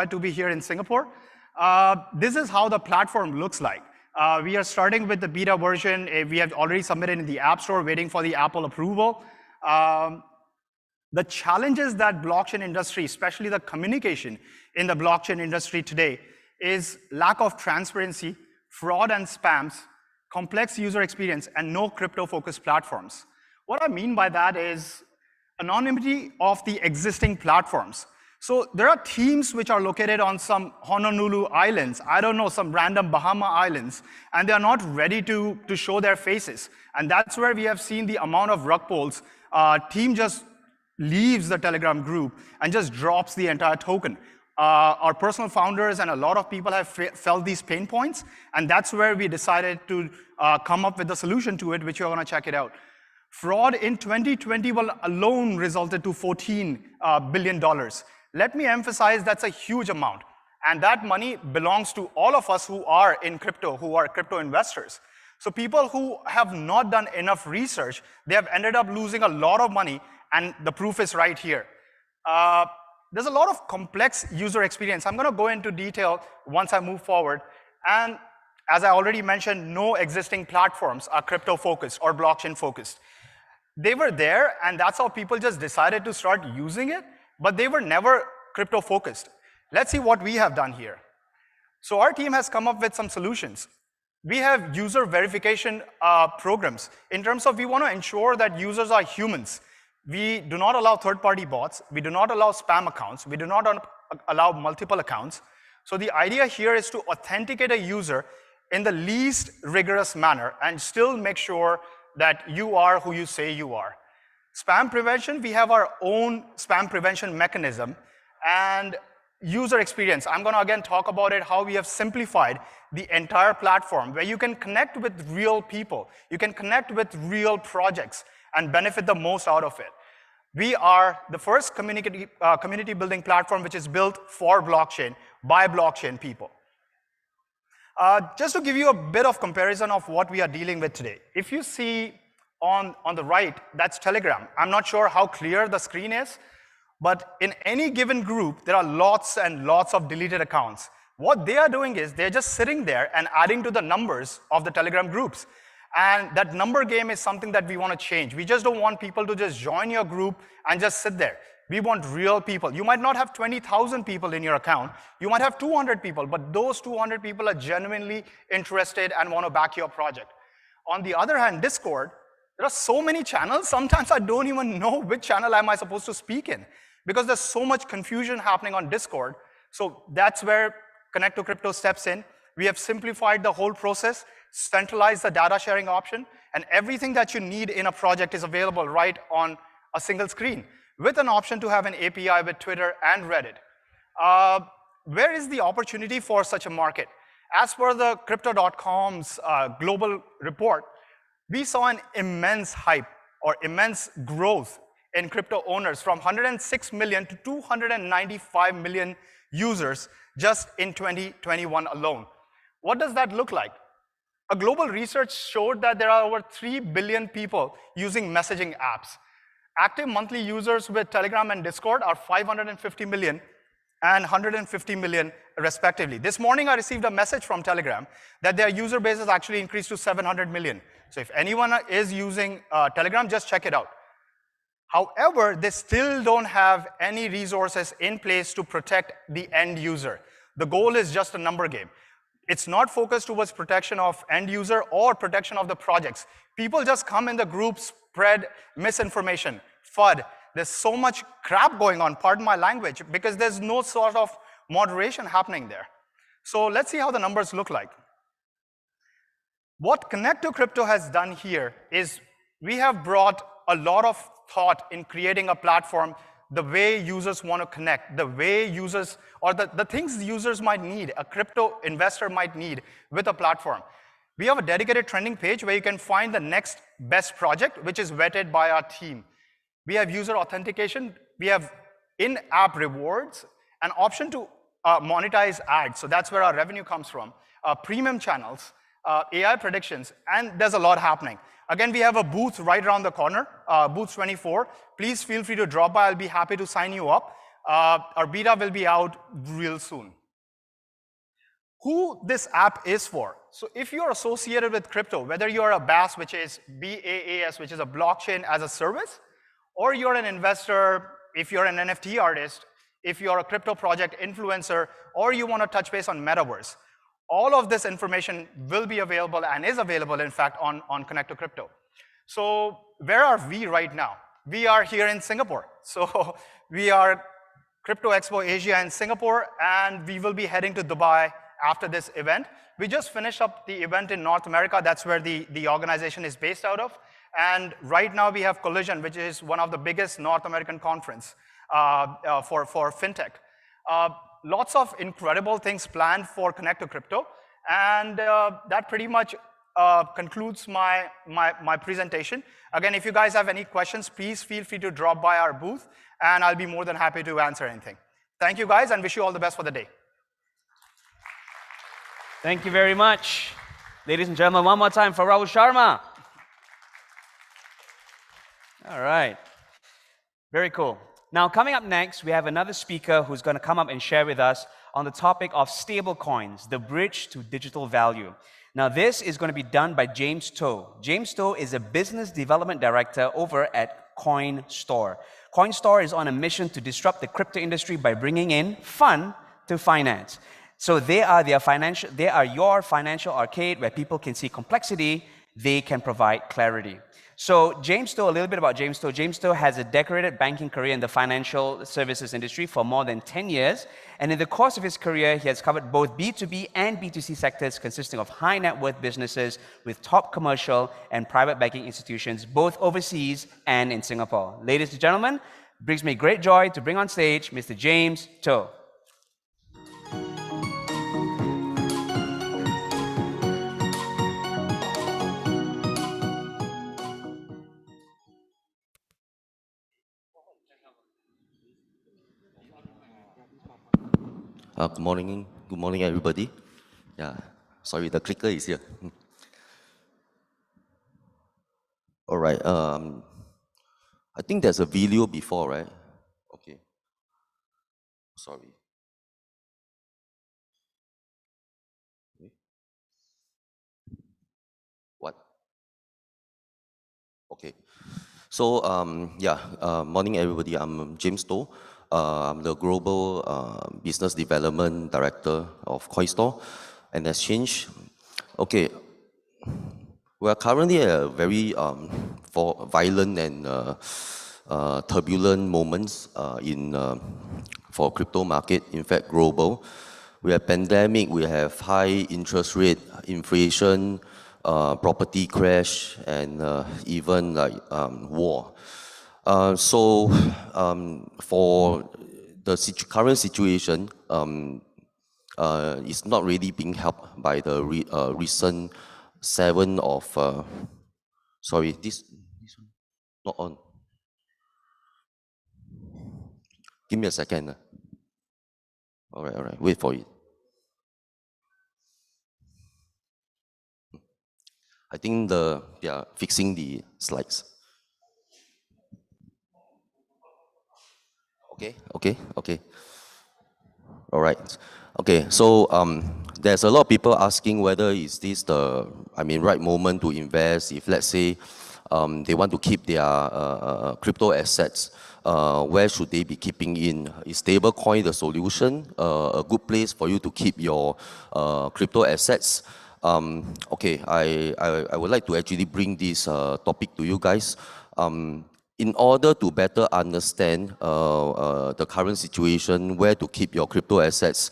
To be here in Singapore. This is how the platform looks like. We are starting with the beta version. We have already submitted in the App Store, waiting for the Apple approval. The challenges that blockchain industry, especially the communication in the blockchain industry today, is lack of transparency, fraud and spams, complex user experience, and no crypto-focused platforms. What I mean by that is anonymity of the existing platforms. So there are teams which are located on some Honolulu Islands, I don't know, some random Bahama Islands, and they are not ready to show their faces. And that's where we have seen the amount of rug pulls. Team just leaves the Telegram group and just drops the entire token. Our personal founders and a lot of people have felt these pain points, and that's where we decided to come up with a solution to it, which you're going to check it out. Fraud in 2020 alone resulted to $14 billion. Let me emphasize that's a huge amount. And that money belongs to all of us who are in crypto, who are crypto investors. So people who have not done enough research, they have ended up losing a lot of money, and the proof is right here. There's a lot of complex user experience. I'm going to go into detail once I move forward. And as I already mentioned, no existing platforms are crypto-focused or blockchain-focused. They were there, and that's how people just decided to start using it, but they were never crypto-focused. Let's see what we have done here. So our team has come up with some solutions. We have user verification programs. In terms of, we want to ensure that users are humans. We do not allow third-party bots. We do not allow spam accounts. We do not allow multiple accounts. So the idea here is to authenticate a user in the least rigorous manner and still make sure that you are who you say you are. Spam prevention, we have our own spam prevention mechanism. And user experience, I'm going to again talk about it, how we have simplified the entire platform where you can connect with real people. You can connect with real projects and benefit the most out of it. We are the first community building platform which is built for blockchain, by blockchain people. Just to give you a bit of comparison of what we are dealing with today. If you see on the right, that's Telegram. I'm not sure how clear the screen is, but in any given group, there are lots and lots of deleted accounts. What they are doing is they're just sitting there and adding to the numbers of the Telegram groups. And that number game is something that we want to change. We just don't want people to just join your group and just sit there. We want real people. You might not have 20,000 people in your account. You might have 200 people, but those 200 people are genuinely interested and want to back your project. On the other hand, Discord, there are so many channels. Sometimes I don't even know which channel am I supposed to speak in because there's so much confusion happening on Discord. So that's where Connect to Crypto steps in. We have simplified the whole process, centralized the data sharing option, and everything that you need in a project is available right on a single screen, with an option to have an API with Twitter and Reddit. Where is the opportunity for such a market? As per the Crypto.com's global report, we saw an immense hype or immense growth in crypto owners from 106 million to 295 million users just in 2021 alone. What does that look like? A global research showed that there are over 3 billion people using messaging apps. Active monthly users with Telegram and Discord are 550 million and 150 million respectively. This morning I received a message from Telegram that their user base has actually increased to 700 million. So if anyone is using Telegram, just check it out. However, they still don't have any resources in place to protect the end user. The goal is just a number game. It's not focused towards protection of end user or protection of the projects. People just come in the group, spread misinformation, FUD. There's so much crap going on, pardon my language, because there's no sort of moderation happening there. So let's see how the numbers look like. What Connect to Crypto has done here is we have brought a lot of thought in creating a platform the way users want to connect, the way users, or the things users might need, a crypto investor might need with a platform. We have a dedicated trending page where you can find the next best project, which is vetted by our team. We have user authentication. We have in-app rewards, an option to monetize ads. So that's where our revenue comes from. Premium channels, AI predictions, and there's a lot happening. Again, we have a booth right around the corner, booth 24. Please feel free to drop by. I'll be happy to sign you up. Our beta will be out real soon. Who this app is for. So if you're associated with crypto, whether you're a BaaS, which is BaaS, which is a blockchain as a service, or you're an investor, if you're an NFT artist, if you're a crypto project influencer, or you want to touch base on metaverse, all of this information will be available and is available, in fact, on Connect to Crypto. So where are we right now? We are here in Singapore. So we are Crypto Expo Asia in Singapore, and we will be heading to Dubai after this event. We just finished up the event in North America. That's where the organization is based out of. And right now we have Collision, which is one of the biggest North American conference for fintech. Lots of incredible things planned for Connect to Crypto. And that pretty much concludes my presentation. Again, if you guys have any questions, please feel free to drop by our booth, and I'll be more than happy to answer anything. Thank you guys, and wish you all the best for the day. Thank you very much. Ladies and gentlemen, one more time for Rahul Sharma. All right. Very cool. Now, coming up next, we have another speaker who's going to come up and share with us on the topic of stable coins, the bridge to digital value. Now, this is going to be done by James To. James To is a business development director over at CoinStore. CoinStore is on a mission to disrupt the crypto industry by bringing in fun to finance. So they are your financial arcade where people can see complexity, they can provide clarity. So James To, a little bit about James To. James To has a decorated banking career in the financial services industry for more than 10 years. And in the course of his career, he has covered both B2B and B2C sectors consisting of high net worth businesses with top commercial and private banking institutions, both overseas and in Singapore. Ladies and gentlemen, it brings me great joy to bring on stage Mr. James To. Good morning. Good morning, everybody. Yeah, sorry, the clicker is here. All right. I think there's a video before, right? Okay. Sorry. What? Okay. So, morning, everybody. I'm James To. I'm the Global Business Development Director of CoinStore and Exchange. Okay, we are currently at a very violent and turbulent moments for crypto market. In fact, global. We have pandemic. We have high interest rate, inflation, property crash, and even like war. For the current situation, it's not really being helped by the recent 7 of, sorry, this one, not on. Give me a second. All right, wait for it. I think they are fixing the slides. Okay. All right. Okay, so there's a lot of people asking whether is this the right moment to invest if, let's say, they want to keep their crypto assets. Where should they be keeping in? Is stablecoin the solution? A good place for you to keep your crypto assets? Okay, I would like to actually bring this topic to you guys. In order to better understand the current situation, where to keep your crypto assets,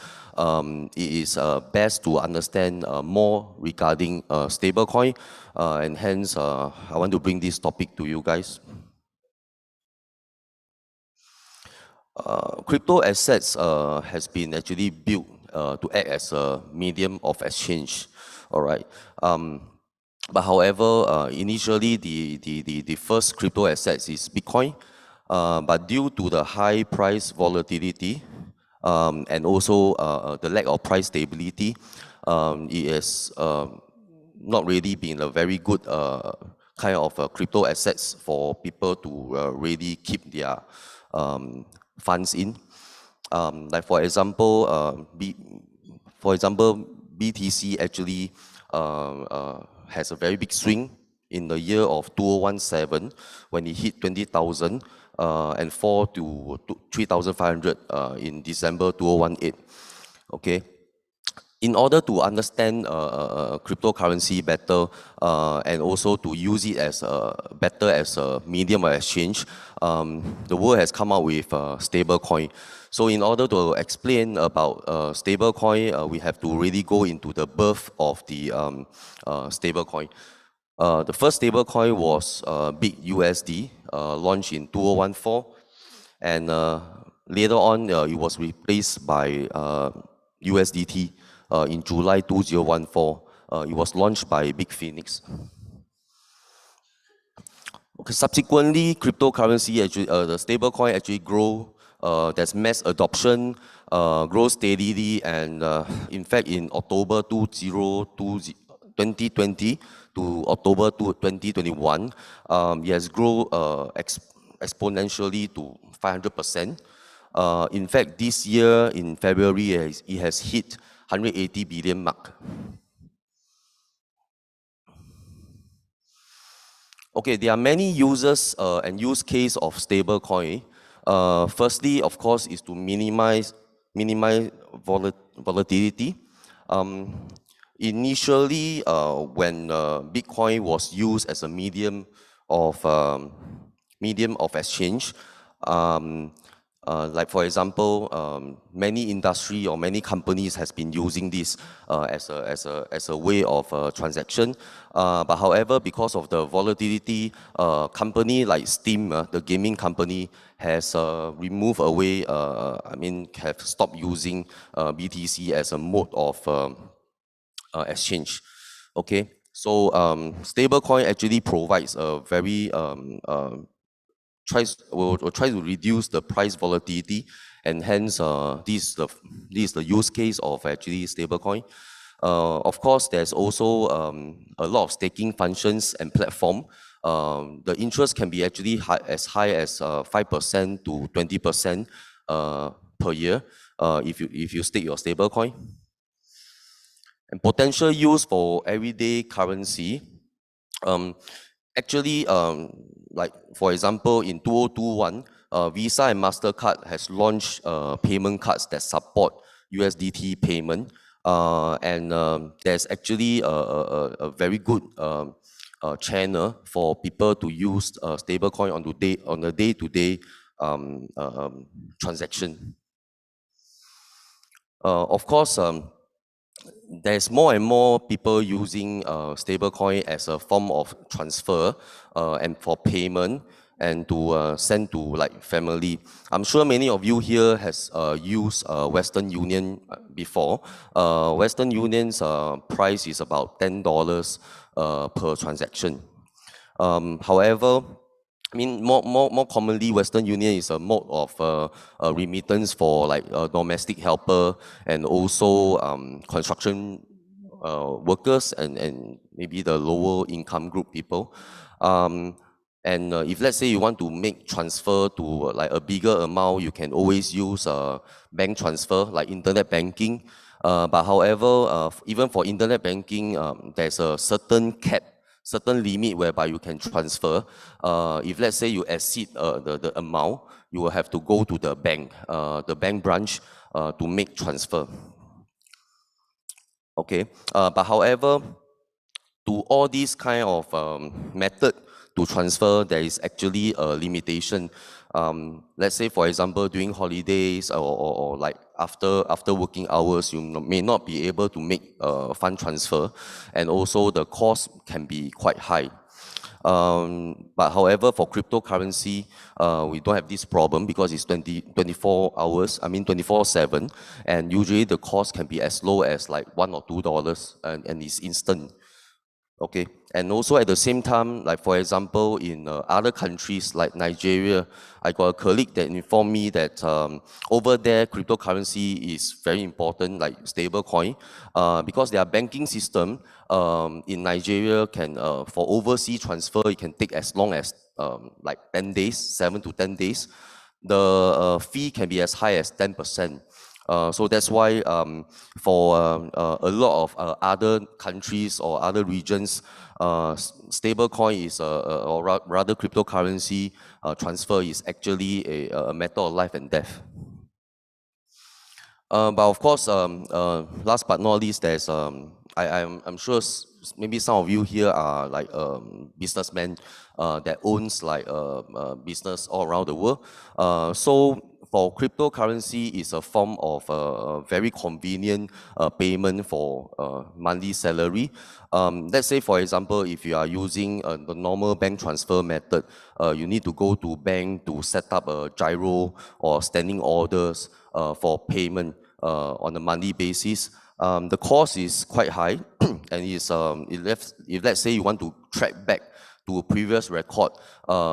it is best to understand more regarding stablecoin, and hence I want to bring this topic to you guys. Crypto assets has been actually built to act as a medium of exchange. All right. But however, initially the first crypto assets is Bitcoin, but due to the high price volatility and also the lack of price stability, it has not really been a very good kind of crypto assets for people to really keep their funds in. Like for example, BTC actually has a very big swing in the year of 2017 when it hit 20,000 and fall to 3,500 in December 2018. Okay. In order to understand cryptocurrency better and also to use it as better as a medium of exchange, the world has come out with stablecoin. So in order to explain about stablecoin, we have to really go into the birth of the stablecoin. The first stablecoin was Big USD, launched in 2014, and later on it was replaced by USDT in July 2014. It was launched by Big Phoenix. Okay, subsequently, cryptocurrency actually, the stablecoin actually grow. There's mass adoption, grows steadily, and in fact, in October 2020 to October 2021, it has grown exponentially to 500%. In fact, this year in February, it has hit 180 billion mark. Okay, there are many users and use case of stablecoin. Firstly, of course, is to minimize volatility. Initially, when Bitcoin was used as a medium of exchange, like for example, many industry or many companies has been using this as a way of transaction. But however, because of the volatility, company like Steam, the gaming company, has removed away. Have stopped using BTC as a mode of exchange. Okay, so stablecoin actually provides a very will try to reduce the price volatility, and hence this is the use case of actually stablecoin. Of course, there's also a lot of staking functions and platform. The interest can be actually as high as 5% to 20% per year if you stake your stablecoin. And potential use for everyday currency. Actually, like for example, in 2021, Visa and MasterCard has launched payment cards that support USDT payment. And there's actually a very good channel for people to use stablecoin on the day-to-day transaction. Of course, there's more and more people using stablecoin as a form of transfer and for payment and to send to like family. I'm sure many of you here has used Western Union before. Western Union's price is about $10 per transaction. However, more commonly, Western Union is a mode of remittance for like domestic helper and also construction workers and maybe the lower income group people. And if let's say you want to make transfer to like a bigger amount, you can always use bank transfer like internet banking. But however, even for internet banking, there's a certain limit whereby you can transfer. If let's say you exceed the amount, you will have to go to the bank branch to make transfer. Okay, but however, to all these kind of method to transfer, there is actually a limitation. Let's say, for example, during holidays or like after working hours, you may not be able to make fund transfer, and also the cost can be quite high. But however, for cryptocurrency, we don't have this problem because it's 24 hours, 24/7, and usually the cost can be as low as like $1 or $2 and it's instant. Okay, and also at the same time, like for example, in other countries like Nigeria, I got a colleague that informed me that over there, cryptocurrency is very important, like stablecoin, because their banking system in Nigeria can, for overseas transfer, it can take as long as like 10 days, 7 to 10 days. the fee can be as high as 10%. So that's why for a lot of other countries or other regions, stablecoin is, or rather cryptocurrency transfer is actually a matter of life and death. But of course, last but not least, there's I'm sure maybe some of you here are like businessmen that owns like business all around the world. So for cryptocurrency is a form of very convenient payment for monthly salary. Let's say, for example, if you are using the normal bank transfer method, you need to go to bank to set up a gyro or standing orders for payment on a monthly basis. The cost is quite high, and if let's say you want to track back to a previous record,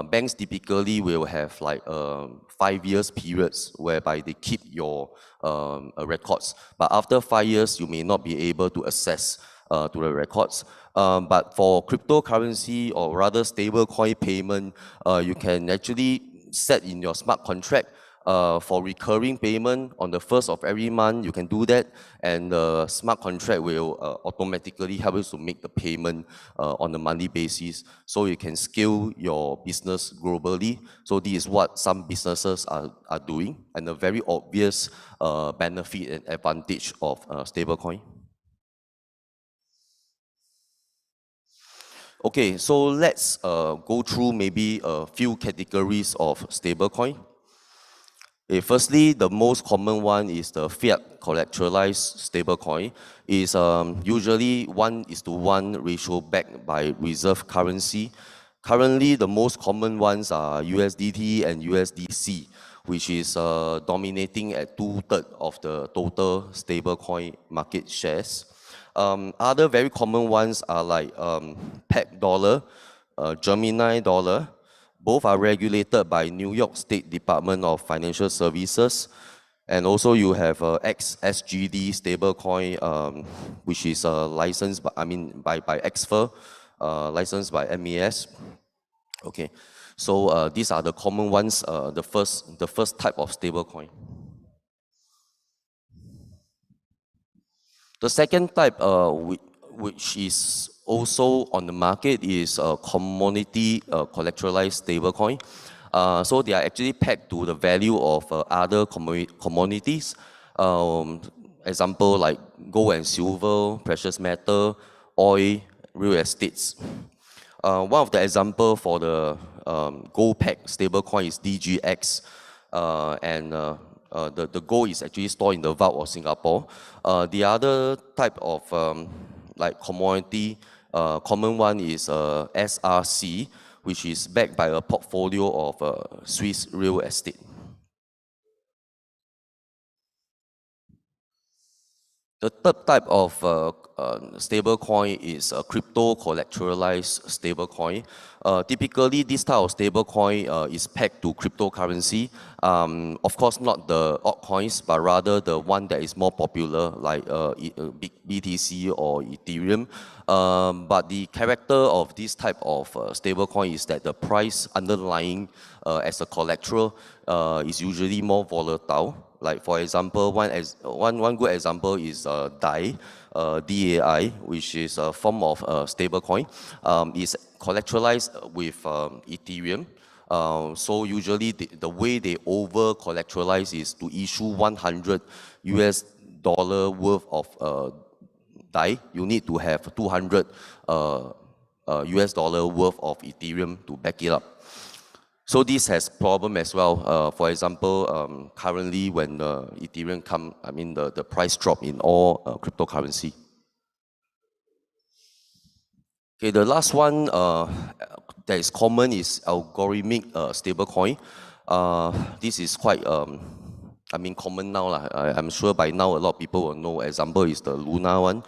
banks typically will have like 5 years periods whereby they keep your records. But after 5 years, you may not be able to access to the records. But for cryptocurrency or rather stablecoin payment, you can actually set in your smart contract for recurring payment on the first of every month. You can do that, and the smart contract will automatically help you to make the payment on a monthly basis, so you can scale your business globally. So this is what some businesses are doing, and a very obvious benefit and advantage of stablecoin. Okay, so let's go through maybe a few categories of stablecoin. Firstly, the most common one is the fiat collateralized stablecoin. Is usually 1:1 ratio backed by reserve currency. Currently, the most common ones are USDT and USDC, which is dominating at 2/3 of the total stablecoin market shares. Other very common ones are like PEG dollar, Gemini dollar. Both are regulated by New York State Department of Financial Services. And also you have XSGD stablecoin, which is licensed by Expo, licensed by MAS. Okay, so these are the common ones, the first type of stablecoin. The second type, which is also on the market, is commodity collateralized stablecoin. So they are actually pegged to the value of other commodities. Example like gold and silver, precious metal, oil, real estates. One of the example for the gold peg stablecoin is DGX, and the gold is actually stored in the vault of Singapore. The other type of like commodity, common one is SRC, which is backed by a portfolio of Swiss real estate. The third type of stablecoin is a crypto collateralized stablecoin. Typically, this type of stablecoin is pegged to cryptocurrency. Of course, not the altcoins, but rather the one that is more popular, like BTC or Ethereum. But the character of this type of stablecoin is that the price underlying as a collateral is usually more volatile. Like for example, one good example is DAI, DAI, which is a form of stablecoin. Is collateralized with Ethereum. So usually the way they over collateralize is to issue $100 worth of DAI. You need to have 200 US dollar worth of Ethereum to back it up. So this has problem as well. For example, currently when Ethereum the price drop in all cryptocurrency. Okay, the last one that is common is algorithmic stablecoin. This is quite common now. I'm sure by now a lot of people will know. Example is the Luna one.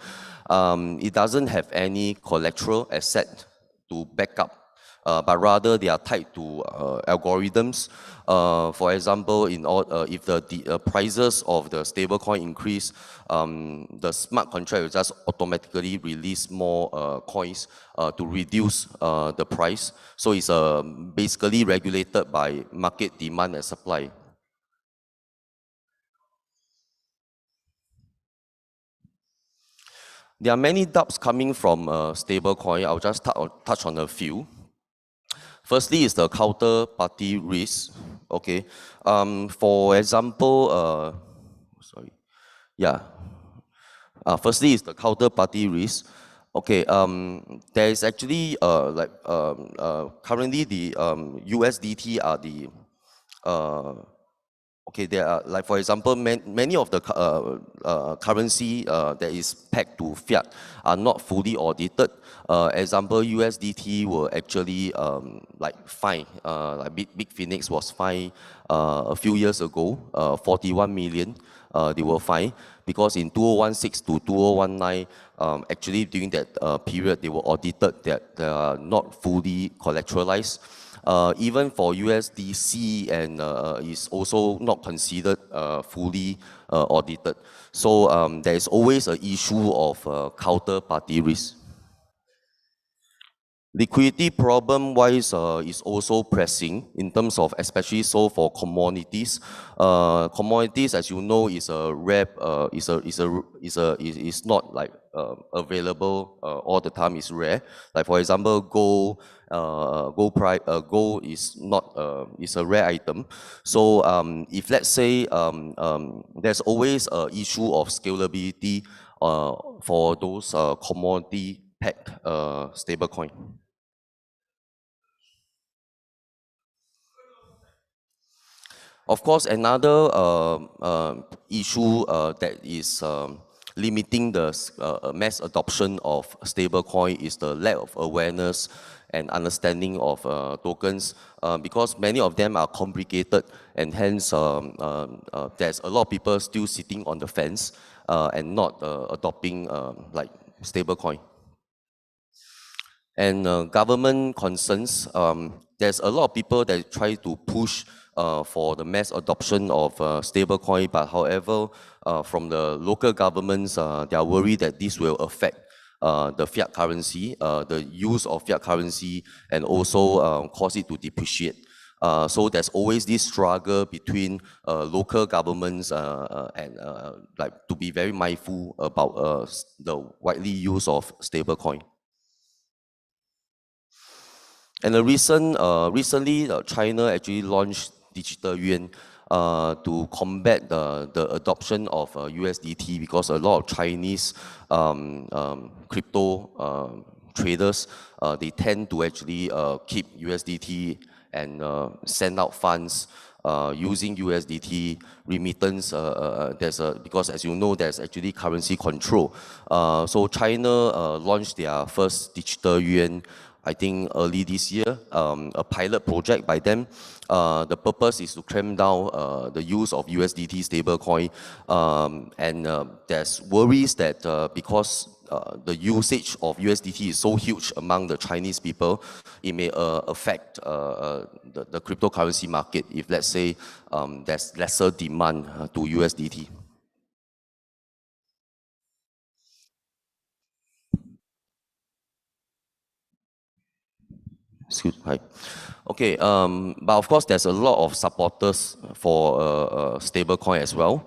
It doesn't have any collateral asset to back up. But rather they are tied to algorithms. For example, if the prices of the stablecoin increase, the smart contract will just automatically release more coins to reduce the price. So it's basically regulated by market demand and supply. There are many doubts coming from stablecoin. I'll just touch on a few. Firstly is the counterparty risk. Okay, for example, firstly is the counterparty risk. Okay, there is actually currently the USDT are the okay, there are, like for example, many of the currency that is pegged to fiat are not fully audited. Example, USDT were actually like fine, like Big Phoenix was fined a few years ago, 41 million. They were fined because in 2016 to 2019, actually during that period, they were audited that they are not fully collateralized. Even for USDC and is also not considered fully audited. So there is always an issue of counterparty risk. Liquidity problem wise is also pressing in terms of especially so for commodities. Commodities, as you know, is a rare, is not like available all the time. Is rare. Like for example, gold. Gold is not is a rare item. So if let's say there's always a issue of scalability for those commodity pegged stablecoin. Of course, another issue that is limiting the mass adoption of stablecoin is the lack of awareness and understanding of tokens because many of them are complicated and hence there's a lot of people still sitting on the fence and not adopting like stablecoin. And government concerns, there's a lot of people that try to push for the mass adoption of stablecoin, but however, from the local governments, they are worried that this will affect the fiat currency, the use of fiat currency, and also cause it to depreciate. So there's always this struggle between local governments and like to be very mindful about the widely use of stablecoin. And recently, China actually launched digital yuan to combat the adoption of USDT because a lot of Chinese crypto traders, they tend to actually keep USDT and send out funds using USDT remittance. Because as you know, there's actually currency control. So China launched their first digital yuan, I think early this year, a pilot project by them. The purpose is to clamp down the use of USDT stablecoin, and there's worries that because the usage of USDT is so huge among the Chinese people, it may affect the cryptocurrency market if, let's say, there's lesser demand to USDT. Hi. Okay, but of course, there's a lot of supporters for stablecoin as well.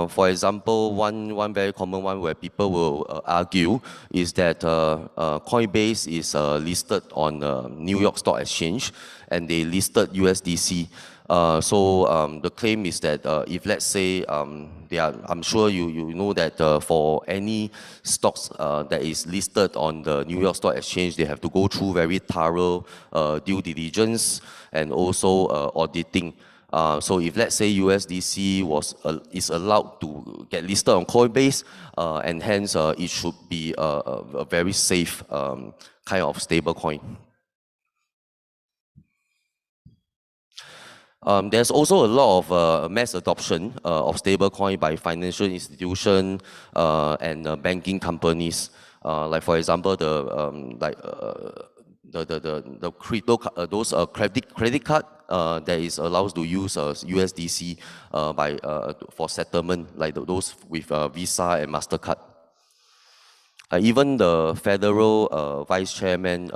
For example, one very common one where people will argue is that Coinbase is listed on New York Stock Exchange, and they listed USDC. So the claim is that if let's say I'm sure you know that for any stocks that is listed on the New York Stock Exchange, they have to go through very thorough due diligence and also auditing. So if let's say USDC is allowed to get listed on Coinbase, and hence it should be a very safe kind of stable coin. There's also a lot of mass adoption of stablecoin by financial institutions and banking companies. Like for example, the crypto those credit card that is allows to use USDC for settlement, like those with Visa and Mastercard. Even the federal vice chairman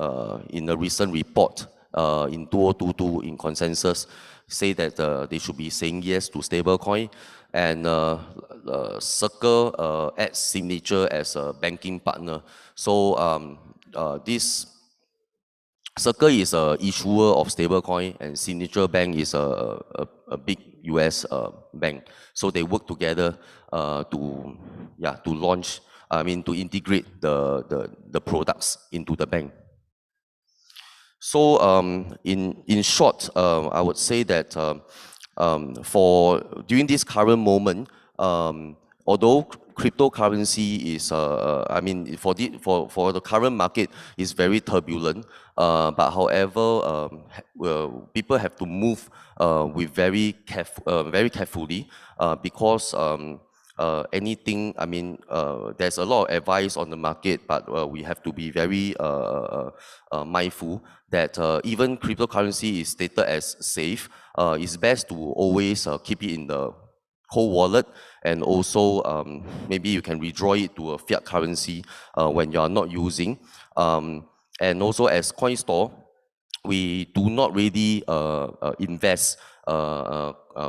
in a recent report in 2022 in consensus say that they should be saying yes to stablecoin, and Circle adds Signature as a banking partner. So this Circle is a issuer of stablecoin, and Signature Bank is a big US bank. So they work together to launch. I mean, to integrate the products into the bank. So in short, I would say that for during this current moment, although cryptocurrency is, I mean, for the current market is very turbulent, but however, people have to move with very carefully because anything, I mean, there's a lot of advice on the market, but we have to be very mindful that even cryptocurrency is stated as safe. It's best to always keep it in the cold wallet, and also maybe you can withdraw it to a fiat currency when you are not using. And also as CoinStore, we do not really invest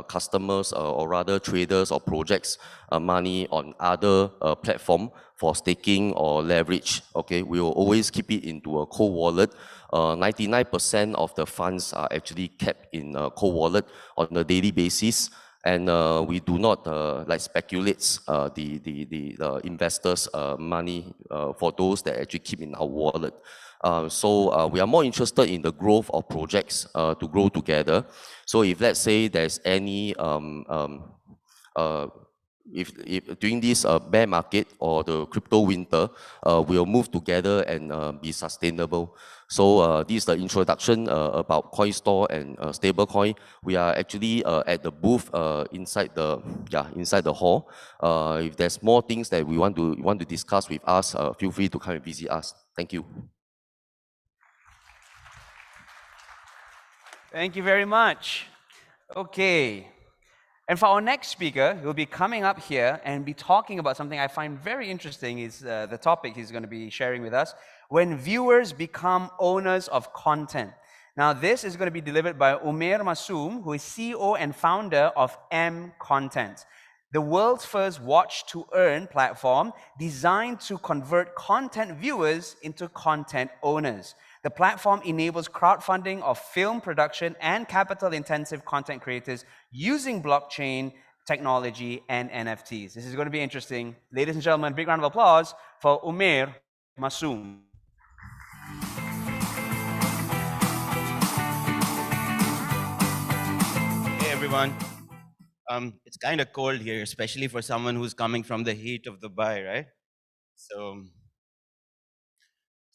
customers or rather traders or projects money on other platform for staking or leverage. Okay, we will always keep it into a cold wallet. 99% of the funds are actually kept in a cold wallet on a daily basis, and we do not like speculates the investors' money for those that actually keep in our wallet. So we are more interested in the growth of projects to grow together. So if let's say there's any if during this bear market or the crypto winter, we'll move together and be sustainable. So this is the introduction about CoinStore and stablecoin. We are actually at the booth inside the hall. If there's more things that we want to discuss with us, feel free to come and visit us. Thank you. Thank you very much. Okay. And for our next speaker, he'll be coming up here and be talking about something I find very interesting is the topic he's going to be sharing with us, when viewers become owners of content. Now, this is going to be delivered by Umair Masoom, who is CEO and founder of M Content, the world's first watch-to-earn platform designed to convert content viewers into content owners. The platform enables crowdfunding of film production and capital-intensive content creators using blockchain technology and NFTs. This is going to be interesting. Ladies and gentlemen, big round of applause for Umair Masoom. Hey everyone. It's kind of cold here, especially for someone who's coming from the heat of Dubai, right? So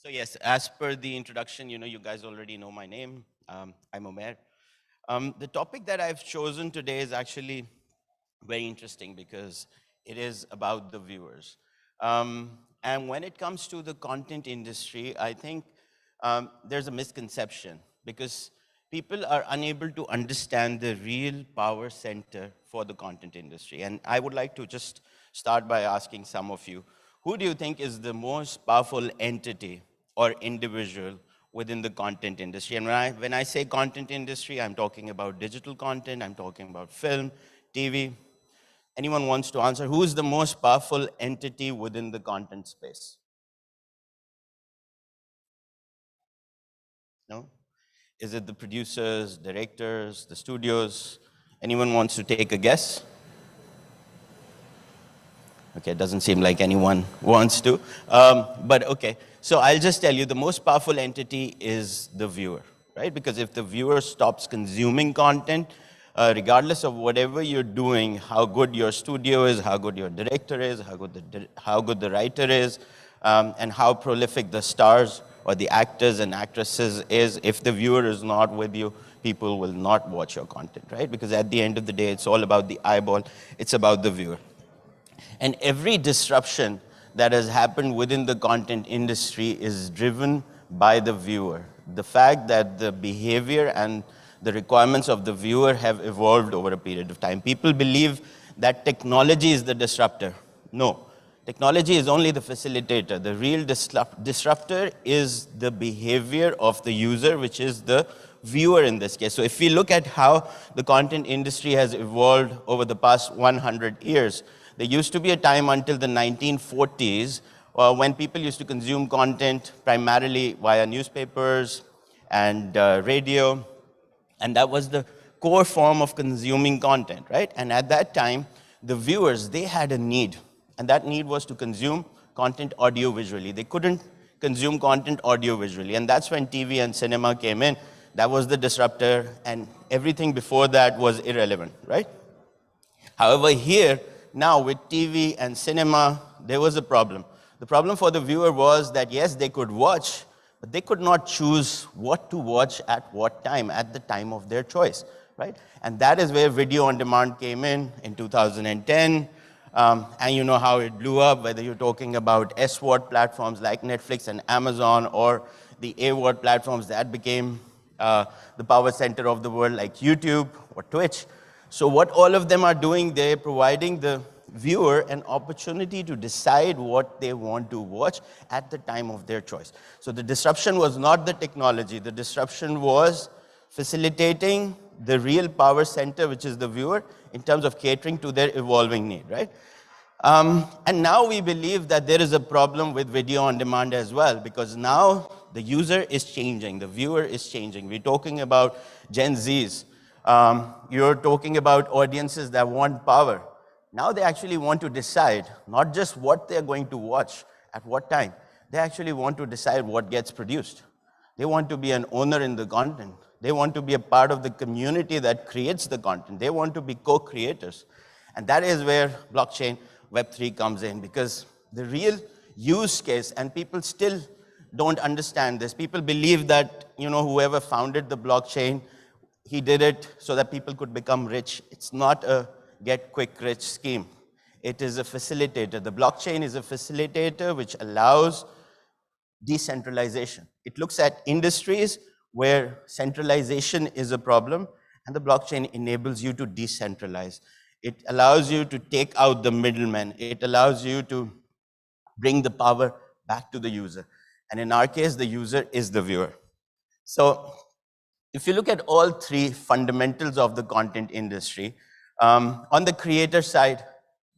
yes, as per the introduction, you guys already know my name. I'm Umair. The topic that I've chosen today is actually very interesting because it is about the viewers. And when it comes to the content industry, I think there's a misconception because people are unable to understand the real power center for the content industry. And I would like to just start by asking some of you, who do you think is the most powerful entity or individual within the content industry? And when I say content industry, I'm talking about digital content, I'm talking about film, TV. Anyone wants to answer? Who is the most powerful entity within the content space? No? Is it the producers, directors, the studios? Anyone wants to take a guess? Okay, it doesn't seem like anyone wants to. But okay, so I'll just tell you the most powerful entity is the viewer, right? Because if the viewer stops consuming content, regardless of whatever you're doing, how good your studio is, how good your director is, how good the writer is, and how prolific the stars or the actors and actresses is, if the viewer is not with you, people will not watch your content, right? Because at the end of the day, it's all about the eyeball, it's about the viewer. And every disruption that has happened within the content industry is driven by the viewer. The fact that the behavior and the requirements of the viewer have evolved over a period of time. People believe that technology is the disruptor. No, Technology is only the facilitator. The real disruptor is the behavior of the user, which is the viewer in this case. So if we look at how the content industry has evolved over the past 100 years, there used to be a time until the 1940s when people used to consume content primarily via newspapers and radio, and that was the core form of consuming content, right? And at that time, the viewers, they had a need, and that need was to consume content audio-visually. They couldn't consume content audio-visually, and that's when TV and cinema came in. That was the disruptor, and everything before that was irrelevant, right? However, here, now with TV and cinema, there was a problem. The problem for the viewer was that, yes, they could watch, but they could not choose what to watch at what time, at the time of their choice, right? And that is where video on demand came in 2010. And you know how it blew up, whether you're talking about SWOT platforms like Netflix and Amazon, or the AWOT platforms that became the power center of the world like YouTube or Twitch. So what all of them are doing, they're providing the viewer an opportunity to decide what they want to watch at the time of their choice. So the disruption was not the technology. The disruption was facilitating the real power center, which is the viewer, in terms of catering to their evolving need, right? And now we believe that there is a problem with video on demand as well, because now the user is changing, the viewer is changing. We're talking about Gen Zs. You're talking about audiences that want power. Now they actually want to decide not just what they're going to watch at what time. They actually want to decide what gets produced. They want to be an owner in the content. They want to be a part of the community that creates the content. They want to be co-creators. And that is where blockchain Web3 comes in, because the real use case, and people still don't understand this. People believe that, you know, whoever founded the blockchain, he did it so that people could become rich. It's not a get quick rich scheme. It is a facilitator. The blockchain is a facilitator which allows decentralization. It looks at industries where centralization is a problem, and the blockchain enables you to decentralize. It allows you to take out the middleman. It allows you to bring the power back to the user. And in our case, the user is the viewer. So if you look at all three fundamentals of the content industry, on the creator side,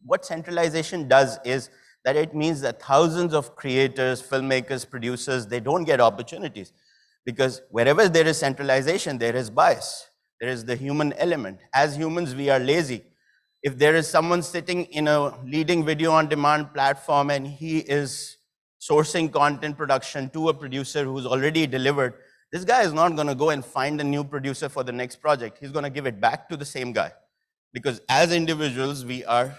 what centralization does is that it means that thousands of creators, filmmakers, producers, they don't get opportunities. Because wherever there is centralization, there is bias. There is the human element. As humans, we are lazy. If there is someone sitting in a leading video on demand platform and he is sourcing content production to a producer who's already delivered, this guy is not going to go and find a new producer for the next project. He's going to give it back to the same guy. Because as individuals, we are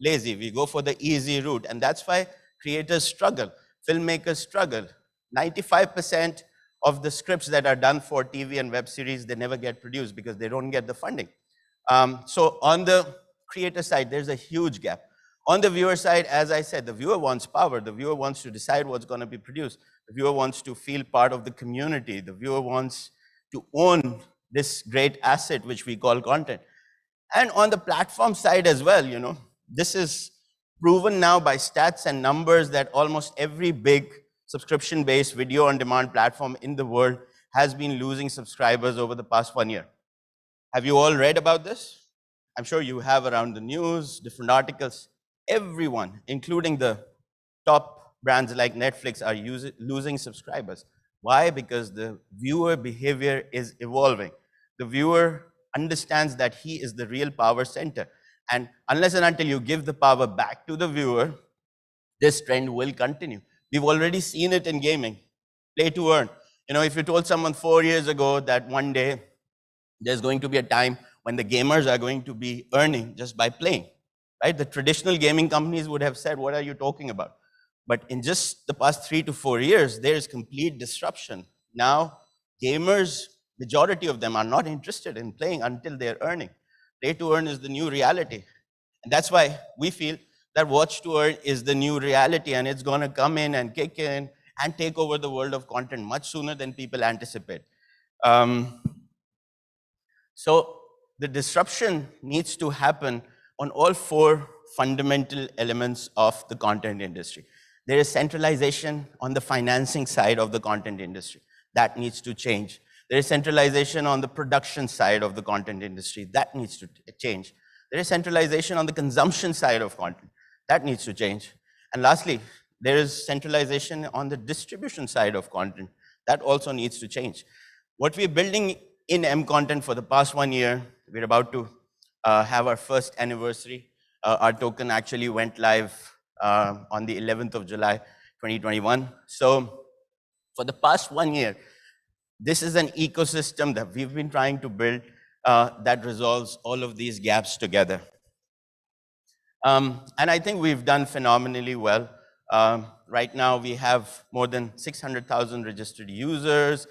lazy. We go for the easy route. And that's why creators struggle. Filmmakers struggle. 95% of the scripts that are done for TV and web series, they never get produced because they don't get the funding. So on the creator side, there's a huge gap. On the viewer side, as I said, the viewer wants power. The viewer wants to decide what's going to be produced. The viewer wants to feel part of the community. The viewer wants to own this great asset, which we call content. And on the platform side as well, you know, this is proven now by stats and numbers that almost every big subscription-based video on demand platform in the world has been losing subscribers over the past 1 year. Have you all read about this? I'm sure you have around the news, different articles. Everyone, including the top brands like Netflix, are losing subscribers. Why? Because the viewer behavior is evolving. The viewer understands that he is the real power center. And unless and until you give the power back to the viewer, this trend will continue. We've already seen it in gaming, play to earn. You know, if you told someone 4 years ago that one day there's going to be a time when the gamers are going to be earning just by playing, right? The traditional gaming companies would have said, what are you talking about? But in just the past 3 to 4 years, there is complete disruption. Now, gamers, majority of them are not interested in playing until they're earning. Play to earn is the new reality. And that's why we feel that watch to earn is the new reality, and it's going to come in and kick in and take over the world of content much sooner than people anticipate. So the disruption needs to happen on all 4 fundamental elements of the content industry. There is centralization on the financing side of the content industry. That needs to change. There is centralization on the production side of the content industry. That needs to change. There is centralization on the consumption side of content. That needs to change. And lastly, there is centralization on the distribution side of content. That also needs to change. What we're building in M-Content for the past 1 year, we're about to have our first anniversary. Our token actually went live on the 11th of July, 2021. So for the past 1 year, this is an ecosystem that we've been trying to build that resolves all of these gaps together. And I think we've done phenomenally well. Right now, we have more than 600,000 registered users.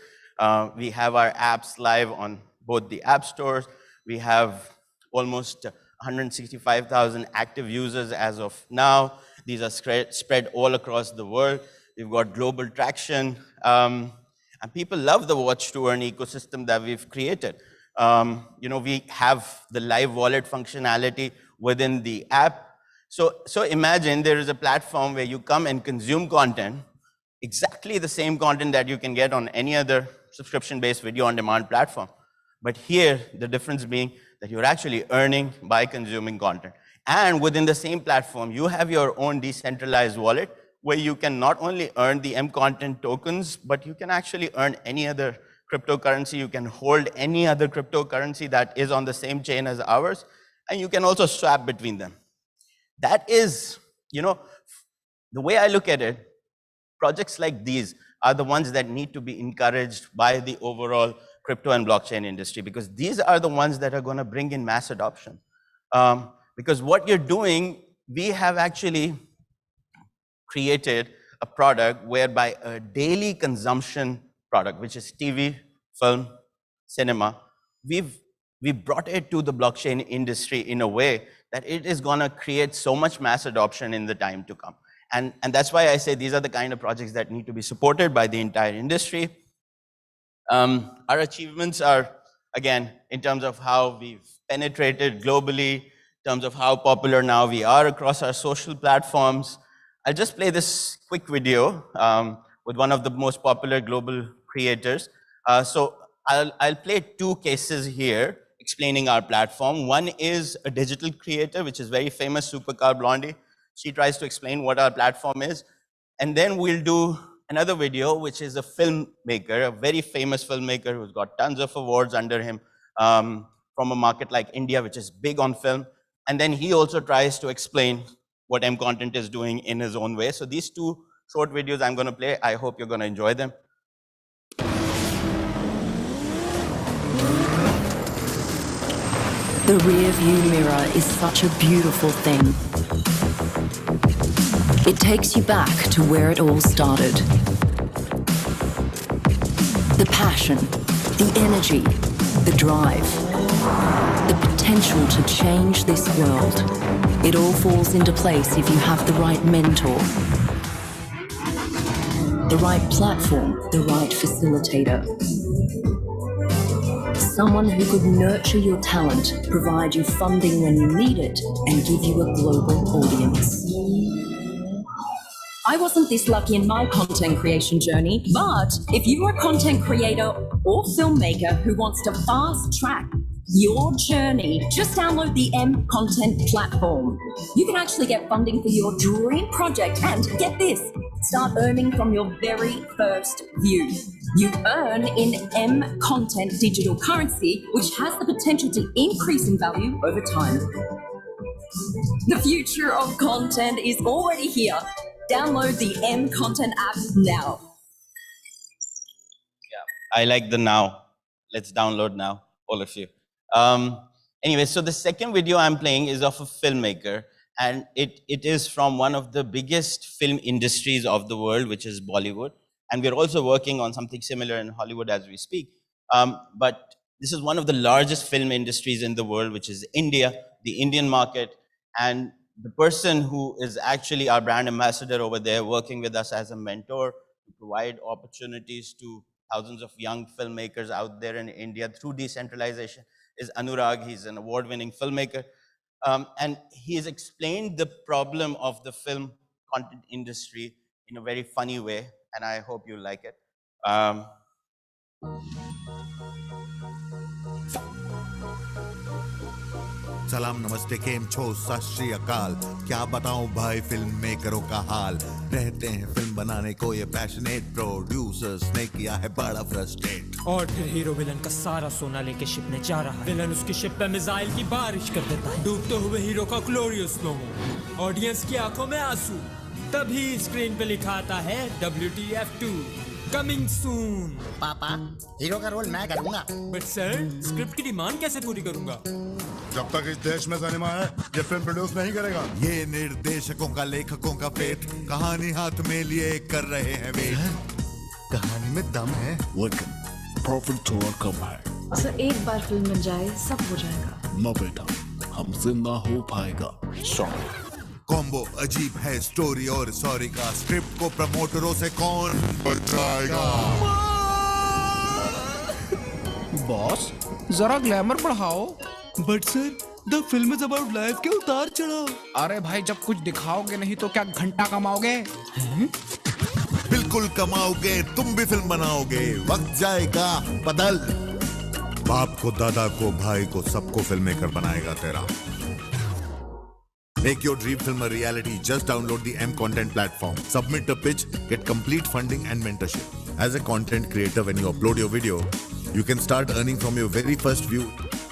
We have our apps live on both the app stores. We have almost 165,000 active users as of now. These are spread all across the world. We've got global traction. And people love the watch to earn ecosystem that we've created. We have the live wallet functionality within the app. So imagine there is a platform where you come and consume content, exactly the same content that you can get on any other subscription-based video on demand platform. But here, the difference being that you're actually earning by consuming content. And within the same platform, you have your own decentralized wallet where you can not only earn the M-Content tokens, but you can actually earn any other cryptocurrency. You can hold any other cryptocurrency that is on the same chain as ours, and you can also swap between them. That is, the way I look at it, projects like these are the ones that need to be encouraged by the overall crypto and blockchain industry, because these are the ones that are going to bring in mass adoption. Because what you're doing, we have actually created a product whereby a daily consumption product, which is TV, film, cinema, we brought it to the blockchain industry in a way that it is going to create so much mass adoption in the time to come. And that's why I say these are the kind of projects that need to be supported by the entire industry. Our achievements are, again, in terms of how we've penetrated globally, in terms of how popular now we are across our social platforms. I'll just play this quick video with one of the most popular global creators. So I'll play two cases here explaining our platform. One is a digital creator, which is very famous, Supercar Blondie. She tries to explain what our platform is. And then we'll do another video, which is a filmmaker, a very famous filmmaker who's got tons of awards under him from a market like India, which is big on film. And then he also tries to explain what M-Content is doing in his own way. So these two short videos I'm going to play. I hope you're going to enjoy them. The rear view mirror is such a beautiful thing. It takes you back to where it all started. The passion, the energy, the drive, the potential to change this world. It all falls into place if you have the right mentor, the right platform, the right facilitator. Someone who could nurture your talent, provide you funding when you need it, and give you a global audience. I wasn't this lucky in my content creation journey, but if you are a content creator or filmmaker who wants to fast track your journey, just download the M-Content platform. You can actually get funding for your dream project and get this, start earning from your very first view. You earn in M-Content digital currency, which has the potential to increase in value over time. The future of content is already here. Download the M-Content app now. Yeah, I like the now. Let's download now, all of you. Anyway, so the second video I'm playing is of a filmmaker, and it is from one of the biggest film industries of the world, which is Bollywood. And we're also working on something similar in Hollywood as we speak. But this is one of the largest film industries in the world, which is India, the Indian market. And the person who is actually our brand ambassador over there, working with us as a mentor to provide opportunities to thousands of young filmmakers out there in India through decentralization, is Anurag. He's an award-winning filmmaker. And he has explained the problem of the film content industry in a very funny way, and I hope you like it. सलाम नमस्ते केम छो सत श्री अकाल क्या बताऊं भाई film मेकरों का हाल रहते हैं फिल्म बनाने को ये पैशनेट प्रोड्यूसर्स ने किया है बड़ा फ्रस्ट्रेट और फिर हीरो विलन का सारा सोना लेके शिप में जा रहा है विलन उसकी शिप पे मिसाइल की बारिश कर देता है डूबते हुए हीरो का ग्लोरियस स्लोमो ऑडियंस की आंखों में आंसू तभी स्क्रीन पे लिखा आता है WTF2 कमिंग सून पापा हीरो का रोल मैं करूंगा बट सर स्क्रिप्ट की डिमांड कैसे पूरी करूंगा जब तक इस देश में सिनेमा है ये फिल्म प्रोड्यूस नहीं करेगा ये निर्देशकों का लेखकों का फेट कहानी हाथ में लिए कर रहे हैं वेट कहानी में दम है लेकिन प्रॉफिट थोड़ा कम है सर एक बार फिल्म बन जाए सब हो जाएगा ना बेटा हमसे ना हो पाएगा सॉरी कॉम्बो अजीब है स्टोरी और सॉरी का स्क्रिप्ट को प्रमोटरों से कौन बचाएगा बॉस जरा ग्लैमर बढ़ाओ but sir the film is about life के उतार चढ़ाव अरे भाई जब कुछ दिखाओगे नहीं तो क्या घंटा कमाओगे बिल्कुल कमाओगे तुम भी फिल्म बनाओगे वक्त जाएगा बदल बाप को दादा को भाई को सबको फिल्म मेकर बनाएगा तेरा Make your dream film a reality. Just download the M Content platform. Submit a pitch, get complete funding and mentorship. As a content creator, when you upload your video, you can start earning from your very first view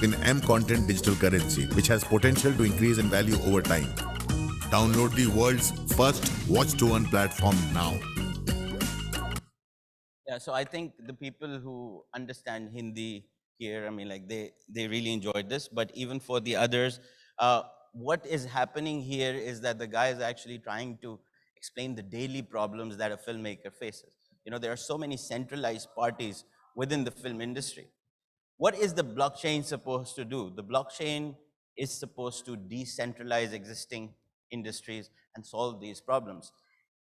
in M Content digital currency, which has potential to increase in value over time. Download the world's first watch to earn platform now. Yeah, so I think the people who understand Hindi here, I mean, like they really enjoyed this, but even for the others, what is happening here is that the guy is actually trying to explain the daily problems that a filmmaker faces. You know, there are so many centralized parties within the film industry. What is the blockchain supposed to do? The blockchain is supposed to decentralize existing industries and solve these problems.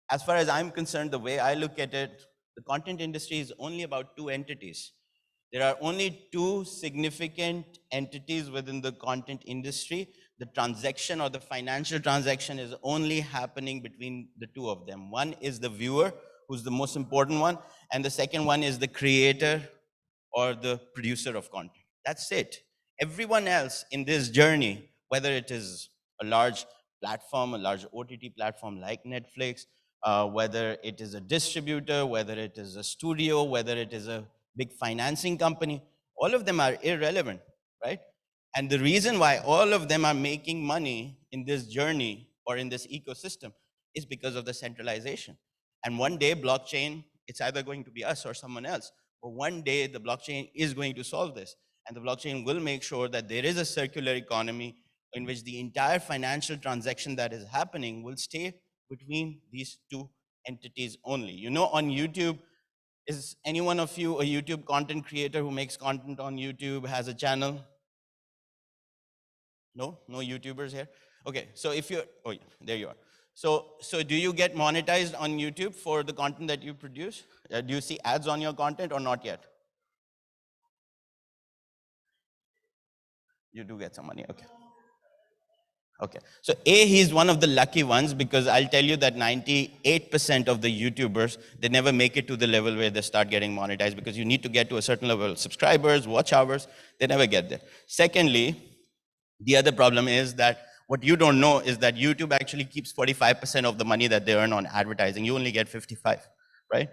As far as I'm concerned, the way I look at it, the content industry is only about two entities. There are only two significant entities within the content industry. The transaction or the financial transaction is only happening between the two of them. One is the viewer, who's the most important one, and the second one is the creator or the producer of content. That's it. Everyone else in this journey, whether it is a large platform, a large OTT platform like Netflix, whether it is a distributor, whether it is a studio, whether it is a big financing company, all of them are irrelevant, right? And the reason why all of them are making money in this journey or in this ecosystem is because of the centralization. And one day blockchain, it's either going to be us or someone else, but one day the blockchain is going to solve this. And the blockchain will make sure that there is a circular economy in which the entire financial transaction that is happening will stay between these two entities only. You know, on YouTube, is any one of you a YouTube content creator who makes content on YouTube, has a channel? No YouTubers here? Okay, so if you're, oh yeah, there you are. So do you get monetized on YouTube for the content that you produce? Do you see ads on your content or not yet? You do get some money, okay. Okay, so he's one of the lucky ones because I'll tell you that 98% of the YouTubers, they never make it to the level where they start getting monetized because you need to get to a certain level of subscribers, watch hours, they never get there. Secondly, the other problem is that what you don't know is that YouTube actually keeps 45% of the money that they earn on advertising. You only get 55, right?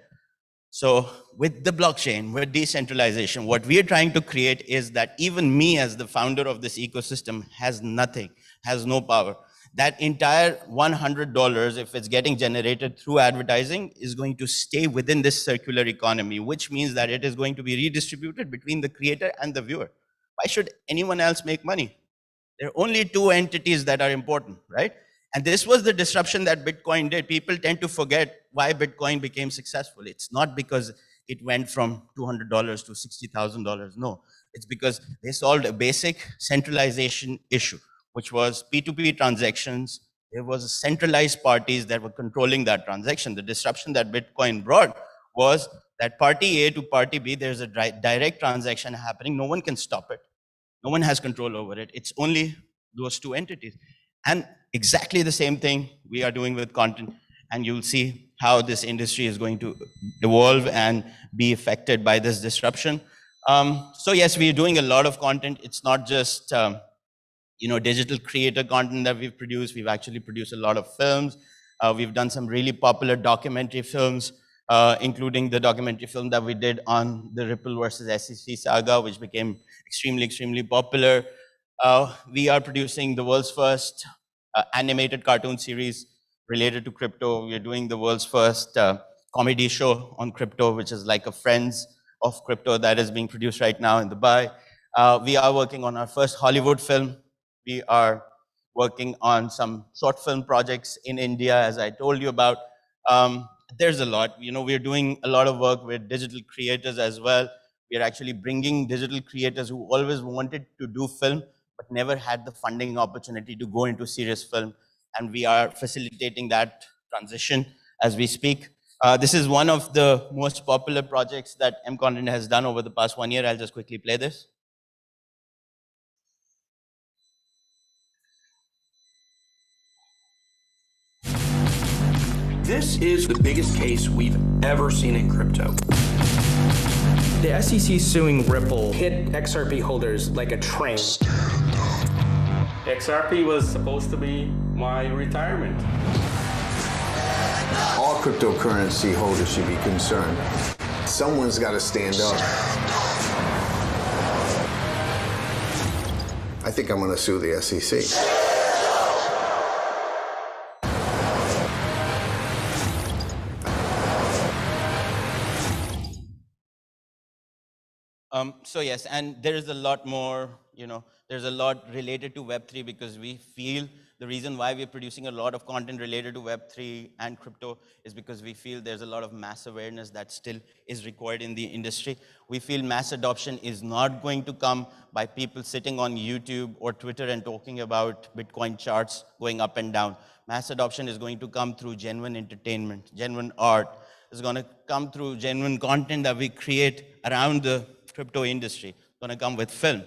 So with the blockchain, with decentralization, what we are trying to create is that even me as the founder of this ecosystem has nothing, has no power. That entire $100, if it's getting generated through advertising, is going to stay within this circular economy, which means that it is going to be redistributed between the creator and the viewer. Why should anyone else make money? There are only two entities that are important, right? And this was the disruption that Bitcoin did. People tend to forget why Bitcoin became successful. It's not because it went from $200 to $60,000. No, it's because they solved a basic centralization issue, which was P2P transactions. There was centralized parties that were controlling that transaction. The disruption that Bitcoin brought was that party A to party B, there's a direct transaction happening. No one can stop it. No one has control over it. It's only those two entities. And exactly the same thing we are doing with content. And you'll see how this industry is going to evolve and be affected by this disruption. So yes, we're doing a lot of content. It's not just digital creator content that we've produced. We've actually produced a lot of films. We've done some really popular documentary films, including the documentary film that we did on the Ripple versus SEC saga, which became extremely, extremely popular. We are producing the world's first animated cartoon series related to crypto. We're doing the world's first comedy show on crypto, which is like a Friends of crypto that is being produced right now in Dubai. We are working on our first Hollywood film. We are working on some short film projects in India, as I told you about. There's a lot. We're doing a lot of work with digital creators as well. We are actually bringing digital creators who always wanted to do film, but never had the funding opportunity to go into serious film. And we are facilitating that transition as we speak. This is one of the most popular projects that M Content has done over the past 1 year. I'll just quickly play this. This is the biggest case we've ever seen in crypto. The SEC suing Ripple hit XRP holders like a train. XRP was supposed to be my retirement. All cryptocurrency holders should be concerned. Someone's got to stand up. I think I'm going to sue the SEC. So yes, and there is a lot more, there's a lot related to Web3 because we feel the reason why we're producing a lot of content related to Web3 and crypto is because we feel there's a lot of mass awareness that still is required in the industry. We feel mass adoption is not going to come by people sitting on YouTube or Twitter and talking about Bitcoin charts going up and down. Mass adoption is going to come through genuine entertainment, genuine art. It's going to come through genuine content that we create around the crypto industry. It's going to come with film.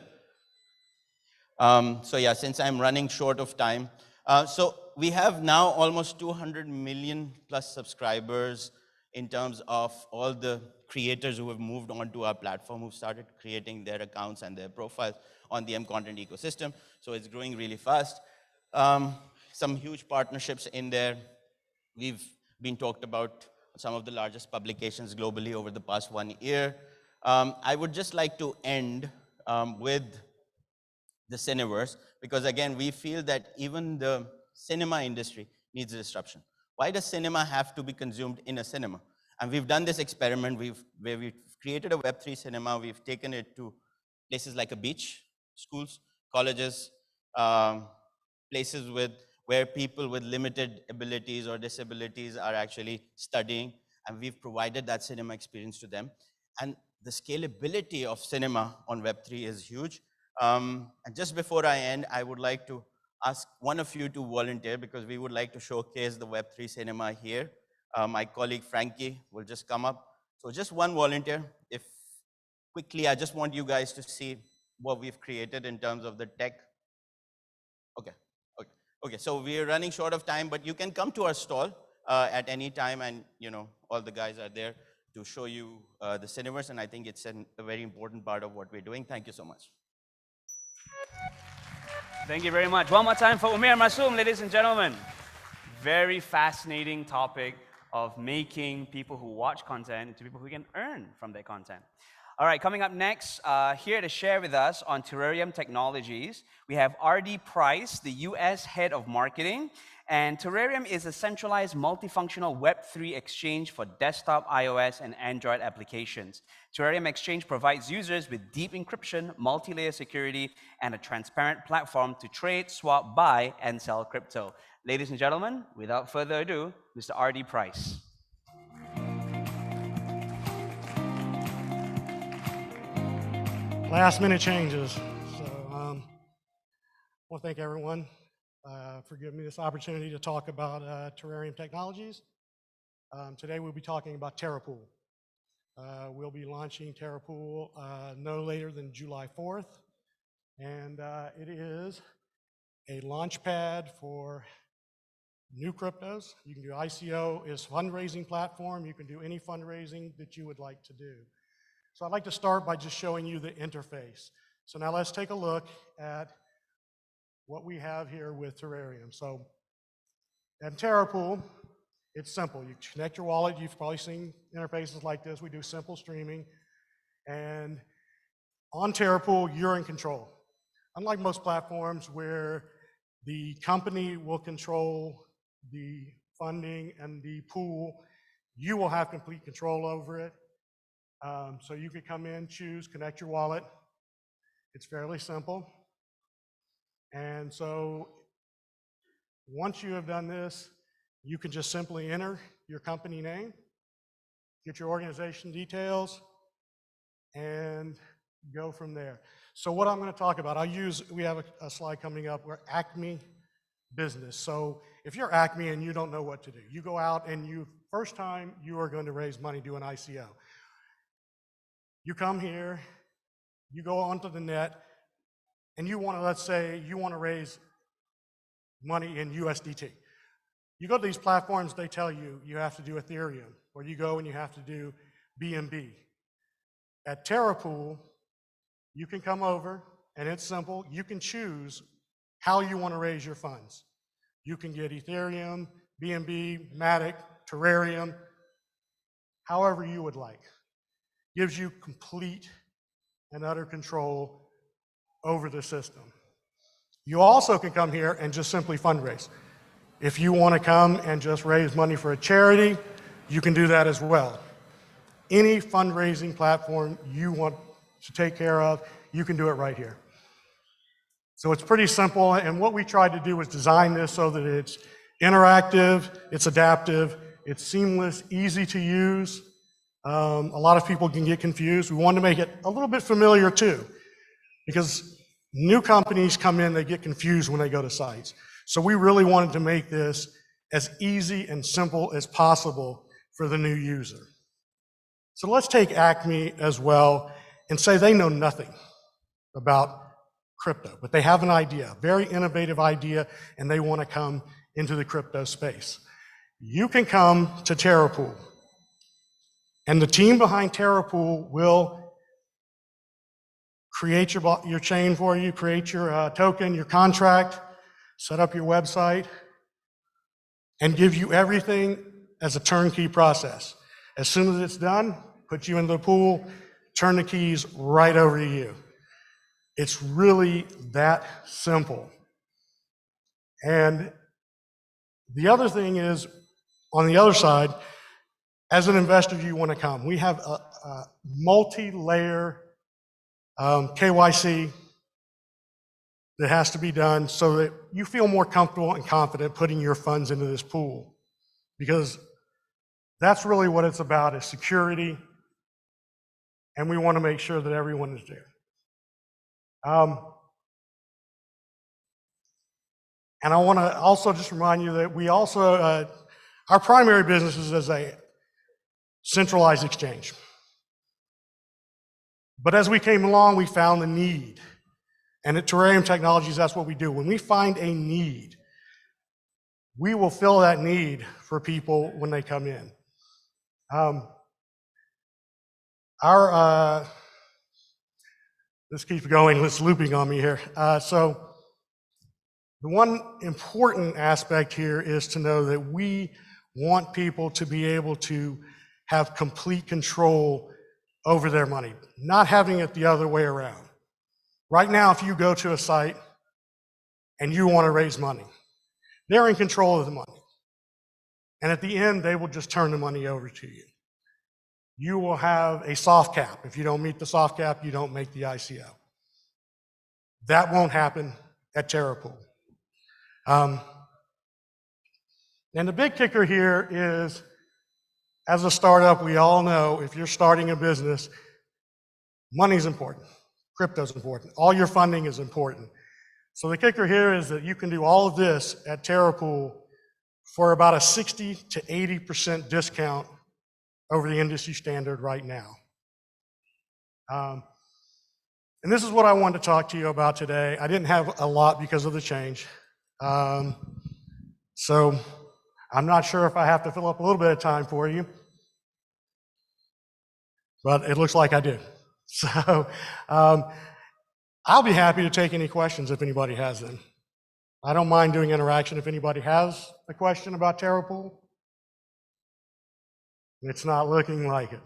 So yeah, since I'm running short of time, so we have now almost 200 million plus subscribers in terms of all the creators who have moved on to our platform, who started creating their accounts and their profiles on the M content ecosystem. So it's growing really fast. Some huge partnerships in there. We've been talked about some of the largest publications globally over the past 1 year. I would just like to end with the Cineverse, because again, we feel that even the cinema industry needs a disruption. Why does cinema have to be consumed in a cinema? And we've done this experiment where we've created a Web3 cinema. We've taken it to places like a beach, schools, colleges, places where people with limited abilities or disabilities are actually studying, and we've provided that cinema experience to them. And the scalability of cinema on Web3 is huge. And just before I end, I would like to ask one of you to volunteer because we would like to showcase the Web3 cinema here. My colleague Frankie will just come up. So just one volunteer. If quickly, I just want you guys to see what we've created in terms of the tech. Okay, so we're running short of time, but you can come to our stall at any time, and all the guys are there to show you the Cineverse, and I think it's a very important part of what we're doing. Thank you so much. Thank you very much. One more time for Umair Masoom, ladies and gentlemen. Very fascinating topic of making people who watch content into people who can earn from their content. All right, coming up next, here to share with us on Terrarium Technologies, we have R.D. Price, the US Head of Marketing. And Terrarium is a centralized multifunctional Web3 exchange for desktop, iOS, and Android applications. Terrarium Exchange provides users with deep encryption, multi-layer security, and a transparent platform to trade, swap, buy, and sell crypto. Ladies and gentlemen, without further ado, Mr. R.D. Price. Last minute changes. So I want to thank everyone for giving me this opportunity to talk about Terrarium Technologies. Today we'll be talking about TerraPool. We'll be launching TerraPool no later than July 4th. And it is a launch pad for new cryptos. You can do ICO is fundraising platform. You can do any fundraising that you would like to do. So I'd like to start by just showing you the interface. So now let's take a look at what we have here with Terrarium. So at TerraPool, it's simple. You connect your wallet. You've probably seen interfaces like this. We do simple streaming. And on TerraPool, you're in control. Unlike most platforms where the company will control the funding and the pool, you will have complete control over it. So you could come in, choose, connect your wallet. It's fairly simple. And so once you have done this, you can just simply enter your company name, get your organization details, and go from there. So what I'm going to talk about, we have a slide coming up where Acme Business. So if you're Acme and you don't know what to do, you go out and first time you are going to raise money, do an ICO. You come here, you go onto the net, and you want to, let's say, you want to raise money in USDT. You go to these platforms, they tell you you have to do Ethereum, or you go and you have to do BNB. At TerraPool, you can come over, and it's simple. You can choose how you want to raise your funds. You can get Ethereum, BNB, Matic, Terrarium, however you would like. Gives you complete and utter control over the system. You also can come here and just simply fundraise. If you want to come and just raise money for a charity, you can do that as well. Any fundraising platform you want to take care of, you can do it right here. So it's pretty simple, and what we tried to do was design this so that it's interactive, it's adaptive, it's seamless, easy to use. A lot of people can get confused. We wanted to make it a little bit familiar too, because new companies come in, they get confused when they go to sites. So we really wanted to make this as easy and simple as possible for the new user. So let's take Acme as well and say they know nothing about crypto, but they have an idea, a very innovative idea, and they want to come into the crypto space. You can come to TerraPool, and the team behind TerraPool will create your chain for you, create your token, your contract, set up your website, and give you everything as a turnkey process. As soon as it's done, put you into the pool, turn the keys right over to you. It's really that simple. And the other thing is, on the other side, as an investor, you want to come. We have a multi-layer KYC that has to be done so that you feel more comfortable and confident putting your funds into this pool. Because that's really what it's about, is security, and we want to make sure that everyone is there. And I want to also just remind you that we also, our primary business is as a centralized exchange. But as we came along, we found the need. And at Terrarium Technologies, that's what we do. When we find a need, we will fill that need for people when they come in. This keeps going, it's looping on me here. So the one important aspect here is to know that we want people to be able to have complete control over their money, not having it the other way around. Right now, if you go to a site and you want to raise money, they're in control of the money. And at the end, they will just turn the money over to you. You will have a soft cap. If you don't meet the soft cap, you don't make the ICO. That won't happen at TerraPool. And the big kicker here is, as a startup, we all know if you're starting a business, money's important. Crypto's important. All your funding is important. So the kicker here is that you can do all of this at TerraPool for about a 60 to 80% discount over the industry standard right now. And this is what I wanted to talk to you about today. I didn't have a lot because of the change. So I'm not sure if I have to fill up a little bit of time for you, but it looks like I do. So I'll be happy to take any questions if anybody has them. I don't mind doing interaction if anybody has a question about TerraPool. It's not looking like it.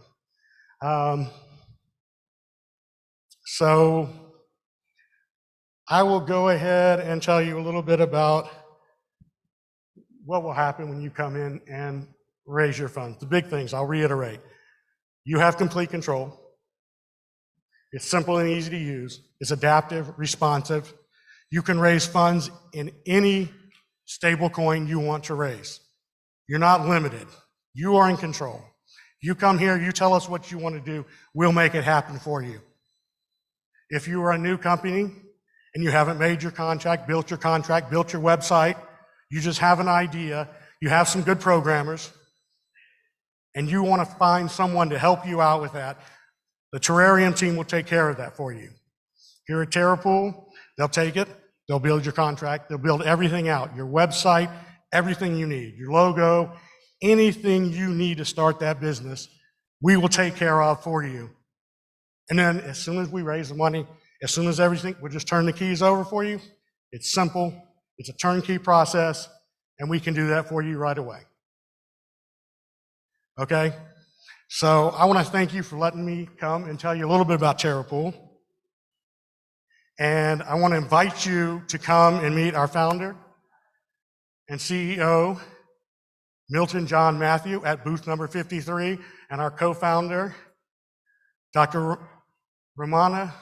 So I will go ahead and tell you a little bit about what will happen when you come in and raise your funds. The big things, I'll reiterate. You have complete control. It's simple and easy to use. It's adaptive, responsive. You can raise funds in any stable coin you want to raise. You're not limited. You are in control. You come here, you tell us what you want to do, we'll make it happen for you. If you are a new company and you haven't made your contract, built your website, you just have an idea, you have some good programmers, and you want to find someone to help you out with that, the Terrarium team will take care of that for you. Here at TerraPool, they'll take it, they'll build your contract, they'll build everything out, your website, everything you need, your logo, anything you need to start that business, we will take care of for you. And then as soon as we raise the money, as soon as everything, we'll just turn the keys over for you. It's simple, it's a turnkey process, and we can do that for you right away. Okay? So I want to thank you for letting me come and tell you a little bit about TerraPool. And I want to invite you to come and meet our founder and CEO, Milton John Matthew, at booth number 53, and our co-founder, Dr. Romana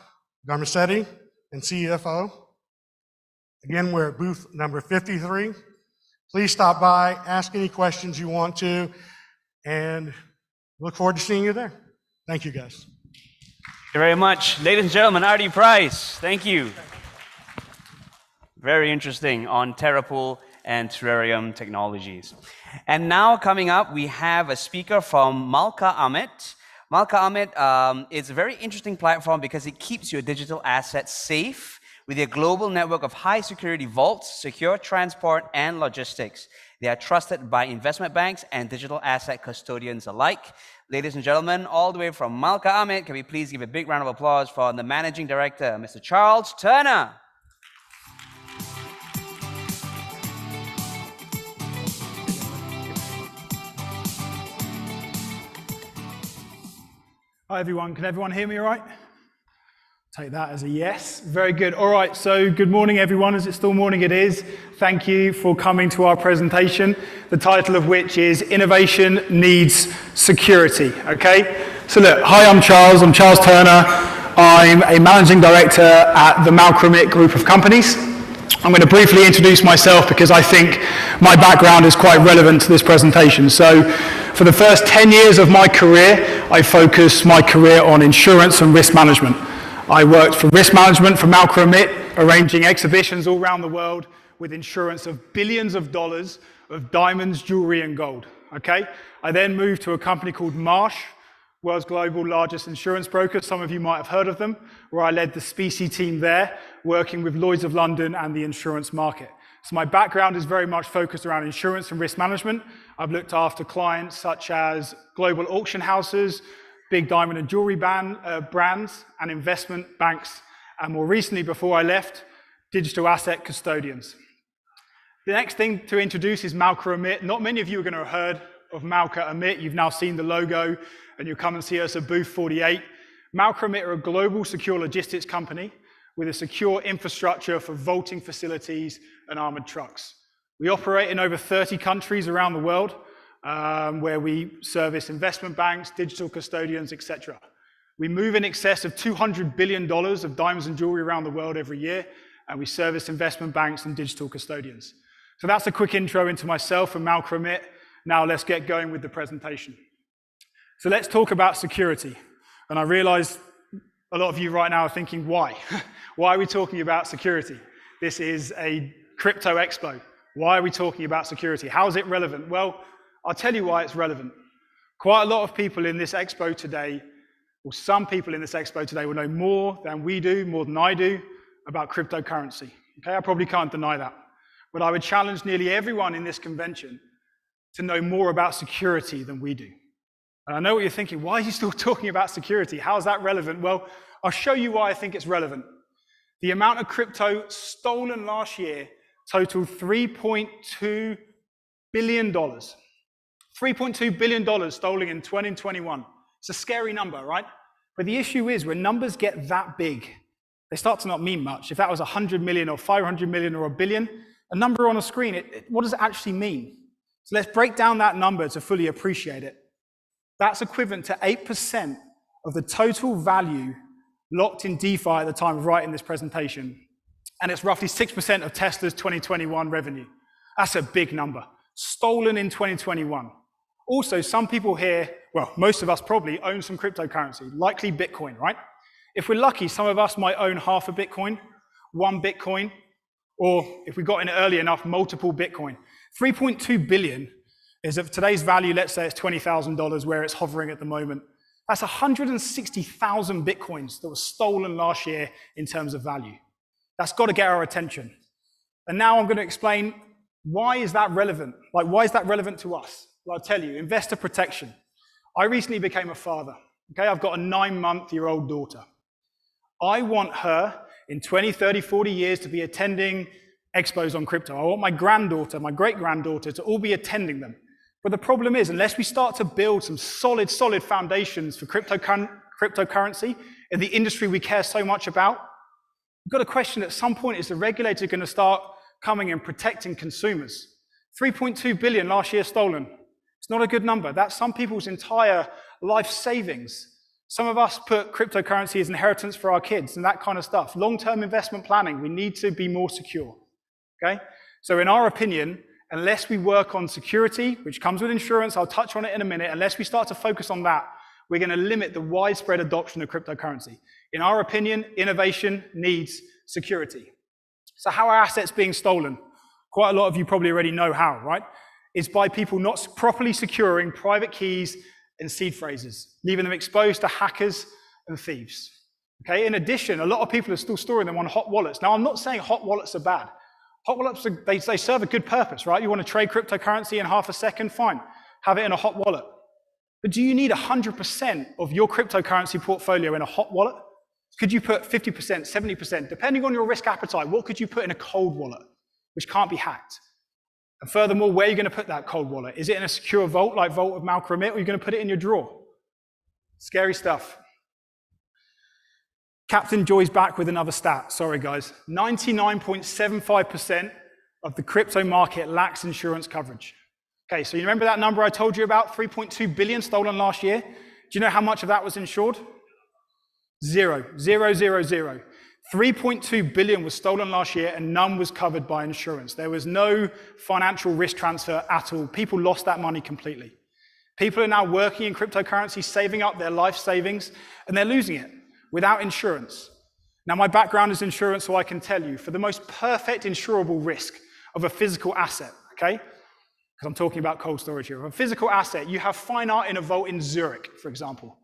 Garmacetti, and CFO. Again, we're at booth number 53. Please stop by, ask any questions you want to, and look forward to seeing you there. Thank you, guys. Thank you very much. Ladies and gentlemen, Artie Price, thank you. Very interesting on TerraPool and Terrarium technologies. And now coming up, we have a speaker from Malka Amit. Malka Amit is a very interesting platform because it keeps your digital assets safe with a global network of high security vaults, secure transport, and logistics. They are trusted by investment banks and digital asset custodians alike. Ladies and gentlemen, all the way from Malka Amit, can we please give a big round of applause for the Managing Director, Mr. Charles Turner. Hi everyone, can everyone hear me all right? Take that as a yes. Very good. All right, so good morning everyone. Is it still morning? It is. Thank you for coming to our presentation, the title of which is Innovation Needs Security, okay? So look, hi, I'm Charles Turner. I'm a Managing Director at the Malka Amit Group of Companies. I'm going to briefly introduce myself because I think my background is quite relevant to this presentation. So for the first 10 years of my career, I focused my career on insurance and risk management. I worked for risk management for Malka Amit, arranging exhibitions all around the world with insurance of billions of dollars of diamonds, jewelry, and gold, okay? I then moved to a company called Marsh, world's global largest insurance broker. Some of you might have heard of them, where I led the Specie team there, working with Lloyd's of London and the insurance market. So my background is very much focused around insurance and risk management. I've looked after clients such as global auction houses, big diamond and jewelry brands, and investment banks, and more recently, before I left, digital asset custodians. The next thing to introduce is Malka Amit. Not many of you are going to have heard of Malka Amit. You've now seen the logo, and you'll come and see us at booth 48. Malka Amit are a global secure logistics company with a secure infrastructure for vaulting facilities and armored trucks. We operate in over 30 countries around the world, where we service investment banks, digital custodians, etc. We move in excess of $200 billion of diamonds and jewelry around the world every year, and we service investment banks and digital custodians. So that's a quick intro into myself and Malka Amit. Now let's get going with the presentation. So let's talk about security. And I realize a lot of you right now are thinking, why? Why are we talking about security? This is a crypto expo. Why are we talking about security? How is it relevant? Well, I'll tell you why it's relevant. Quite a lot of people in this expo today Well, some people in this expo today will know more than we do, more than I do, about cryptocurrency. Okay, I probably can't deny that. But I would challenge nearly everyone in this convention to know more about security than we do. And I know what you're thinking, why are you still talking about security? How is that relevant? Well, I'll show you why I think it's relevant. The amount of crypto stolen last year totaled $3.2 billion. $3.2 billion stolen in 2021. It's a scary number, right? But the issue is when numbers get that big, they start to not mean much. If that was 100 million or 500 million or a billion, a number on a screen, what does it actually mean? So let's break down that number to fully appreciate it. That's equivalent to 8% of the total value locked in DeFi at the time of writing this presentation. And it's roughly 6% of Tesla's 2021 revenue. That's a big number. Stolen in 2021. Also, some people here, well, most of us probably own some cryptocurrency, likely Bitcoin, right? If we're lucky, some of us might own half a Bitcoin, 1 Bitcoin, or if we got in early enough, multiple Bitcoin. 3.2 billion is of today's value, let's say it's $20,000 where it's hovering at the moment. That's 160,000 Bitcoins that were stolen last year in terms of value. That's got to get our attention. And now I'm going to explain why is that relevant? Like, why is that relevant to us? Well, I'll tell you, investor protection. I recently became a father. Okay, I've got a 9-month-old daughter. I want her in 20, 30, 40 years to be attending expos on crypto. I want my granddaughter, my great-granddaughter to all be attending them. But the problem is, unless we start to build some solid foundations for cryptocurrency in the industry we care so much about, we've got to question at some point, is the regulator going to start coming and protecting consumers? 3.2 billion last year stolen. It's not a good number. That's some people's entire life savings. Some of us put cryptocurrency as inheritance for our kids and that kind of stuff. Long-term investment planning, we need to be more secure, okay? So in our opinion, unless we work on security, which comes with insurance, I'll touch on it in a minute, unless we start to focus on that, we're going to limit the widespread adoption of cryptocurrency. In our opinion, innovation needs security. So how are assets being stolen? Quite a lot of you probably already know how, right? It's by people not properly securing private keys and seed phrases, leaving them exposed to hackers and thieves. Okay. In addition, a lot of people are still storing them on hot wallets. Now, I'm not saying hot wallets are bad. Hot wallets, they serve a good purpose, right? You want to trade cryptocurrency in half a second, fine. Have it in a hot wallet. But do you need 100% of your cryptocurrency portfolio in a hot wallet? Could you put 50%, 70%, depending on your risk appetite, what could you put in a cold wallet, which can't be hacked? And furthermore, where are you going to put that cold wallet? Is it in a secure vault, like Vault of Malcolm, or are you going to put it in your drawer? Scary stuff. Captain Joy's back with another stat. Sorry, guys. 99.75% of the crypto market lacks insurance coverage. Okay, so you remember that number I told you about, 3.2 billion stolen last year? Do you know how much of that was insured? Zero. 3.2 billion was stolen last year and none was covered by insurance. There was no financial risk transfer at all. People lost that money completely. People are now working in cryptocurrency, saving up their life savings, and they're losing it without insurance. Now, my background is insurance, so I can tell you, for the most perfect insurable risk of a physical asset, okay? Because I'm talking about cold storage here. Of a physical asset, you have fine art in a vault in Zurich, for example.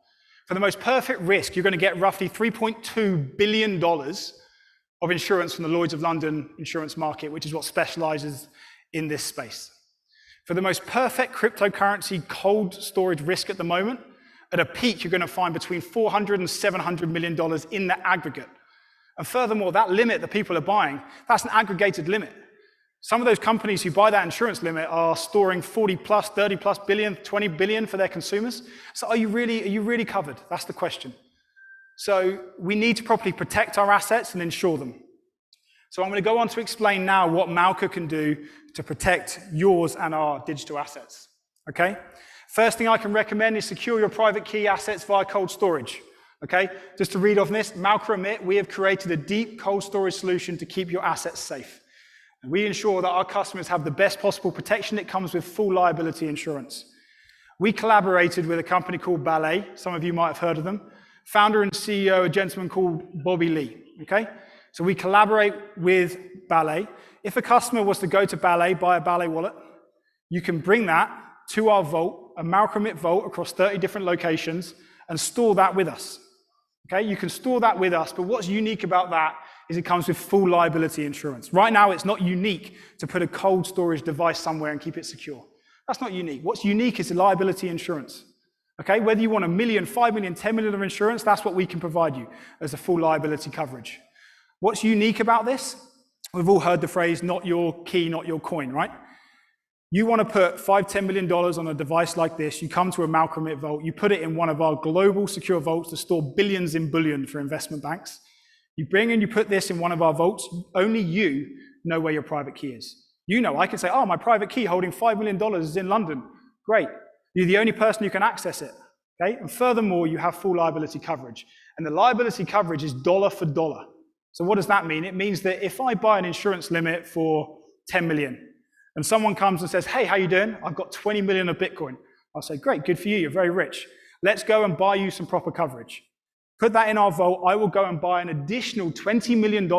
For the most perfect risk, you're going to get roughly $3.2 billion of insurance from the Lloyd's of London insurance market, which is what specializes in this space. For the most perfect cryptocurrency cold storage risk at the moment, at a peak, you're going to find between $400 and $700 million in the aggregate. And furthermore, that limit that people are buying, that's an aggregated limit. Some of those companies who buy that insurance limit are storing 40 plus, 30 plus billion, 20 billion for their consumers. So are you really covered? That's the question. So we need to properly protect our assets and insure them. So I'm going to go on to explain now what Malka can do to protect yours and our digital assets. Okay? First thing I can recommend is secure your private key assets via cold storage. Okay? Just to read off this, Malka admit, we have created a deep cold storage solution to keep your assets safe. And we ensure that our customers have the best possible protection. It comes with full liability insurance. We collaborated with a company called Ballet. Some of you might have heard of them. Founder and CEO, a gentleman called Bobby Lee. Okay? So we collaborate with Ballet. If a customer was to go to Ballet, buy a Ballet wallet, you can bring that to our vault, a Malcolm It vault across 30 different locations, and store that with us. Okay, you can store that with us, but what's unique about that is it comes with full liability insurance. Right now, it's not unique to put a cold storage device somewhere and keep it secure. That's not unique. What's unique is the liability insurance. Okay, whether you want $1 million, $5 million, $10 million of insurance, that's what we can provide you as a full liability coverage. What's unique about this? We've all heard the phrase, not your key, not your coin, right? You want to put $5, $10 million on a device like this, you come to a Malcolm It vault, you put it in one of our global secure vaults to store billions in bullion for investment banks. You bring and you put this in one of our vaults, only you know where your private key is. You know, I can say, oh, my private key holding $5 million is in London. Great. You're the only person who can access it. Okay? And furthermore, you have full liability coverage. And the liability coverage is dollar for dollar. So what does that mean? It means that if I buy an insurance limit for 10 million, and someone comes and says, hey, how you doing? I've got 20 million of Bitcoin. I'll say, great, good for you, you're very rich. Let's go and buy you some proper coverage. Put that in our vault, I will go and buy an additional $20 million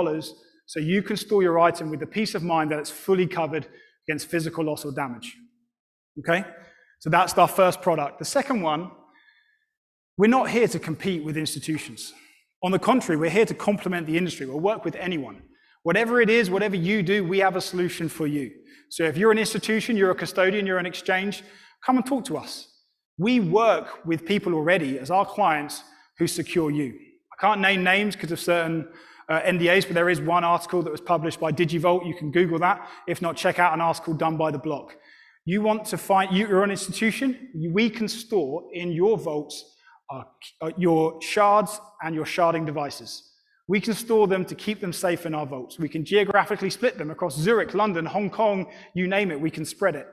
so you can store your item with the peace of mind that it's fully covered against physical loss or damage. Okay? So that's our first product. The second one, we're not here to compete with institutions. On the contrary, we're here to complement the industry. We'll work with anyone. Whatever it is, whatever you do, we have a solution for you. So if you're an institution, you're a custodian, you're an exchange, come and talk to us. We work with people already as our clients who secure you. I can't name names because of certain NDAs, but there is one article that was published by DigiVault. You can Google that. If not, check out an article done by The Block. You want to find, you're an institution, we can store in your vaults your shards and your sharding devices. We can store them to keep them safe in our vaults. We can geographically split them across Zurich, London, Hong Kong, you name it, we can spread it.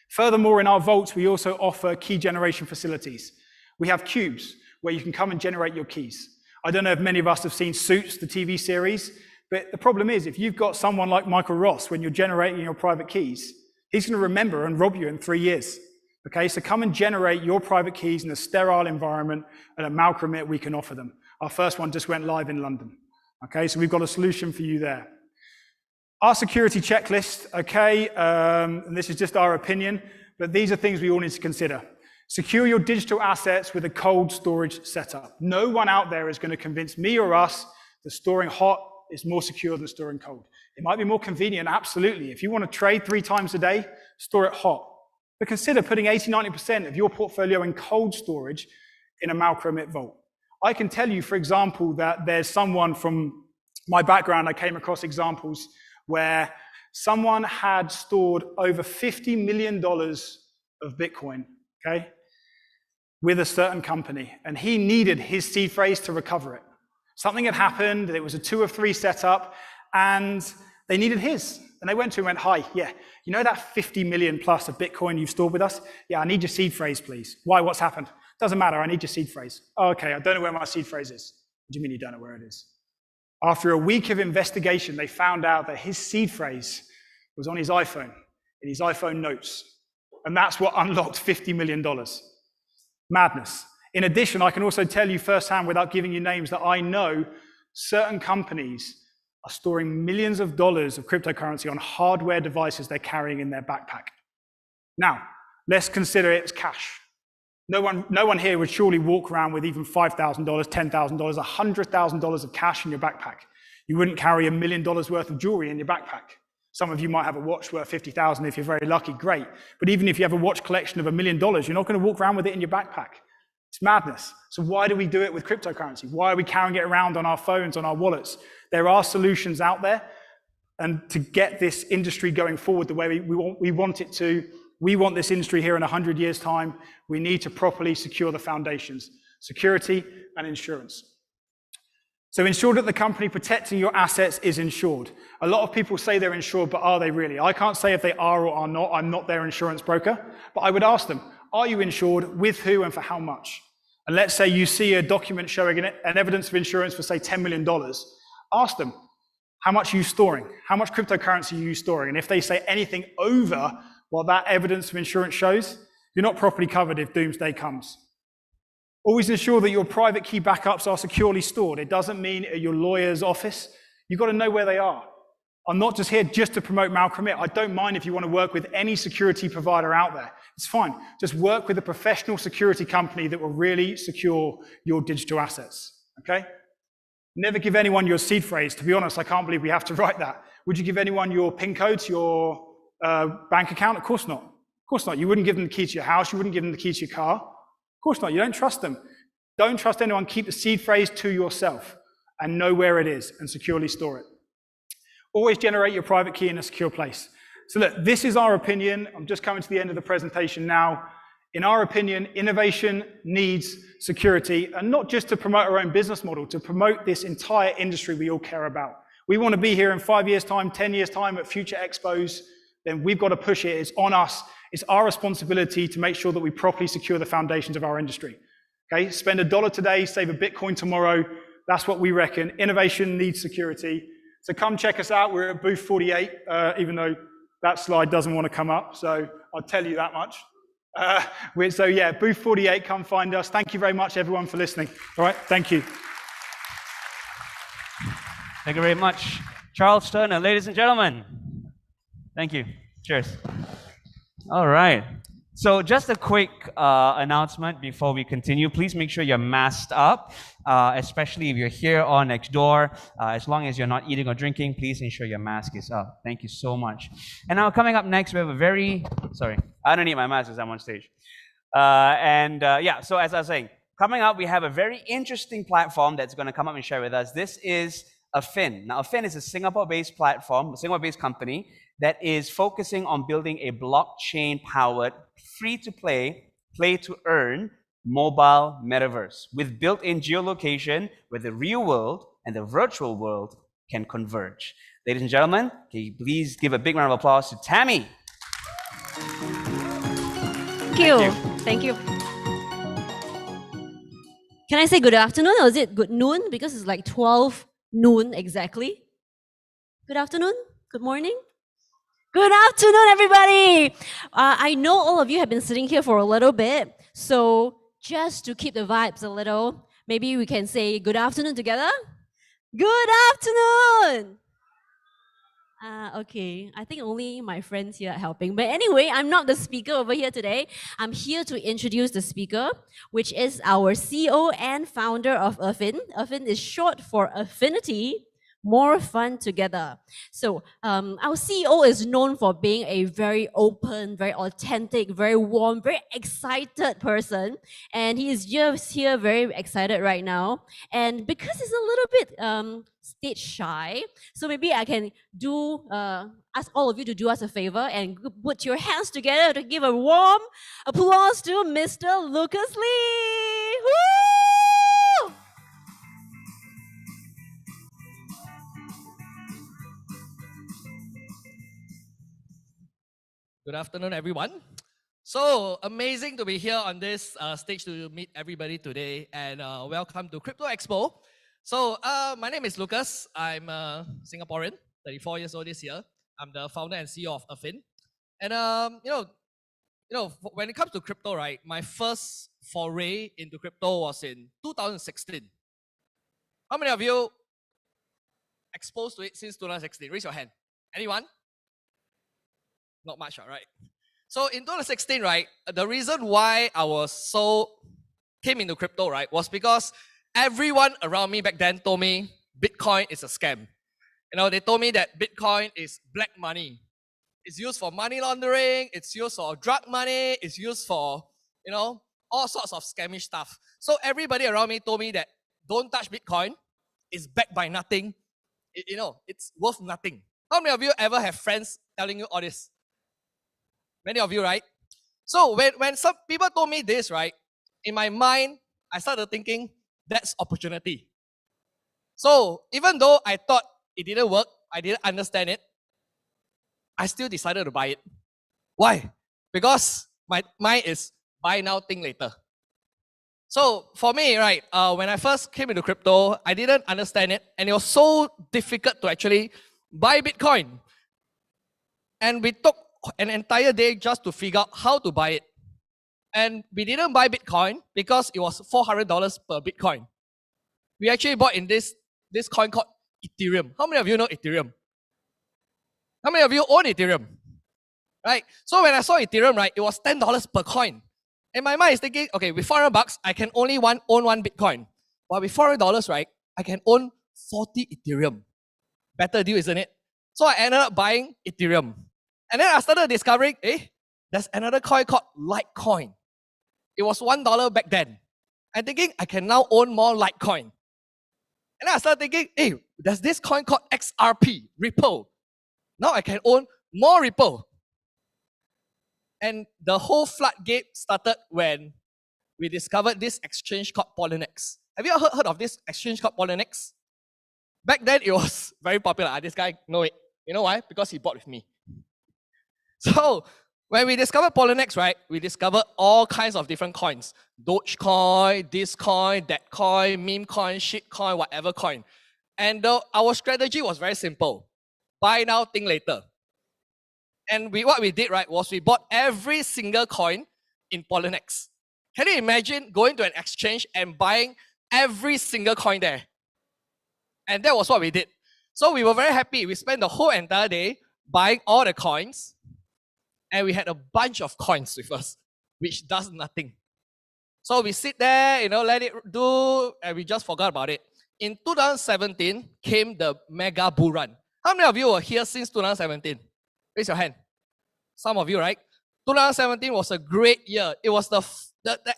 Furthermore, in our vaults, we also offer key generation facilities. We have cubes where you can come and generate your keys. I don't know if many of us have seen Suits, the TV series, but the problem is if you've got someone like Michael Ross, when you're generating your private keys, he's going to remember and rob you in 3 years. Okay, so come and generate your private keys in a sterile environment, and at Malcolm It, we can offer them. Our first one just went live in London. Okay, so we've got a solution for you there. Our security checklist, okay, and this is just our opinion, but these are things we all need to consider. Secure your digital assets with a cold storage setup. No one out there is going to convince me or us that storing hot is more secure than storing cold. It might be more convenient, absolutely. If you want to trade 3 times a day, store it hot. But consider putting 80-90% of your portfolio in cold storage in a Malcolm It vault. I can tell you, for example, that there's someone from my background, I came across examples where someone had stored over $50 million of Bitcoin, okay, with a certain company, and he needed his seed phrase to recover it. Something had happened, it was a 2 of 3 setup, and they needed his. And they went to him and went, hi, yeah, you know that 50 million plus of Bitcoin you've stored with us? Yeah, I need your seed phrase, please. Why, what's happened? Doesn't matter, I need your seed phrase. Oh, okay, I don't know where my seed phrase is. What do you mean you don't know where it is? After a week of investigation, they found out that his seed phrase was on his iPhone, in his iPhone notes. And that's what unlocked $50 million. Madness. In addition, I can also tell you firsthand, without giving you names, that I know certain companies are storing millions of dollars of cryptocurrency on hardware devices they're carrying in their backpack. Now, let's consider it as cash. No one here would surely walk around with even $5,000, $10,000, $100,000 of cash in your backpack. You wouldn't carry $1 million worth of jewelry in your backpack. Some of you might have a watch worth $50,000 if you're very lucky, great. But even if you have a watch collection of $1 million, you're not going to walk around with it in your backpack. It's madness. So why do we do it with cryptocurrency? Why are we carrying it around on our phones, on our wallets? There are solutions out there, and to get this industry going forward the way we want it to, we want this industry here in 100 years' time, we need to properly secure the foundations, security and insurance. So ensure that the company protecting your assets is insured. A lot of people say they're insured, but are they really? I can't say if they are or are not. I'm not their insurance broker, but I would ask them, are you insured, with who and for how much? And let's say you see a document showing an evidence of insurance for, say, $10 million. Ask them, how much are you storing? How much cryptocurrency are you storing? And if they say anything over what that evidence of insurance shows, you're not properly covered if doomsday comes. Always ensure that your private key backups are securely stored. It doesn't mean at your lawyer's office. You've got to know where they are. I'm not just here just to promote Malcolm It. I don't mind if you want to work with any security provider out there. It's fine. Just work with a professional security company that will really secure your digital assets, okay? Never give anyone your seed phrase. To be honest, I can't believe we have to write that. Would you give anyone your PIN code to your bank account? Of course not. Of course not. You wouldn't give them the key to your house. You wouldn't give them the key to your car. Of course not. You don't trust them. Don't trust anyone. Keep the seed phrase to yourself and know where it is and securely store it. Always generate your private key in a secure place. So look, this is our opinion. I'm just coming to the end of the presentation now. In our opinion, innovation needs security, and not just to promote our own business model, to promote this entire industry we all care about. We want to be here in 5 years' time, 10 years' time at future expos, then we've got to push it. It's on us. It's our responsibility to make sure that we properly secure the foundations of our industry. Okay, spend $1 today, save a Bitcoin tomorrow. That's what we reckon. Innovation needs security. So come check us out. We're at booth 48, even though that slide doesn't want to come up, so I'll tell you that much. So yeah, booth 48, come find us. Thank you very much, everyone, for listening. All right, thank you. Thank you very much, Charles Turner. Ladies and gentlemen, thank you. Cheers. All right. So just a quick announcement before we continue. Please make sure you're masked up, especially if you're here or next door. As long as you're not eating or drinking, please ensure your mask is up. Thank you so much. And now coming up next, we have a very, sorry, I don't need my mask because I'm on stage. Yeah, so as I was saying, coming up, we have a very interesting platform that's going to come up and share with us. This is Affin. Now, Affin is a Singapore-based platform, a Singapore-based company that is focusing on building a blockchain-powered, free-to-play, play-to-earn mobile metaverse with built-in geolocation where the real world and the virtual world can converge. Ladies and gentlemen, can you please give a big round of applause to Tammy? Thank you. Thank you. Can I say good afternoon or is it good noon? Because it's like 12 noon exactly. Good afternoon? Good morning? Good afternoon, everybody. I know all of you have been sitting here for a little bit, so just to keep the vibes a little, maybe we can say good afternoon together. Good afternoon. Okay, I think only my friends here are helping. But anyway, I'm not the speaker over here today. I'm here to introduce the speaker, which is our CEO and founder of Affin. Affin is short for Affinity. More fun together. So our CEO is known for being a very open, very authentic, very warm, very excited person. And he is just here very excited right now. And because he's a little bit stage shy, so maybe I can ask all of you to do us a favor and put your hands together to give a warm applause to Mr. Lucas Lee. Woo! Good afternoon, everyone. So amazing to be here on this stage to meet everybody today, and welcome to Crypto Expo. So my name is Lucas. I'm a Singaporean, 34 years old this year. I'm the founder and CEO of Affin. And when it comes to crypto, right, my first foray into crypto was in 2016. How many of you exposed to it since 2016? Raise your hand. Anyone? Not much, all right? So in 2016, right, the reason why I came into crypto, right, was because everyone around me back then told me Bitcoin is a scam. They told me that Bitcoin is black money. It's used for money laundering, it's used for drug money, it's used for, all sorts of scammy stuff. So everybody around me told me that don't touch Bitcoin, it's backed by nothing, it's worth nothing. How many of you ever have friends telling you all this? Many of you, right? So when some people told me this, right, in my mind, I started thinking, that's opportunity. So even though I thought it didn't work, I didn't understand it, I still decided to buy it. Why? Because mine is buy now, think later. So for me, right, when I first came into crypto, I didn't understand it, and it was so difficult to actually buy Bitcoin. And we took an entire day just to figure out how to buy it. And we didn't buy Bitcoin because it was $400 per Bitcoin. We actually bought in this coin called Ethereum. How many of you know Ethereum? How many of you own Ethereum? right? So when I saw Ethereum, right, it was $10 per coin. And my mind is thinking, okay, with $400, I can only own one Bitcoin. But with $400, right, I can own 40 Ethereum. Better deal, isn't it? So I ended up buying Ethereum. And then I started discovering, there's another coin called Litecoin. It was $1 back then. I'm thinking I can now own more Litecoin. And then I started thinking, there's this coin called XRP, Ripple. Now I can own more Ripple. And the whole floodgate started when we discovered this exchange called Poloniex. Have you heard of this exchange called Poloniex? Back then, it was very popular. This guy know it. You know why? Because he bought with me. So when we discovered Poloniex, right, we discovered all kinds of different coins. Dogecoin, this coin, that coin, meme coin, shit coin, whatever coin. And our strategy was very simple. Buy now, think later. And what we did, right, was we bought every single coin in Poloniex. Can you imagine going to an exchange and buying every single coin there? And that was what we did. So we were very happy. We spent the whole entire day buying all the coins. And we had a bunch of coins with us, which does nothing. So we sit there, let it do, and we just forgot about it. In 2017 came the mega bull run. How many of you were here since 2017? Raise your hand. Some of you, right? 2017 was a great year. It was the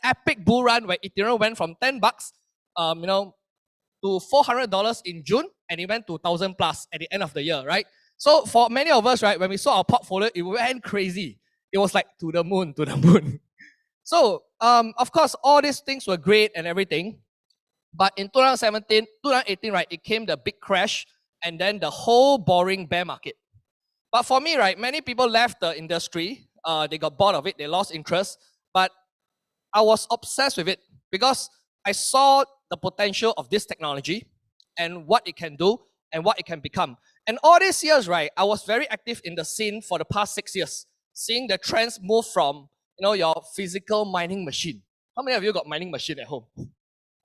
epic bull run where Ethereum went from $10, to $400 in June, and it went to 1,000 plus at the end of the year, right? So for many of us, right, when we saw our portfolio, it went crazy. It was like to the moon, to the moon. So, of course, all these things were great and everything. But in 2018, right, it came the big crash and then the whole boring bear market. But for me, right, many people left the industry. They got bored of it. They lost interest. But I was obsessed with it because I saw the potential of this technology and what it can do and what it can become. And all these years, right, I was very active in the scene for the past 6 years, seeing the trends move from, your physical mining machine. How many of you got mining machine at home?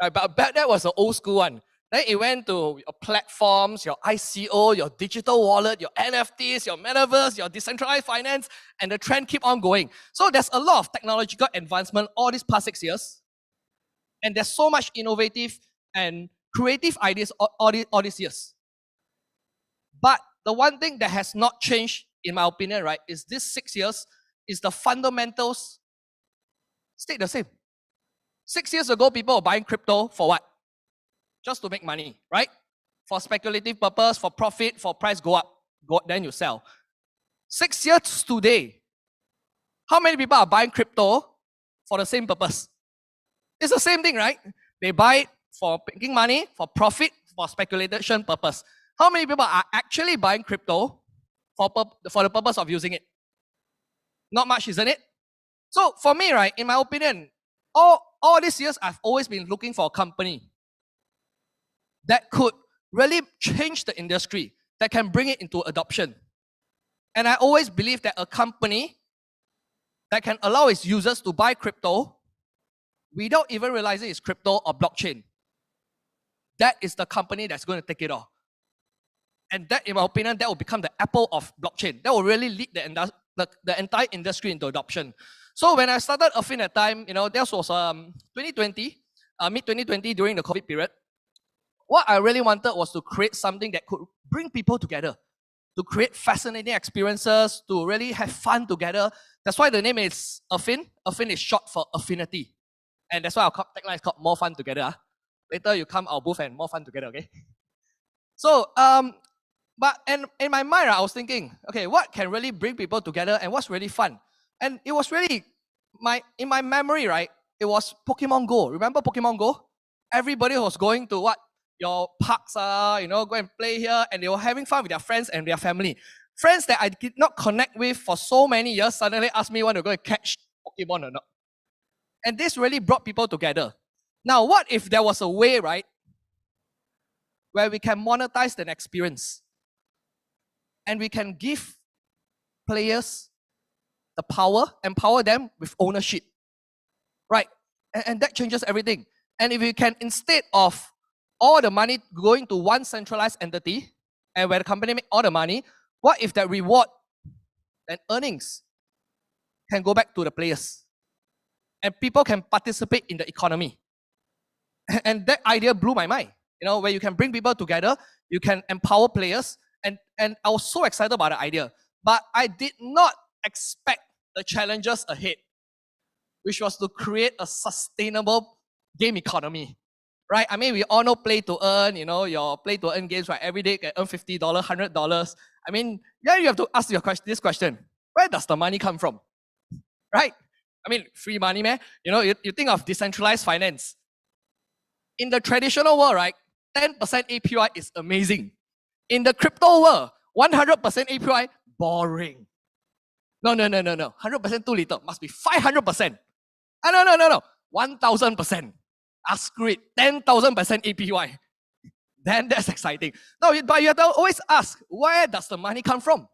Right, but back that was the old school one. Then it went to your platforms, your ICO, your digital wallet, your NFTs, your metaverse, your decentralized finance, and the trend keep on going. So there's a lot of technological advancement all these past 6 years. And there's so much innovative and creative ideas all these years. But the one thing that has not changed, in my opinion, right, is this 6 years is the fundamentals stayed the same. 6 years ago, people were buying crypto for what? Just to make money, right? For speculative purpose, for profit, for price go up, then you sell. 6 years today, how many people are buying crypto for the same purpose? It's the same thing, right? They buy it for making money, for profit, for speculation purpose. How many people are actually buying crypto for the purpose of using it? Not much, isn't it? So for me, right, in my opinion, all these years, I've always been looking for a company that could really change the industry, that can bring it into adoption. And I always believe that a company that can allow its users to buy crypto without even realizing it's crypto or blockchain, that is the company that's going to take it all. And that, in my opinion, that will become the Apple of blockchain. That will really lead the entire industry into adoption. So when I started Affin at time, that was 2020, mid-2020 during the COVID period. What I really wanted was to create something that could bring people together, to create fascinating experiences, to really have fun together. That's why the name is Affin. Affin is short for affinity. And that's why our tagline is called More Fun Together. Later you come our booth and more fun together, okay? So, but in my mind, I was thinking, okay, what can really bring people together and what's really fun? And it was really, in my memory, right, it was Pokemon Go. Remember Pokemon Go? Everybody was going to what? Your parks are, go and play here, and they were having fun with their friends and their family. Friends that I did not connect with for so many years suddenly asked me want to go and catch Pokemon or not. And this really brought people together. Now, what if there was a way, right, where we can monetize an experience and we can give players the power, empower them with ownership, right? And that changes everything. And if we can, instead of all the money going to one centralized entity and where the company make all the money, what if that reward and earnings can go back to the players. And people can participate in the economy. And that idea blew my mind. You know, where you can bring people together, you can empower players, and I was so excited about the idea. But I did not expect the challenges ahead, which was to create a sustainable game economy. Right? I mean, we all know play to earn, you know, your play to earn games, right? Every day you can earn $50, $100. I mean, yeah, you have to ask this question. Where does the money come from? Right? I mean, free money, man. You know, you think of decentralized finance. In the traditional world, right, 10% APY is amazing. In the crypto world, 100% APY, boring. No. 100% too little. Must be 500%. No. 1,000%. Screw it. 10,000% APY. Then that's exciting. No, but you have to always ask, where does the money come from?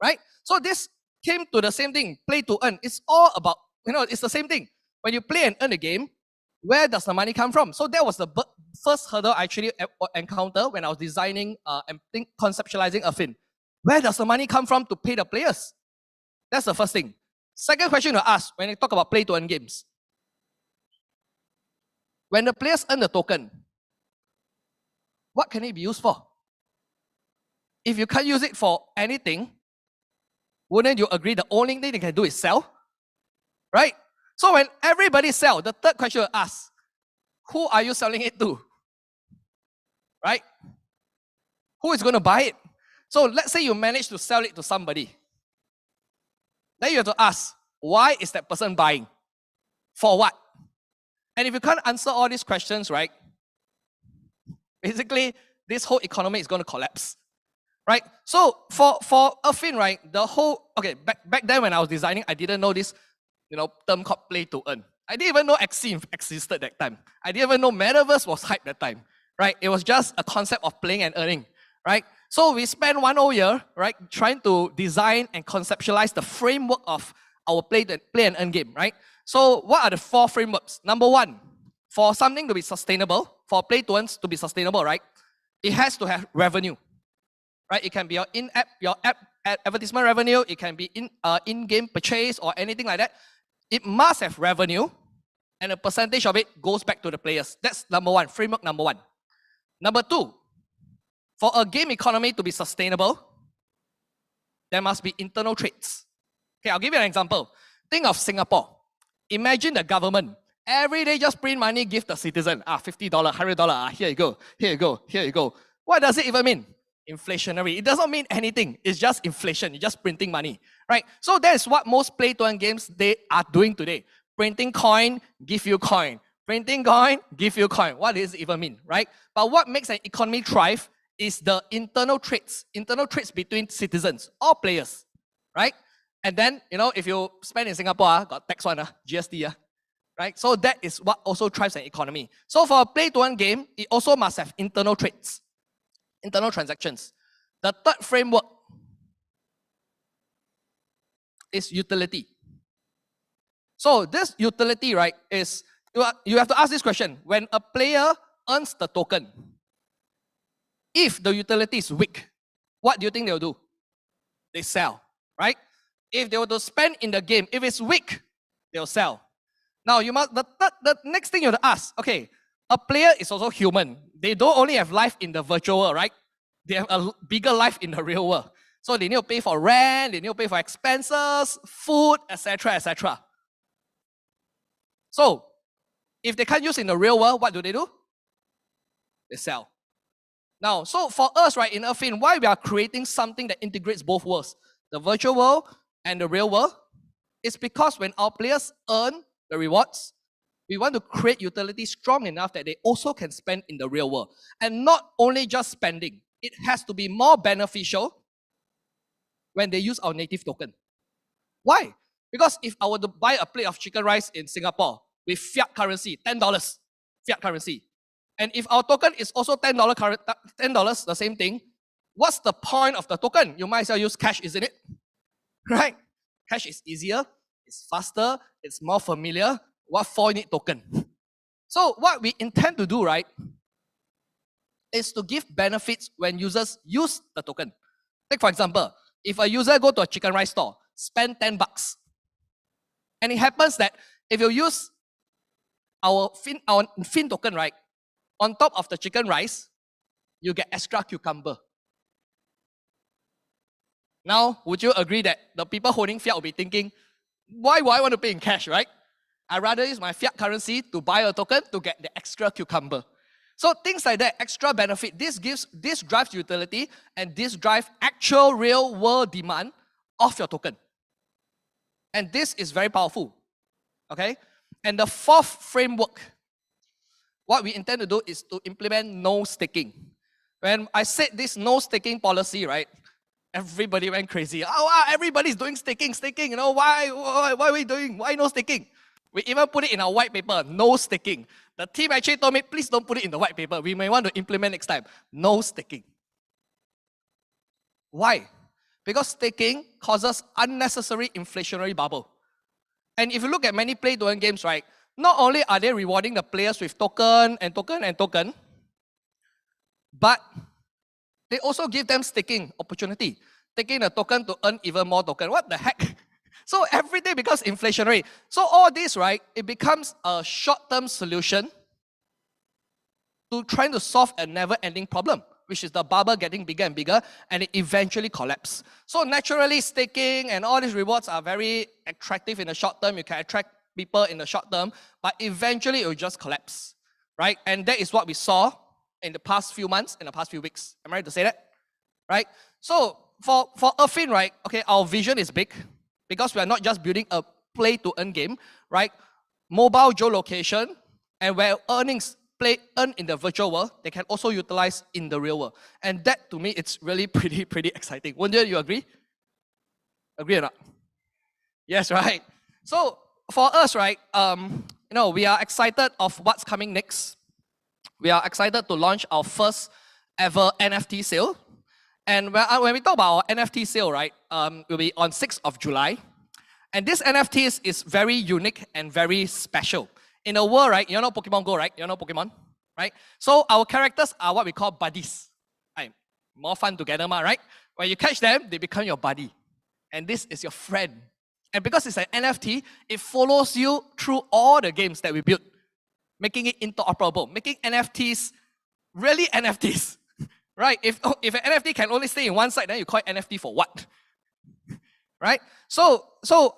Right? So this came to the same thing, play to earn. It's all about, you know, it's the same thing. When you play and earn a game, where does the money come from? So that was the first hurdle I actually encountered when I was designing and conceptualizing a fin. Where does the money come from to pay the players? That's the first thing. Second question to ask when you talk about play to earn games. When the players earn the token, what can it be used for? If you can't use it for anything, wouldn't you agree the only thing they can do is sell? Right? So when everybody sell, the third question will ask, who are you selling it to? Right? Who is going to buy it? So let's say you manage to sell it to somebody. Then you have to ask, why is that person buying? For what? And if you can't answer all these questions, right, basically this whole economy is going to collapse. Right? So for a fin, right, the whole, okay, back then when I was designing, I didn't know this, you know, term called play to earn. I didn't even know Expo existed that time. I didn't even know Metaverse was hyped that time. Right? It was just a concept of playing and earning. Right? So we spent 1 whole year, right, trying to design and conceptualize the framework of our play and earn game, right? So what are the 4 frameworks? Number 1, for something to be sustainable, for play to earn to be sustainable, right, it has to have revenue. Right? It can be your app advertisement revenue, it can be in-game purchase or anything like that. It must have revenue, and a percentage of it goes back to the players. That's number 1, framework number 1. Number 2, for a game economy to be sustainable, there must be internal traits. Okay, I'll give you an example. Think of Singapore. Imagine the government every day just print money, give the citizen, $50, $100, here you go, here you go, here you go. What does it even mean? Inflationary. It doesn't mean anything. It's just inflation. You're just printing money, right? So that is what most play-to-earn games they are doing today. Printing coin, give you coin. Printing coin, give you coin. What does it even mean, right? But what makes an economy thrive is the internal traits between citizens or players, right? And then, you know, if you spend in Singapore, got tax one, GST, right? So that is what also drives an economy. So for a play-to-earn game, it also must have internal traits. Internal transactions. The third framework is utility. So this utility, right, is, you have to ask this question. When a player earns the token, if the utility is weak, what do you think they'll do? They sell, right? If they were to spend in the game, if it's weak, they'll sell. Now, the next thing you have to ask, okay, a player is also human. They don't only have life in the virtual world, right? They have a bigger life in the real world. So they need to pay for rent, they need to pay for expenses, food, etc., etc. So, if they can't use in the real world, what do? They sell. Now, so for us, right, in Earthfin, why we are creating something that integrates both worlds, the virtual world and the real world, is because when our players earn the rewards, we want to create utility strong enough that they also can spend in the real world. And not only just spending, it has to be more beneficial when they use our native token. Why? Because if I were to buy a plate of chicken rice in Singapore with fiat currency, $10, fiat currency, and if our token is also $10, the same thing, what's the point of the token? You might as well use cash, isn't it? Right? Cash is easier, it's faster, it's more familiar. What for you need token? So what we intend to do, right, is to give benefits when users use the token. Take for example, if a user go to a chicken rice store, spend $10, And it happens that if you use our fin token, right, on top of the chicken rice, you get extra cucumber. Now, would you agree that the people holding fiat will be thinking, why would I want to pay in cash, right? I'd rather use my fiat currency to buy a token to get the extra cucumber. So things like that, extra benefit, this drives utility, and this drives actual real world demand of your token. And this is very powerful, okay? And the fourth framework, what we intend to do is to implement no staking. When I said this no staking policy, right, everybody went crazy. Oh, wow, everybody's doing staking, you know, why are we doing, why no staking? We even put it in our white paper, no staking. The team actually told me, please don't put it in the white paper. We may want to implement next time. No staking. Why? Because staking causes unnecessary inflationary bubble. And if you look at many play-to-earn games, right, not only are they rewarding the players with token and token and token, but they also give them staking opportunity. Taking a token to earn even more token. What the heck? So everything becomes inflationary. So all this, right, it becomes a short-term solution to trying to solve a never-ending problem, which is the bubble getting bigger and bigger, and it eventually collapses. So naturally, staking and all these rewards are very attractive in the short term. You can attract people in the short term, but eventually it will just collapse, right? And that is what we saw in the past few months, in the past few weeks. Am I right to say that? Right? So for Earthin, right, okay, our vision is big because we are not just building a play-to-earn game, right? Mobile geolocation, and where earnings earn in the virtual world, they can also utilize in the real world. And that, to me, it's really pretty exciting. Wouldn't you agree? Agree or not? Yes, right? So for us, right, we are excited of what's coming next. We are excited to launch our first ever NFT sale. And when we talk about our NFT sale, right, it will be on 6th of July. And this NFT is very unique and very special. In a world, right, you know Pokemon Go, right? You know Pokemon, right? So our characters are what we call buddies. Right? More fun together, right? When you catch them, they become your buddy. And this is your friend. And because it's an NFT, it follows you through all the games that we built, making it interoperable, making NFTs really NFTs. Right? If an NFT can only stay in one site, then you call it NFT for what? Right? So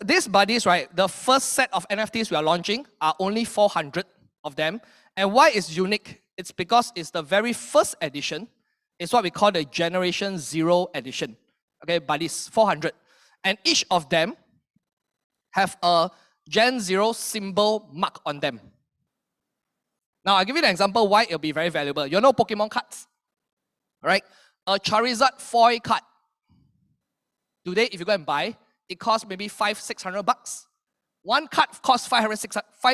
these buddies, right, the first set of NFTs we are launching are only 400 of them. And why it's unique? It's because it's the very first edition. It's what we call the Generation 0 edition. Okay, buddies, 400. And each of them have a Gen 0 symbol mark on them. Now, I'll give you an example why it'll be very valuable. You know Pokemon cards? Right? A Charizard foil card. Today, if you go and buy, it costs maybe $500-600. One card costs $500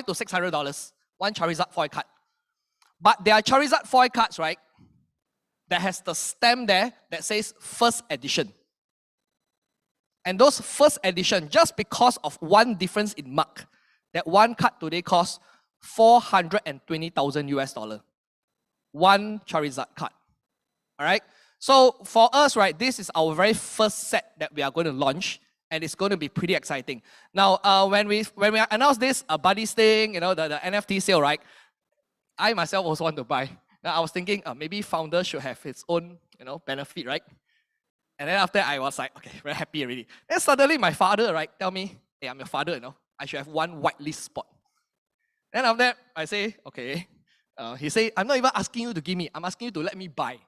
to $600. One Charizard foil card. But there are Charizard foil cards, right, that has the stamp there that says first edition. And those first edition, just because of one difference in mark, that one card today costs $420,000. One Charizard card. All right? So for us, right, this is our very first set that we are going to launch, and it's going to be pretty exciting. Now, when we announced this buddies thing, the NFT sale, right, I myself also want to buy. Now, I was thinking maybe founder should have its own, benefit, right? And then after I was like, okay, very happy already. Then suddenly my father, right, tell me, hey, I'm your father, I should have one whitelist spot. Then after that, I say, okay. He say, I'm not even asking you to give me, I'm asking you to let me buy.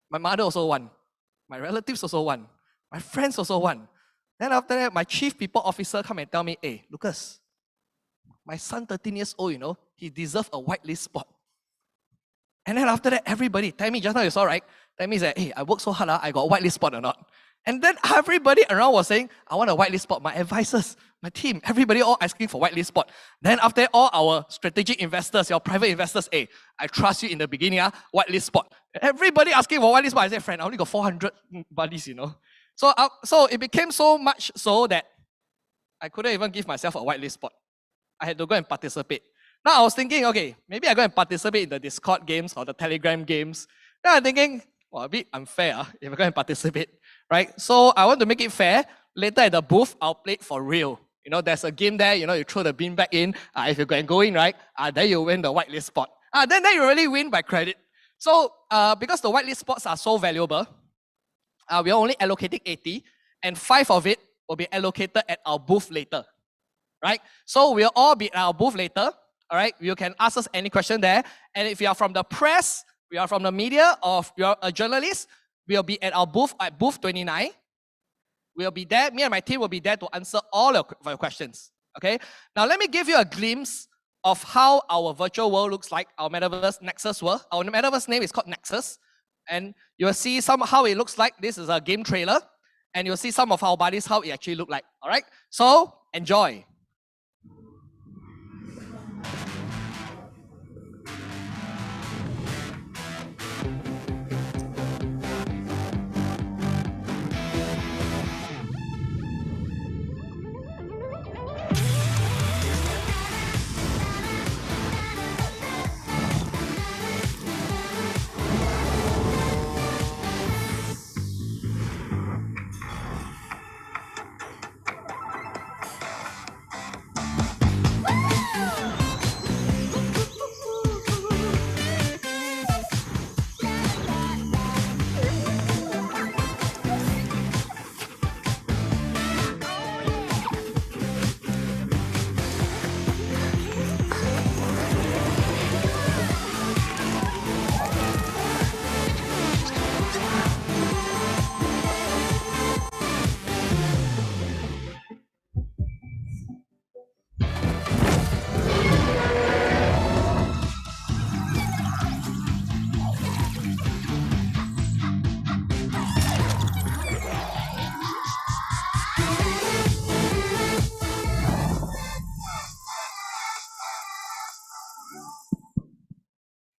My mother also want. My relatives also want. My friends also want. Then after that, my chief people officer come and tell me, hey, Lucas, my son 13 years old, he deserves a whitelist spot. And then after that, everybody, tell me, just now you saw, right? Tell me, hey, I worked so hard, I got a whitelist spot or not? And then everybody around was saying, I want a whitelist spot. My advisors, my team, everybody all asking for whitelist spot. Then after that, all our strategic investors, your private investors, hey, I trust you in the beginning, whitelist spot. Everybody asking for whitelist spot. I said, friend, I only got 400 buddies, So it became so much so that I couldn't even give myself a whitelist spot. I had to go and participate. Now I was thinking, okay, maybe I go and participate in the Discord games or the Telegram games. Then I'm thinking, well, a bit unfair if I go and participate, right? So I want to make it fair. Later at the booth, I'll play it for real. You know, there's a game there, you know, you throw the bean back in. If you can go in, right, then you win the whitelist spot. Then you really win by credit. So because the whitelist spots are so valuable, we are only allocating 80, and 5 of it will be allocated at our booth later, right? So we'll all be at our booth later, all right? You can ask us any question there. And if you are from the press, we are from the media, or if you're a journalist, we'll be at our booth, at booth 29. We'll be there, me and my team will be there to answer all your questions, okay? Now let me give you a glimpse of how our virtual world looks like, our metaverse Nexus world. Our metaverse name is called Nexus. And you'll see how it looks like. This is a game trailer. And you'll see some of our bodies, how it actually look like, all right? So, enjoy.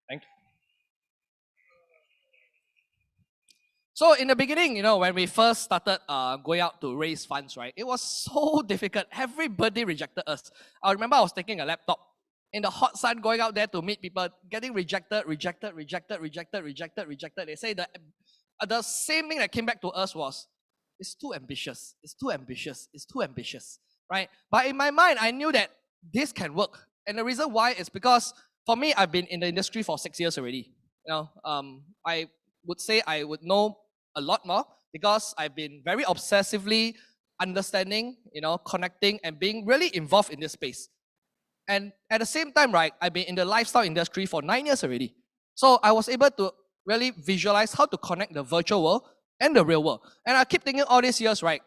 Thank you. So in the beginning, you know, when we first started going out to raise funds, right, it was so difficult. Everybody rejected us. I remember I was taking a laptop in the hot sun, going out there to meet people, getting rejected. They say that the same thing that came back to us was, it's too ambitious, right? But in my mind, I knew that this can work. And the reason why is because, for me, I've been in the industry for 6 years already. You know, I would say I would know a lot more because I've been very obsessively understanding, you know, connecting and being really involved in this space. And at the same time, right, I've been in the lifestyle industry for 9 years already. So I was able to really visualize how to connect the virtual world and the real world. And I keep thinking all these years, right,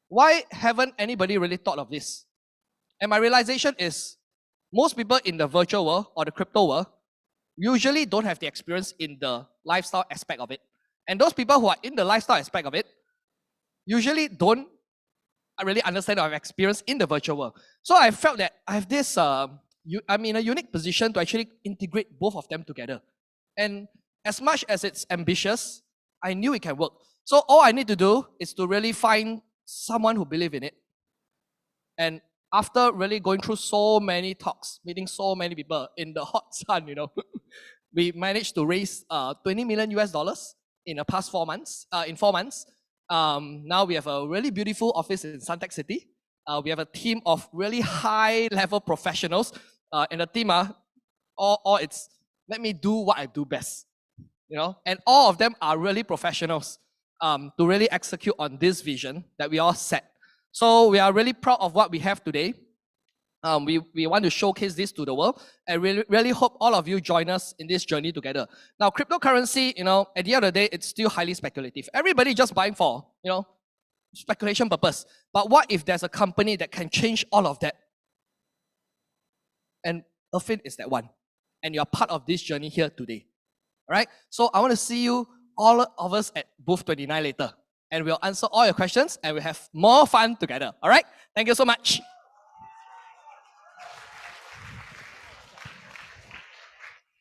why haven't anybody really thought of this? And my realization is, most people in the virtual world or the crypto world usually don't have the experience in the lifestyle aspect of it. And those people who are in the lifestyle aspect of it usually don't really understand or have experience in the virtual world. So I felt that I have this, I'm in a unique position to actually integrate both of them together. And as much as it's ambitious, I knew it can work. So all I need to do is to really find someone who believes in it. And after really going through so many talks, meeting so many people in the hot sun, you know, we managed to raise 20 million US dollars in the past 4 months, in 4 months. Now we have a really beautiful office in Suntec City. We have a team of really high-level professionals. And the team all it's, let me do what I do best. You know, and all of them are really professionals to really execute on this vision that we all set. So we are really proud of what we have today. We want to showcase this to the world, and really hope all of you join us in this journey together. Now, cryptocurrency, you know, at the end of the day, it's still highly speculative. Everybody just buying for, you know, speculation purpose. But what if there's a company that can change all of that? And Affin is that one. And you're part of this journey here today. All right? So I want to see you, all of us, at booth 29 later. And we'll answer all your questions and we'll have more fun together. All right? Thank you so much.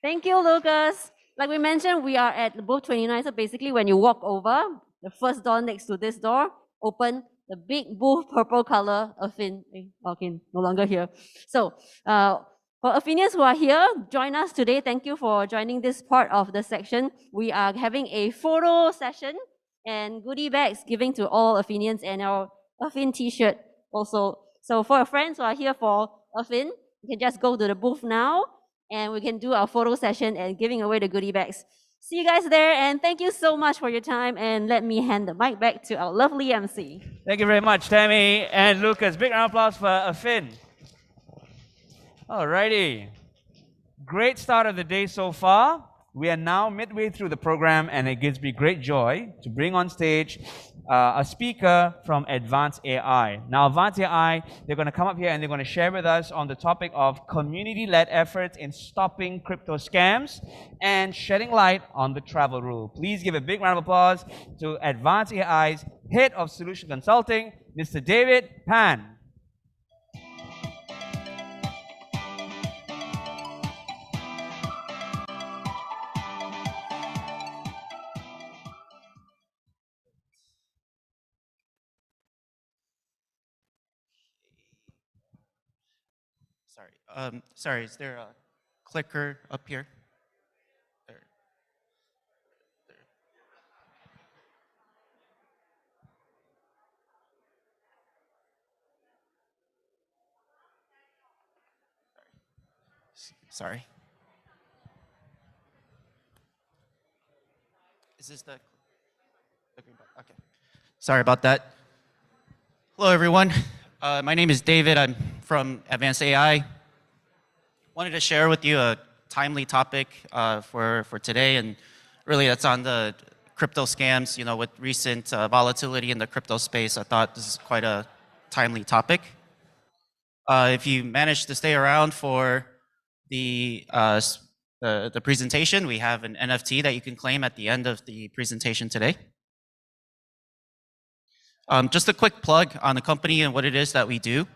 Thank you, Lucas. Like we mentioned, we are at booth 29. So basically, when you walk over, the first door next to this door, open the big booth, purple color, Affin. Okay, no longer here. So, for Affinians who are here, join us today. Thank you for joining this part of the section. We are having a photo session and goodie bags giving to all Affinians, and our Affin t-shirt also So for your friends who are here for Irvin, you can just go to the booth now and we can do our photo session and giving away the goodie bags. See you guys there, and thank you so much for your time, and let me hand the mic back to our lovely MC. Thank you very much, Tammy and Lucas. Big round of applause for Finn. Alrighty. Great start of the day so far. We are now midway through the program, and it gives me great joy to bring on stage a speaker from Advanced AI. Now, Advanced AI, they're going to come up here and they're going to share with us on the topic of community-led efforts in stopping crypto scams and shedding light on the travel rule. Please give a big round of applause to Advanced AI's Head of Solution Consulting, Mr. David Pan. Sorry, is there a clicker up here? There. Sorry. Is this the green button? Okay. Sorry about that. Hello, everyone. My name is David. I'm from Advanced AI. Wanted to share with you a timely topic for today, and really that's on the crypto scams. You know, with recent volatility in the crypto space, I thought this is quite a timely topic. If you manage to stay around for the presentation, we have an NFT that you can claim at the end of the presentation today. Just a quick plug on the company and what it is that we do.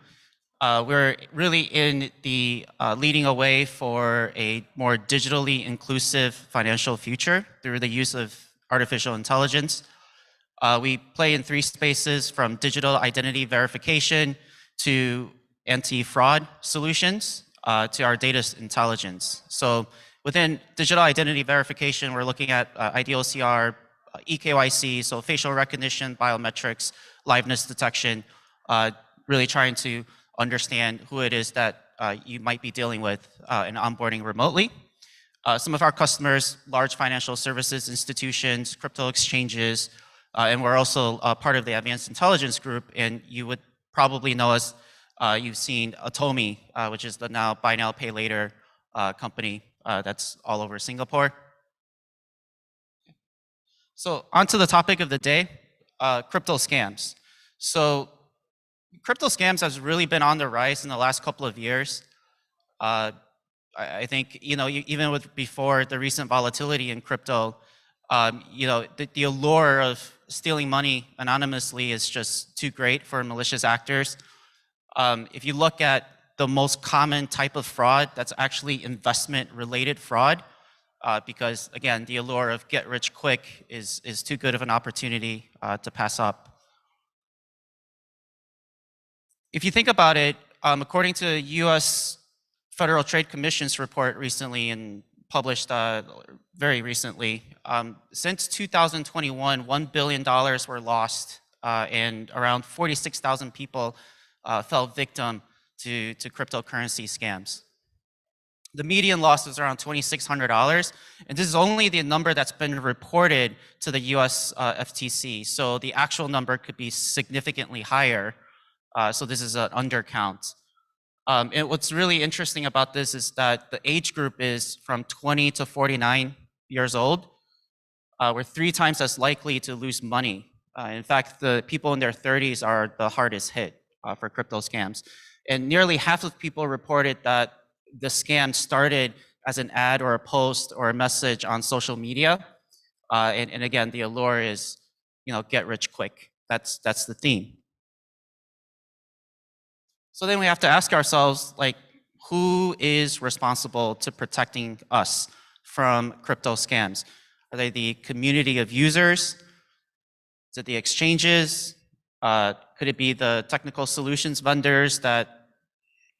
We're really in the leading a way for a more digitally inclusive financial future through the use of artificial intelligence. We play in 3 spaces, from digital identity verification to anti-fraud solutions to our data intelligence. So within digital identity verification, we're looking at IDOCR, eKYC, so facial recognition, biometrics, liveness detection, really trying to understand who it is that you might be dealing with and onboarding remotely. Some of our customers, large financial services institutions, crypto exchanges, and we're also part of the Advanced Intelligence Group, and you would probably know us, you've seen Atomi, which is the now buy now, pay later company that's all over Singapore. So onto the topic of the day, crypto scams. So crypto scams has really been on the rise in the last couple of years. I think, you know, even with before the recent volatility in crypto, you know, the allure of stealing money anonymously is just too great for malicious actors. If you look at the most common type of fraud, that's actually investment-related fraud, because again, the allure of get rich quick is too good of an opportunity to pass up. If you think about it, according to U.S. Federal Trade Commission's report recently and published very recently, since 2021, $1 billion were lost and around 46,000 people fell victim to cryptocurrency scams. The median loss is around $2,600, and this is only the number that's been reported to the US FTC, so the actual number could be significantly higher, so this is an undercount. And what's really interesting about this is that the age group is from 20 to 49 years old. We're 3 times as likely to lose money. In fact, the people in their 30s are the hardest hit for crypto scams. And nearly half of people reported that the scam started as an ad or a post or a message on social media. And again, the allure is, you know, get rich quick. That's the theme. So then we have to ask ourselves, like, who is responsible to protecting us from crypto scams? Are they the community of users? Is it the exchanges? Could it be the technical solutions vendors that,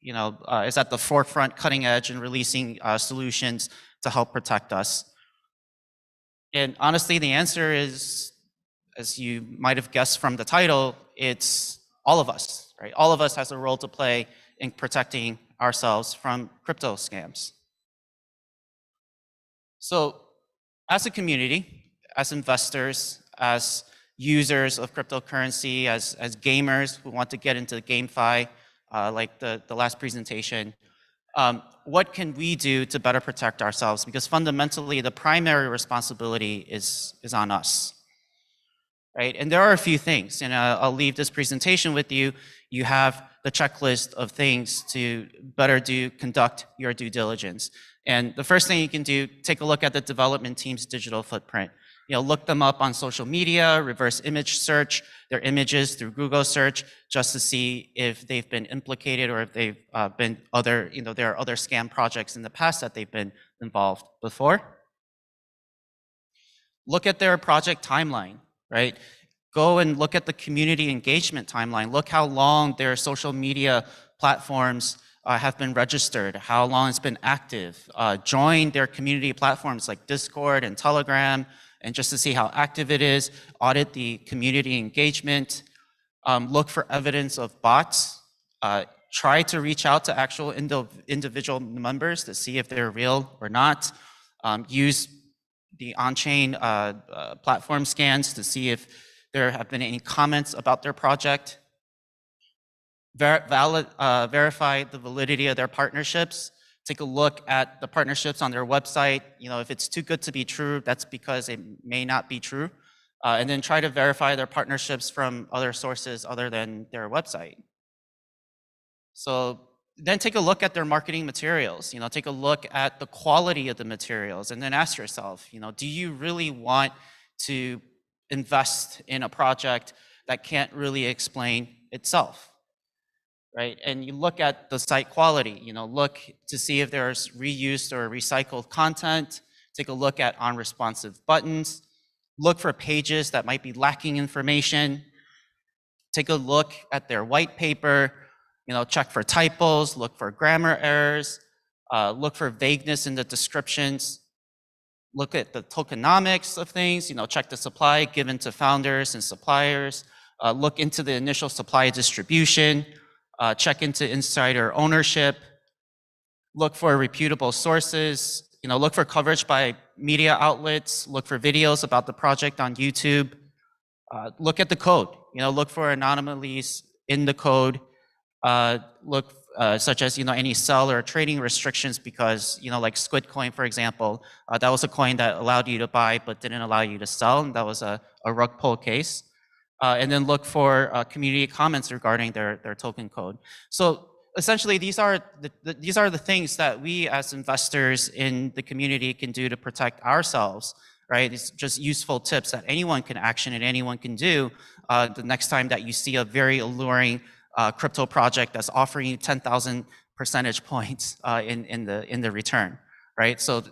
you know, is at the forefront, cutting edge, and releasing solutions to help protect us? And honestly, the answer is, as you might have guessed from the title, it's all of us, right? All of us has a role to play in protecting ourselves from crypto scams. So as a community, as investors, as users of cryptocurrency, as gamers who want to get into GameFi, like the last presentation, what can we do to better protect ourselves? Because fundamentally, the primary responsibility is on us, right? And there are a few things, and I'll leave this presentation with you. You have the checklist of things to better conduct your due diligence. And the first thing you can do, take a look at the development team's digital footprint. Look them up on social media, reverse image search their images through Google search, just to see if they've been implicated or if they've been there are other scam projects in the past that they've been involved before. Look at their project timeline, right? Go and look at the community engagement timeline. Look how long their social media platforms have been registered, how long it's been active. Join their community platforms like Discord and Telegram, and just to see how active it is. Audit the community engagement. Look for evidence of bots. Try to reach out to actual individual members to see if they're real or not. Use the on-chain platform scans to see if there have been any comments about their project. Verify the validity of their partnerships. Take a look at the partnerships on their website. If it's too good to be true, that's because it may not be true. And then try to verify their partnerships from other sources other than their website. So then take a look at their marketing materials. Take a look at the quality of the materials, and then ask yourself, do you really want to invest in a project that can't really explain itself? Right? And you look at the site quality, look to see if there's reused or recycled content. Take a look at unresponsive buttons. Look for pages that might be lacking information. Take a look at their white paper, check for typos, look for grammar errors, look for vagueness in the descriptions. Look at the tokenomics of things, check the supply given to founders and suppliers. Look into the initial supply distribution. Check into insider ownership, look for reputable sources, look for coverage by media outlets, look for videos about the project on YouTube, look at the code, look for anomalies in the code, look such as any sell or trading restrictions, because like Squid Coin, for example, that was a coin that allowed you to buy but didn't allow you to sell, and that was a rug pull case. And then look for community comments regarding their token code. So essentially, these are the things that we as investors in the community can do to protect ourselves, right? It's just useful tips that anyone can action and anyone can do the next time that you see a very alluring crypto project that's offering you 10,000 percentage points in the return, right? So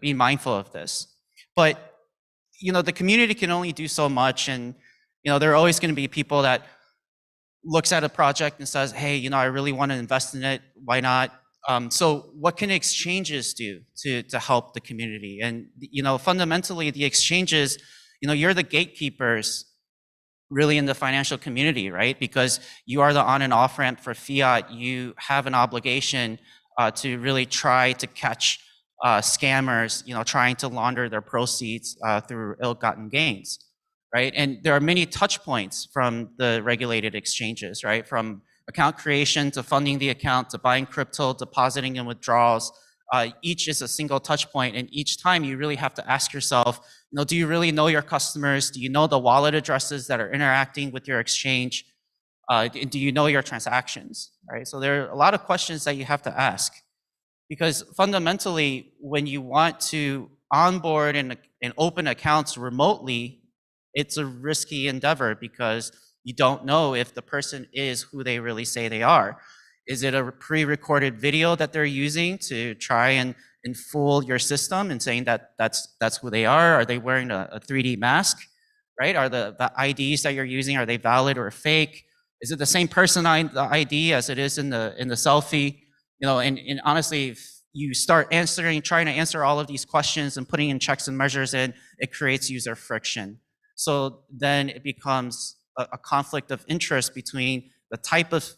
be mindful of this. But the community can only do so much, and there are always going to be people that looks at a project and says, hey, I really want to invest in it. Why not? So what can exchanges do to help the community? And, fundamentally, the exchanges, you're the gatekeepers really in the financial community, right? Because you are the on and off ramp for fiat. You have an obligation to really try to catch scammers, trying to launder their proceeds through ill-gotten gains. Right? And there are many touch points from the regulated exchanges, right? From account creation to funding the account to buying crypto, depositing and withdrawals. Each is a single touch point, and each time you really have to ask yourself, do you really know your customers? Do you know the wallet addresses that are interacting with your exchange? Do you know your transactions, right? So there are a lot of questions that you have to ask, because fundamentally, when you want to onboard and open accounts remotely, it's a risky endeavor, because you don't know if the person is who they really say they are. Is it a pre-recorded video that they're using to try and fool your system and saying that that's who they are? Are they wearing a 3D mask, right? Are the IDs that you're using, are they valid or fake? Is it the same person the ID as it is in the selfie? And honestly, if you start trying to answer all of these questions and putting in checks and measures in, it creates user friction. So then it becomes a conflict of interest between the type of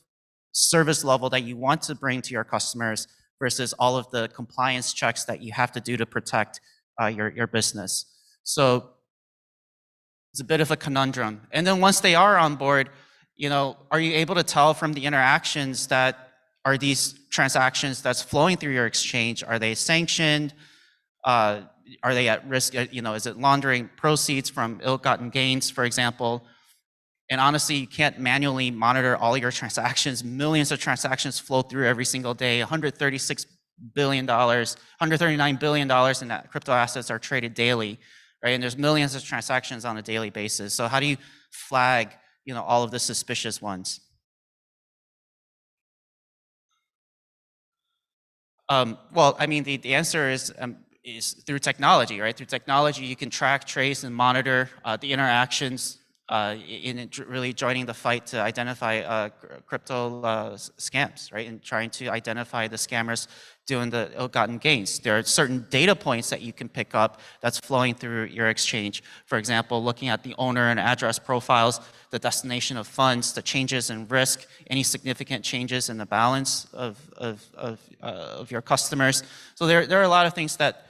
service level that you want to bring to your customers versus all of the compliance checks that you have to do to protect your business. So it's a bit of a conundrum. And then once they are on board, are you able to tell from the interactions that are these transactions that's flowing through your exchange, are they sanctioned? Are they at risk? Is it laundering proceeds from ill-gotten gains, for example? And honestly, you can't manually monitor all your transactions. Millions of transactions flow through every single day. $136 billion, $139 billion in crypto assets are traded daily, right? And there's millions of transactions on a daily basis. So how do you flag, all of the suspicious ones? Well, I mean, the answer is through technology, right? Through technology, you can track, trace, and monitor the interactions in really joining the fight to identify crypto scams, right? And trying to identify the scammers doing the ill-gotten gains. There are certain data points that you can pick up that's flowing through your exchange. For example, looking at the owner and address profiles, the destination of funds, the changes in risk, any significant changes in the balance of your customers. So there are a lot of things that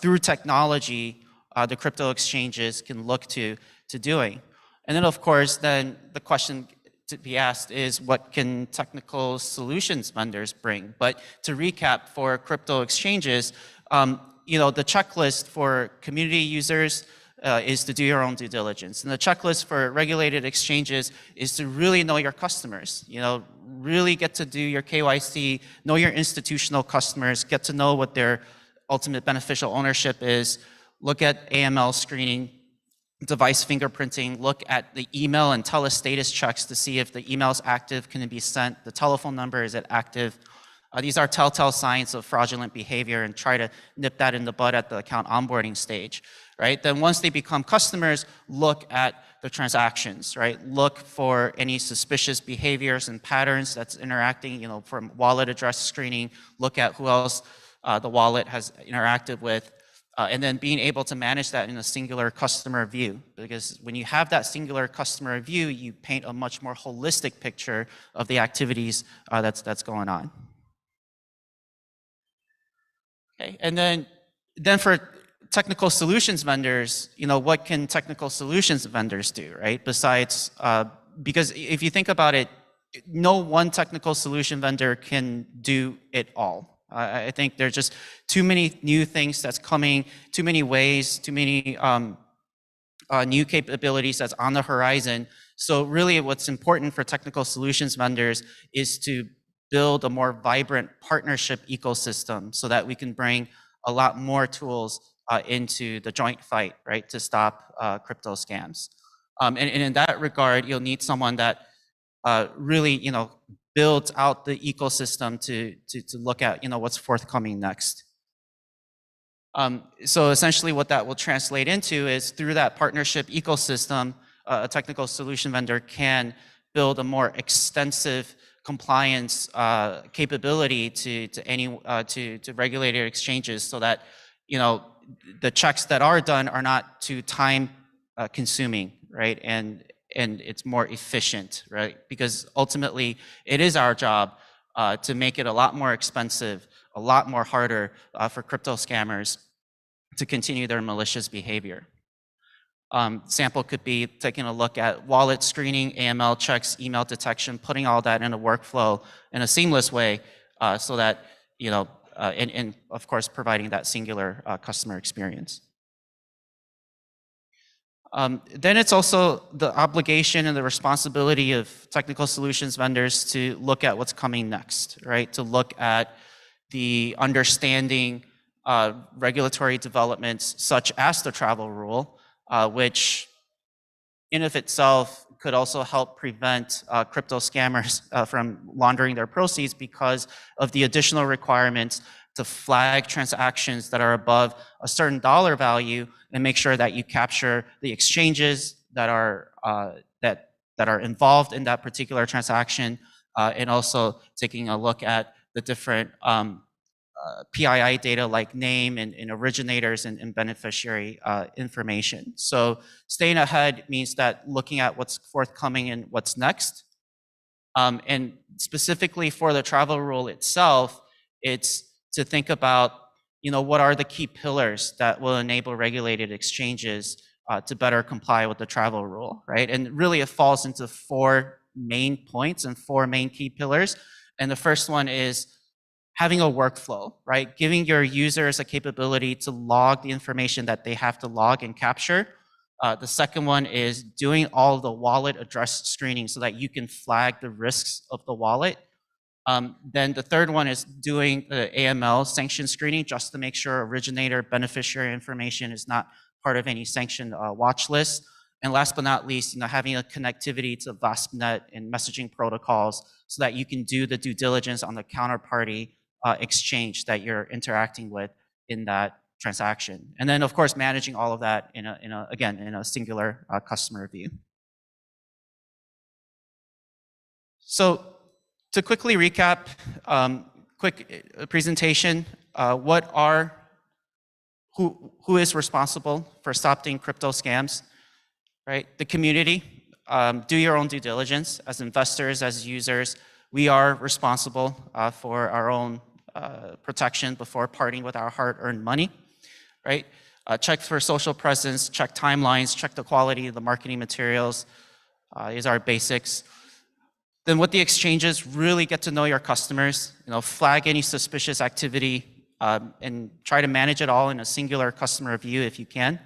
through technology, the crypto exchanges can look to doing. And then of course, then the question to be asked is what can technical solutions vendors bring? But to recap for crypto exchanges, the checklist for community users is to do your own due diligence. And the checklist for regulated exchanges is to really know your customers, really get to do your KYC, know your institutional customers, get to know what their ultimate beneficial ownership is, look at AML screening, device fingerprinting, look at the email and telestatus checks to see if the email is active, can it be sent, the telephone number, is it active? These are telltale signs of fraudulent behavior and try to nip that in the bud at the account onboarding stage, right? Then once they become customers, look at the transactions, right? Look for any suspicious behaviors and patterns that's interacting, from wallet address screening, look at who else the wallet has interacted with, and then being able to manage that in a singular customer view. Because when you have that singular customer view, you paint a much more holistic picture of the activities that's going on. Okay, and then for technical solutions vendors, what can technical solutions vendors do, right? Besides, because if you think about it, no one technical solution vendor can do it all. I think there's just too many new things that's coming, too many ways, too many new capabilities that's on the horizon. So really what's important for technical solutions vendors is to build a more vibrant partnership ecosystem so that we can bring a lot more tools into the joint fight, right, to stop crypto scams. And in that regard, you'll need someone that really, builds out the ecosystem to look at, what's forthcoming next. So essentially what that will translate into is through that partnership ecosystem, a technical solution vendor can build a more extensive compliance capability to regulated exchanges so that, the checks that are done are not too time consuming, right? And it's more efficient, right? Because ultimately, it is our job to make it a lot more expensive, a lot more harder for crypto scammers to continue their malicious behavior. Sample could be taking a look at wallet screening, AML checks, email detection, putting all that in a workflow in a seamless way so that, and of course, providing that singular customer experience. Then it's also the obligation and the responsibility of technical solutions vendors to look at what's coming next, right? To look at the understanding regulatory developments such as the travel rule, which in of itself could also help prevent crypto scammers from laundering their proceeds because of the additional requirements to flag transactions that are above a certain dollar value and make sure that you capture the exchanges that are involved in that particular transaction, and also taking a look at the different PII data like name and originators and beneficiary information. So staying ahead means that looking at what's forthcoming and what's next, And specifically for the travel rule itself, it's to think about, what are the key pillars that will enable regulated exchanges to better comply with the travel rule, right? And really it falls into 4 main points and 4 main key pillars. And the first one is having a workflow, right? Giving your users a capability to log the information that they have to log and capture. The second one is doing all the wallet address screening so that you can flag the risks of the wallet. Then the third one is doing the AML sanction screening just to make sure originator beneficiary information is not part of any sanctioned watch list. And last but not least, having a connectivity to VASPNet and messaging protocols so that you can do the due diligence on the counterparty exchange that you're interacting with in that transaction. And then, of course, managing all of that in a singular customer view. So to quickly recap, quick presentation, who is responsible for stopping crypto scams, right? The community. Do your own due diligence. As investors, as users, we are responsible for our own protection before parting with our hard-earned money, right? Check for social presence, check timelines, check the quality of the marketing materials is our basics. Then with the exchanges, really get to know your customers, flag any suspicious activity and try to manage it all in a singular customer view if you can.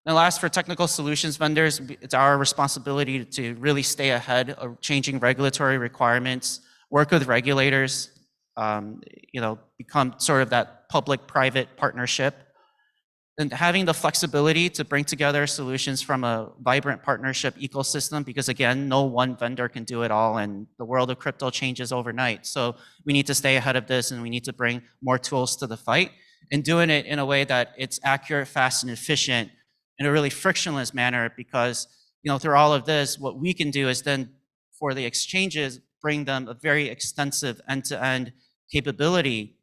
And last, for technical solutions vendors, it's our responsibility to really stay ahead of changing regulatory requirements, work with regulators, become sort of that public-private partnership, and having the flexibility to bring together solutions from a vibrant partnership ecosystem, because again, no one vendor can do it all, and the world of crypto changes overnight. So we need to stay ahead of this, and we need to bring more tools to the fight, and doing it in a way that it's accurate, fast, and efficient in a really frictionless manner, because through all of this, what we can do is then, for the exchanges, bring them a very extensive end-to-end capability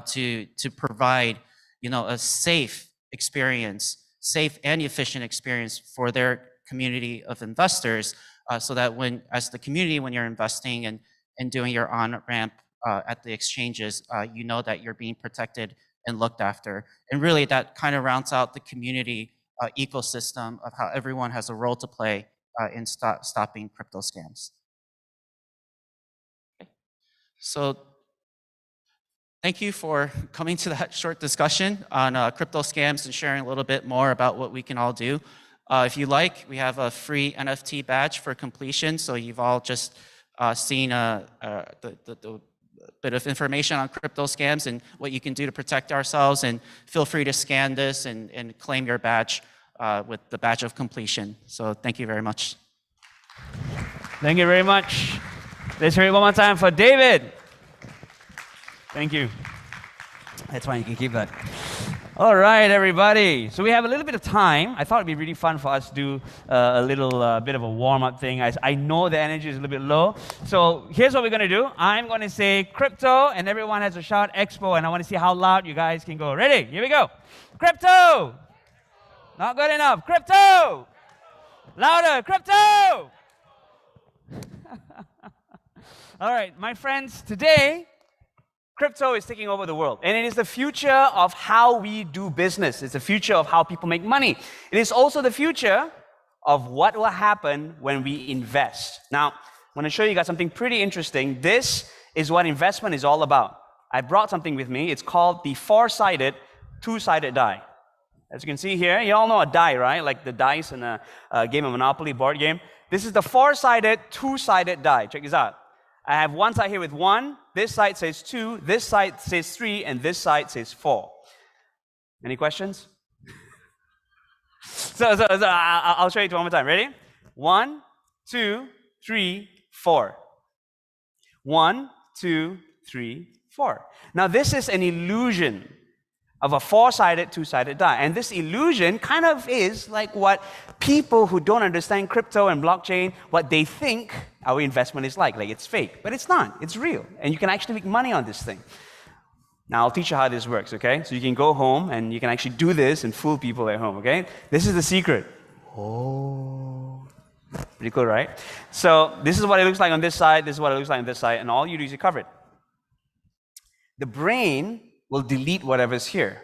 to provide a safe experience, safe and efficient experience for their community of investors, so that as the community, when you're investing and doing your on-ramp at the exchanges, you know that you're being protected and looked after. And really that kind of rounds out the community ecosystem of how everyone has a role to play in stopping crypto scams. Okay. So thank you for coming to that short discussion on crypto scams and sharing a little bit more about what we can all do. If you like, we have a free NFT badge for completion. So you've all just seen the bit of information on crypto scams and what you can do to protect ourselves. And feel free to scan this and claim your badge with the badge of completion. So thank you very much. Thank you very much. Let's hear it one more time for David. Thank you. That's fine, you can keep that. All right, everybody. So we have a little bit of time. I thought it'd be really fun for us to do a little bit of a warm-up thing. I know the energy is a little bit low. So here's what we're going to do. I'm going to say crypto, and everyone has to shout Expo, and I want to see how loud you guys can go. Ready? Here we go. Crypto! Not good enough. Crypto! Louder. Crypto! All right, my friends, today, crypto is taking over the world, and it is the future of how we do business. It's the future of how people make money. It is also the future of what will happen when we invest. Now, I want to show you guys something pretty interesting. This is what investment is all about. I brought something with me. It's called the four-sided, two-sided die. As you can see here, you all know a die, right? Like the dice in a game of Monopoly board game. This is the four-sided, two-sided die. Check this out. I have one side here with 1, this side says 2, this side says 3, and this side says 4. Any questions? so I'll show you one more time. Ready? 1, 2, 3, 4. 1, 2, 3, 4. Now this is an illusion of a four-sided, two-sided die. And this illusion kind of is like what people who don't understand crypto and blockchain, what they think our investment is like it's fake. But it's not, it's real. And you can actually make money on this thing. Now I'll teach you how this works, okay? So you can go home and you can actually do this and fool people at home, okay? This is the secret. Oh. Pretty cool, right? So this is what it looks like on this side, this is what it looks like on this side, and all you do is you cover it. The brain will delete whatever's here.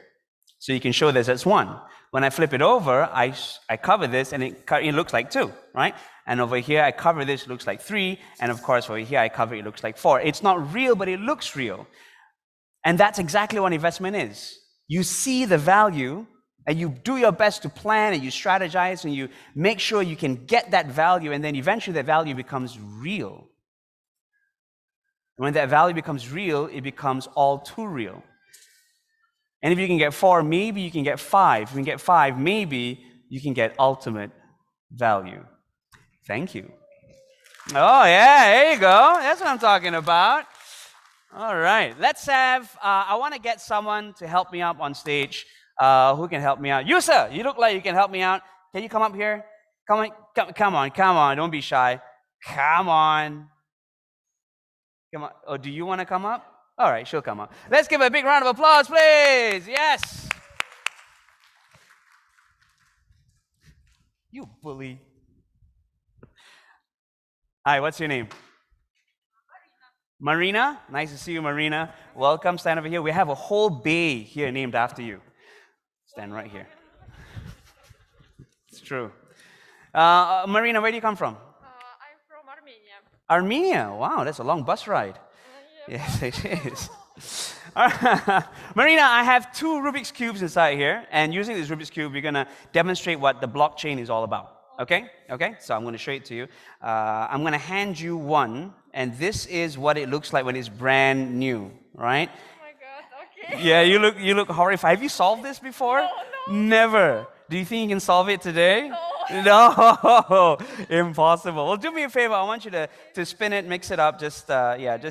So you can show this as 1. When I flip it over, I cover this, and it looks like 2, right? And over here, I cover this, it looks like 3. And of course, over here, I cover it, looks like 4. It's not real, but it looks real. And that's exactly what investment is. You see the value, and you do your best to plan, and you strategize, and you make sure you can get that value, and then eventually that value becomes real. When that value becomes real, it becomes all too real. And if you can get 4, maybe you can get 5. If you can get 5, maybe you can get ultimate value. Thank you. Oh, yeah, there you go. That's what I'm talking about. All right, let's have, I want to get someone to help me up on stage. Who can help me out? You, sir, you look like you can help me out. Can you come up here? Come on, don't be shy. Come on. Oh, do you want to come up? All right, she'll come up. Let's give a big round of applause, please. Yes. You bully. Hi, what's your name? Marina. Nice to see you, Marina. Welcome. Stand over here. We have a whole bay here named after you. Stand right here. It's true. Marina, where do you come from? I'm from Armenia. Armenia. Wow, that's a long bus ride. Yes, it is. Marina, I have 2 Rubik's Cubes inside here, and using this Rubik's Cube, we're going to demonstrate what the blockchain is all about. Okay? Okay? So I'm going to show it to you. I'm going to hand you one, and this is what it looks like when it's brand new, right? Oh my God, okay. Yeah, you look horrified. Have you solved this before? No. Never. Do you think you can solve it today? No, impossible. Well, do me a favor. I want you to spin it, mix it up. Just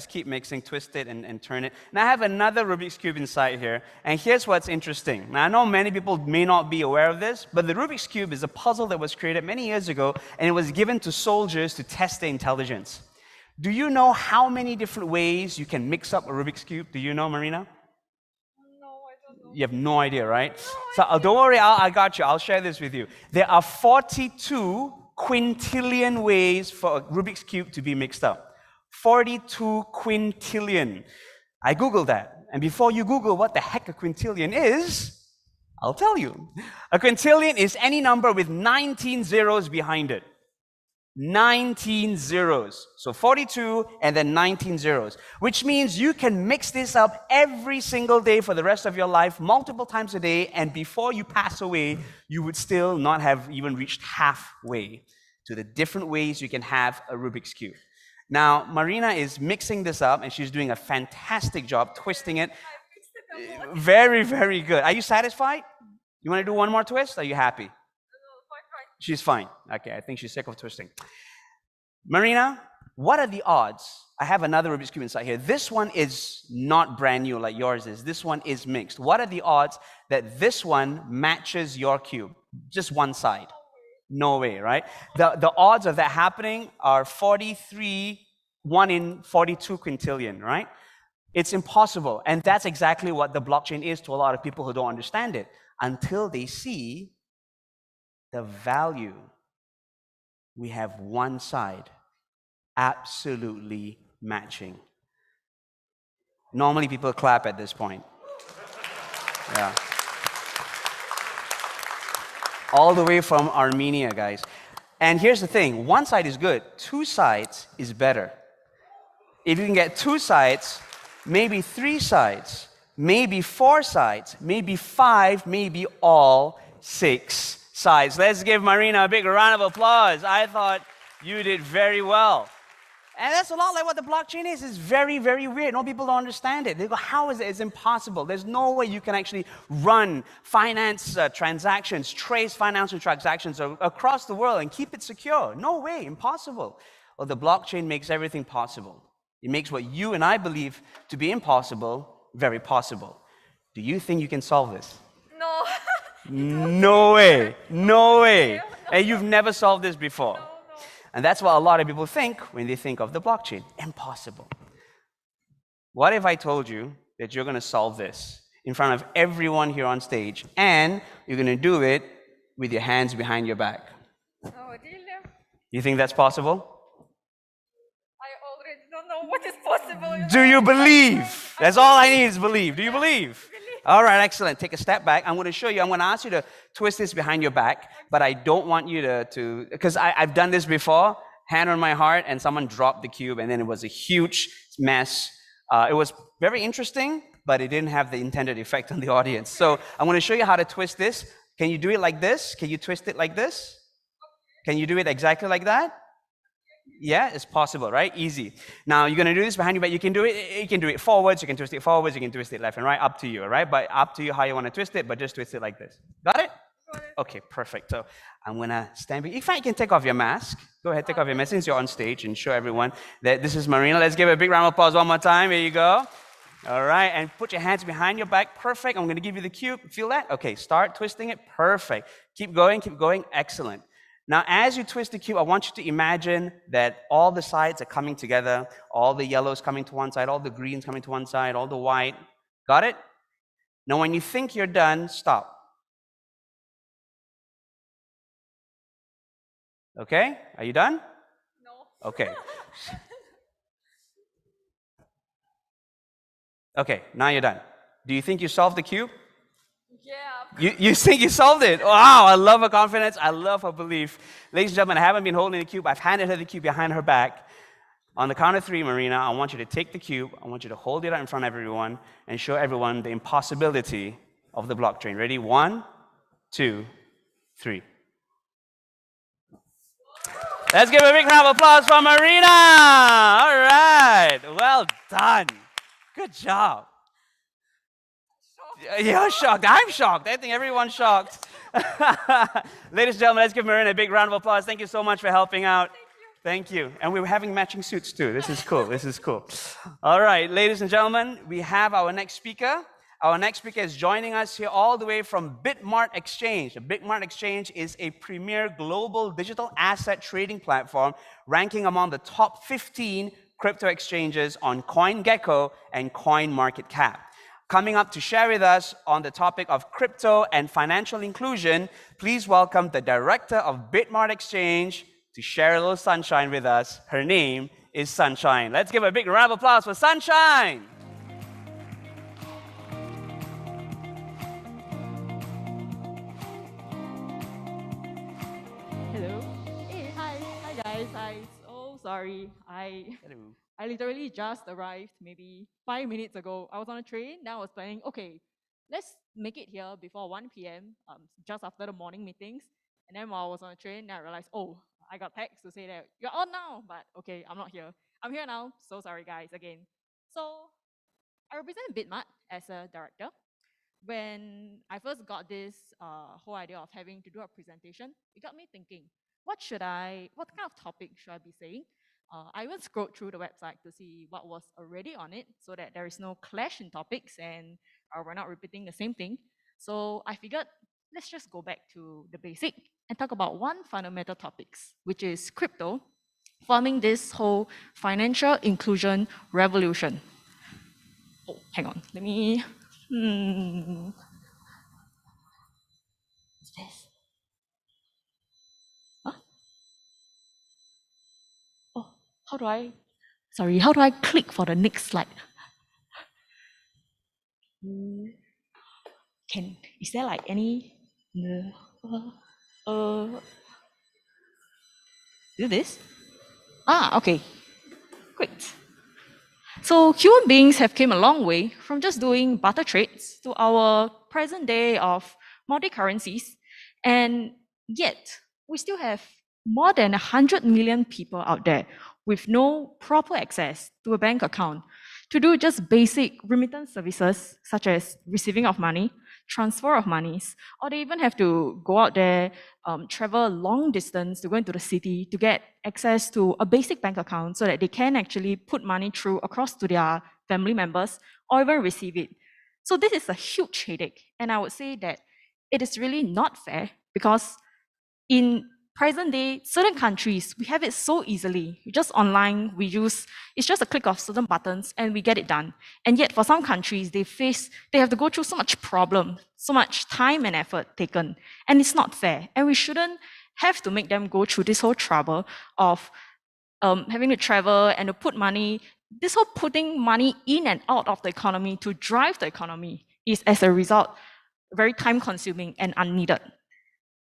keep mixing, twist it, and turn it. Now, I have another Rubik's Cube inside here. And here's what's interesting. Now, I know many people may not be aware of this, but the Rubik's Cube is a puzzle that was created many years ago, and it was given to soldiers to test their intelligence. Do you know how many different ways you can mix up a Rubik's Cube? Do you know, Marina? You have no idea, right? So don't worry, I got you. I'll share this with you. There are 42 quintillion ways for a Rubik's Cube to be mixed up. 42 quintillion. I Googled that. And before you Google what the heck a quintillion is, I'll tell you. A quintillion is any number with 19 zeros behind it. 19 zeros. So 42 and then 19 zeros, which means you can mix this up every single day for the rest of your life, multiple times a day, and before you pass away, you would still not have even reached halfway to the different ways you can have a Rubik's Cube. Now, Marina is mixing this up, and she's doing a fantastic job twisting it. Very, very good. Are you satisfied? You want to do one more twist? Are you happy? She's fine. Okay, I think she's sick of twisting. Marina, what are the odds? I have another Rubik's Cube inside here. This one is not brand new like yours is. This one is mixed. What are the odds that this one matches your cube? Just one side. No way, right? The odds of that happening are 43, 1 in 42 quintillion, right? It's impossible. And that's exactly what the blockchain is to a lot of people who don't understand it until they see the value. We have one side absolutely matching. Normally people clap at this point. Yeah. All the way from Armenia, guys. And here's the thing, one side is good, 2 sides is better. If you can get 2 sides, maybe 3 sides, maybe 4 sides, maybe 5, maybe all 6 sides. Let's give Marina a big round of applause. I thought you did very well. And that's a lot like what the blockchain is. It's very, very weird. No people don't understand it. They go, how is it? It's impossible. There's no way you can actually run finance transactions, trace financial transactions across the world and keep it secure. No way, impossible. Well, the blockchain makes everything possible. It makes what you and I believe to be impossible, very possible. Do you think you can solve this? No. No way. No way. And you've never solved this before. And that's what a lot of people think when they think of the blockchain. Impossible. What if I told you that you're going to solve this in front of everyone here on stage, and you're going to do it with your hands behind your back? Oh, really? You think that's possible? I already don't know what is possible. Do you believe? That's all I need is believe. Do you believe? All right, excellent. Take a step back. I'm going to show you. I'm going to ask you to twist this behind your back, but I don't want you to because I've done this before, hand on my heart, and someone dropped the cube, and then it was a huge mess. It was very interesting, but it didn't have the intended effect on the audience. So I'm going to show you how to twist this. Can you do it like this? Can you twist it like this? Can you do it exactly like that? Yeah, it's possible, right? Easy. Now you're gonna do this behind your back. You can do it forwards, you can twist it forwards, you can twist it left and right, up to you, all right? But up to you how you want to twist it, but just twist it like this. Got it? Okay, perfect. So I'm gonna stand. In fact, you can take off your mask. Go ahead, take off your mask since you're on stage and show everyone that this is Marina. Let's give a big round of applause one more time. Here you go. All right, and put your hands behind your back. Perfect. I'm gonna give you the cube. Feel that? Okay, start twisting it. Perfect. Keep going, keep going. Excellent. Now, as you twist the cube, I want you to imagine that all the sides are coming together, all the yellows coming to one side, all the greens coming to one side, all the white. Got it? Now, when you think you're done, stop. Okay? Are you done? No. Okay. Okay, now you're done. Do you think you solved the cube? Yeah. You think you solved it? Wow, I love her confidence. I love her belief. Ladies and gentlemen, I haven't been holding the cube. I've handed her the cube behind her back. On the count of 3, Marina, I want you to take the cube. I want you to hold it out in front of everyone and show everyone the impossibility of the blockchain. Ready? 1, 2, 3. Let's give a big round of applause for Marina. All right. Well done. Good job. You're shocked. I'm shocked. I think everyone's shocked. Ladies and gentlemen, let's give Marina a big round of applause. Thank you so much for helping out. Thank you. And we were having matching suits too. This is cool. This is cool. All right, ladies and gentlemen, we have our next speaker. Our next speaker is joining us here all the way from Bitmart Exchange. The Bitmart Exchange is a premier global digital asset trading platform ranking among the top 15 crypto exchanges on CoinGecko and CoinMarketCap. Coming up to share with us on the topic of crypto and financial inclusion, please welcome the director of Bitmart Exchange to share a little sunshine with us. Her name is Sunshine. Let's give a big round of applause for Sunshine. Hello. Hey, hi guys. Hi. So sorry. I literally just arrived maybe 5 minutes ago. I was on a train. Then I was planning, okay, let's make it here before 1 p.m. Just after the morning meetings. And then while I was on a train, then I realized, oh, I got text to say that you're on now. But okay, I'm not here. I'm here now. So sorry, guys, again. So I represent Bitmart as a director. When I first got this whole idea of having to do a presentation, it got me thinking, what kind of topic should I be saying? I even scrolled through the website to see what was already on it so that there is no clash in topics and we're not repeating the same thing. So I figured, let's just go back to the basic and talk about one fundamental topics, which is crypto, forming this whole financial inclusion revolution. Oh, hang on, let me... What's this? Huh? Oh, how do I click for the next slide? Is there like any, do this? Okay, great. So human beings have come a long way from just doing barter trades to our present day of multi-currencies, and yet we still have more than 100 million people out there with no proper access to a bank account to do just basic remittance services such as receiving of money, transfer of monies, or they even have to go out there, travel a long distance to go into the city to get access to a basic bank account so that they can actually put money through across to their family members or even receive it. So this is a huge headache, and I would say that it is really not fair because in present day, certain countries, we have it so easily. Just online, it's just a click of certain buttons and we get it done. And yet for some countries, they have to go through so much problem, so much time and effort taken. And it's not fair. And we shouldn't have to make them go through this whole trouble of having to travel and to put money, this whole putting money in and out of the economy to drive the economy is, as a result, very time consuming and unneeded.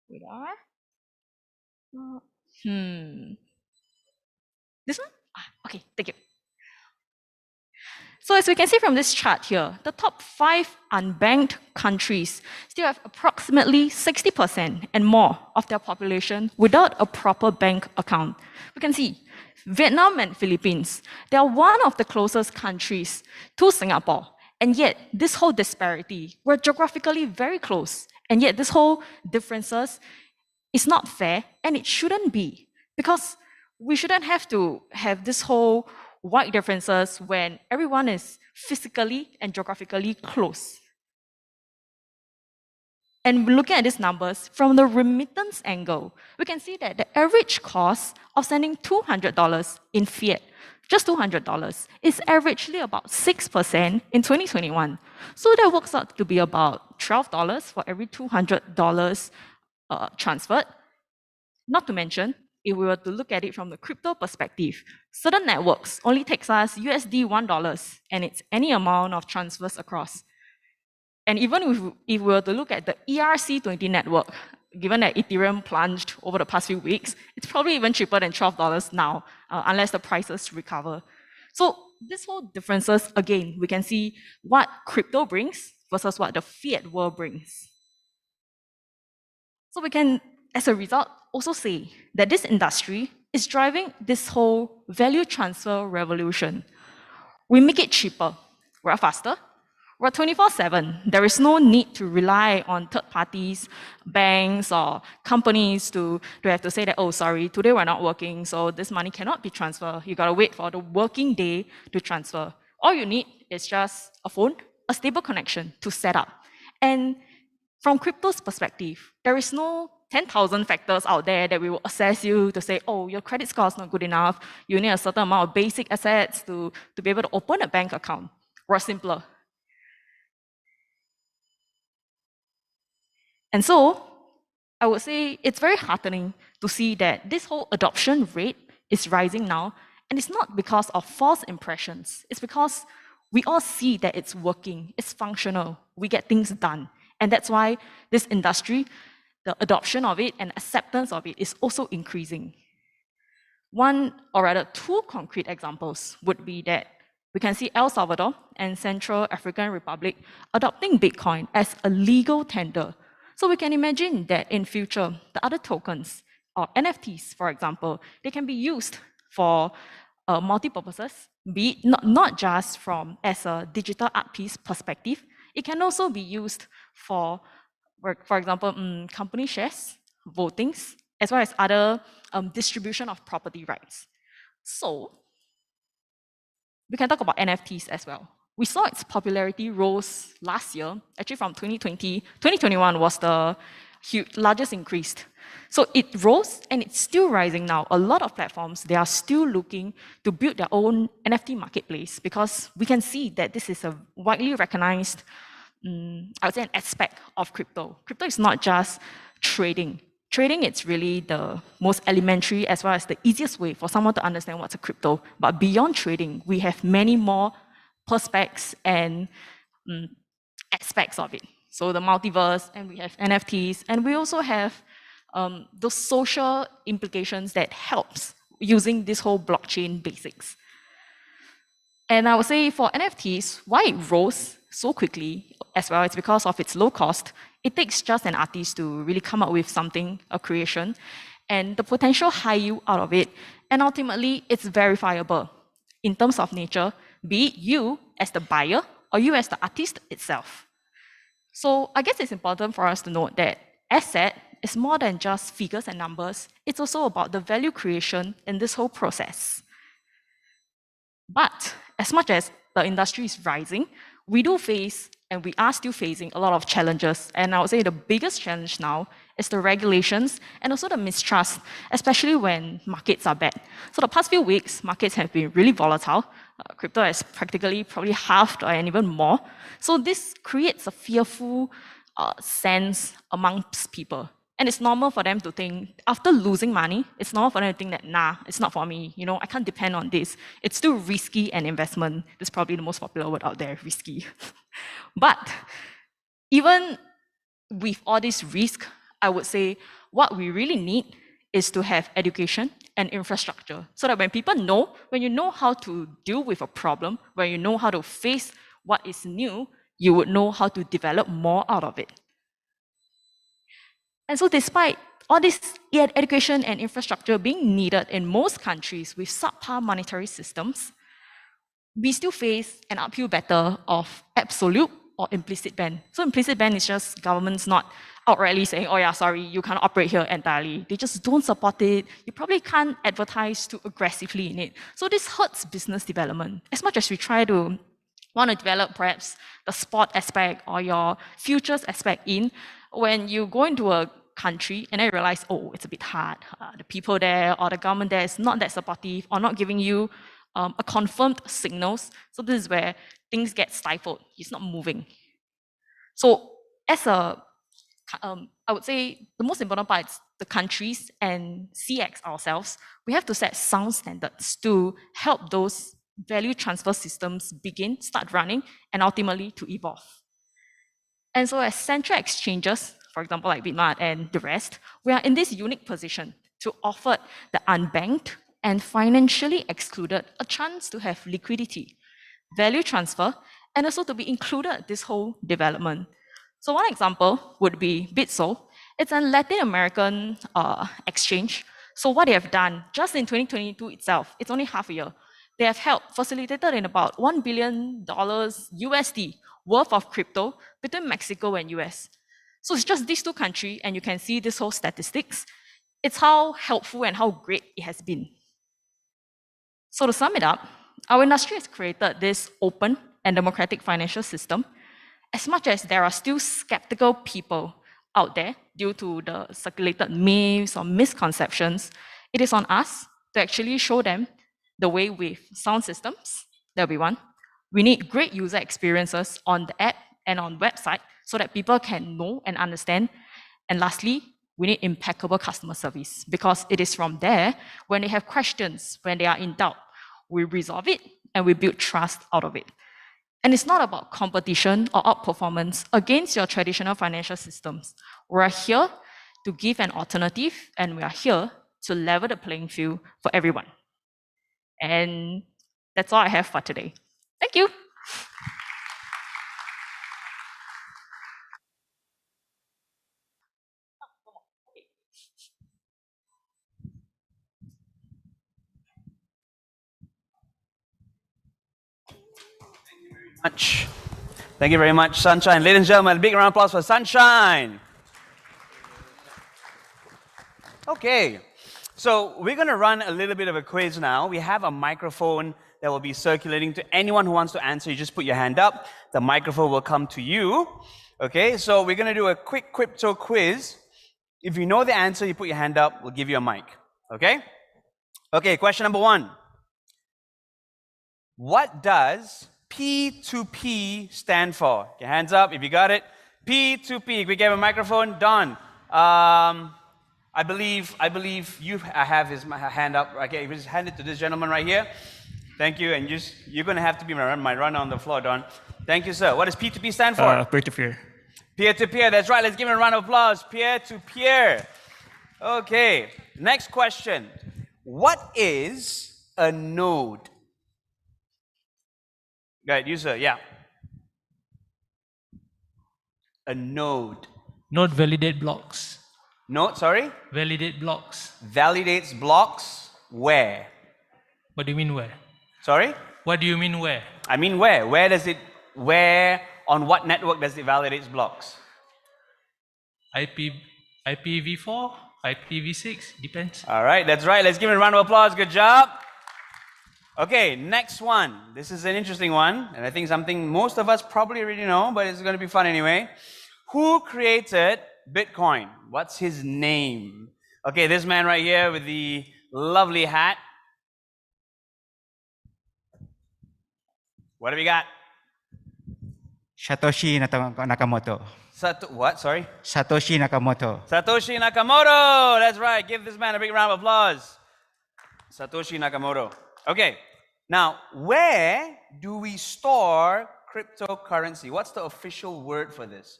Wait, This one? Okay, thank you. So as we can see from this chart here, the top 5 unbanked countries still have approximately 60% and more of their population without a proper bank account. We can see Vietnam and Philippines, they are one of the closest countries to Singapore. And yet this whole disparity, we're geographically very close. And yet this whole differences is not fair, and it shouldn't be. Because we shouldn't have to have this whole wide differences when everyone is physically and geographically close. And looking at these numbers, from the remittance angle, we can see that the average cost of sending $200 in fiat, just $200, is averagely about 6% in 2021. So that works out to be about $12 for every $200 transferred. Not to mention, if we were to look at it from the crypto perspective, certain networks only takes us USD $1, and it's any amount of transfers across. And even if we were to look at the ERC20 network, given that Ethereum plunged over the past few weeks, it's probably even cheaper than $12 now, unless the prices recover. So this whole differences, again, we can see what crypto brings versus what the fiat world brings. So we can, as a result, also say that this industry is driving this whole value transfer revolution. We make it cheaper, we're faster, we're 24/7. There is no need to rely on third parties, banks or companies to have to say that, oh, sorry, today we're not working, so this money cannot be transferred. You gotta wait for the working day to transfer. All you need is just a phone, a stable connection to set up. And from crypto's perspective, there is no 10,000 factors out there that we will assess you to say, oh, your credit score is not good enough. You need a certain amount of basic assets to be able to open a bank account. We're simpler. And so, I would say it's very heartening to see that this whole adoption rate is rising now. And it's not because of false impressions. It's because we all see that it's working, it's functional, we get things done. And that's why this industry, the adoption of it and acceptance of it is also increasing. One, or rather two concrete examples would be that we can see El Salvador and Central African Republic adopting Bitcoin as a legal tender. So we can imagine that in future, the other tokens, or NFTs, for example, they can be used for multi-purposes, be it not just from as a digital art piece perspective, it can also be used for example, company shares, votings, as well as other distribution of property rights. So, we can talk about NFTs as well. We saw its popularity rose last year, actually from 2020. 2021 was the largest increase. So it rose and it's still rising now. A lot of platforms, they are still looking to build their own NFT marketplace because we can see that this is a widely recognized I would say an aspect of crypto. Crypto is not just trading. Trading, it's really the most elementary as well as the easiest way for someone to understand what's a crypto. But beyond trading, we have many more perspectives and aspects of it. So the multiverse, and we have NFTs, and we also have those social implications that helps using this whole blockchain basics. And I would say for NFTs, why it rose so quickly as well, it's because of its low cost. It takes just an artist to really come up with something, a creation, and the potential high yield out of it. And ultimately, it's verifiable in terms of nature, be it you as the buyer or you as the artist itself. So I guess it's important for us to note that asset is more than just figures and numbers. It's also about the value creation in this whole process. But as much as the industry is rising, we do face, and we are still facing, a lot of challenges. And I would say the biggest challenge now is the regulations and also the mistrust, especially when markets are bad. So the past few weeks, markets have been really volatile. Crypto has practically probably halved and even more. So this creates a fearful sense amongst people. And it's normal for them to think, after losing money, it's normal for them to think that, nah, it's not for me. I can't depend on this. It's still risky and investment. That's probably the most popular word out there, risky. But even with all this risk, I would say what we really need is to have education and infrastructure so that when you know how to deal with a problem, when you know how to face what is new, you would know how to develop more out of it. And so despite all this education and infrastructure being needed in most countries with subpar monetary systems, we still face an uphill battle of absolute or implicit ban. So implicit ban is just governments not outrightly saying, oh yeah, sorry, you cannot operate here entirely. They just don't support it. You probably can't advertise too aggressively in it. So this hurts business development. As much as we try to want to develop perhaps the sport aspect or your futures aspect when you go into a country and then you realize, oh, it's a bit hard. The people there or the government there is not that supportive or not giving you a confirmed signals. So this is where things get stifled. It's not moving. So I would say the most important part is the countries and CX ourselves. We have to set sound standards to help those value transfer systems start running, and ultimately to evolve. And so as central exchanges, for example, like Bitmart and the rest, we are in this unique position to offer the unbanked and financially excluded a chance to have liquidity, value transfer, and also to be included this whole development. So one example would be Bitso. It's a Latin American exchange. So what they have done, just in 2022 itself, it's only half a year, they have facilitated in about $1 billion USD worth of crypto between Mexico and US. So it's just these two countries, and you can see this whole statistics. It's how helpful and how great it has been. So to sum it up, our industry has created this open and democratic financial system. As much as there are still skeptical people out there due to the circulated myths or misconceptions, it is on us to actually show them the way with sound systems. That'll be one. We need great user experiences on the app and on website so that people can know and understand. And lastly, we need impeccable customer service, because it is from there, when they have questions, when they are in doubt, we resolve it and we build trust out of it. And it's not about competition or outperformance against your traditional financial systems. We're here to give an alternative, and we are here to level the playing field for everyone. And that's all I have for today. Thank you. Thank you very much, Sunshine. Ladies and gentlemen, a big round of applause for Sunshine. Okay, so we're going to run a little bit of a quiz now. We have a microphone that will be circulating to anyone who wants to answer. You just put your hand up. The microphone will come to you. Okay, so we're going to do a quick crypto quiz. If you know the answer, you put your hand up. We'll give you a mic. Okay? Okay, question number 1. What does P2P stand for? Your hands up if you got it. P2P. We give a microphone. Don. I believe you have his hand up. Okay, just hand it to this gentleman right here. Thank you. And you're going to have to be my runner on the floor, Don. Thank you, sir. What does P2P stand for? Peer-to-peer. Peer-to-peer. That's right. Let's give him a round of applause. Peer-to-peer. Okay. Next question. What is a node? Go ahead, you, sir. Yeah. A node. Node validate blocks. Node, sorry? Validate blocks. Validates blocks where? What do you mean where? Sorry? What do you mean where? I mean where? Where, on what network does it validate blocks? IPv4, IPv6, depends. All right, that's right. Let's give him a round of applause. Good job. Okay, next one. This is an interesting one, and I think something most of us probably already know, but it's going to be fun anyway. Who created Bitcoin? What's his name? Okay, this man right here with the lovely hat. What have we got? Satoshi Nakamoto. What? Sorry? Satoshi Nakamoto. Satoshi Nakamoto. That's right. Give this man a big round of applause. Satoshi Nakamoto. Okay. Now, where do we store cryptocurrency? What's the official word for this?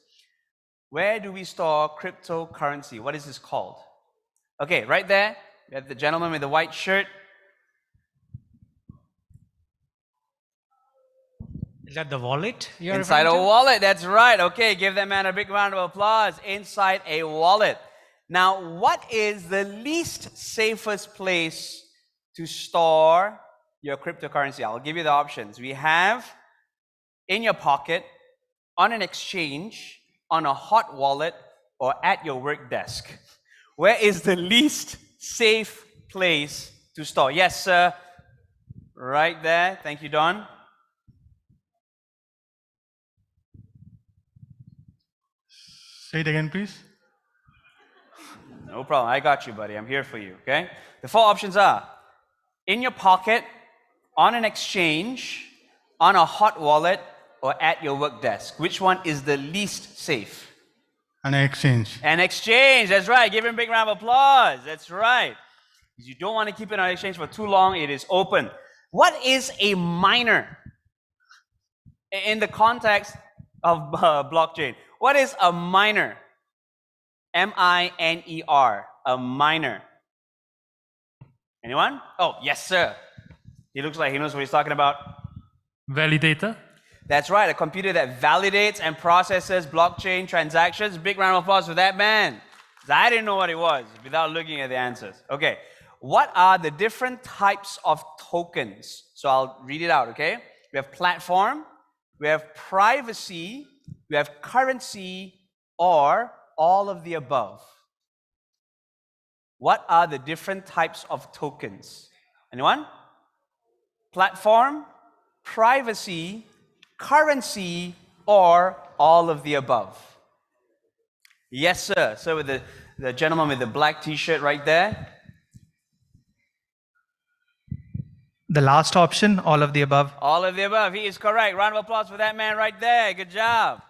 Where do we store cryptocurrency? What is this called? Okay, right there. We have the gentleman with the white shirt. Is that the wallet? Inside a wallet, that's right. Okay, give that man a big round of applause. Inside a wallet. Now, what is the least safest place to store your cryptocurrency? I'll give you the options. We have in your pocket, on an exchange, on a hot wallet, or at your work desk. Where is the least safe place to store? Yes, sir. Right there. Thank you, Don. Say it again, please. No problem. I got you, buddy. I'm here for you, okay? The four options are in your pocket, on an exchange, on a hot wallet, or at your work desk. Which one is the least safe? An exchange. An exchange. That's right. Give him a big round of applause. That's right. Because you don't want to keep it on exchange for too long. It is open. What is a miner? In the context of blockchain, what is a miner? M-I-N-E-R. A miner. Anyone? Oh, yes, sir. He looks like he knows what he's talking about. Validator. That's right, a computer that validates and processes blockchain transactions. Big round of applause for that man. I didn't know what it was without looking at the answers. Okay, what are the different types of tokens? So I'll read it out, okay? We have platform, we have privacy, we have currency, or all of the above. What are the different types of tokens? Anyone? Platform, privacy, currency, or all of the above? Yes, sir. So with the gentleman with the black t-shirt right there. The last option, all of the above. All of the above. He is correct. Round of applause for that man right there. Good job.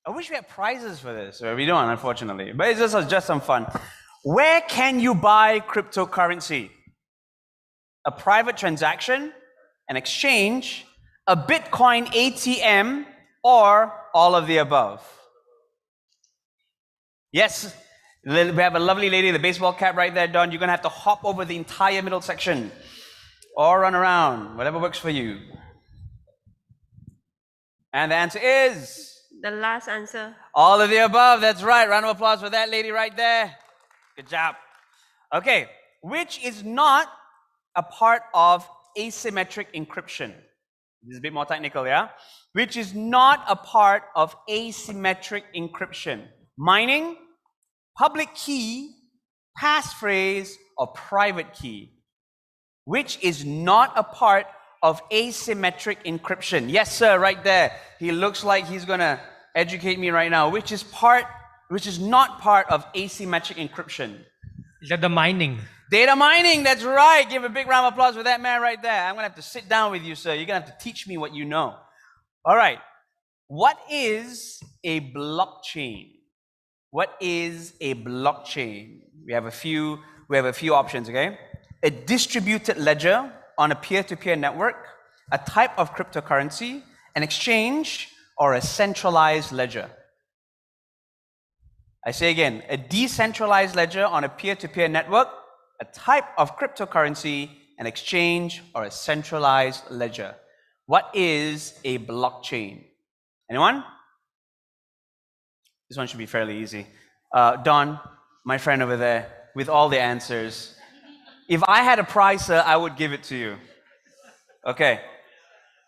I wish we had prizes for this. We don't, unfortunately. But it's just some fun. Where can you buy cryptocurrency? A private transaction, an exchange, a Bitcoin ATM, or all of the above? Yes, we have a lovely lady in the baseball cap right there, Don. You're going to have to hop over the entire middle section or run around, whatever works for you. And the answer is? The last answer. All of the above. That's right. Round of applause for that lady right there. Good job. Okay, which is not a part of asymmetric encryption? This is a bit more technical, yeah? Which is not a part of asymmetric encryption? Mining, public key, passphrase, or private key? Which is not a part of asymmetric encryption? Yes, sir, right there. He looks like he's going to educate me right now. Which is not part of asymmetric encryption? Is that the mining? Data mining, that's right. Give a big round of applause for that man right there. I'm going to have to sit down with you, sir. You're going to have to teach me what you know. All right. What is a blockchain? What is a blockchain? We have a few options, okay? A distributed ledger on a peer-to-peer network, a type of cryptocurrency, an exchange, or a centralized ledger. I say again, a decentralized ledger on a peer-to-peer network, a type of cryptocurrency, an exchange, or a centralized ledger. What is a blockchain? Anyone? This one should be fairly easy. Don, my friend over there, with all the answers. If I had a prize, sir, I would give it to you. Okay.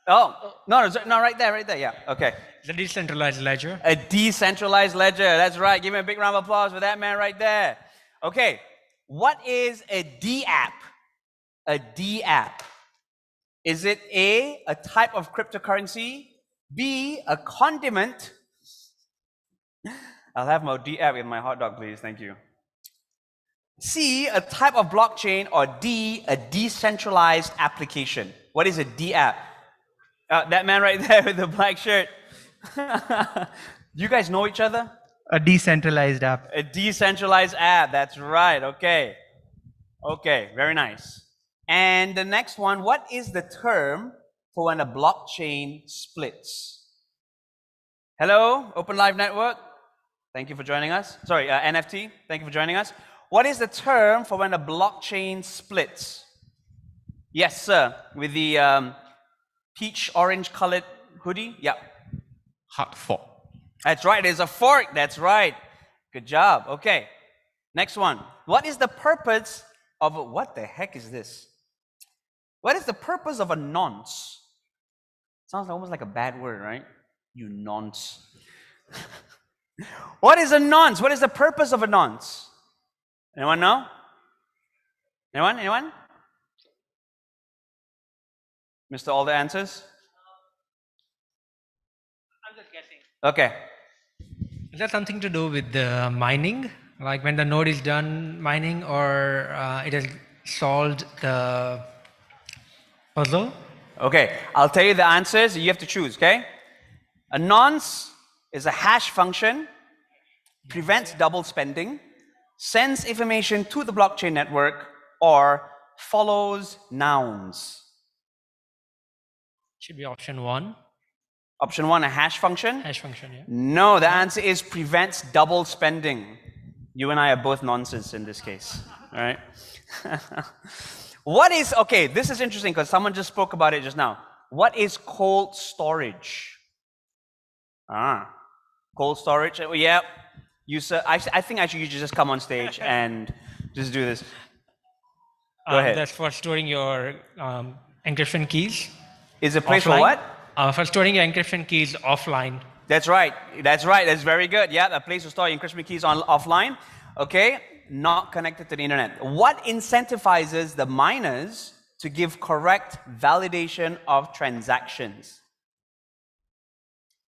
Oh, no, right there, yeah, okay. The decentralized ledger. A decentralized ledger, that's right. Give me a big round of applause for that man right there. Okay, what is a DApp? A DApp. Is it A, a type of cryptocurrency, B, a condiment? I'll have my DApp in my hot dog, please, thank you. C, a type of blockchain, or D, a decentralized application? What is a DApp? That man right there with the black shirt. You guys know each other? A decentralized app. A decentralized app, that's right, okay. Okay, very nice. And the next one, what is the term for when a blockchain splits? Hello, Open Live Network. Thank you for joining us. Sorry, NFT, thank you for joining us. What is the term for when a blockchain splits? Yes, sir, with the peach orange colored hoodie. Yeah. Hard fork. That's right, there's a fork. That's right. Good job. Okay. Next one. What is the purpose of what the heck is this? What is the purpose of a nonce? Sounds almost like a bad word, right? You nonce. What is a nonce? What is the purpose of a nonce? Anyone know? Anyone? Mr. All the answers? I'm just guessing. Okay. Is that something to do with the mining? Like when the node is done mining, or it has solved the puzzle? Okay, I'll tell you the answers. You have to choose, okay? A nonce is a hash function, prevents double spending, sends information to the blockchain network, or follows nouns. Should be option 1. Option 1, a hash function? Hash function, yeah. No, the answer is prevents double spending. You and I are both nonsense in this case, all right? What is, okay, this is interesting because someone just spoke about it just now. What is cold storage? Cold storage, yeah. You sir, I think actually you should just come on stage and just do this. Go ahead. That's for storing your encryption keys. Is a place offline. for what? For storing your encryption keys offline. That's right. That's right. That's very good. Yeah, a place to store your encryption keys offline. Okay, not connected to the internet. What incentivizes the miners to give correct validation of transactions?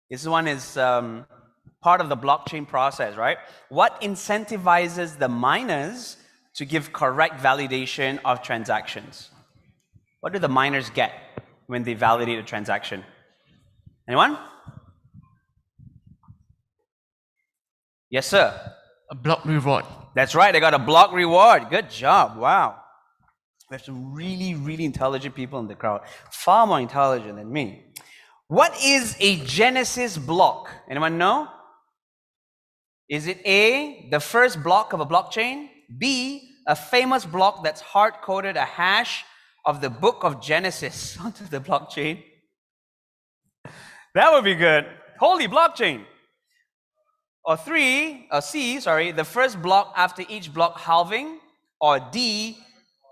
This one is part of the blockchain process, right? What incentivizes the miners to give correct validation of transactions? What do the miners get when they validate a transaction? Anyone? Yes, sir. A block reward. That's right, they got a block reward. Good job, wow. We have some really, really intelligent people in the crowd. Far more intelligent than me. What is a Genesis block? Anyone know? Is it A, the first block of a blockchain? B, a famous block that's hard-coded a hash of the book of Genesis onto the blockchain? That would be good. Holy blockchain. Or C, the first block after each block halving. Or D,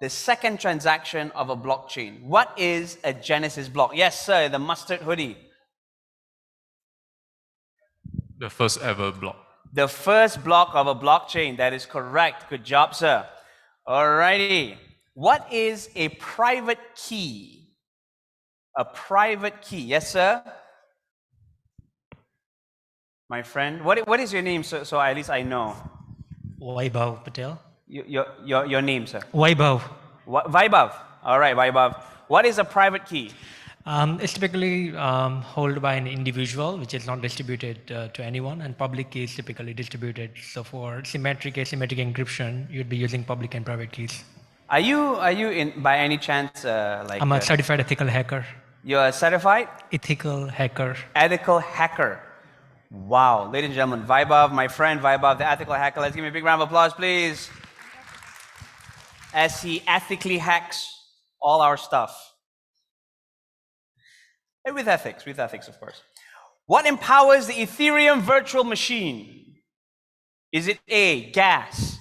the second transaction of a blockchain. What is a Genesis block? Yes, sir, the mustard hoodie. The first ever block. The first block of a blockchain. That is correct. Good job, sir. Alrighty. What is a private key? A private key. Yes, sir? My friend. What is your name, so at least I know? Vaibhav Patel. Your name, sir? Vaibhav. Vaibhav. All right, Vaibhav. What is a private key? It's typically held by an individual, which is not distributed to anyone, and public key is typically distributed. So for symmetric asymmetric encryption, you'd be using public and private keys. Are you in by any chance like? I'm a certified ethical hacker. You're a certified? Ethical hacker. Ethical hacker. Wow, ladies and gentlemen, Vaibhav, my friend Vaibhav, the ethical hacker. Let's give him a big round of applause, please. As he ethically hacks all our stuff. And with ethics, of course. What empowers the Ethereum virtual machine? Is it A, gas?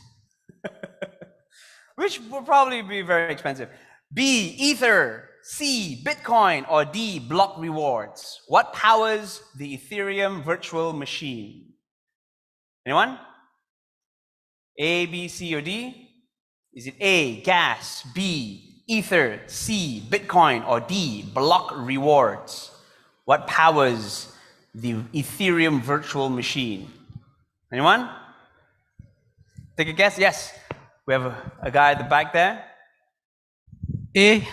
Which will probably be very expensive. B, Ether. C, Bitcoin. Or D, block rewards. What powers the Ethereum virtual machine? Anyone? A, B, C, or D? Is it A, gas, B, Ether, C, Bitcoin, or D, block rewards? What powers the Ethereum virtual machine? Anyone? Take a guess? Yes. We have a guy at the back there. A.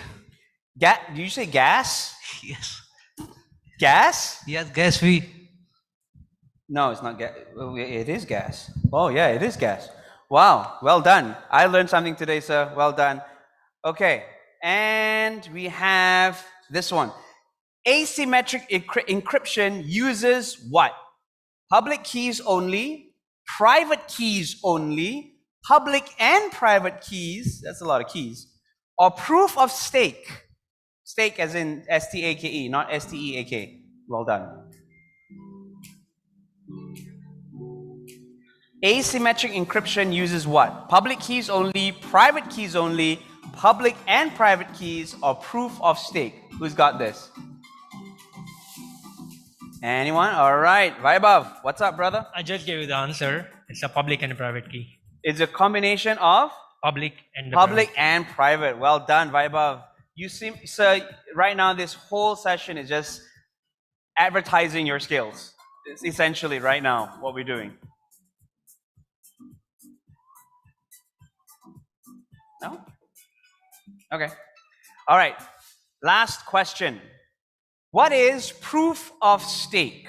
Did you say gas? Yes. Gas? Yes, gas fee. No, it's not gas. It is gas. Oh, yeah, it is gas. Wow, well done. I learned something today, sir. Well done. Okay, and we have this one. Asymmetric encryption uses what? Public keys only, private keys only, public and private keys, that's a lot of keys, or proof of stake. Stake as in S-T-A-K-E, not S-T-E-A-K. Well done. Asymmetric encryption uses what? Public keys only, private keys only, public and private keys, or proof of stake. Who's got this? Anyone? All right. Vaibhav, what's up, brother? I just gave you the answer. It's a public and a private key. It's a combination of Public and public and private. Well done, Vaibhav. You seem, sir, right now this whole session is just advertising your skills. It's essentially right now what we're doing. No? Okay. All right. Last question. What is proof of stake?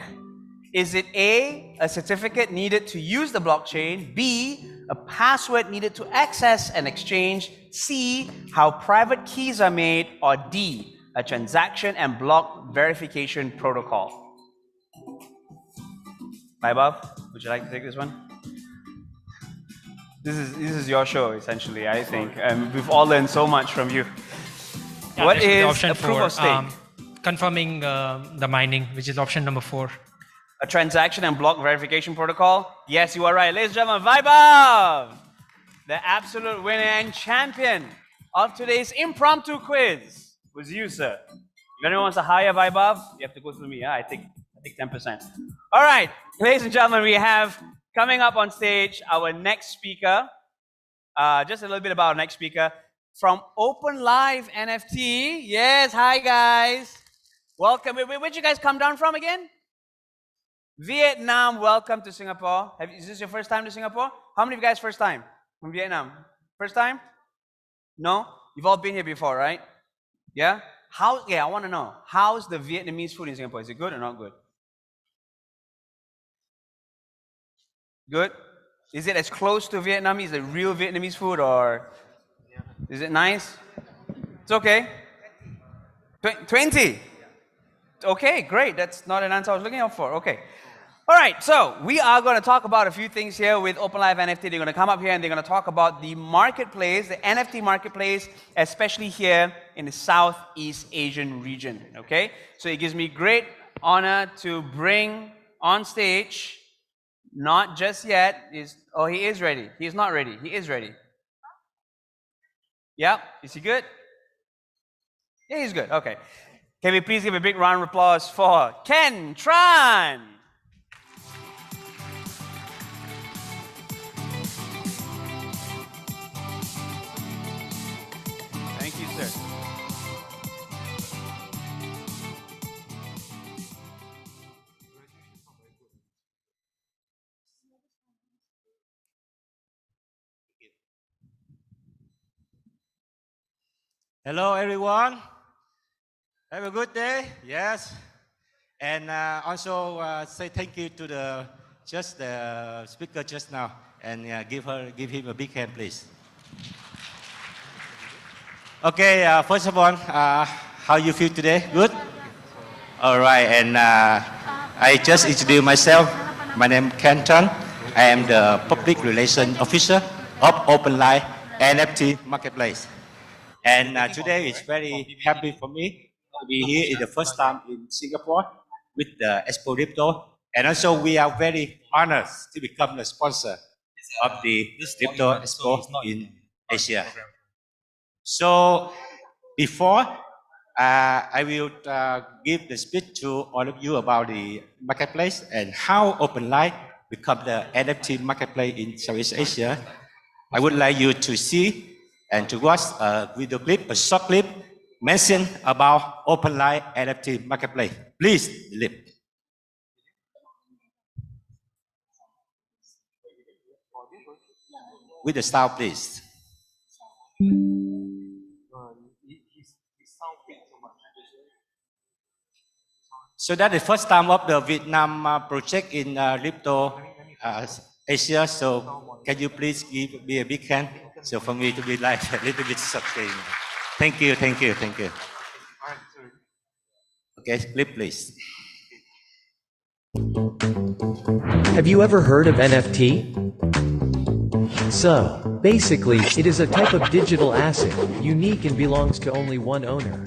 Is it A, a certificate needed to use the blockchain, B, a password needed to access an exchange, C, how private keys are made, or D, a transaction and block verification protocol? Vaibhav, would you like to take this one? This is your show, essentially, I think. We've all learned so much from you. Yeah, What is option a proof four, of stake? confirming the mining, which is option number 4. A transaction and block verification protocol? Yes, you are right. Ladies and gentlemen, Vaibhav, the absolute winner and champion of today's impromptu quiz was you, sir. If anyone wants to hire Vaibhav, you have to go through me. I think 10%. All right, ladies and gentlemen, we have coming up on stage our next speaker. Just a little bit about our next speaker. From Open Live NFT. Yes, hi guys. Welcome. Where'd you guys come down from again? Vietnam. Welcome to Singapore. Is this your first time to Singapore? How many of you guys first time from Vietnam? First time? No? You've all been here before, right? Yeah? I want to know. How's the Vietnamese food in Singapore? Is it good or not good? Good? Is it as close to Vietnamese, the real Vietnamese food, or is it nice? It's okay. 20? Okay, great. That's not an answer I was looking out for. Okay. All right, so we are going to talk about a few things here with Open Live NFT. They're going to come up here and they're going to talk about the marketplace, the NFT marketplace, especially here in the Southeast Asian region. Okay? So it gives me great honor to bring on stage, not just yet, he is ready. He's not ready. He is ready. Yeah? Is he good? Yeah, he's good. Okay. Can we please give a big round of applause for Ken Tran? Thank you, sir. Hello, everyone. Have a good day. Yes. And also say thank you to the speaker just now, and give him a big hand, please. Okay. First of all, how you feel today? Good. All right. And I just introduce myself. My name is Ken Chan. I am the public relations officer of OpenLive NFT Marketplace. And today is very happy for me to be here in the first time in Singapore with the Expo Crypto. And also we are very honored to become the sponsor of the Crypto Expo in Asia. So before I will give the speech to all of you about the marketplace and how OpenLive become the NFT marketplace in Southeast Asia. I would like you to see and to watch a video clip, a short clip, mention about OpenLive NFT Marketplace. Please, Lip. With the sound, please. So that's the first time of the Vietnam project in crypto Asia. So can you please give me a big hand? So for me to be like a little bit something. Thank you, thank you, thank you. Okay, flip please. Have you ever heard of NFT? So, basically, it is a type of digital asset, unique and belongs to only one owner,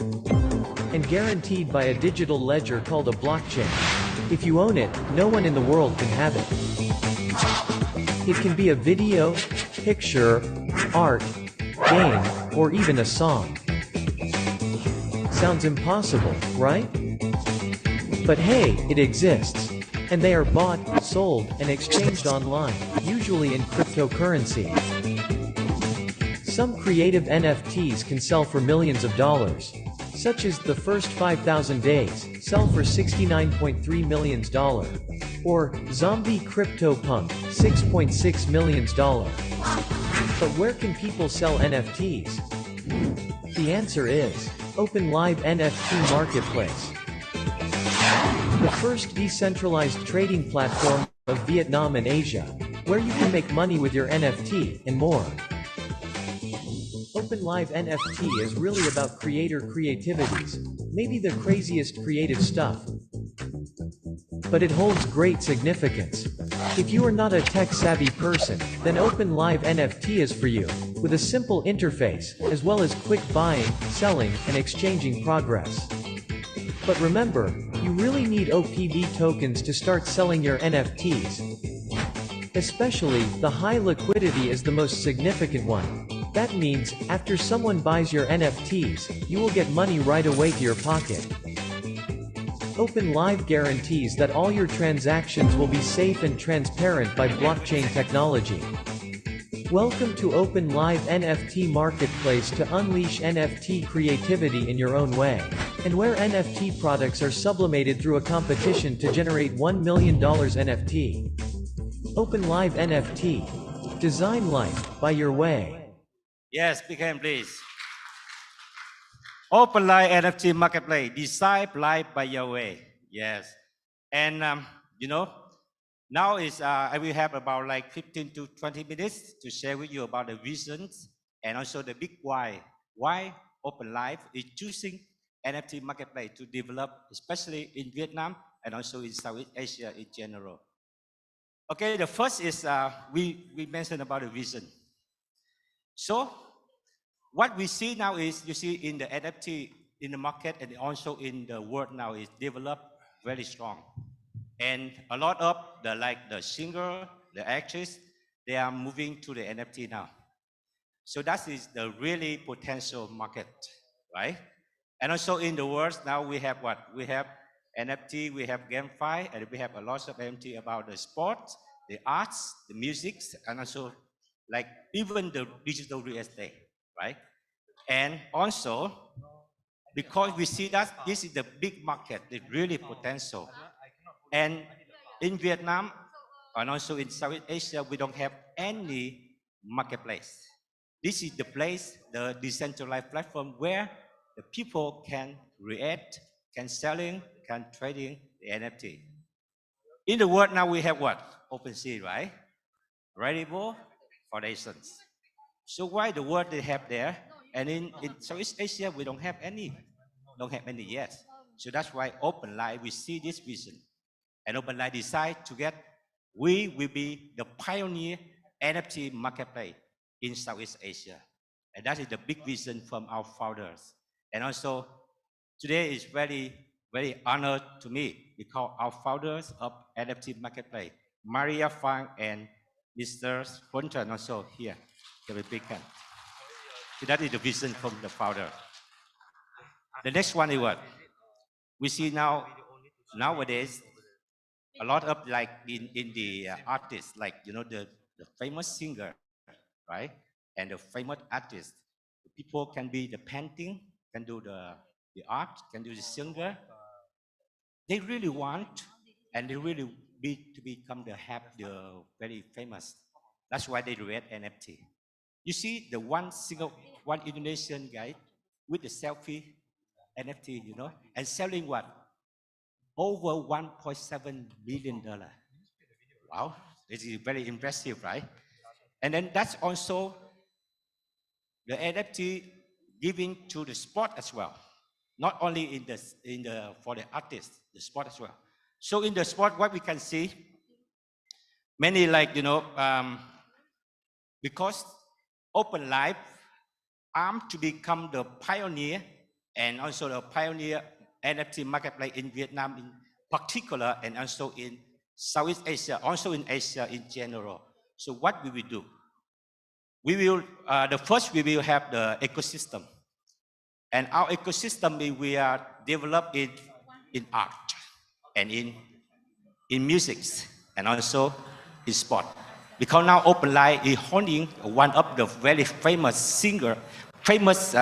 and guaranteed by a digital ledger called a blockchain. If you own it, no one in the world can have it. It can be a video, picture, art, game, or even a song. Sounds impossible, right? But hey, it exists. And they are bought, sold, and exchanged online, usually in cryptocurrency. Some creative NFTs can sell for millions of dollars, such as the first 5,000 days, sell for $69.3 million, or Zombie CryptoPunk, $6.6 million. But where can people sell NFTs? The answer is Open Live NFT Marketplace, the first decentralized trading platform of Vietnam and Asia, where you can make money with your NFT and more. Open Live NFT is really about creator creativities, maybe the craziest creative stuff. But it holds great significance. If you are not a tech-savvy person, then Open Live NFT is for you, with a simple interface, as well as quick buying, selling, and exchanging progress. But remember, you really need OPV tokens to start selling your NFTs. Especially, the high liquidity is the most significant one. That means, after someone buys your NFTs, you will get money right away to your pocket. Open Live guarantees that all your transactions will be safe and transparent by blockchain technology. Welcome to Open Live NFT Marketplace to unleash NFT creativity in your own way, and where NFT products are sublimated through a competition to generate $1 million NFT. Open Live NFT. Design life by your way. Yes, big hand please. Open Live NFT Marketplace. Design life by your way. Yes. And you know, now is I will have about like 15 to 20 minutes to share with you about the visions and also the big why. Why Open Live is choosing NFT marketplace to develop, especially in Vietnam and also in Southeast Asia in general. Okay, the first is we mentioned about the vision. So what we see now is you see in the NFT in the market and also in the world now is developed very strong. And a lot of the singer, the actress, they are moving to the NFT now. So that is the really potential market, right? And also in the world now we have what? We have NFT, we have GameFi, and we have a lot of NFT about the sports, the arts, the music, and also like even the digital real estate, right? And also, because we see that this is the big market, the really potential. And in Vietnam, and also in Southeast Asia, we don't have any marketplace. This is the place, the decentralized platform where the people can create, can selling, can trading the NFT. In the world now we have what? OpenSea, right? Rarible Foundations. So why the world they have there? And in Southeast Asia, we don't have any yet. So that's why OpenLive, we see this vision. And OpenLive decide to get, we will be the pioneer NFT marketplace in Southeast Asia. And that is the big vision from our founders. And also, today is very, very honored to me because our founders of NFT marketplace, Maria Fang and Mr. Hunter also here. Give a big hand. So that is the vision from the founder. The next one is what? We see now, nowadays, a lot of like in the artists, like, you know, the famous singer, right? And the famous artist. The people can be the painting, can do the art, can do the singer. They really want, and they really to become the very famous. That's why they create NFT. You see the one Indonesian guy with the selfie NFT, you know, and selling what? over $1.7 billion. Wow, this is very impressive, right? And then that's also the NFT giving to the sport as well, not only in the for the artists, the sport as well. So in the sport, what we can see, many because Open Life aimed to become the pioneer and also the pioneer NFT marketplace in Vietnam in particular, and also in Southeast Asia, also in Asia in general. So what we will do? We will, we will have the ecosystem. And our ecosystem, we are developed in art and in music and also in sport. Because now OpenLife is holding one of the very famous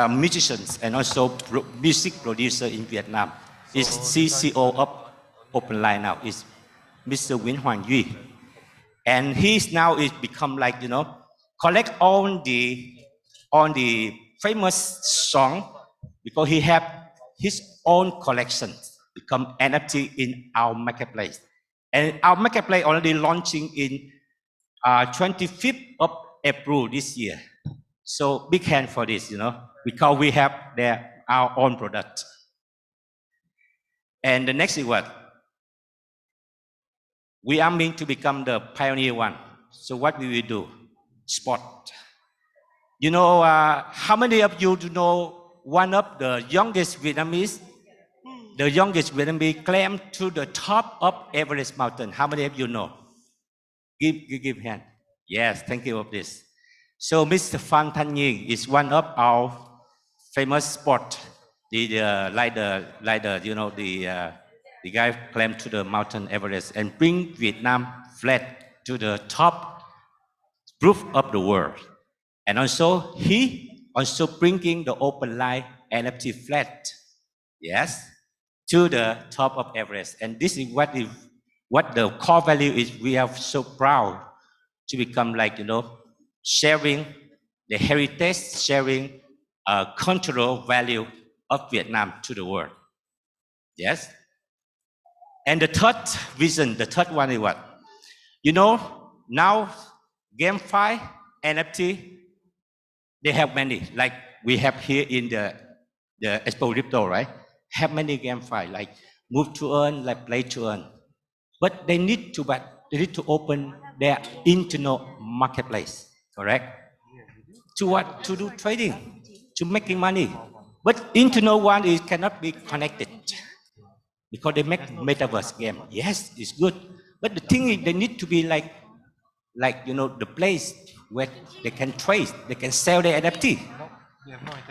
musicians and also music producer in Vietnam. Is CCO of OpenLife now, is Mr. Nguyen Hoàng Duy. And he's now is become collect all the famous song, because he have his own collection become NFT in our marketplace. And our marketplace already launching in 25th of April this year. So big hand for this, because we have our own product. And the next is what? We are meant to become the pioneer one. So what we will do? Sport. How many of you do know one of the youngest Vietnamese? The youngest Vietnamese climbed to the top of Everest mountain. How many of you know? Give hand. Yes, thank you for this. So Mr. Phan Thanh Nguyen is one of our famous sport. The guy climbed to the mountain Everest and bring Vietnam flag to the top roof of the world. And also he also bringing the OpenLife NFT flag, yes, to the top of Everest. And this is what the core value is. We are so proud to become sharing the heritage, sharing cultural value of Vietnam to the world. Yes. And the third vision, the third one is what? Now GameFi, NFT, they have many, like we have here in the Expo Crypto, right? Have many GameFi, like move to earn, like play to earn. But they need to open their internal marketplace, correct? To what? To do trading, to making money. But internal one is cannot be connected because they make metaverse game. Yes, it's good. But the thing is, they need to be the place where they can trade, they can sell their NFT.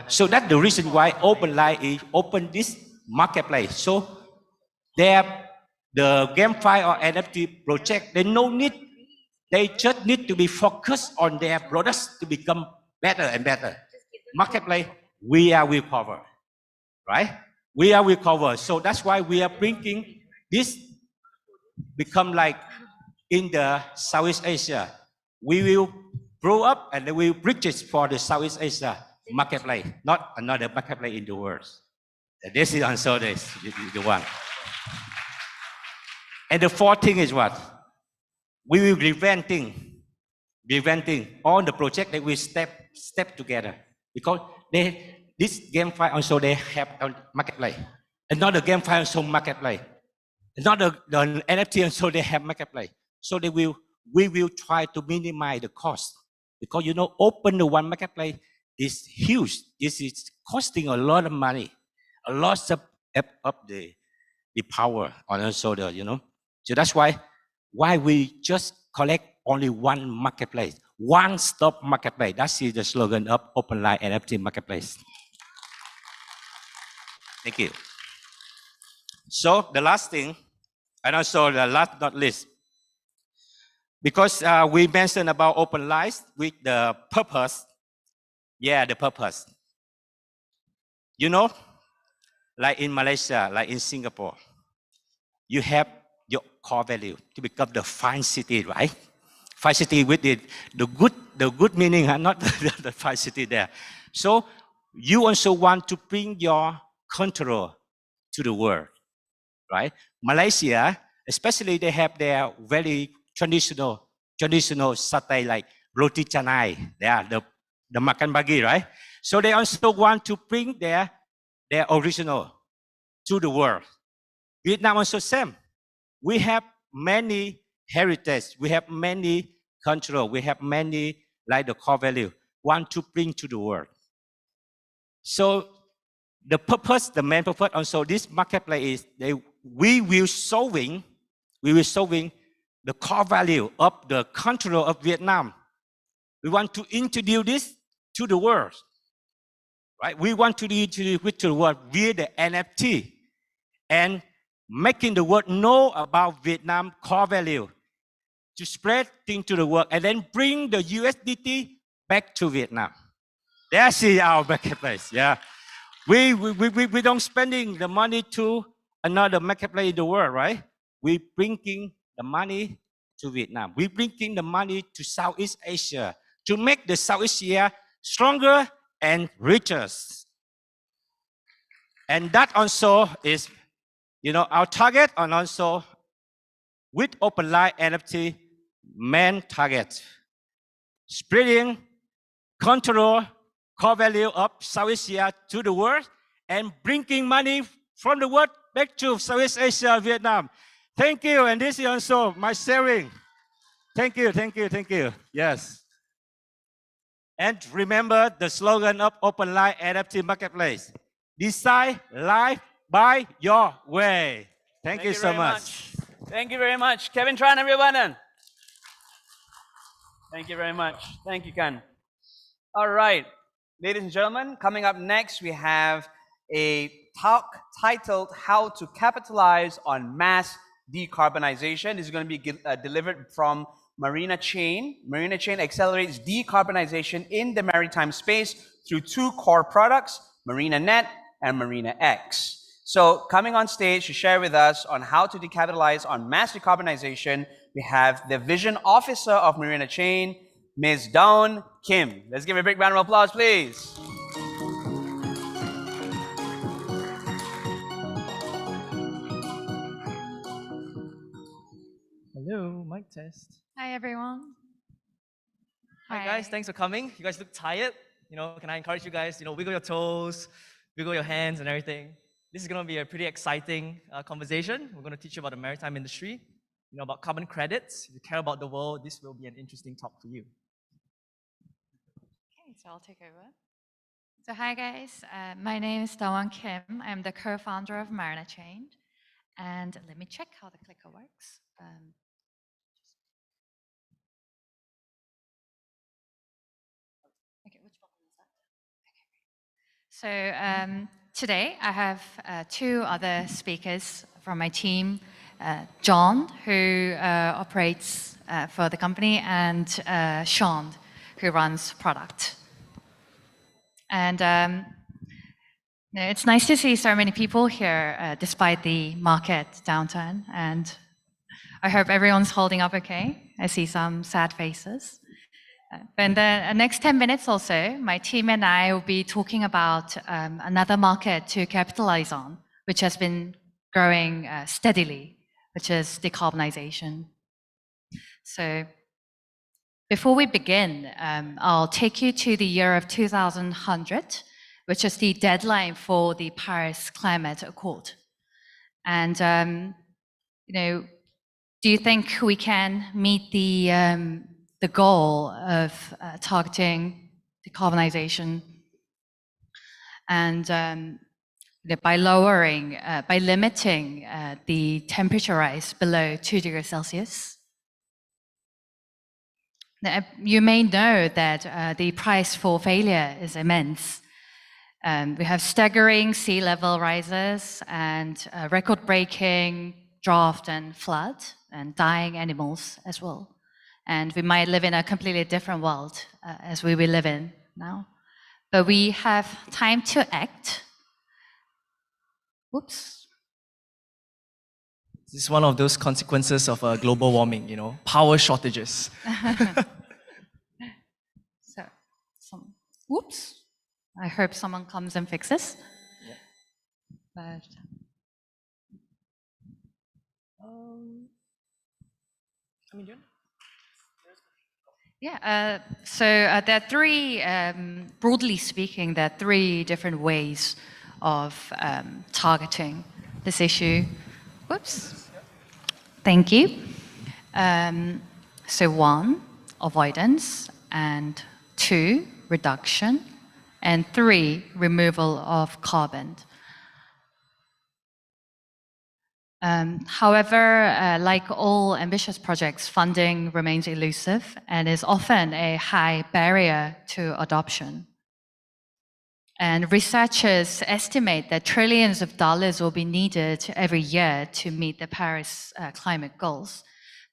So that's the reason why OpenLife is open this marketplace. So the GameFi or NFT project, they just need to be focused on their products to become better and better. Marketplace, we will cover, right? We will cover. So that's why we are bringing this become in the Southeast Asia. We will grow up and we will bridges for the Southeast Asia marketplace, not another marketplace in the world. This is also the one. And the fourth thing is what? We will preventing all the project that we step together, because this GameFi also they have a marketplace. Another GameFi also marketplace. Another the NFT also they have marketplace. So we will try to minimize the cost, because open the one marketplace is huge. This is costing a lot of money, a lot of the power, and also So that's why we just collect only one marketplace, one-stop marketplace. That is the slogan of OpenLife NFT Marketplace. Thank you. So the last thing, and also the last not least, because we mentioned about OpenLife with the purpose. Yeah, the purpose. Like in Malaysia, like in Singapore, you have your core value to become the fine city, right? Fine city with the good meaning, not the fine city there. So you also want to bring your control to the world, right? Malaysia, especially they have their very traditional satay like roti canai. Yeah, the makan bagi, right? So they also want to bring their original to the world. Vietnam also same. We have many heritage. We have many cultural. We have many like the core value want to bring to the world. So the purpose, the main purpose also this marketplace is we will solving the core value of the culture of Vietnam. We want to introduce this to the world, right? We want to introduce it to the world via the NFT and making the world know about Vietnam core value to spread things to the world and then bring the USDT back to Vietnam. That's our marketplace. Yeah. We don't spending the money to another marketplace in the world, right? We bringing the money to Vietnam. We bringing the money to Southeast Asia to make the Southeast Asia stronger and richer. And that also is, our target and also with OpenLine NFT main target, spreading control core value of Southeast Asia to the world and bringing money from the world back to Southeast Asia, Vietnam. Thank you, and this is also my sharing. Thank you, thank you, thank you. Yes. And remember the slogan of OpenLine NFT Marketplace. Design life by your way. Thank you so much. Thank you very much. Kevin Tran, everyone. Thank you very much. Thank you, Kan. All right. Ladies and gentlemen, coming up next, we have a talk titled How to Capitalize on Mass Decarbonization. This is going to be delivered from Marina Chain. Marina Chain accelerates decarbonization in the maritime space through two core products, Marina Net and Marina X. So coming on stage to share with us on how to decapitalize on mass decarbonization, we have the Vision Officer of Marina Chain, Ms. Dawn Kim. Let's give a big round of applause, please. Hello, mic test. Hi, everyone. Hi guys, thanks for coming. You guys look tired. Can I encourage you guys, wiggle your toes, wiggle your hands and everything. This is going to be a pretty exciting conversation. We're going to teach you about the maritime industry, about carbon credits. If you care about the world, this will be an interesting talk for you. Okay, so I'll take over. So hi guys, my name is Dawn Kim. I'm the co-founder of Marina Chain. And let me check how the clicker works. Okay, which button is that? Okay, great. So today I have two other speakers from my team, John, who operates for the company, and Sean, who runs product. And it's nice to see so many people here despite the market downturn. And I hope everyone's holding up okay. I see some sad faces. But in the next 10 minutes or so, my team and I will be talking about another market to capitalize on, which has been growing steadily, which is decarbonization. So before we begin, I'll take you to the year of 2100, which is the deadline for the Paris Climate Accord. And, do you think we can meet the goal of targeting decarbonization and by limiting the temperature rise below 2 degrees Celsius? Now, you may know that the price for failure is immense. We have staggering sea level rises and record-breaking drought and flood and dying animals as well. And we might live in a completely different world as we will live in now. But we have time to act. Whoops. This is one of those consequences of global warming, power shortages. Whoops. I hope someone comes and fixes. Yep. But Yeah, there are three, broadly speaking, there are three different ways of targeting this issue. Whoops. Thank you. So one, avoidance, and two, reduction, and three, removal of carbon. However, like all ambitious projects, funding remains elusive and is often a high barrier to adoption. And researchers estimate that trillions of dollars will be needed every year to meet the Paris climate goals.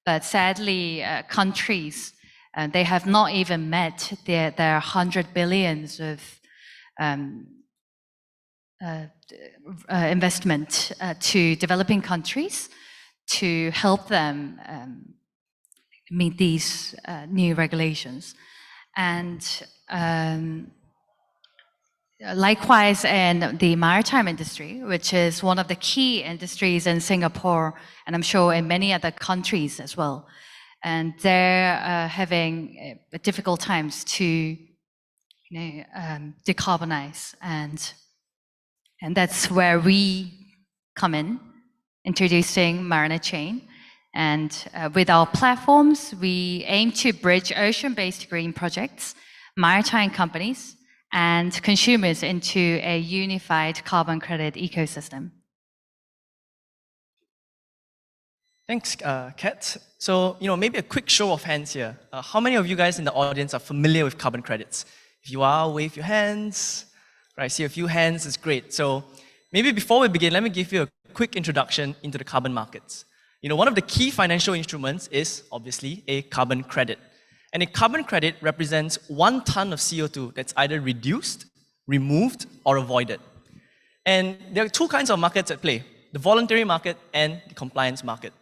But sadly, countries, they have not even met their 100 billions of investment to developing countries to help them meet these new regulations. And likewise in the maritime industry, which is one of the key industries in Singapore, and I'm sure in many other countries as well. And they're having difficult times to decarbonize. And that's where we come in, introducing Marina Chain. And with our platforms, we aim to bridge ocean-based green projects, maritime companies, and consumers into a unified carbon credit ecosystem. Thanks, Kat. So, maybe a quick show of hands here. How many of you guys in the audience are familiar with carbon credits? If you are, wave your hands. Right, I see a few hands, it's great. So maybe before we begin, let me give you a quick introduction into the carbon markets. One of the key financial instruments is obviously a carbon credit. And a carbon credit represents 1 ton of CO2 that's either reduced, removed, or avoided. And there are 2 kinds of markets at play, the voluntary market and the compliance market.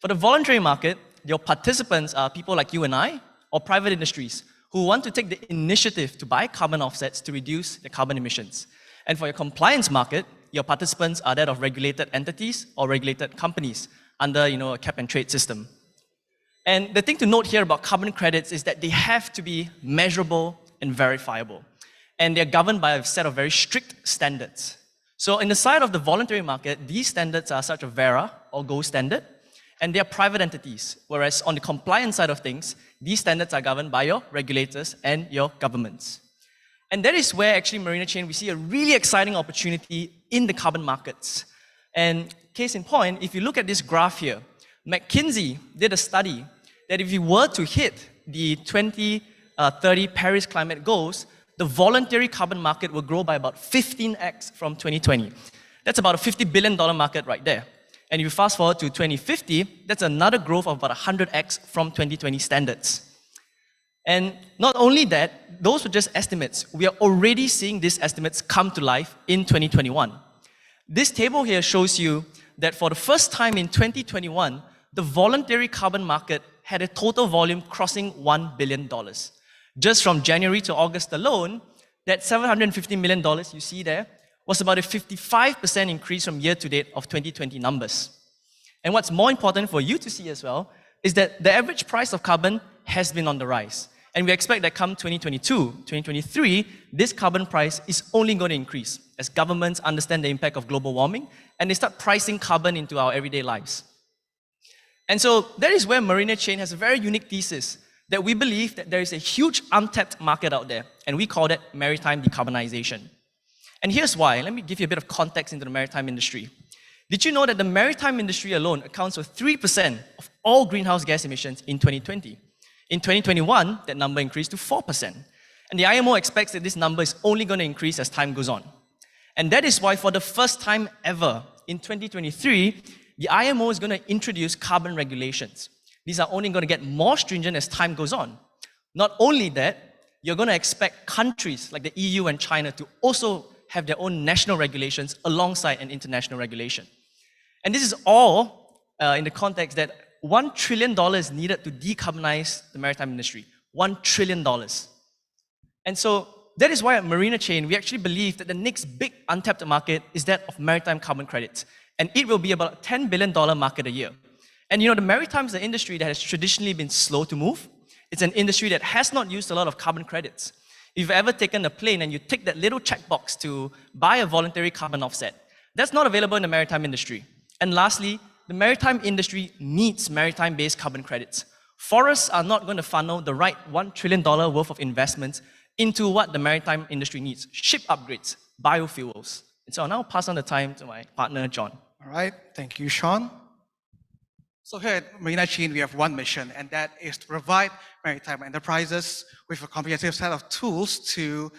For the voluntary market, your participants are people like you and I, or private industries, who want to take the initiative to buy carbon offsets to reduce their carbon emissions. And for your compliance market, your participants are that of regulated entities or regulated companies under a cap and trade system. And the thing to note here about carbon credits is that they have to be measurable and verifiable. And they're governed by a set of very strict standards. So in the side of the voluntary market, these standards are such a VERA or gold standard, and they are private entities. Whereas on the compliance side of things, these standards are governed by your regulators and your governments. And that is where actually Marina Chain, we see a really exciting opportunity in the carbon markets. And case in point, if you look at this graph here, McKinsey did a study that if you were to hit the 2030 Paris climate goals, the voluntary carbon market will grow by about 15x from 2020. That's about a $50 billion market right there. And if you fast forward to 2050, that's another growth of about 100x from 2020 standards. And not only that, those were just estimates. We are already seeing these estimates come to life in 2021. This table here shows you that for the first time in 2021, the voluntary carbon market had a total volume crossing $1 billion. Just from January to August alone, that $750 million you see there was about a 55% increase from year to date of 2020 numbers. And what's more important for you to see as well is that the average price of carbon has been on the rise. And we expect that come 2022, 2023, this carbon price is only going to increase as governments understand the impact of global warming and they start pricing carbon into our everyday lives. And so that is where Marina Chain has a very unique thesis that we believe that there is a huge untapped market out there, and we call it maritime decarbonization. And here's why. Let me give you a bit of context into the maritime industry. Did you know that the maritime industry alone accounts for 3% of all greenhouse gas emissions in 2020? In 2021, that number increased to 4%. And the IMO expects that this number is only going to increase as time goes on. And that is why for the first time ever in 2023, the IMO is going to introduce carbon regulations. These are only going to get more stringent as time goes on. Not only that, you're going to expect countries like the EU and China to also have their own national regulations alongside an international regulation. And this is all in the context that $1 trillion is needed to decarbonize the maritime industry. $1 trillion. And so that is why at Marina Chain, we actually believe that the next big untapped market is that of maritime carbon credits. And it will be about a $10 billion market a year. And the maritime is an industry that has traditionally been slow to move. It's an industry that has not used a lot of carbon credits. If you've ever taken a plane and you tick that little checkbox to buy a voluntary carbon offset, that's not available in the maritime industry. And lastly, the maritime industry needs maritime-based carbon credits. Forests are not going to funnel the right $1 trillion worth of investments into what the maritime industry needs: ship upgrades, biofuels. And so I'll now pass on the time to my partner, John. All right, thank you, Sean. So here at Marina Chain, we have one mission, and that is to provide maritime enterprises with a comprehensive set of tools to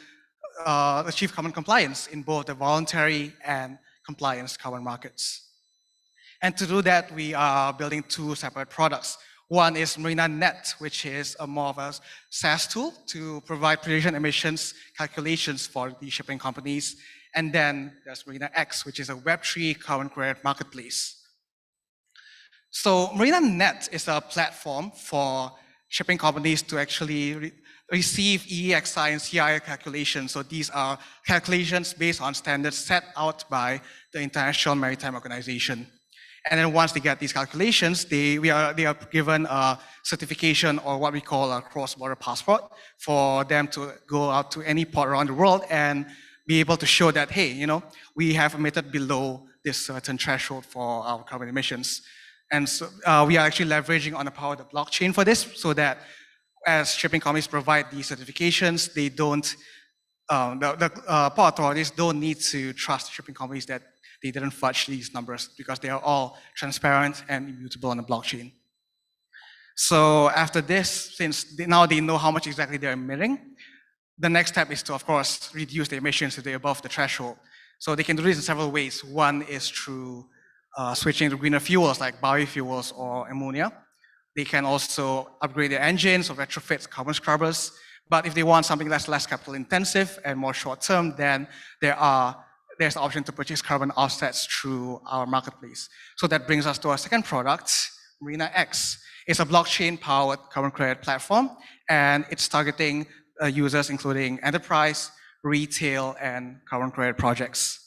achieve carbon compliance in both the voluntary and compliance carbon markets. And to do that, we are building two separate products. One is Marina Net, which is more of a SaaS tool to provide precision emissions calculations for the shipping companies. And then there's Marina X, which is a Web3 carbon credit marketplace. So Marina Net is a platform for shipping companies to actually receive EEXI and CII calculations. So these are calculations based on standards set out by the International Maritime Organization. And then once they get these calculations, they are given a certification, or what we call a cross-border passport, for them to go out to any port around the world and be able to show that, hey, we have emitted below this certain threshold for our carbon emissions. And so we are actually leveraging on the power of the blockchain for this, so that as shipping companies provide these certifications, they don't, the port authorities don't need to trust shipping companies that they didn't fudge these numbers, because they are all transparent and immutable on the blockchain. So after this, since now they know how much exactly they're emitting, the next step is to, of course, reduce the emissions if they're above the threshold. So they can do this in several ways. One is through switching to greener fuels like biofuels or ammonia. They can also upgrade their engines or retrofit carbon scrubbers. But if they want something that's less capital intensive and more short term, then there's the option to purchase carbon offsets through our marketplace. So that brings us to our second product, Marina X. It's a blockchain-powered carbon credit platform, and it's targeting users including enterprise, retail, and carbon credit projects.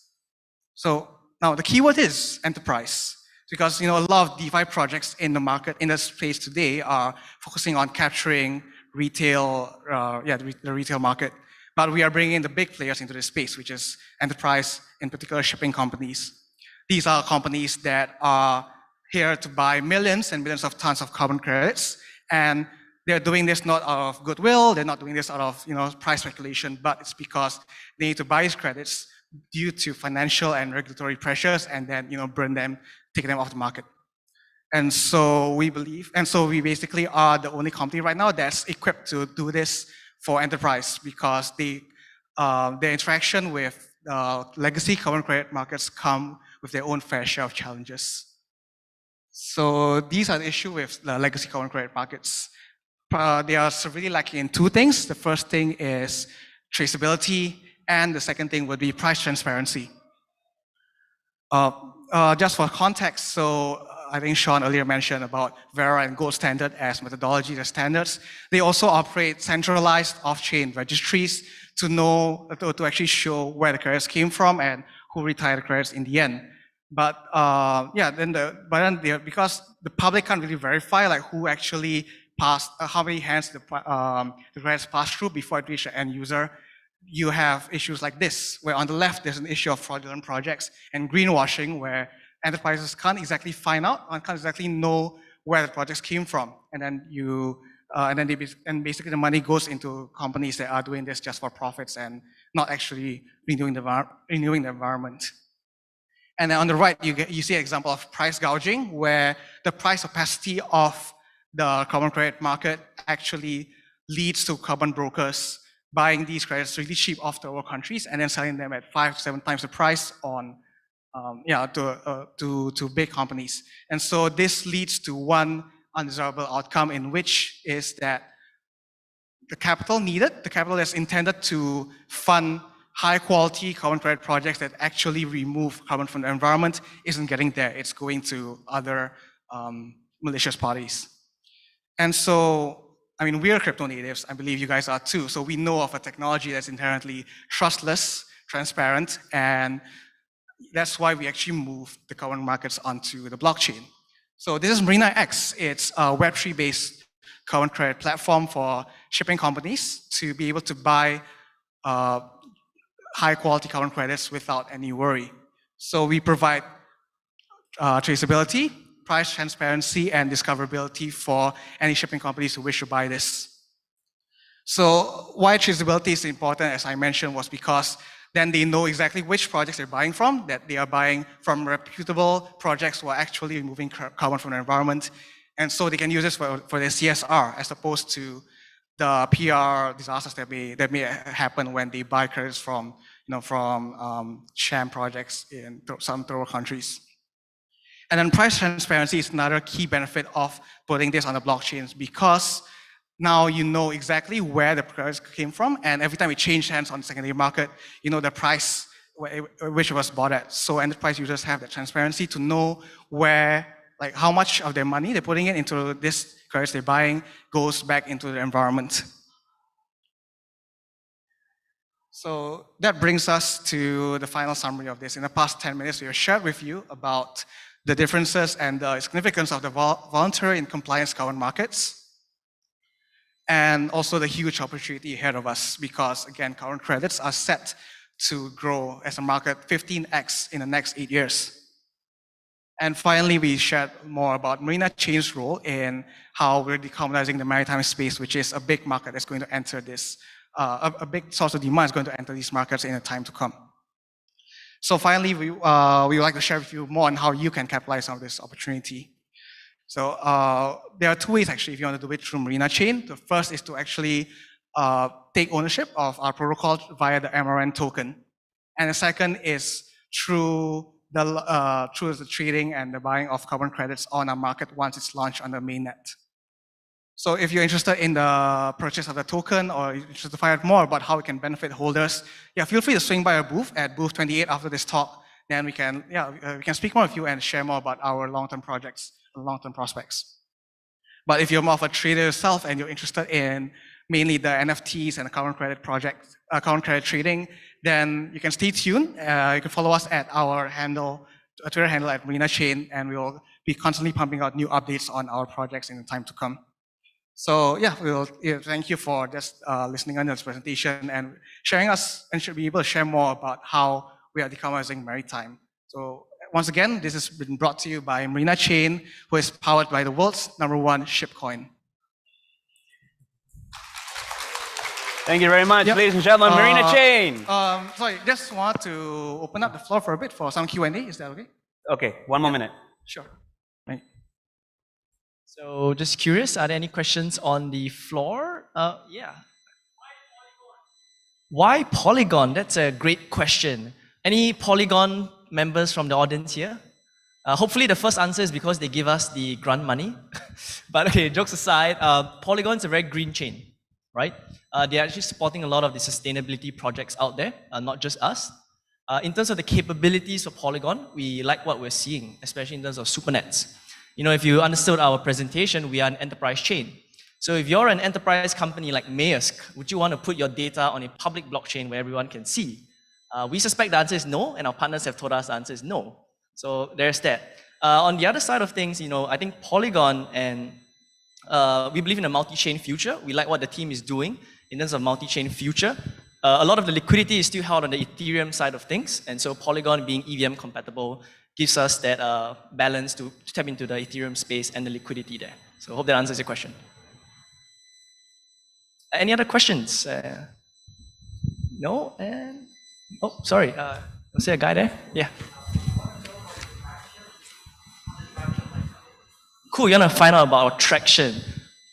So now the keyword is enterprise, because a lot of DeFi projects in the market, in the space today, are focusing on capturing retail, the retail market. But we are bringing in the big players into this space, which is enterprise, in particular shipping companies. These are companies that are here to buy millions and millions of tons of carbon credits, and they're doing this not out of goodwill, they're not doing this out of price speculation, but it's because they need to buy these credits due to financial and regulatory pressures, and then burn them, take them off the market. And so we basically are the only company right now that's equipped to do this for enterprise, because their interaction with legacy carbon credit markets come with their own fair share of challenges. So these are the issue with the legacy carbon credit markets. They are severely lacking in two things. The first thing is traceability, and the second thing would be price transparency. Just for context, so I think Sean earlier mentioned about Vera and Gold Standard as methodologies and standards. They also operate centralized off-chain registries to actually show where the credits came from and who retired the credits in the end. But because the public can't really verify who actually passed, how many hands the credits passed through before it reached the end user, you have issues like this, where on the left there's an issue of fraudulent projects and greenwashing, where enterprises can't exactly find out and can't exactly know where the projects came from, and then basically the money goes into companies that are doing this just for profits and not actually renewing the environment. And then on the right, you see an example of price gouging, where the price opacity of the carbon credit market actually leads to carbon brokers buying these credits really cheap off the other countries and then selling them at 5 to 7 times the price on to big companies. And so this leads to one undesirable outcome, in which is that the capital that's intended to fund high quality carbon credit projects that actually remove carbon from the environment isn't getting there. It's going to other malicious parties. And so, we are crypto natives. I believe you guys are too. So we know of a technology that's inherently trustless, transparent, and that's why we actually moved the carbon markets onto the blockchain. So this is Marina X. It's a Web3-based carbon credit platform for shipping companies to be able to buy high-quality carbon credits without any worry. So we provide traceability, price transparency, and discoverability for any shipping companies who wish to buy this. So why traceability is important, as I mentioned, was because then they know exactly which projects they're buying from, that they are buying from reputable projects who are actually removing carbon from the environment. And so they can use this for their CSR, as opposed to the PR disasters that may happen when they buy credits from, sham projects in some third world countries. And then price transparency is another key benefit of putting this on the blockchains, because now you know exactly where the credits came from, and every time it changes hands on the secondary market, you know the price which it was bought at. So enterprise users have the transparency to know where, like how much of their money they're putting into this credits they're buying goes back into the environment. So that brings us to the final summary of this. In the past 10 minutes, we have shared with you about the differences and the significance of the voluntary and compliance carbon markets, and also the huge opportunity ahead of us, because again, carbon credits are set to grow as a market 15x in the next 8 years. And finally, we shared more about Marina Chain's role in how we're decarbonizing the maritime space, which is a big market that's going to enter this, a big source of demand is going to enter these markets in the time to come. So finally, we would like to share with you more on how you can capitalize on this opportunity. So there are two ways actually if you want to do it through Marina Chain. The first is to actually take ownership of our protocol via the MRN token. And the second is through the trading and the buying of carbon credits on our market once it's launched on the mainnet. So if you're interested in the purchase of the token, or you're interested to find out more about how we can benefit holders, feel free to swing by our booth at booth 28 after this talk. Then we can speak more with you and share more about our long-term projects and long-term prospects. But if you're more of a trader yourself and you're interested in mainly the NFTs and the carbon credit project, carbon credit trading, then you can stay tuned. You can follow us at our Twitter handle at Marina Chain, and we will be constantly pumping out new updates on our projects in the time to come. So thank you for just listening on this presentation and sharing us, and should be able to share more about how we are decarbonizing maritime. So once again, this has been brought to you by Marina Chain, who is powered by the world's #1 shipcoin. Thank you very much, ladies and gentlemen. Marina Chain. Sorry, just want to open up the floor for a bit for some Q&A. Is that okay? Okay, one more minute. Sure. So just curious, are there any questions on the floor? Yeah. Why Polygon? That's a great question. Any Polygon members from the audience here? Hopefully the first answer is because they give us the grant money. But okay, jokes aside, Polygon is a very green chain, right? They're actually supporting a lot of the sustainability projects out there, not just us. In terms of the capabilities of Polygon, we like what we're seeing, especially in terms of supernets. If you understood our presentation, we are an enterprise chain. So if you're an enterprise company like Maersk, would you want to put your data on a public blockchain where everyone can see? We suspect the answer is no, and our partners have told us the answer is no. So there's that. On the other side of things, I think Polygon and we believe in a multi-chain future. We like what the team is doing in terms of multi-chain future. A lot of the liquidity is still held on the Ethereum side of things, and so Polygon being EVM compatible gives us that balance to tap into the Ethereum space and the liquidity there. So I hope that answers your question. Any other questions? No? Oh, sorry. Was there a guy there? Yeah. Cool, you want to find out about our traction.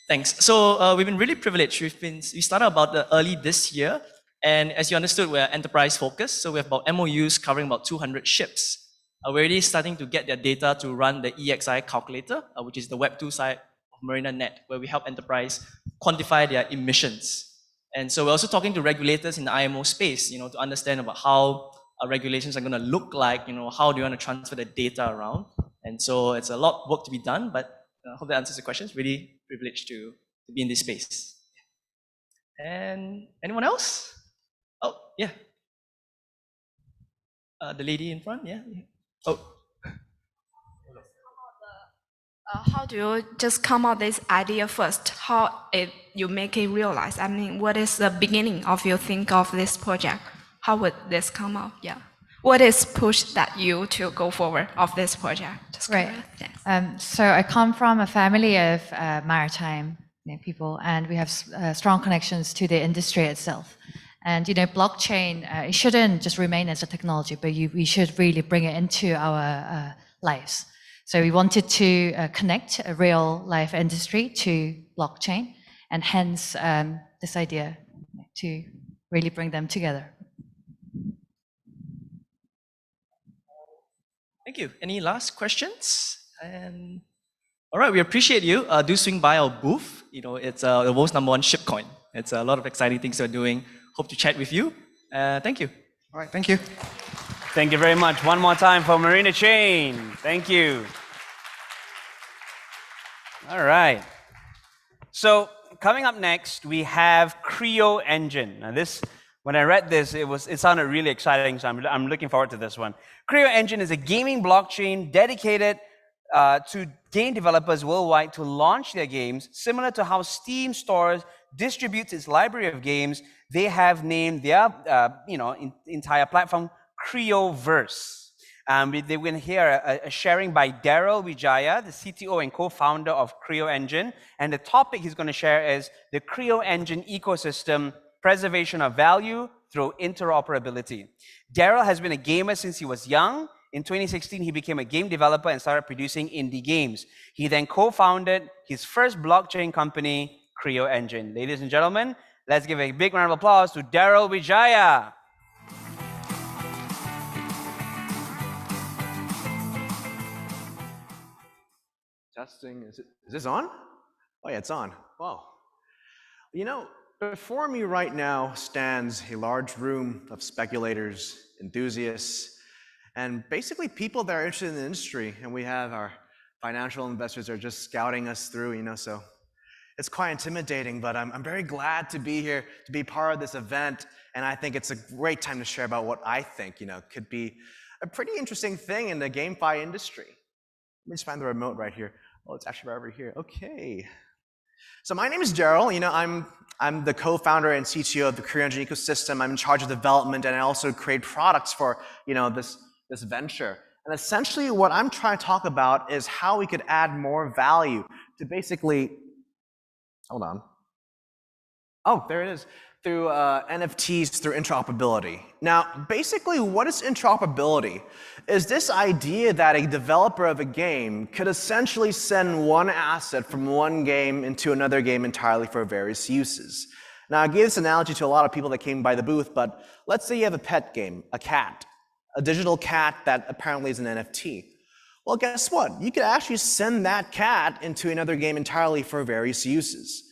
Thanks. So we've been really privileged. We started about early this year, and as you understood, we're enterprise focused. So we have about MOUs covering about 200 ships. We're already starting to get their data to run the EXI calculator, which is the Web2 side of MarinaNet, where we help enterprise quantify their emissions. And so we're also talking to regulators in the IMO space, to understand about how regulations are going to look like, how do you want to transfer the data around. And so it's a lot of work to be done, but I hope that answers the question. It's really privileged to be in this space. And anyone else? Oh, yeah. The lady in front, yeah. Oh. How do you just come up this idea first? How you make it realize? I mean, what is the beginning of you think of this project? How would this come up? Yeah. What is pushed that you to go forward of this project? Just Right. curious. Yes. So I come from a family of maritime people, and we have strong connections to the industry itself. And blockchain, it shouldn't just remain as a technology, but we should really bring it into our lives. So we wanted to connect a real life industry to blockchain, and hence this idea to really bring them together. Thank you. Any last questions? And all right, we appreciate you. Do swing by our booth. It's the world's #1 shitcoin. It's a lot of exciting things we're doing. Hope to chat with you. Thank you. All right, thank you. Thank you very much. One more time for Marina Chain. Thank you. All right. So coming up next, we have Creo Engine. Now this, when I read this, it sounded really exciting, so I'm looking forward to this one. Creo Engine is a gaming blockchain dedicated to game developers worldwide to launch their games. Similar to how Steam stores distributes its library of games, they have named their entire platform Creoverse. They will hear a sharing by Daryl Vijaya, the CTO and co-founder of Creo Engine. And the topic he's going to share is the Creo Engine ecosystem, preservation of value through interoperability. Daryl has been a gamer since he was young. In 2016, he became a game developer and started producing indie games. He then co-founded his first blockchain company, Creo Engine. Ladies and gentlemen, let's give a big round of applause to Daryl Vijaya. Testing, is this on? Oh yeah, it's on. Wow. Before me right now stands a large room of speculators, enthusiasts, and basically people that are interested in the industry, and we have our financial investors are just scouting us through, so it's quite intimidating, but I'm very glad to be here, to be part of this event, and I think it's a great time to share about what I think, could be a pretty interesting thing in the GameFi industry. Let me just find the remote right here. Oh, it's actually right over here. Okay. So my name is Daryl. I'm the co-founder and CTO of the Creo Engine ecosystem. I'm in charge of development, and I also create products for this venture. And essentially, what I'm trying to talk about is how we could add more value to basically, hold on. Oh, there it is. Through NFTs, through interoperability. Now, basically, what is interoperability? Is this idea that a developer of a game could essentially send one asset from one game into another game entirely for various uses. Now, I gave this analogy to a lot of people that came by the booth, but let's say you have a pet game, a cat, a digital cat that apparently is an NFT. Well, guess what? You could actually send that cat into another game entirely for various uses.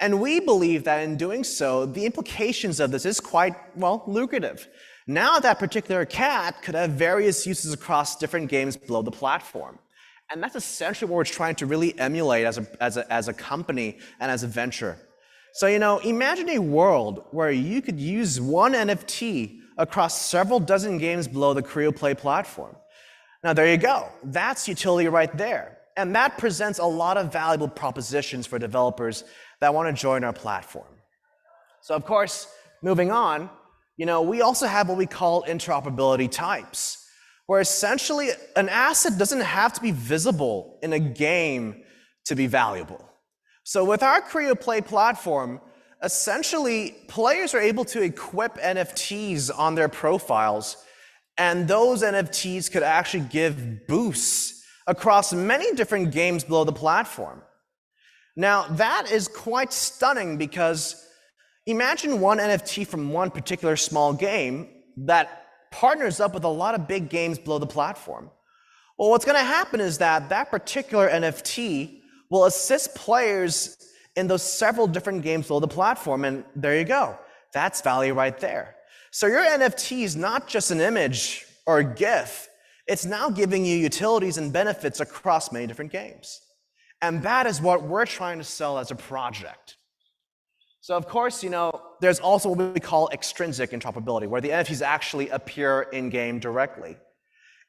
And we believe that in doing so, the implications of this is quite, lucrative. Now that particular cat could have various uses across different games below the platform. And that's essentially what we're trying to really emulate as a company and as a venture. So, imagine a world where you could use one NFT across several dozen games below the Creo Play platform. Now, there you go. That's utility right there. And that presents a lot of valuable propositions for developers that want to join our platform. So of course, moving on, we also have what we call interoperability types, where essentially an asset doesn't have to be visible in a game to be valuable. So with our Creo Play platform, essentially players are able to equip NFTs on their profiles, and those NFTs could actually give boosts across many different games below the platform. Now, that is quite stunning because imagine one NFT from one particular small game that partners up with a lot of big games below the platform. Well, what's going to happen is that particular NFT will assist players in those several different games below the platform, and there you go. That's value right there. So your NFT is not just an image or a GIF. It's now giving you utilities and benefits across many different games. And that is what we're trying to sell as a project. So of course, there's also what we call extrinsic interoperability, where the NFTs actually appear in-game directly.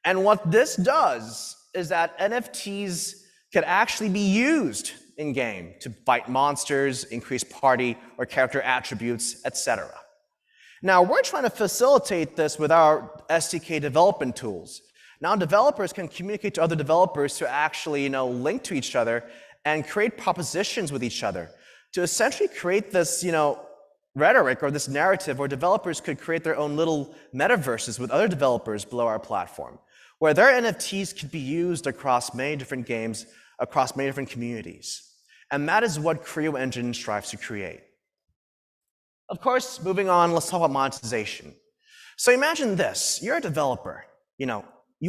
And what this does is that NFTs could actually be used in-game to fight monsters, increase party or character attributes, etc. Now, we're trying to facilitate this with our SDK development tools. Now, developers can communicate to other developers to actually, link to each other and create propositions with each other to essentially create this, rhetoric or this narrative where developers could create their own little metaverses with other developers below our platform, where their NFTs could be used across many different games, across many different communities. And that is what Creo Engine strives to create. Of course, moving on, let's talk about monetization. So imagine this, you're a developer, you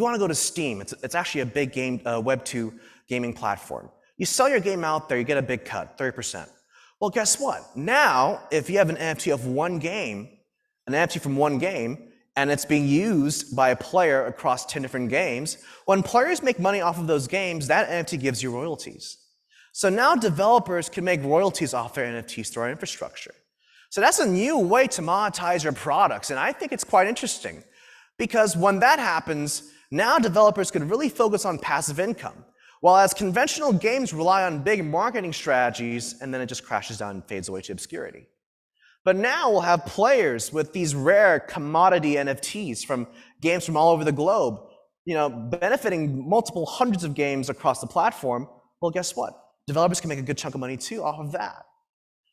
want to go to Steam. It's actually a big game, Web 2 gaming platform. You sell your game out there, you get a big cut, 30%. Well, guess what? Now, if you have an NFT of one game, an NFT from one game, and it's being used by a player across 10 different games, when players make money off of those games, that NFT gives you royalties. So now developers can make royalties off their NFTs through our infrastructure. So that's a new way to monetize your products, and I think it's quite interesting. Because when that happens, now developers could really focus on passive income, while as conventional games rely on big marketing strategies, and then it just crashes down and fades away to obscurity. But now we'll have players with these rare commodity NFTs from games from all over the globe, benefiting multiple hundreds of games across the platform. Well, guess what? Developers can make a good chunk of money too off of that.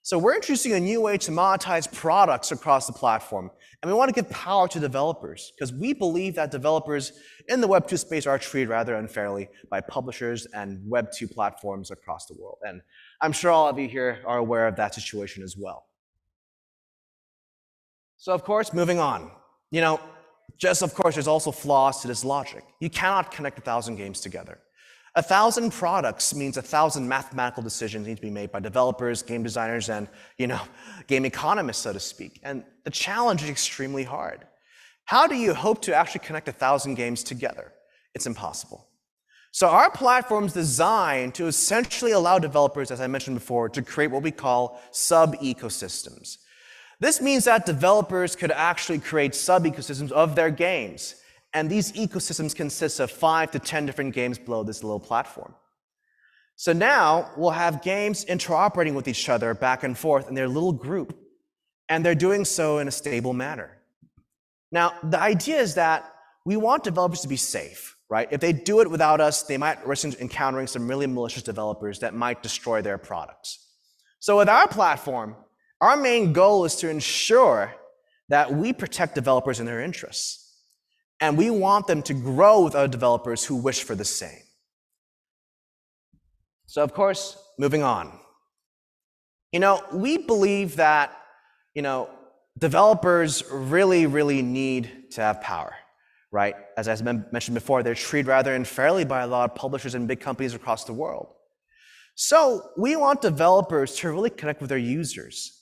So we're introducing a new way to monetize products across the platform. And we want to give power to developers because we believe that developers in the Web 2 space are treated rather unfairly by publishers and Web 2 platforms across the world. And I'm sure all of you here are aware of that situation as well. So of course, moving on, of course, there's also flaws to this logic. You cannot connect 1,000 games together. 1,000 products means 1,000 mathematical decisions need to be made by developers, game designers, and game economists, so to speak. And the challenge is extremely hard. How do you hope to actually connect 1,000 games together? It's impossible. So our platform is designed to essentially allow developers, as I mentioned before, to create what we call sub-ecosystems. This means that developers could actually create sub-ecosystems of their games. And these ecosystems consist of 5 to 10 different games below this little platform. So now we'll have games interoperating with each other back and forth in their little group, and they're doing so in a stable manner. Now, the idea is that we want developers to be safe, right? If they do it without us, they might risk encountering some really malicious developers that might destroy their products. So with our platform, our main goal is to ensure that we protect developers and their interests. And we want them to grow with other developers who wish for the same. So of course, moving on. We believe that, developers really, really need to have power, right? As I mentioned before, they're treated rather unfairly by a lot of publishers and big companies across the world. So we want developers to really connect with their users.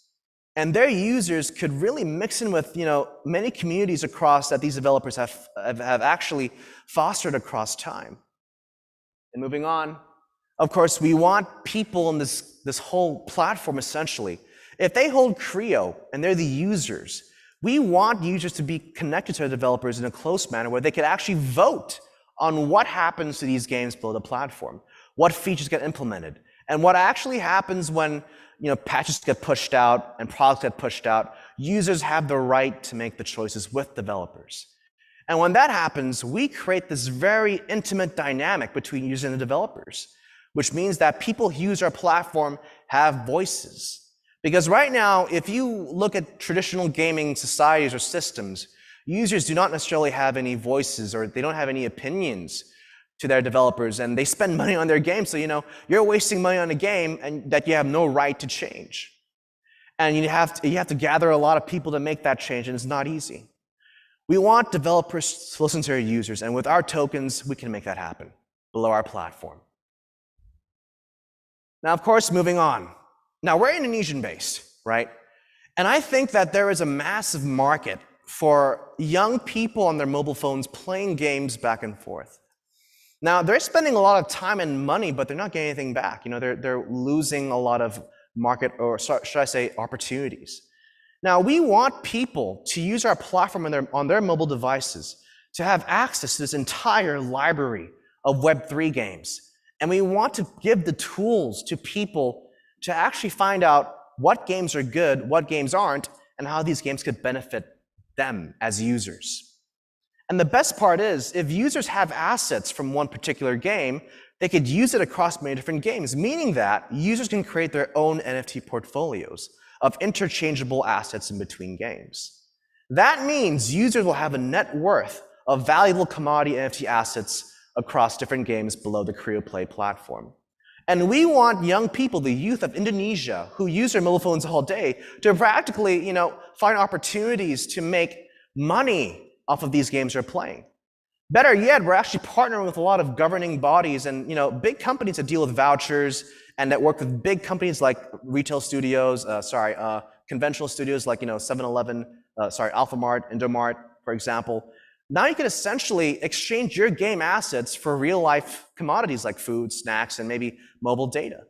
And their users could really mix in with, many communities across that these developers have actually fostered across time. And moving on, of course, we want people in this whole platform, essentially. If they hold Creo and they're the users, we want users to be connected to the developers in a close manner where they could actually vote on what happens to these games below the platform, what features get implemented, and what actually happens when patches get pushed out and products get pushed out. Users have the right to make the choices with developers. And when that happens, we create this very intimate dynamic between users and the developers, which means that people who use our platform have voices. Because right now, if you look at traditional gaming societies or systems, users do not necessarily have any voices or they don't have any opinions to their developers, and they spend money on their game, so you're wasting money on a game and that you have no right to change. And you have to gather a lot of people to make that change, and it's not easy. We want developers to listen to their users, and with our tokens, we can make that happen below our platform. Now, of course, moving on. Now, we're Indonesian-based, right? And I think that there is a massive market for young people on their mobile phones playing games back and forth. Now, they're spending a lot of time and money, but they're not getting anything back. They're losing a lot of market, or should I say, opportunities. Now, we want people to use our platform on their mobile devices to have access to this entire library of Web3 games And we want to give the tools to people to actually find out what games are good, what games aren't, and how these games could benefit them as users. And the best part is, if users have assets from one particular game, they could use it across many different games, meaning that users can create their own NFT portfolios of interchangeable assets in between games. That means users will have a net worth of valuable commodity NFT assets across different games below the CreoPlay platform. And we want young people, the youth of Indonesia, who use their mobile phones all day, to practically, find opportunities to make money off of these games they're playing. Better yet, we're actually partnering with a lot of governing bodies and big companies that deal with vouchers and that work with big companies like retail studios, conventional studios like 7-Eleven, Alphamart, Indomart, for example. Now you can essentially exchange your game assets for real-life commodities like food, snacks, and maybe mobile data.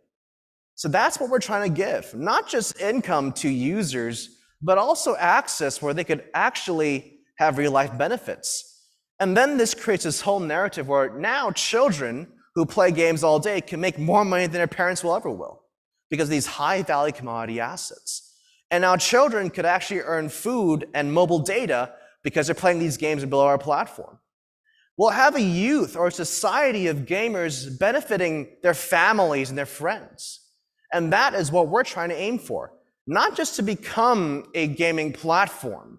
So that's what we're trying to give, not just income to users, but also access where they could actually have real-life benefits. And then this creates this whole narrative where now children who play games all day can make more money than their parents will ever will because of these high-value commodity assets. And now children could actually earn food and mobile data because they're playing these games below our platform. We'll have a youth or a society of gamers benefiting their families and their friends. And that is what we're trying to aim for. Not just to become a gaming platform,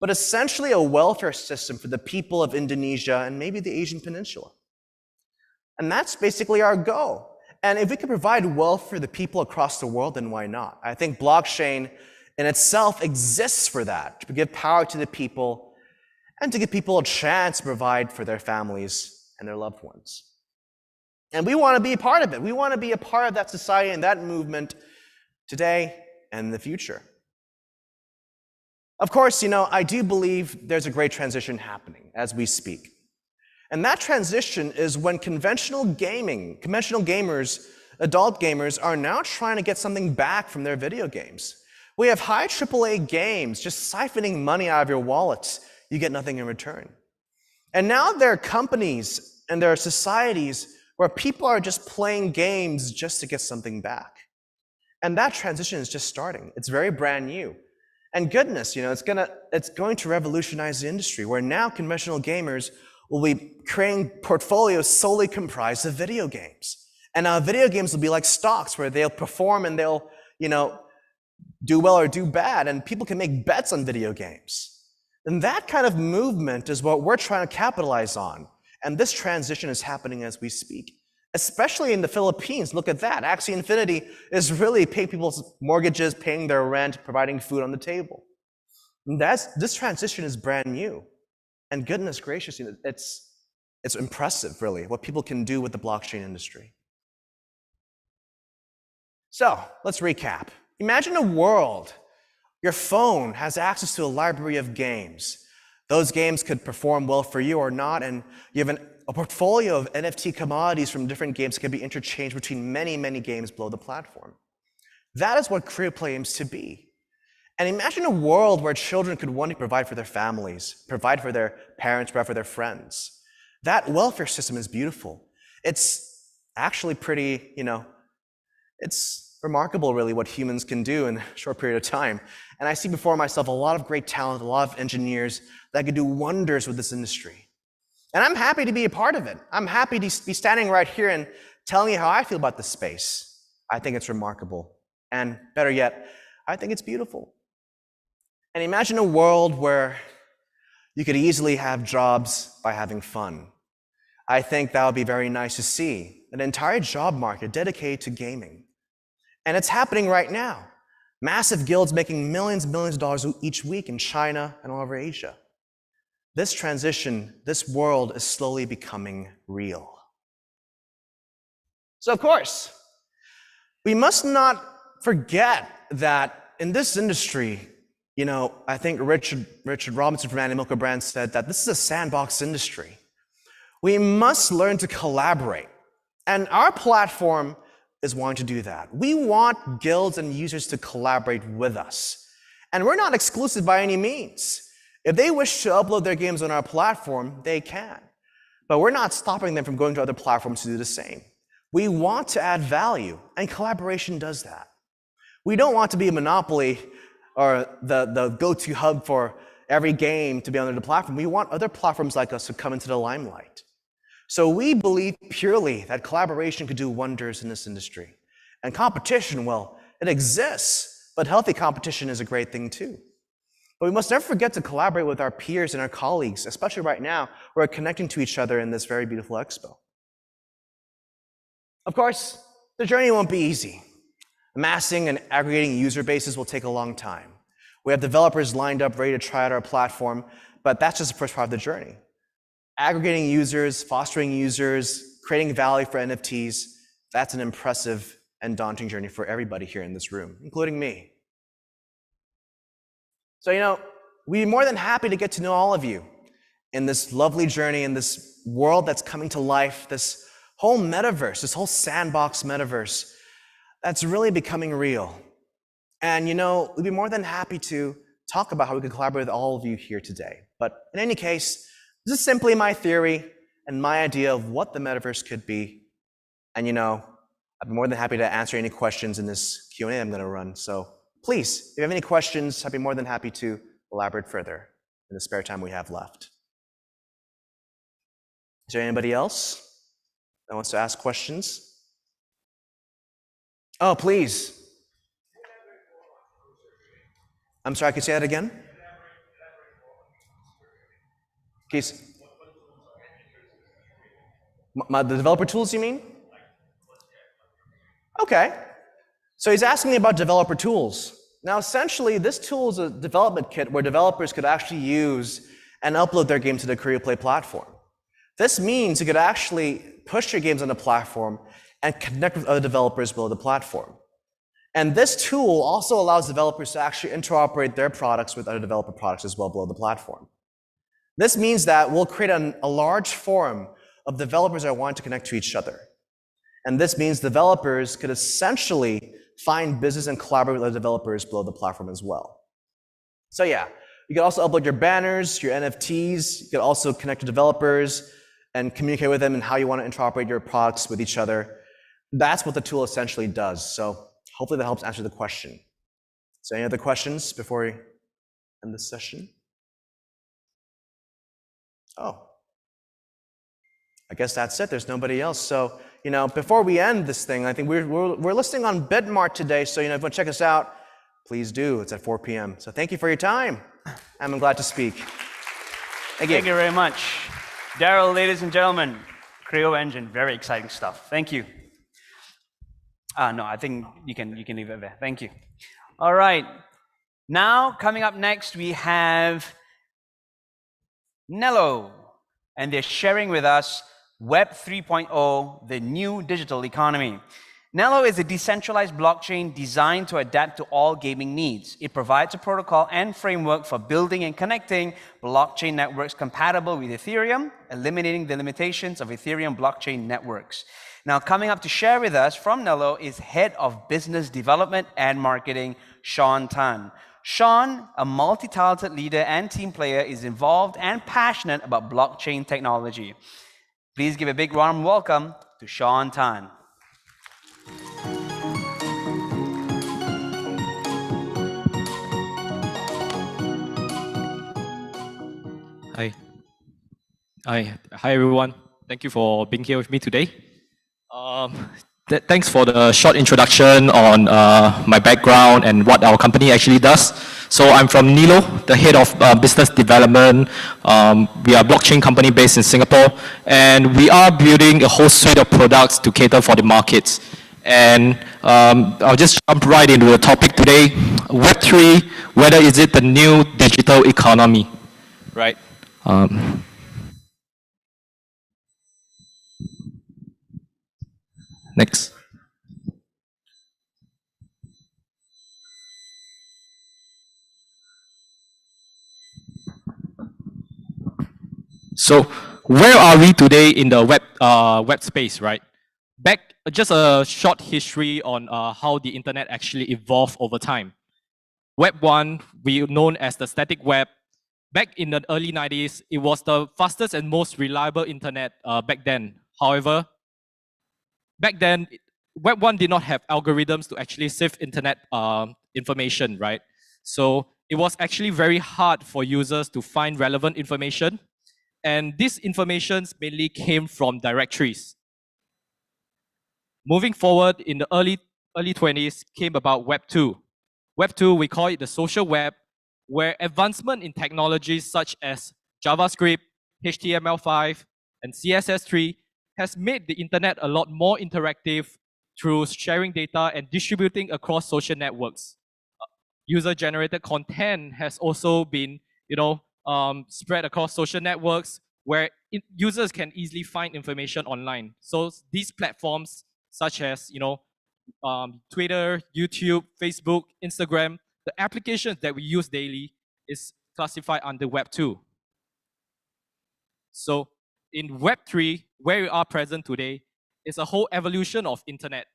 but essentially a welfare system for the people of Indonesia and maybe the Asian Peninsula. And that's basically our goal. And if we can provide wealth for the people across the world, then why not? I think blockchain in itself exists for that, to give power to the people and to give people a chance to provide for their families and their loved ones. And we want to be a part of it. We want to be a part of that society and that movement today and in the future. Of course, I do believe there's a great transition happening as we speak. And that transition is when conventional gamers, adult gamers, are now trying to get something back from their video games. We have high AAA games just siphoning money out of your wallets. You get nothing in return. And now there are companies and there are societies where people are just playing games just to get something back. And that transition is just starting. It's very brand new. And goodness, it's going to revolutionize the industry, where now conventional gamers will be creating portfolios solely comprised of video games. And now video games will be like stocks, where they'll perform and they'll, do well or do bad, and people can make bets on video games. And that kind of movement is what we're trying to capitalize on. And this transition is happening as we speak, especially in the Philippines. Look at that. Axie Infinity is really paying people's mortgages, paying their rent, providing food on the table. And this transition is brand new. And goodness gracious, it's impressive, really, what people can do with the blockchain industry. So let's recap. Imagine a world. Your phone has access to a library of games. Those games could perform well for you or not, and you have a portfolio of NFT commodities from different games that can be interchanged between many, many games below the platform. That is what CreoPlay aims to be. And imagine a world where children could one day provide for their families, provide for their parents, provide for their friends. That welfare system is beautiful. It's actually pretty, it's remarkable, really, what humans can do in a short period of time. And I see before myself a lot of great talent, a lot of engineers that could do wonders with this industry. And I'm happy to be a part of it. I'm happy to be standing right here and telling you how I feel about this space. I think it's remarkable. And better yet, I think it's beautiful. And imagine a world where you could easily have jobs by having fun. I think that would be very nice to see, an entire job market dedicated to gaming. And it's happening right now. Massive guilds making millions and millions of dollars each week in China and all over Asia. This transition, this world is slowly becoming real. So of course, we must not forget that in this industry, I think Richard Robinson from Animoca Brand said that this is a sandbox industry. We must learn to collaborate. And our platform is wanting to do that. We want guilds and users to collaborate with us. And we're not exclusive by any means. If they wish to upload their games on our platform, they can. But we're not stopping them from going to other platforms to do the same. We want to add value, and collaboration does that. We don't want to be a monopoly or the go-to hub for every game to be on the platform. We want other platforms like us to come into the limelight. So we believe purely that collaboration could do wonders in this industry. And competition, well, it exists, but healthy competition is a great thing too. But we must never forget to collaborate with our peers and our colleagues, especially right now, who are connecting to each other in this very beautiful expo. Of course, the journey won't be easy. Amassing and aggregating user bases will take a long time. We have developers lined up ready to try out our platform, but that's just the first part of the journey. Aggregating users, fostering users, creating value for NFTs, that's an impressive and daunting journey for everybody here in this room, including me. So, we'd be more than happy to get to know all of you in this lovely journey, in this world that's coming to life, this whole metaverse, this whole sandbox metaverse that's really becoming real. And, we'd be more than happy to talk about how we could collaborate with all of you here today. But in any case, this is simply my theory and my idea of what the metaverse could be. And, I'd be more than happy to answer any questions in this Q&A I'm going to run. So please, if you have any questions, I'd be more than happy to elaborate further in the spare time we have left. Is there anybody else that wants to ask questions? Oh, please. I'm sorry, could you say that again? The developer tools, you mean? Okay. So he's asking me about developer tools. Now, essentially, this tool is a development kit where developers could actually use and upload their game to the CreatePlay platform. This means you could actually push your games on the platform and connect with other developers below the platform. And this tool also allows developers to actually interoperate their products with other developer products as well below the platform. This means that we'll create a large forum of developers that want to connect to each other. And this means developers could essentially find business and collaborate with other developers below the platform as well. So yeah, you can also upload your banners, your NFTs. You can also connect to developers and communicate with them and how you want to interoperate your products with each other. That's what the tool essentially does. So hopefully that helps answer the question. So any other questions before we end this session? Oh. I guess that's it. There's nobody else. So, before we end this thing, I think we're listing on Bitmart today. So, if you want to check us out, please do. It's at 4 p.m. So thank you for your time. I'm glad to speak. Thank you. Thank you very much. Daryl, ladies and gentlemen, Creo Engine, very exciting stuff. Thank you. No, I think you can leave it there. Thank you. All right. Now, coming up next, we have Nello, and they're sharing with us Web 3.0, the new digital economy. Nello is a decentralized blockchain designed to adapt to all gaming needs. It provides a protocol and framework for building and connecting blockchain networks compatible with Ethereum, eliminating the limitations of Ethereum blockchain networks. Now, coming up to share with us from Nello is Head of Business Development and Marketing, Sean Tan. Sean, a multi-talented leader and team player, is involved and passionate about blockchain technology. Please give a big warm welcome to Sean Tan. Hi. Hi, everyone. Thank you for being here with me today. Thanks for the short introduction on my background and what our company actually does. So I'm from Nilo, the head of business development. We are a blockchain company based in Singapore, and we are building a whole suite of products to cater for the markets. And I'll just jump right into the topic today. Web3, whether is it the new digital economy, right? Next. So where are we today in the web space, right? Back, just a short history on how the internet actually evolved over time. Web 1, we known as the static web. Back in the early 90s, it was the fastest and most reliable internet back then. However, back then, Web 1 did not have algorithms to actually sift internet information, right? So it was actually very hard for users to find relevant information. And these informations mainly came from directories. Moving forward in the early 20s came about Web 2. Web 2, we call it the social web, where advancement in technologies such as JavaScript, HTML5, and CSS3 has made the internet a lot more interactive through sharing data and distributing across social networks. User-generated content has also been, spread across social networks where users can easily find information online. So these platforms, such as Twitter, YouTube, Facebook, Instagram, the applications that we use daily is classified under Web 2. So in Web 3, where we are present today, is a whole evolution of internet.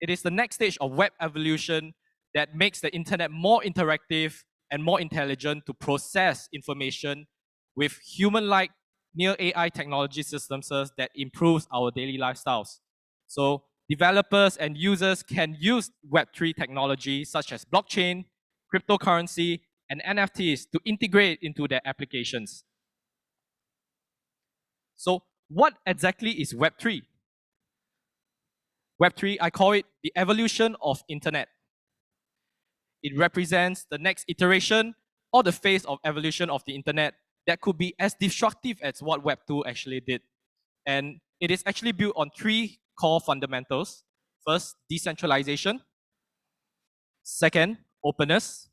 It is the next stage of web evolution that makes the internet more interactive and more intelligent to process information with human-like near AI technology systems that improves our daily lifestyles. So developers and users can use Web3 technology such as blockchain, cryptocurrency, and NFTs to integrate into their applications. So what exactly is Web3? Web3, I call it the evolution of internet. It represents the next iteration or the phase of evolution of the internet that could be as disruptive as what Web 2 actually did. And it is actually built on three core fundamentals. First, decentralization. Second, openness.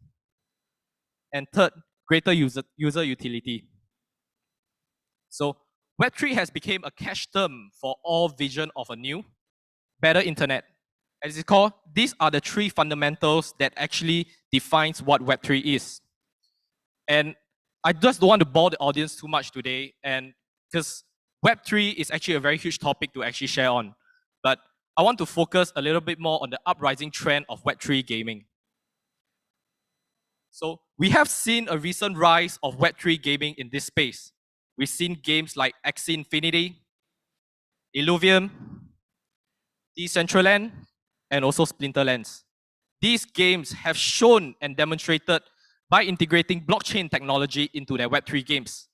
And third, greater user utility. So Web3 has become a catch term for all vision of a new, better internet. As it's called, these are the three fundamentals that actually defines what Web3 is. And I just don't want to bore the audience too much today, and because Web3 is actually a very huge topic to actually share on. But I want to focus a little bit more on the uprising trend of Web3 gaming. So we have seen a recent rise of Web3 gaming in this space. We've seen games like Axie Infinity, Illuvium, Decentraland, and also Splinterlands. These games have shown and demonstrated by integrating blockchain technology into their Web3 games.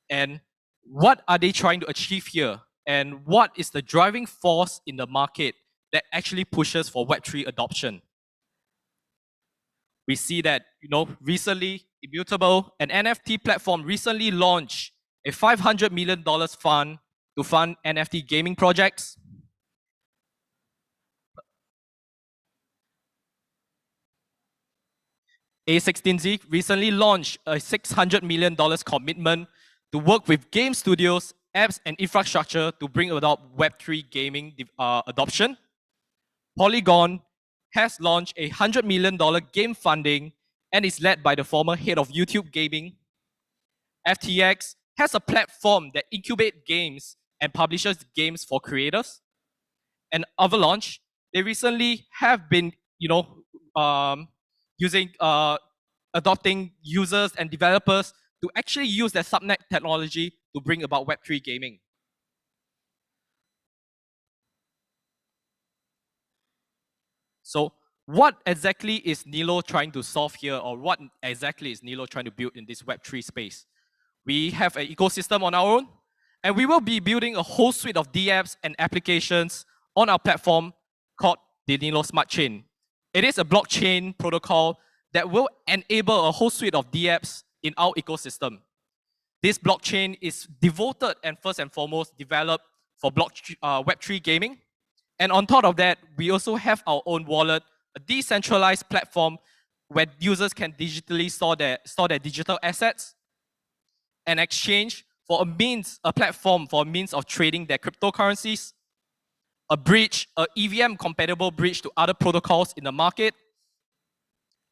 And what are they trying to achieve here? And what is the driving force in the market that actually pushes for Web3 adoption? We see that, recently, Immutable, an NFT platform, recently launched a $500 million fund to fund NFT gaming projects. A16Z recently launched a $600 million commitment to work with game studios, apps, and infrastructure to bring about Web3 gaming adoption. Polygon has launched a $100 million game funding and is led by the former head of YouTube Gaming. FTX has a platform that incubates games and publishes games for creators. And Avalanche, they recently have been, adopting users and developers to actually use their subnet technology to bring about Web3 gaming. So what exactly is Nilo trying to solve here, or what exactly is Nilo trying to build in this Web3 space? We have an ecosystem on our own, and we will be building a whole suite of dApps and applications on our platform called the Nilo Smart Chain. It is a blockchain protocol that will enable a whole suite of dApps in our ecosystem. This blockchain is devoted and first and foremost developed for Web3 gaming. And on top of that, we also have our own wallet, a decentralized platform where users can digitally store their digital assets and exchange for a platform for a means of trading their cryptocurrencies, a bridge, a EVM compatible bridge to other protocols in the market,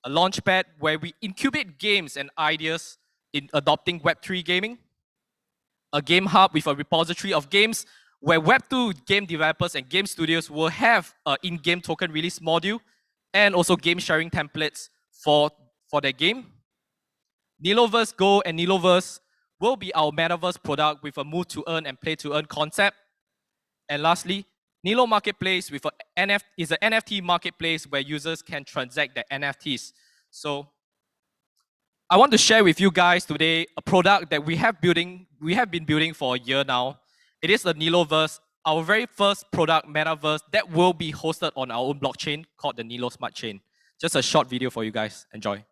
a launchpad where we incubate games and ideas in adopting Web3 gaming, a game hub with a repository of games where Web2 game developers and game studios will have an in-game token release module and also game sharing templates for their game. Niloverse Go and Niloverse will be our metaverse product with a move to earn and play to earn concept. And lastly, Nilo Marketplace with is an NFT marketplace where users can transact their NFTs. So I want to share with you guys today a product that we have been building for a year now. It is the Niloverse, our very first product metaverse that will be hosted on our own blockchain called the Nilo Smart Chain. Just a short video for you guys. Enjoy.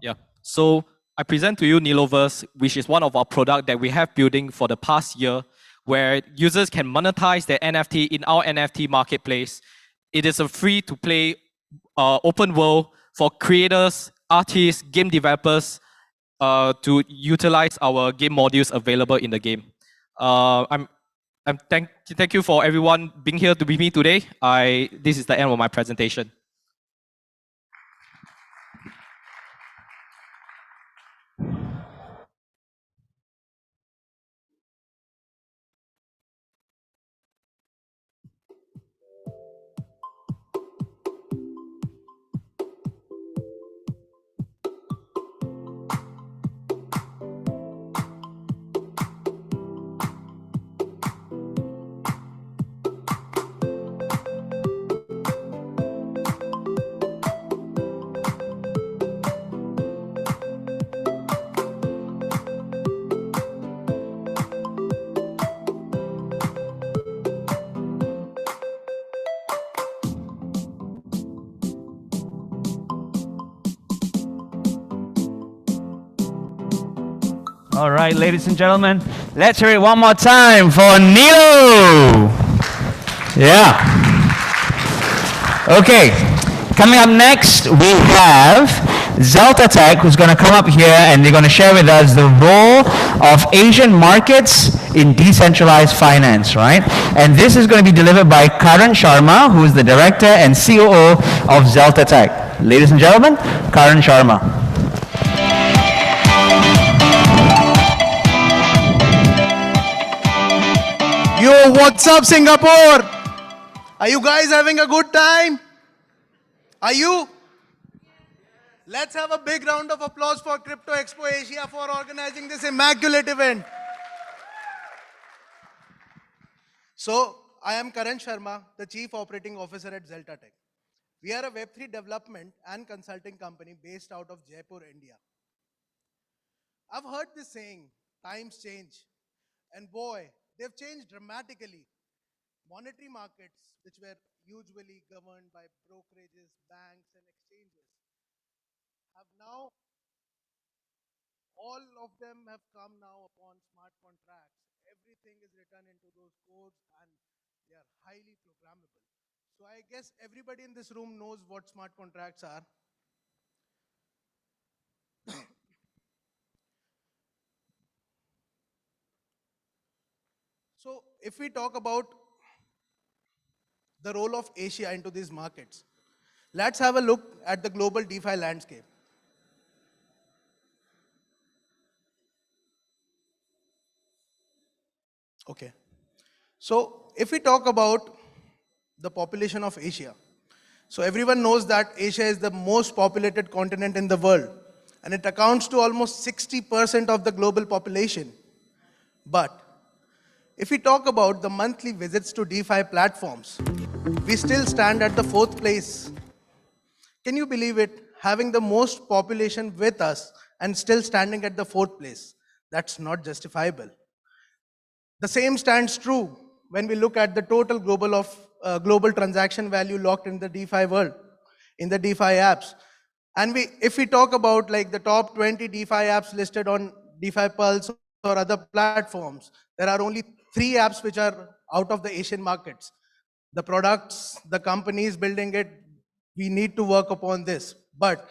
Yeah. So I present to you Niloverse, which is one of our products that we have building for the past year, where users can monetize their NFT in our NFT marketplace. It is a free-to-play open world for creators, artists, game developers to utilize our game modules available in the game. Thank you for everyone being here to be me today. This is the end of my presentation. All right, ladies and gentlemen, let's hear it one more time for Nilo. Yeah. Okay, coming up next, we have Zelta Tech, who's going to come up here and they're going to share with us the role of Asian markets in decentralized finance, right? And this is going to be delivered by Karan Sharma, who is the director and COO of Zelta Tech. Ladies and gentlemen, Karan Sharma. Yo, what's up, Singapore? Are you guys having a good time? Are you? Let's have a big round of applause for Crypto Expo Asia for organizing this immaculate event. So, I am Karan Sharma, the Chief Operating Officer at Zelta Tech. We are a Web3 development and consulting company based out of Jaipur, India. I've heard this saying, times change. And boy, they've changed dramatically. Monetary markets, which were usually governed by brokerages, banks, and exchanges, have now, all of them have come now upon smart contracts. Everything is written into those codes and they are highly programmable. So I guess everybody in this room knows what smart contracts are. So if we talk about the role of Asia into these markets, let's have a look at the global DeFi landscape. Okay. So if we talk about the population of Asia, so everyone knows that Asia is the most populated continent in the world, and it accounts to almost 60% of the global population. But if we talk about the monthly visits to DeFi platforms, we still stand at the 4th place. Can you believe it? Having the most population with us and still standing at the 4th place. That's not justifiable. The same stands true when we look at the total global transaction value locked in the DeFi world, in the DeFi apps. And if we talk about like the top 20 DeFi apps listed on DeFi Pulse or other platforms, there are only 3 apps which are out of the Asian markets. The products, the companies building it, we need to work upon this. But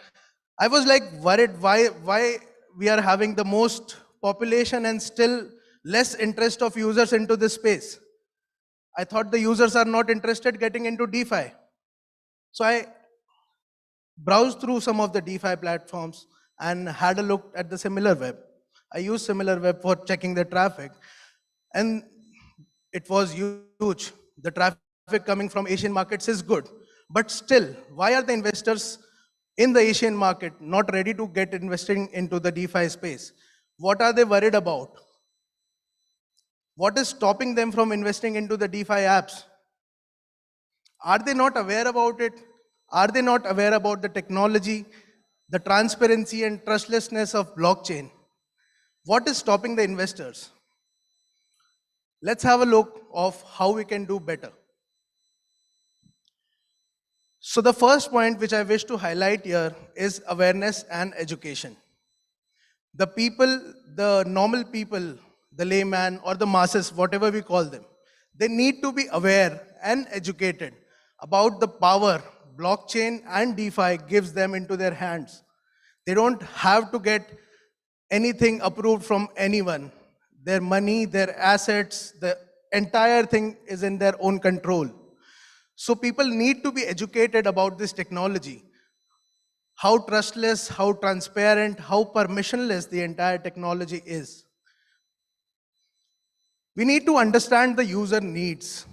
I was like worried why we are having the most population and still less interest of users into this space. I thought the users are not interested getting into DeFi. So I browsed through some of the DeFi platforms and had a look at the SimilarWeb. I use SimilarWeb for checking the traffic, and it was huge. The traffic coming from Asian markets is good. But still, why are the investors in the Asian market not ready to get investing into the DeFi space? What are they worried about? What is stopping them from investing into the DeFi apps? Are they not aware about it? Are they not aware about the technology, the transparency and trustlessness of blockchain? What is stopping the investors? Let's have a look of how we can do better. So the first point which I wish to highlight here is awareness and education. The people, the normal people, the layman or the masses, whatever we call them, they need to be aware and educated about the power blockchain and DeFi gives them into their hands. They don't have to get anything approved from anyone. Their money, their assets, the entire thing is in their own control. So people need to be educated about this technology. How trustless, how transparent, how permissionless the entire technology is. We need to understand the user needs.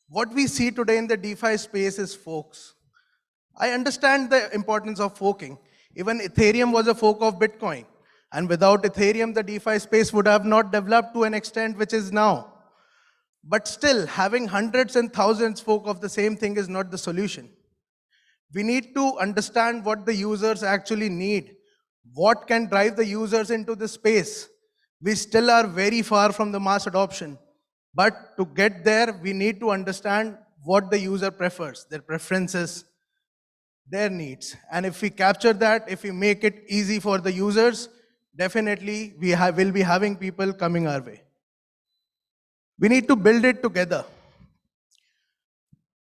What we see today in the DeFi space is forks. I understand the importance of forking. Even Ethereum was a fork of Bitcoin. And without Ethereum, the DeFi space would have not developed to an extent which is now. But still, having hundreds and thousands fork of the same thing is not the solution. We need to understand what the users actually need. What can drive the users into the space? We still are very far from the mass adoption. But to get there, we need to understand what the user prefers, their preferences, their needs. And if we capture that, if we make it easy for the users, definitely we will be having people coming our way. We need to build it together.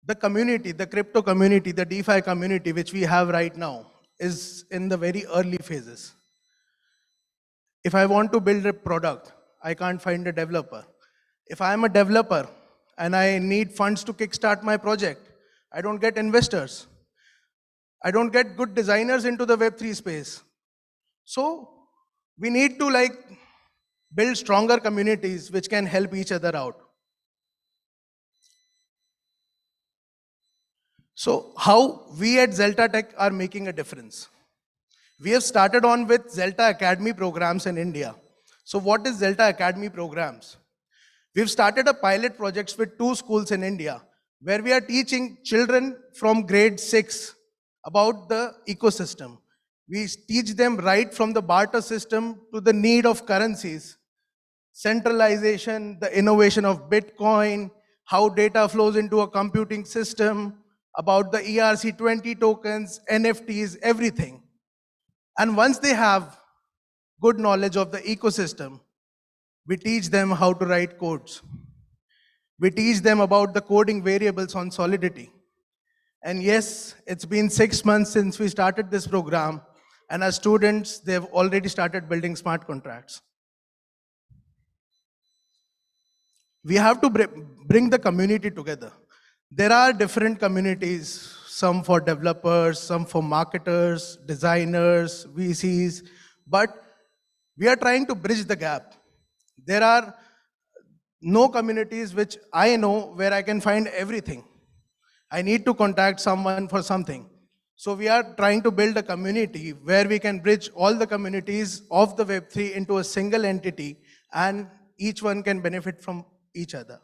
The community, the crypto community, the DeFi community, which we have right now, is in the very early phases. If I want to build a product, I can't find a developer. If I'm a developer and I need funds to kickstart my project, I don't get investors. I don't get good designers into the Web3 space. So we need to build stronger communities which can help each other out. So how we at Zelta Tech are making a difference. We have started on with Zelta Academy programs in India. So what is Zelta Academy programs? We've started a pilot projects with 2 schools in India where we are teaching children from grade 6 about the ecosystem. We teach them right from the barter system to the need of currencies, centralization, the innovation of Bitcoin, how data flows into a computing system, about the ERC20 tokens, NFTs, everything. And once they have good knowledge of the ecosystem, we teach them how to write codes. We teach them about the coding variables on Solidity. And yes, it's been 6 months since we started this program, and our students, they've already started building smart contracts. We have to bring the community together. There are different communities, some for developers, some for marketers, designers, VCs, but we are trying to bridge the gap. There are no communities which I know where I can find everything. I need to contact someone for something. So we are trying to build a community where we can bridge all the communities of the Web3 into a single entity, and each one can benefit from each other.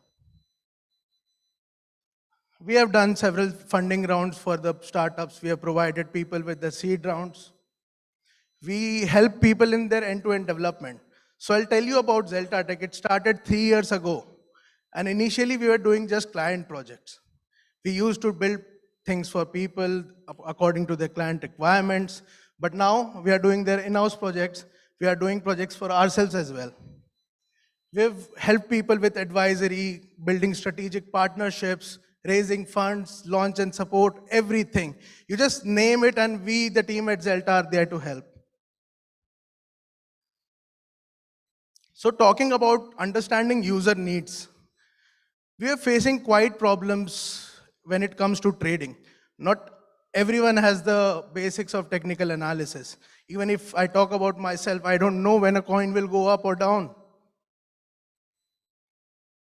We have done several funding rounds for the startups. We have provided people with the seed rounds. We help people in their end-to-end development. So I'll tell you about Zelta Tech. It started 3 years ago. And initially we were doing just client projects. We used to build things for people according to their client requirements. But now we are doing their in-house projects. We are doing projects for ourselves as well. We've helped people with advisory, building strategic partnerships, raising funds, launch and support, everything. You just name it and we, the team at Zelta, are there to help. So talking about understanding user needs, we are facing quite problems when it comes to trading. Not everyone has the basics of technical analysis. Even if I talk about myself, I don't know when a coin will go up or down.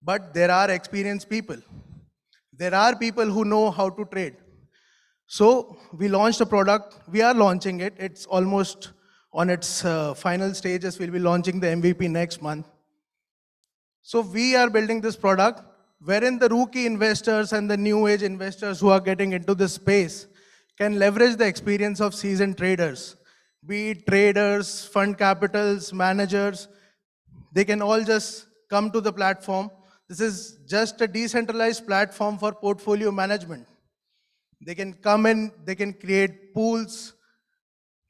But there are experienced people. There are people who know how to trade. So we launched a product. We are launching it. It's almost on its final stages. We'll be launching the MVP next month. So we are building this product wherein the rookie investors and the new age investors who are getting into this space can leverage the experience of seasoned traders, be it traders, fund capitals, managers. They can all just come to the platform. This is just a decentralized platform for portfolio management. They can come in, they can create pools,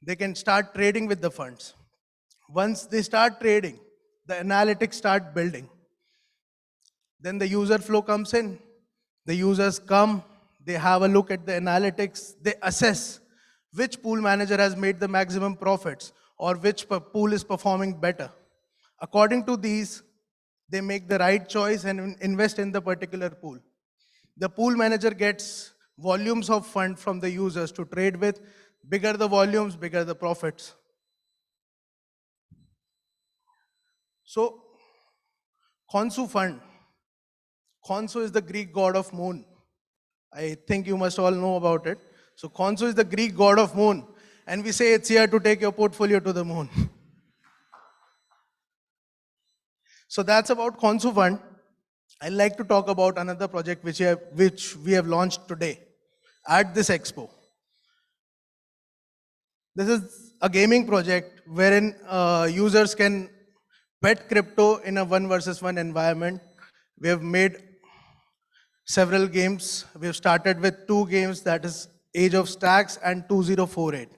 they can start trading with the funds. Once they start trading, the analytics start building. Then the user flow comes in. The users come, they have a look at the analytics, they assess which pool manager has made the maximum profits or which pool is performing better. According to these, they make the right choice and invest in the particular pool. The pool manager gets volumes of fund from the users to trade with. Bigger the volumes, bigger the profits. So, Khonsu fund. Khonsu is the Greek god of moon. I think you must all know about it. So Khonsu is the Greek god of moon. And we say it's here to take your portfolio to the moon. So that's about Khonsu fund. I'd like to talk about another project which we have launched today at this expo. This is a gaming project wherein users can bet crypto in a one versus one environment. We have made several games. We have started with 2 games, that is Age of Stacks and 2048.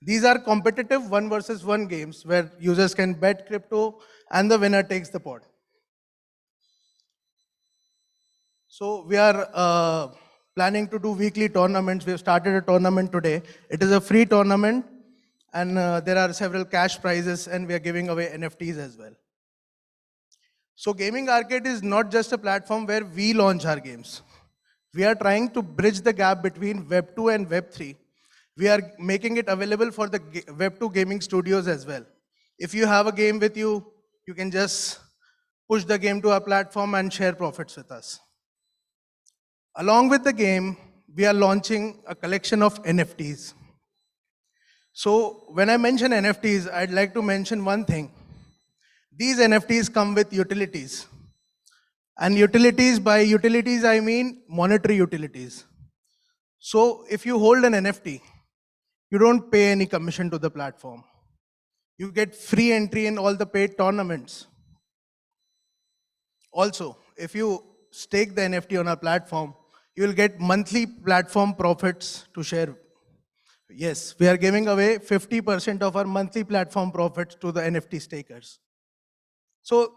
These are competitive one versus one games where users can bet crypto and the winner takes the pot. So we are planning to do weekly tournaments. We have started a tournament today. It is a free tournament and there are several cash prizes and we are giving away NFTs as well. So Gaming Arcade is not just a platform where we launch our games. We are trying to bridge the gap between Web 2 and Web 3. We are making it available for the Web 2 gaming studios as well. If you have a game with you, you can just push the game to our platform and share profits with us. Along with the game, we are launching a collection of NFTs. So when I mention NFTs, I'd like to mention one thing. These NFTs come with utilities. And utilities, by utilities I mean monetary utilities. So if you hold an NFT, you don't pay any commission to the platform. You get free entry in all the paid tournaments. Also, if you stake the NFT on our platform, you will get monthly platform profits to share. Yes, we are giving away 50% of our monthly platform profits to the NFT stakers. So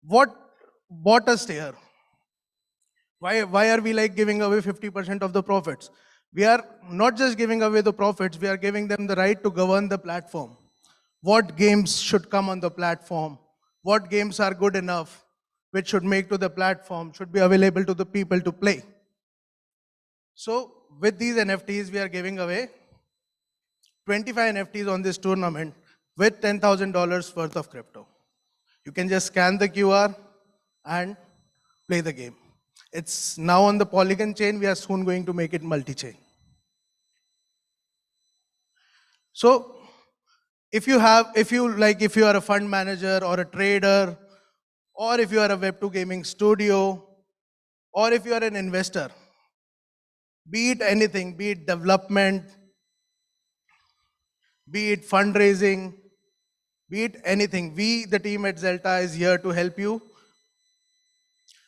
what brought us here? Why are we like giving away 50% of the profits? We are not just giving away the profits, we are giving them the right to govern the platform. What games should come on the platform? What games are good enough? which should make to the platform, should be available to the people to play. So with these NFTs, we are giving away 25 NFTs on this tournament with $10,000 worth of crypto. You can just scan the QR and play the game. It's now on the Polygon chain. We are soon going to make it multi-chain. So if you are a fund manager or a trader, or if you are a Web2 gaming studio, or if you are an investor, be it anything, be it development, be it fundraising, be it anything, we, the team at Zelta, is here to help you.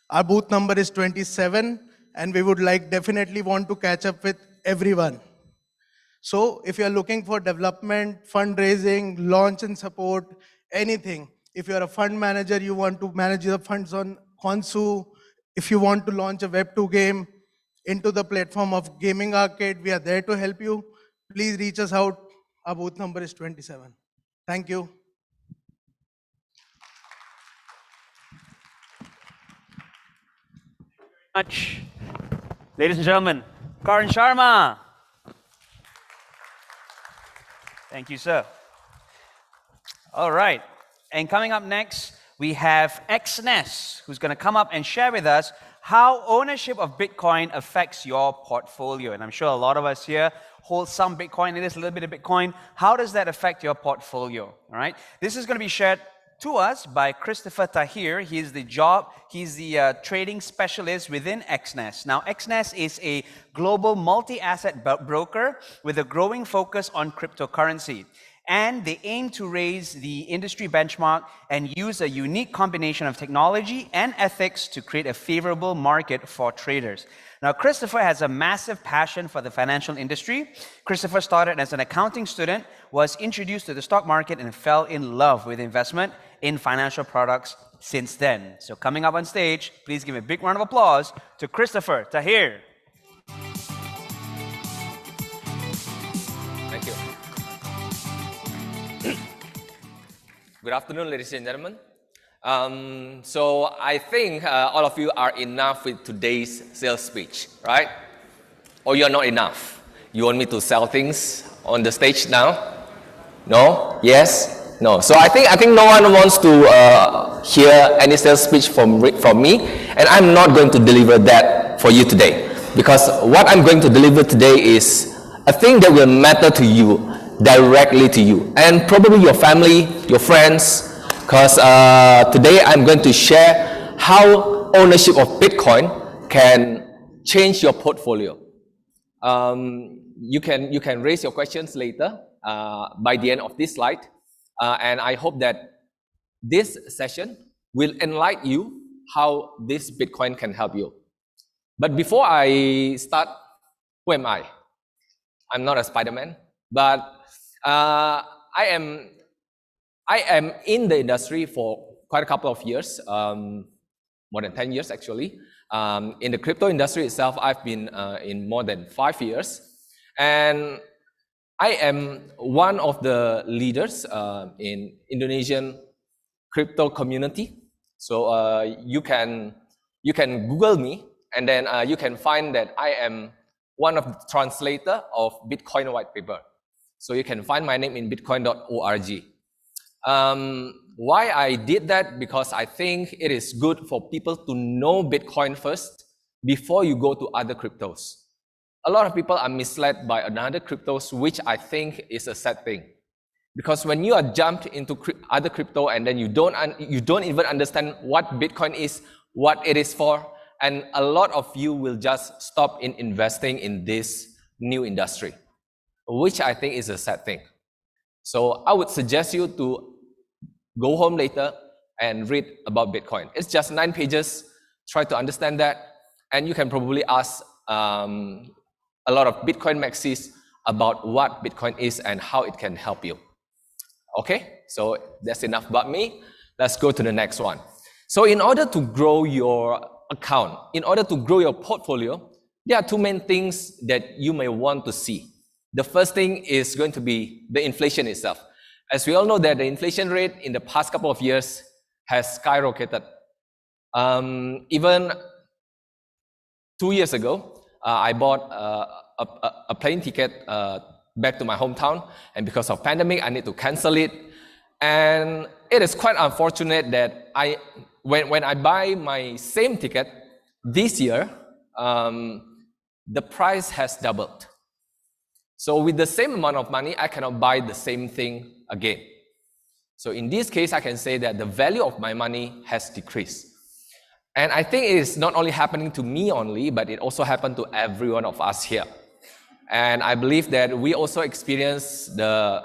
Our booth number is 27, and we would definitely want to catch up with everyone. So if you're looking for development, fundraising, launch and support, anything, if you're a fund manager, you want to manage the funds on Konsu, if you want to launch a Web2 game into the platform of Gaming Arcade, we are there to help you. Please reach us out. Our booth number is 27. Thank you. Much. Ladies and gentlemen, Karan Sharma. Thank you, sir. All right. And coming up next, we have XNES, who's going to come up and share with us how ownership of Bitcoin affects your portfolio. And I'm sure a lot of us here hold some Bitcoin, it is a little bit of Bitcoin. How does that affect your portfolio? All right. This is going to be shared to us by Christopher Tahir. He's the trading specialist within XNES. Now, XNES is a global multi-asset broker with a growing focus on cryptocurrency. And they aim to raise the industry benchmark and use a unique combination of technology and ethics to create a favorable market for traders. Now, Christopher has a massive passion for the financial industry. Christopher started as an accounting student, was introduced to the stock market, and fell in love with investment in financial products since then. So coming up on stage, please give a big round of applause to Christopher Tahir. Thank you. Good afternoon, ladies and gentlemen. So I think all of you are enough with today's sales speech, right? Or you're not enough? You want me to sell things on the stage now? No? Yes? No. So I think no one wants to hear any sales speech from me, and I'm not going to deliver that for you today, because what I'm going to deliver today is a thing that will matter to you, directly to you, and probably your family, your friends, because today I'm going to share how ownership of Bitcoin can change your portfolio. You can raise your questions later by the end of this slide, and I hope that this session will enlighten you how this Bitcoin can help you. But before I start, who am I? I'm not a Spider-Man, but I am in the industry for quite a couple of years, more than 10 years actually. In the crypto industry itself, I've been in more than 5 years, and I am one of the leaders in Indonesian crypto community. So you can Google me, and then you can find that I am one of the translator of Bitcoin white paper. So you can find my name in bitcoin.org. Why I did that? Because I think it is good for people to know Bitcoin first before you go to other cryptos. A lot of people are misled by another cryptos, which I think is a sad thing. Because when you are jumped into other crypto and then you don't even understand what Bitcoin is, what it is for, and a lot of you will just stop in investing in this new industry, which I think is a sad thing. So I would suggest you to go home later and read about Bitcoin. It's just 9 pages. Try to understand that, and you can probably ask a lot of Bitcoin maxis about what Bitcoin is and how it can help you. Okay, so that's enough about me. Let's go to the next one. So in order to grow your account, in order to grow your portfolio, there are 2 main things that you may want to see. The first thing is going to be the inflation itself. As we all know that the inflation rate in the past couple of years has skyrocketed. Even 2 years ago, I bought a plane ticket back to my hometown, and because of pandemic, I need to cancel it. And it is quite unfortunate that when I buy my same ticket this year, the price has doubled. So with the same amount of money, I cannot buy the same thing again. So in this case, I can say that the value of my money has decreased. And I think it is not only happening to me only, but it also happened to every one of us here. And I believe that we also experience the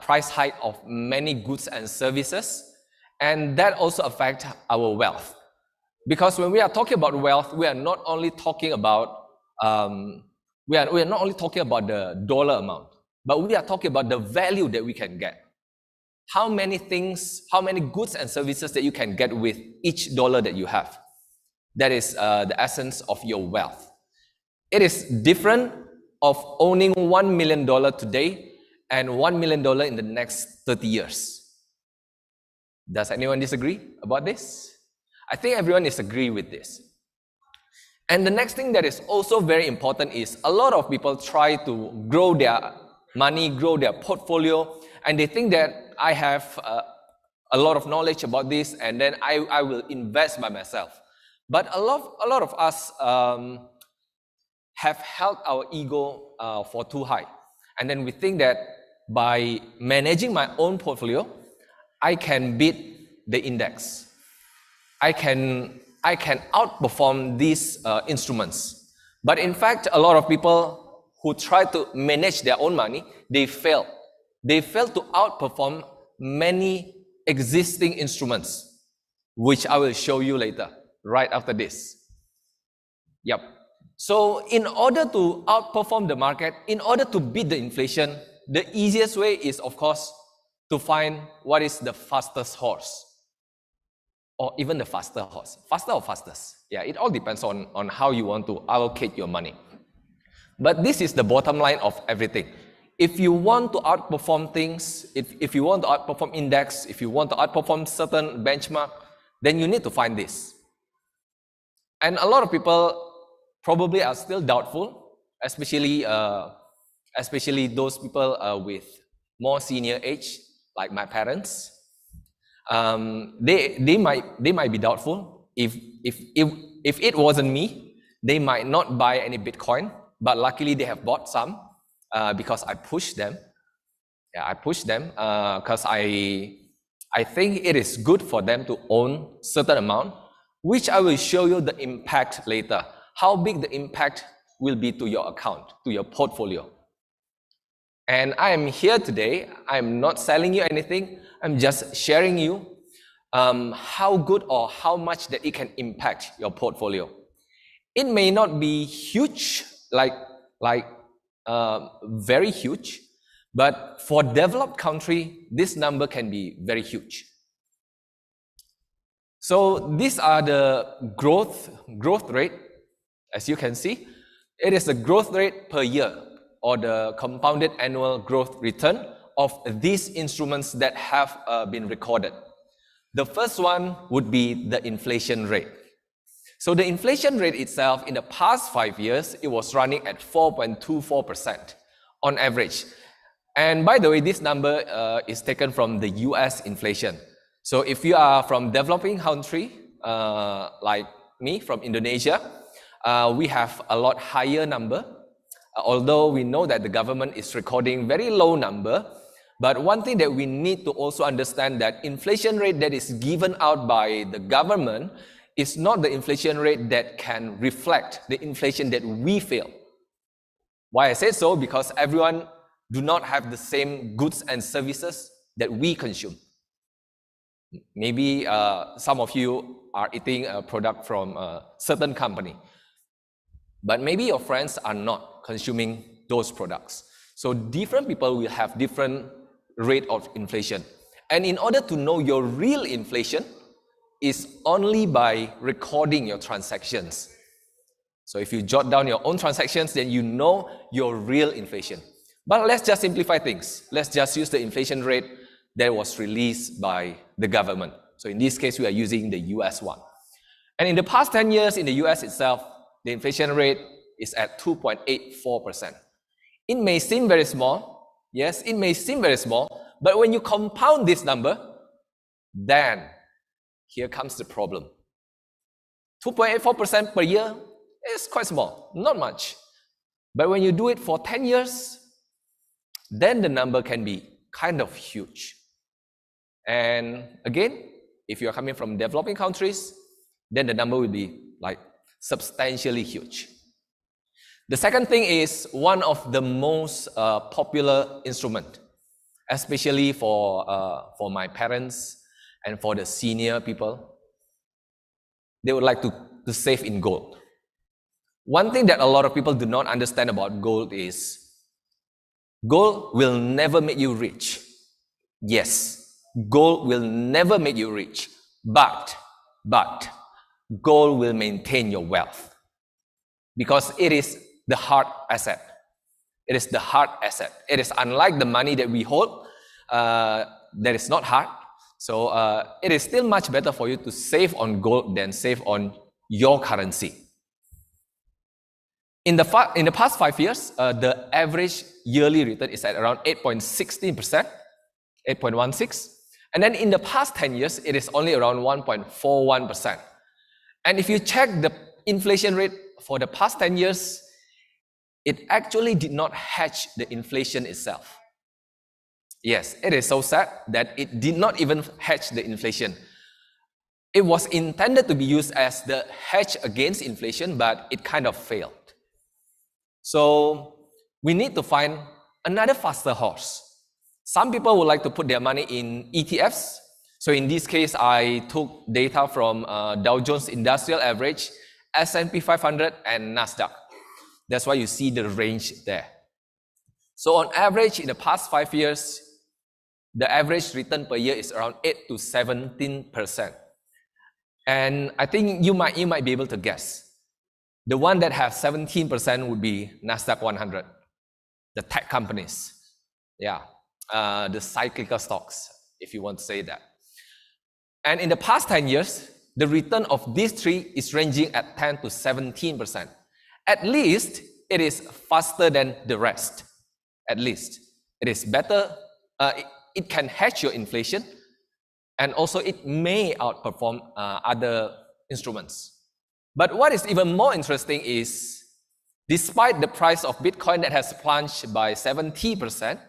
price hike of many goods and services, and that also affects our wealth. Because when we are talking about wealth, we are not only talking about we are not only talking about the dollar amount, but we are talking about the value that we can get. How many things, how many goods and services that you can get with each dollar that you have. That is the essence of your wealth. It is different of owning $1 million today and $1 million in the next 30 years. Does anyone disagree about this? I think everyone is agree with this. And the next thing that is also very important is a lot of people try to grow their money, grow their portfolio, and they think that I have a lot of knowledge about this, and then I will invest by myself. But a lot of us have held our ego for too high. And then we think that by managing my own portfolio, I can beat the index. I can outperform these instruments. But in fact, a lot of people who try to manage their own money, they fail. They fail to outperform many existing instruments, which I will show you later, right after this. Yep. So in order to outperform the market, in order to beat the inflation, the easiest way is, of course, to find what is the fastest horse. Or even the faster horse. Faster or fastest? Yeah, it all depends on how you want to allocate your money. But this is the bottom line of everything. If you want to outperform things, if you want to outperform index, if you want to outperform certain benchmark, then you need to find this. And a lot of people probably are still doubtful, especially those people with more senior age, like my parents. They might be doubtful. If it wasn't me, they might not buy any Bitcoin, but luckily they have bought some because I pushed them. Yeah, I pushed them because I think it is good for them to own certain amount, which I will show you the impact later. How big the impact will be to your account, to your portfolio. And I am here today. I'm not selling you anything. I'm just sharing you how good or how much that it can impact your portfolio. It may not be huge, like very huge, but for developed country, this number can be very huge. So these are the growth rate. As you can see, it is the growth rate per year, or the compounded annual growth return of these instruments that have been recorded. The first one would be the inflation rate. So the inflation rate itself, in the past 5 years, it was running at 4.24% on average. And by the way, this number is taken from the US inflation. So if you are from developing country, like me, from Indonesia, we have a lot higher number. Although we know that the government is recording very low number, but one thing that we need to also understand that inflation rate that is given out by the government is not the inflation rate that can reflect the inflation that we feel. Why I say so? Because everyone do not have the same goods and services that we consume. Maybe some of you are eating a product from a certain company, but maybe your friends are not consuming those products. So different people will have different rate of inflation. And in order to know your real inflation is only by recording your transactions. So if you jot down your own transactions, then you know your real inflation. But let's just simplify things. Let's just use the inflation rate that was released by the government. So in this case, we are using the US one. And in the past 10 years in the US itself, the inflation rate is at 2.84%. It may seem very small. Yes, it may seem very small. But when you compound this number, then here comes the problem. 2.84% per year is quite small, not much. But when you do it for 10 years, then the number can be kind of huge. And again, if you are coming from developing countries, then the number will be like substantially huge. The second thing is one of the most popular instrument, especially for my parents and for the senior people. They would like to save in gold. One thing that a lot of people do not understand about gold is gold will never make you rich. Yes, gold will never make you rich, but gold will maintain your wealth because it is the hard asset. It is the hard asset. It is unlike the money that we hold that is not hard. So it is still much better for you to save on gold than save on your currency. In the past 5 years, the average yearly return is at around 8.16%, 8.16%. And then in the past 10 years, it is only around 1.41%. And if you check the inflation rate for the past 10 years, it actually did not hedge the inflation itself. Yes, it is so sad that it did not even hedge the inflation. It was intended to be used as the hedge against inflation, but it kind of failed. So we need to find another faster horse. Some people would like to put their money in ETFs. So in this case, I took data from Dow Jones Industrial Average, S&P 500, and NASDAQ. That's why you see the range there. So on average, in the past 5 years, the average return per year is around 8 to 17%. And I think you might be able to guess. The one that has 17% would be NASDAQ 100, the tech companies. Yeah, the cyclical stocks, if you want to say that. And in the past 10 years, the return of these three is ranging at 10 to 17%. At least it is faster than the rest. At least it is better. It can hedge your inflation, and also it may outperform other instruments. But what is even more interesting is, despite the price of Bitcoin that has plunged by 70%,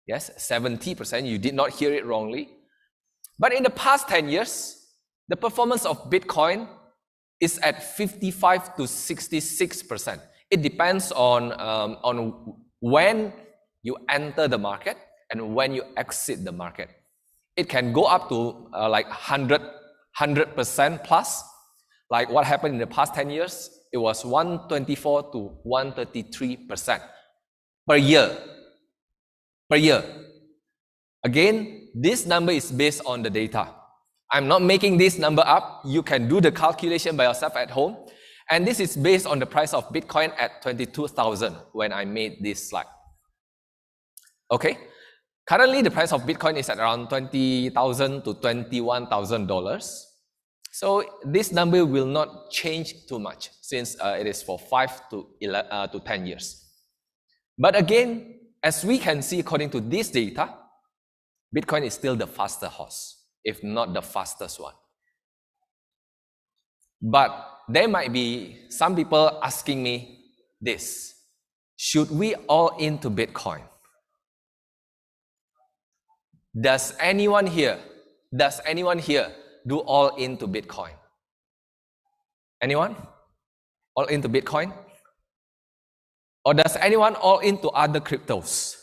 yes, 70%, you did not hear it wrongly. But in the past 10 years, the performance of Bitcoin is at 55 to 66%. It depends on when you enter the market and when you exit the market. It can go up to like 100% plus. Like what happened in the past 10 years, it was 124 to 133% per year. Per year. Again, this number is based on the data. I'm not making this number up. You can do the calculation by yourself at home. And this is based on the price of Bitcoin at 22,000 when I made this slide. Okay. Currently, the price of Bitcoin is at around $20,000 to $21,000. So this number will not change too much since it is for 5 to 10 years. But again, as we can see according to this data, Bitcoin is still the faster horse, if not the fastest one. But there might be some people asking me this: should we all into Bitcoin? Does anyone here do all into Bitcoin? Anyone? All into Bitcoin? Or does anyone all into other cryptos?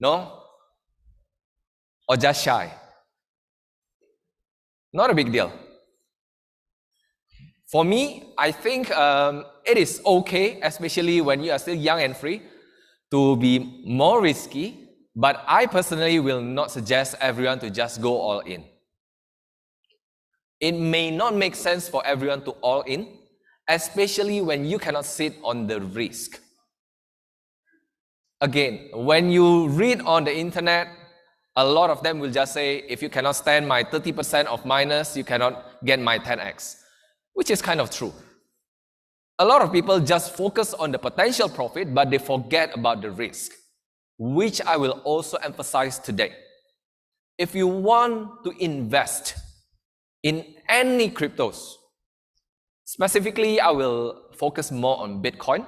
No? Or just shy? Not a big deal. For me, I think it is okay, especially when you are still young and free, to be more risky. But I personally will not suggest everyone to just go all in. It may not make sense for everyone to all in, especially when you cannot sit on the risk. Again, when you read on the internet, a lot of them will just say, if you cannot stand my 30% of minus, you cannot get my 10x, which is kind of true. A lot of people just focus on the potential profit, but they forget about the risk, which I will also emphasize today. If you want to invest in any cryptos, specifically, I will focus more on Bitcoin,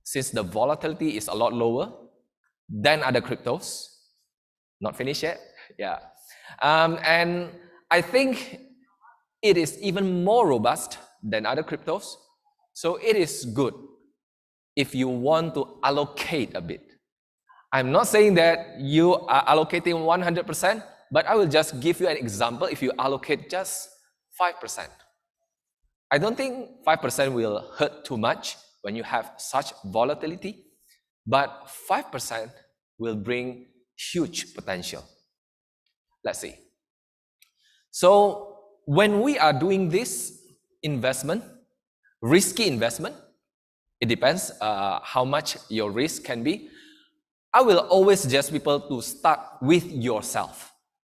since the volatility is a lot lower than other cryptos. Not finished yet? Yeah. And I think it is even more robust than other cryptos. So it is good if you want to allocate a bit. I'm not saying that you are allocating 100%, but I will just give you an example. If you allocate just 5%, I don't think 5% will hurt too much when you have such volatility, but 5% will bring huge potential. Let's see. So when we are doing this investment, risky investment, it depends how much your risk can be. I will always suggest people to start with yourself,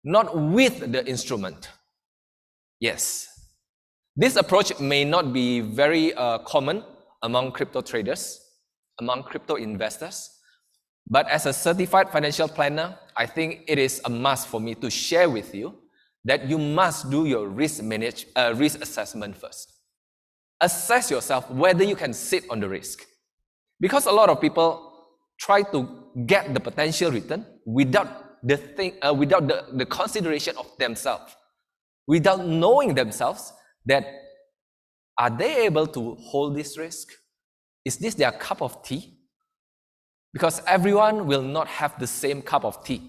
not with the instrument. Yes. This approach may not be very common among crypto traders, among crypto investors, but as a certified financial planner, I think it is a must for me to share with you that you must do your risk assessment first. Assess yourself whether you can sit on the risk. Because a lot of people try to get the potential return without the consideration of themselves, without knowing themselves that are they able to hold this risk? Is this their cup of tea? Because everyone will not have the same cup of tea.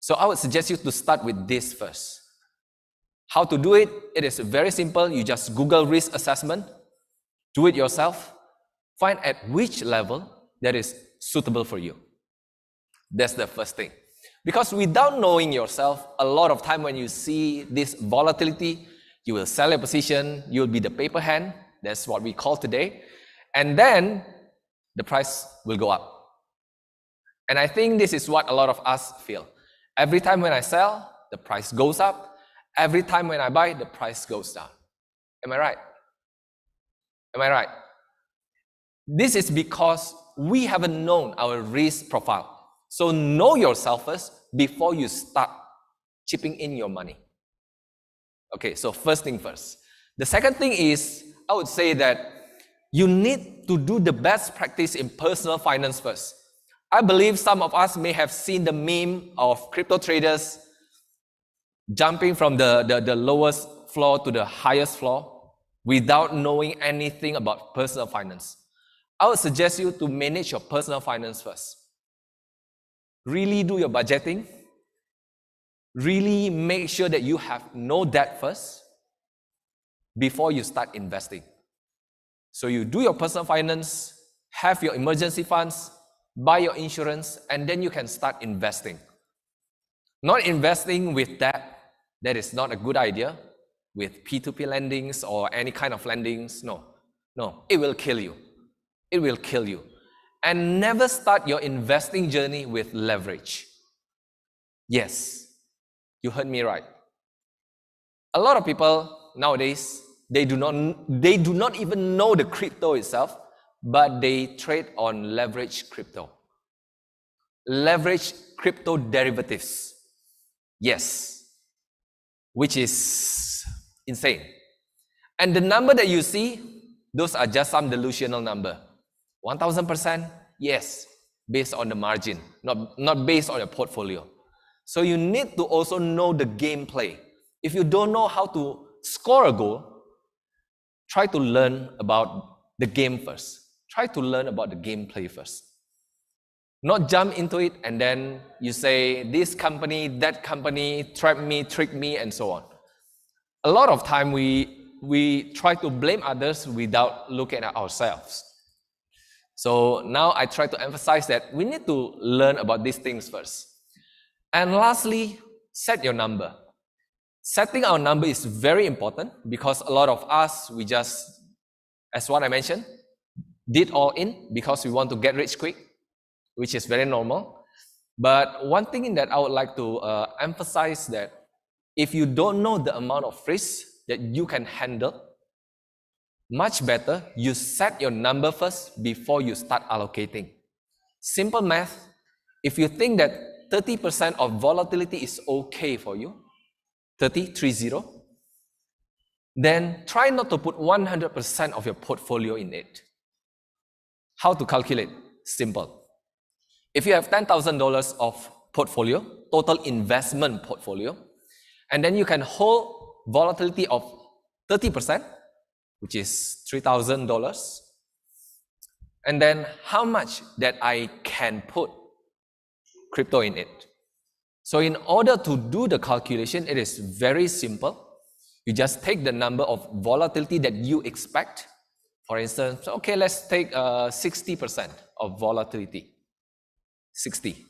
So I would suggest you to start with this first. How to do it? It is very simple. You just Google risk assessment, do it yourself, find at which level that is suitable for you. That's the first thing. Because without knowing yourself, a lot of time when you see this volatility, you will sell a position, you'll be the paper hand, that's what we call today, and then the price will go up. And I think this is what a lot of us feel. Every time when I sell, the price goes up. Every time when I buy, the price goes down. Am I right? Am I right? This is because we haven't known our risk profile. So know yourself first before you start chipping in your money. Okay, so first thing first. The second thing is, I would say that you need to do the best practice in personal finance first. I believe some of us may have seen the meme of crypto traders jumping from the lowest floor to the highest floor without knowing anything about personal finance. I would suggest you to manage your personal finance first. Really do your budgeting. Really make sure that you have no debt first before you start investing. So you do your personal finance, have your emergency funds, buy your insurance, and then you can start investing. Not investing with debt, that is not a good idea, with P2P lendings or any kind of lendings. No, it will kill you. It will kill you. And never start your investing journey with leverage. Yes, you heard me right. A lot of people nowadays, they do not even know the crypto itself, but they trade on leverage crypto. Leverage crypto derivatives. Yes, which is insane. And the number that you see, those are just some delusional number. 1000%? Yes, based on the margin, not based on your portfolio. So you need to also know the gameplay. If you don't know how to score a goal, try to learn about the game first. Try to learn about the gameplay first. Not jump into it and then you say, this company, that company, trap me, trick me, and so on. A lot of time we try to blame others without looking at ourselves. So now I try to emphasize that we need to learn about these things first. And lastly, set your number. Setting our number is very important because a lot of us, we just, as what I mentioned, did all in because we want to get rich quick, which is very normal. But one thing that I would like to emphasize that if you don't know the amount of risk that you can handle, much better you set your number first before you start allocating. Simple math, if you think that 30% of volatility is okay for you, 30, then try not to put 100% of your portfolio in it. How to calculate? Simple. If you have $10,000 of portfolio, total investment portfolio, and then you can hold volatility of 30%, which is $3,000, and then how much that I can put crypto in it. So in order to do the calculation, it is very simple. You just take the number of volatility that you expect. For instance, okay, let's take 60% of volatility. 60.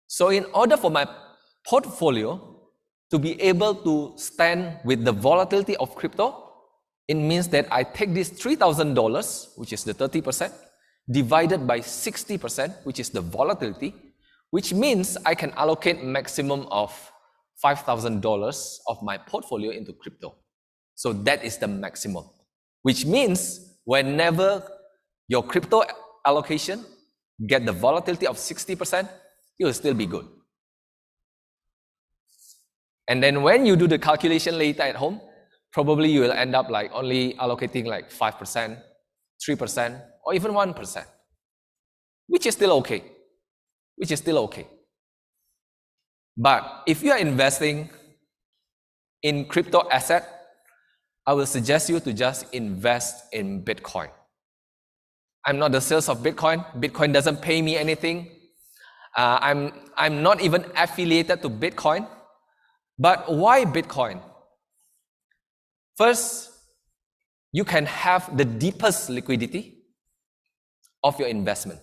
So in order for my portfolio to be able to stand with the volatility of crypto, it means that I take this $3,000, which is the 30%, divided by 60%, which is the volatility, which means I can allocate maximum of $5,000 of my portfolio into crypto. So that is the maximum, which means whenever your crypto allocation get the volatility of 60%, you will still be good. And then when you do the calculation later at home, probably you will end up like only allocating like 5%, 3%, or even 1%, which is still okay. But if you are investing in crypto asset, I will suggest you to just invest in Bitcoin. I'm not the sales of Bitcoin. Bitcoin doesn't pay me anything. I'm not even affiliated to Bitcoin. But why Bitcoin? First, you can have the deepest liquidity of your investment.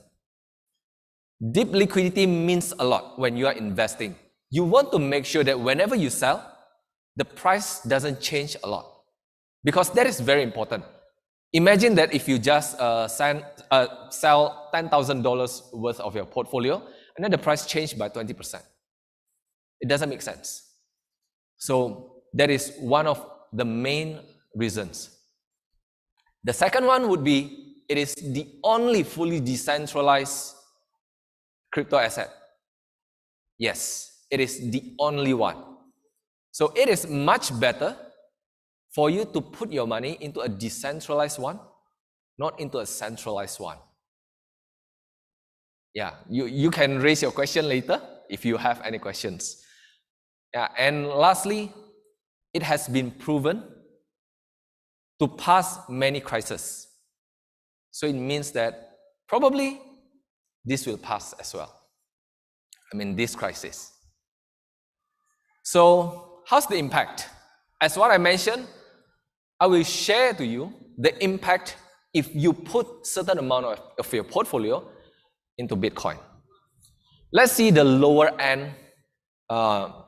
Deep liquidity means a lot when you are investing. You want to make sure that whenever you sell, the price doesn't change a lot. Because that is very important. Imagine that if you just sell $10,000 worth of your portfolio, and then the price changed by 20%. It doesn't make sense. So that is one of the main reasons. The second one would be, it is the only fully decentralized crypto asset. Yes, it is the only one. So it is much better for you to put your money into a decentralized one, not into a centralized one. Yeah, you can raise your question later if you have any questions. Yeah, and lastly, it has been proven to pass many crises. So it means that probably this will pass as well. I mean, this crisis. So how's the impact? As what I mentioned, I will share to you the impact if you put certain amount of your portfolio into Bitcoin. Let's see the lower end of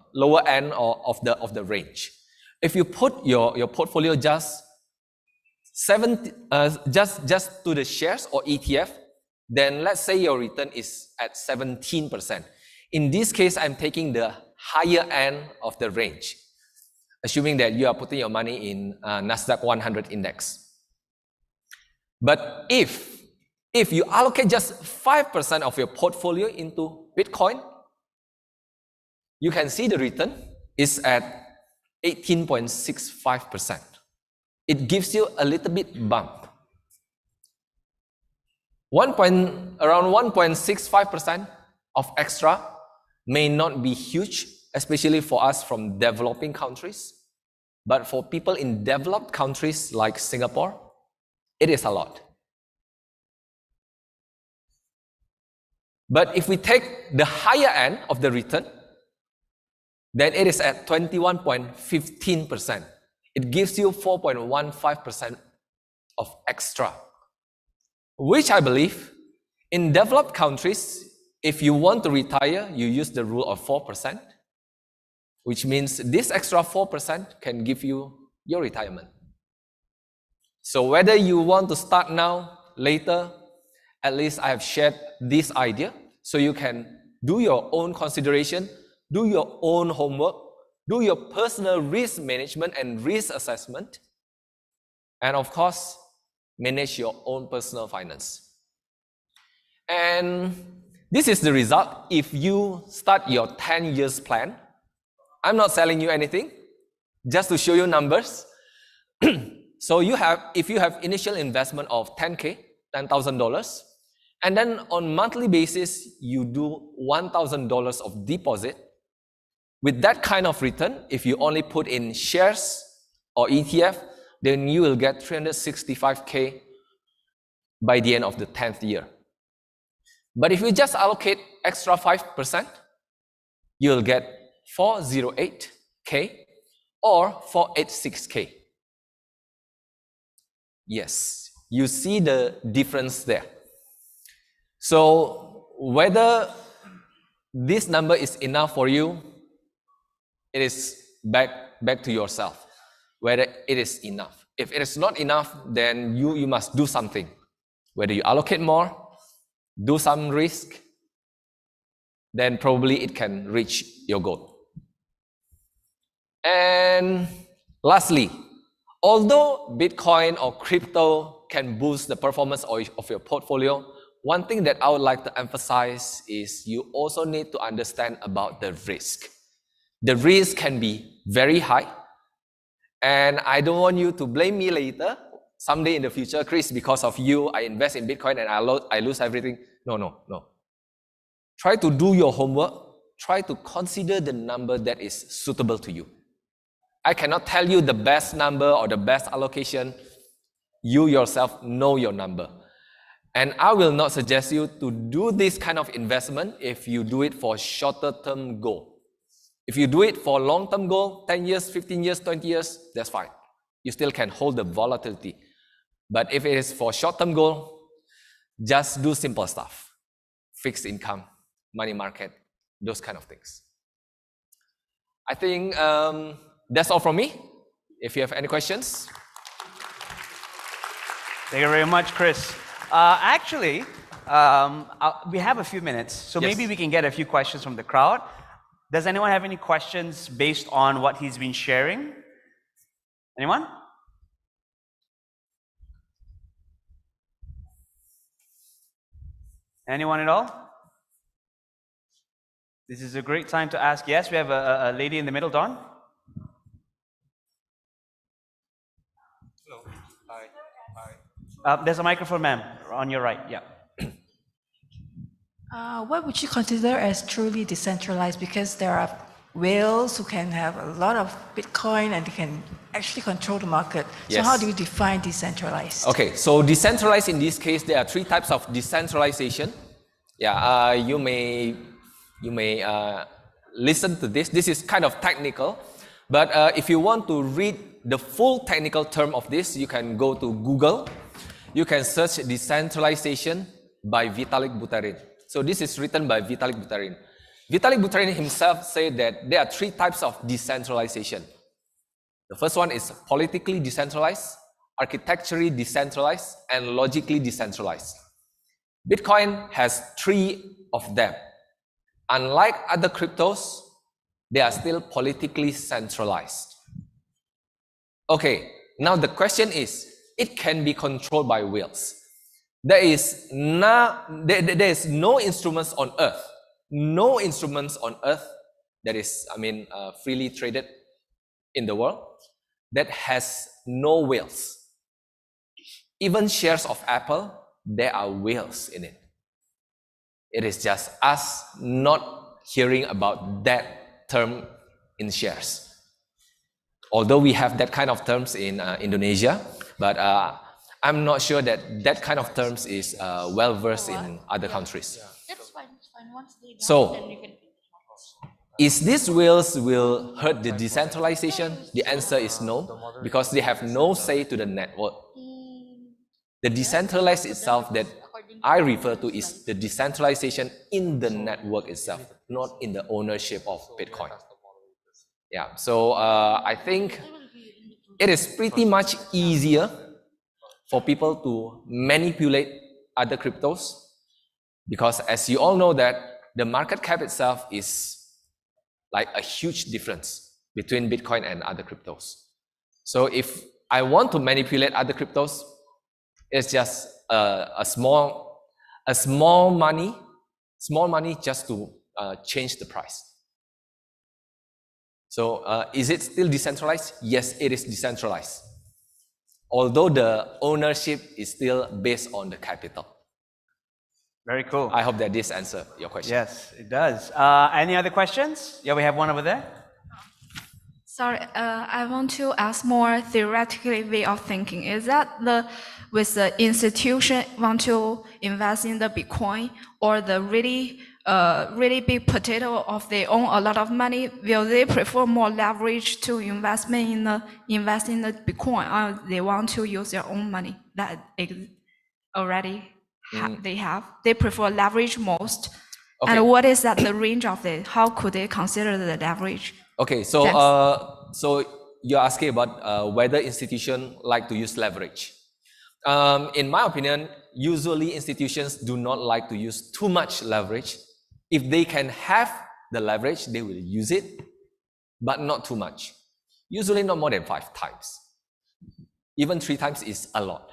the range. If you put your portfolio just to the shares or ETF, then let's say your return is at 17%. In this case, I'm taking the higher end of the range, assuming that you are putting your money in Nasdaq 100 index. But if you allocate just 5% of your portfolio into Bitcoin, you can see the return is at 18.65%. It gives you a little bit bump. Around 1.65% of extra may not be huge, especially for us from developing countries. But for people in developed countries like Singapore, it is a lot. But if we take the higher end of the return, then it is at 21.15%. It gives you 4.15% of extra, which I believe in developed countries, if you want to retire, you use the rule of 4%, which means this extra 4% can give you your retirement. So whether you want to start now, later, at least I have shared this idea so you can do your own consideration, do your own homework, do your personal risk management and risk assessment, and of course, manage your own personal finance. And this is the result if you start your 10 years plan. I'm not selling you anything, just to show you numbers. So if you have initial investment of $10,000, and then on monthly basis, you do $1,000 of deposit, with that kind of return, if you only put in shares or ETF, then you will get $365K by the end of the 10th year. But if you just allocate extra 5%, you'll get 408K or 486K. Yes, you see the difference there. So whether this number is enough for you, it is back to yourself, whether it is enough. If it is not enough, then you must do something. Whether you allocate more, do some risk, then probably it can reach your goal. And lastly, although Bitcoin or crypto can boost the performance of your portfolio, one thing that I would like to emphasize is you also need to understand about the risk. The risk can be very high, and I don't want you to blame me later, someday in the future, Chris, because of you, I invest in Bitcoin and I lose everything. No. Try to do your homework. Try to consider the number that is suitable to you. I cannot tell you the best number or the best allocation. You yourself know your number. And I will not suggest you to do this kind of investment if you do it for shorter term goal. If you do it for long-term goal, 10 years, 15 years, 20 years, that's fine. You still can hold the volatility. But if it is for short-term goal, just do simple stuff. Fixed income, money market, those kind of things. I think that's all from me. If you have any questions. Thank you very much, Chris. Actually, we have a few minutes, so maybe we can get a few questions from the crowd. Does anyone have any questions based on what he's been sharing? Anyone? Anyone at all? This is a great time to ask. Yes, we have a lady in the middle, Dawn. Hello. Hi. There's a microphone, ma'am, on your right. Yeah. What would you consider as truly decentralized? Because there are whales who can have a lot of Bitcoin and they can actually control the market. So Yes. how do you define decentralized? Okay, so decentralized in this case, there are three types of decentralization. Yeah, you may listen to this. This is kind of technical, but if you want to read the full technical term of this, you can go to Google. You can search decentralization by Vitalik Buterin. So this is written by Vitalik Buterin. Vitalik Buterin himself said that there are three types of decentralization. The first one is politically decentralized, architecturally decentralized, and logically decentralized. Bitcoin has three of them. Unlike other cryptos, they are still politically centralized. Okay, now the question is, it can be controlled by whales. There is no instruments on earth, that is, freely traded in the world that has no whales. Even shares of Apple, there are whales in it. It is just us not hearing about that term in shares. Although we have that kind of terms in Indonesia, but I'm not sure that that kind of terms is well versed in other countries. That's fine. Once they So, is these whales will hurt the decentralization? The answer is no, because they have no say to the network. The decentralized itself that I refer to is the decentralization in the network itself, not in the ownership of Bitcoin. Yeah, so I think it is pretty much easier for people to manipulate other cryptos, because as you all know that the market cap itself is like a huge difference. between Bitcoin and other cryptos. So if I want to manipulate other cryptos, it's just a small money just to change the price. So is it still decentralized? Yes, it is decentralized. Although the ownership is still based on the capital. Very cool. I hope that this answers your question. Yes, it does. Any other questions? Yeah, we have one over there. Sorry, I want to ask more theoretically way of thinking. Is that with the institution want to invest in the Bitcoin, or the really big potato of they own a lot of money, will they prefer more leverage to invest in the Bitcoin, or they want to use their own money that already they prefer leverage most? Okay. And what is that the range of it? How could they consider the leverage? Okay, so so you're asking about whether institutions like to use leverage. In my opinion, usually institutions do not like to use too much leverage. If they can have the leverage, they will use it, but not too much. Usually not more than 5 times. Even 3 times is a lot.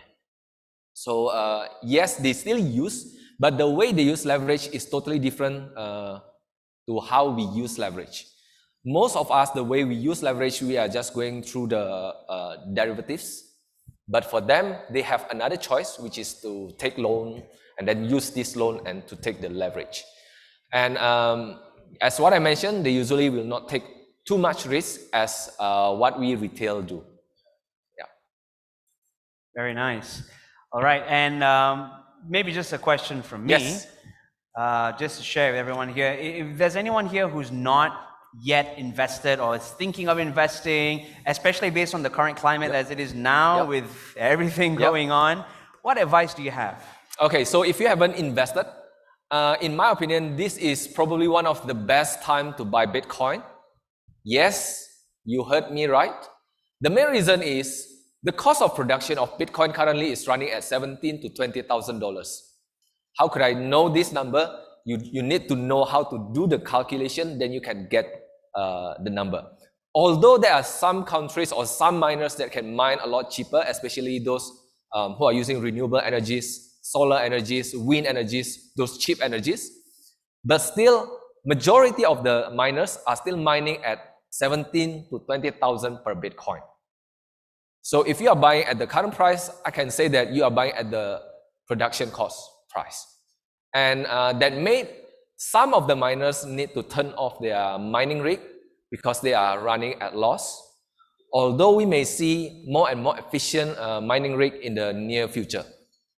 So yes, they still use, but the way they use leverage is totally different to how we use leverage. Most of us, the way we use leverage, we are just going through the derivatives. But for them, they have another choice, which is to take loan and then use this loan and to take the leverage. And as what I mentioned, they usually will not take too much risk as what we retail do. Yeah. Very nice. All right, and maybe just a question from me. Yes. Just to share with everyone here. If there's anyone here who's not yet invested or is thinking of investing, especially based on the current climate as it is now with everything going on, what advice do you have? Okay, so if you haven't invested, in my opinion, this is probably one of the best time to buy Bitcoin. Yes, you heard me right. The main reason is the cost of production of Bitcoin currently is running at $17,000 to $20,000. How could I know this number? You need to know how to do the calculation, then you can get the number. Although there are some countries or some miners that can mine a lot cheaper, especially those who are using renewable energies, solar energies, wind energies, those cheap energies, but still, majority of the miners are still mining at 17 to 20,000 per Bitcoin. So if you are buying at the current price, I can say that you are buying at the production cost price. And that made some of the miners need to turn off their mining rig because they are running at loss. Although we may see more and more efficient mining rig in the near future.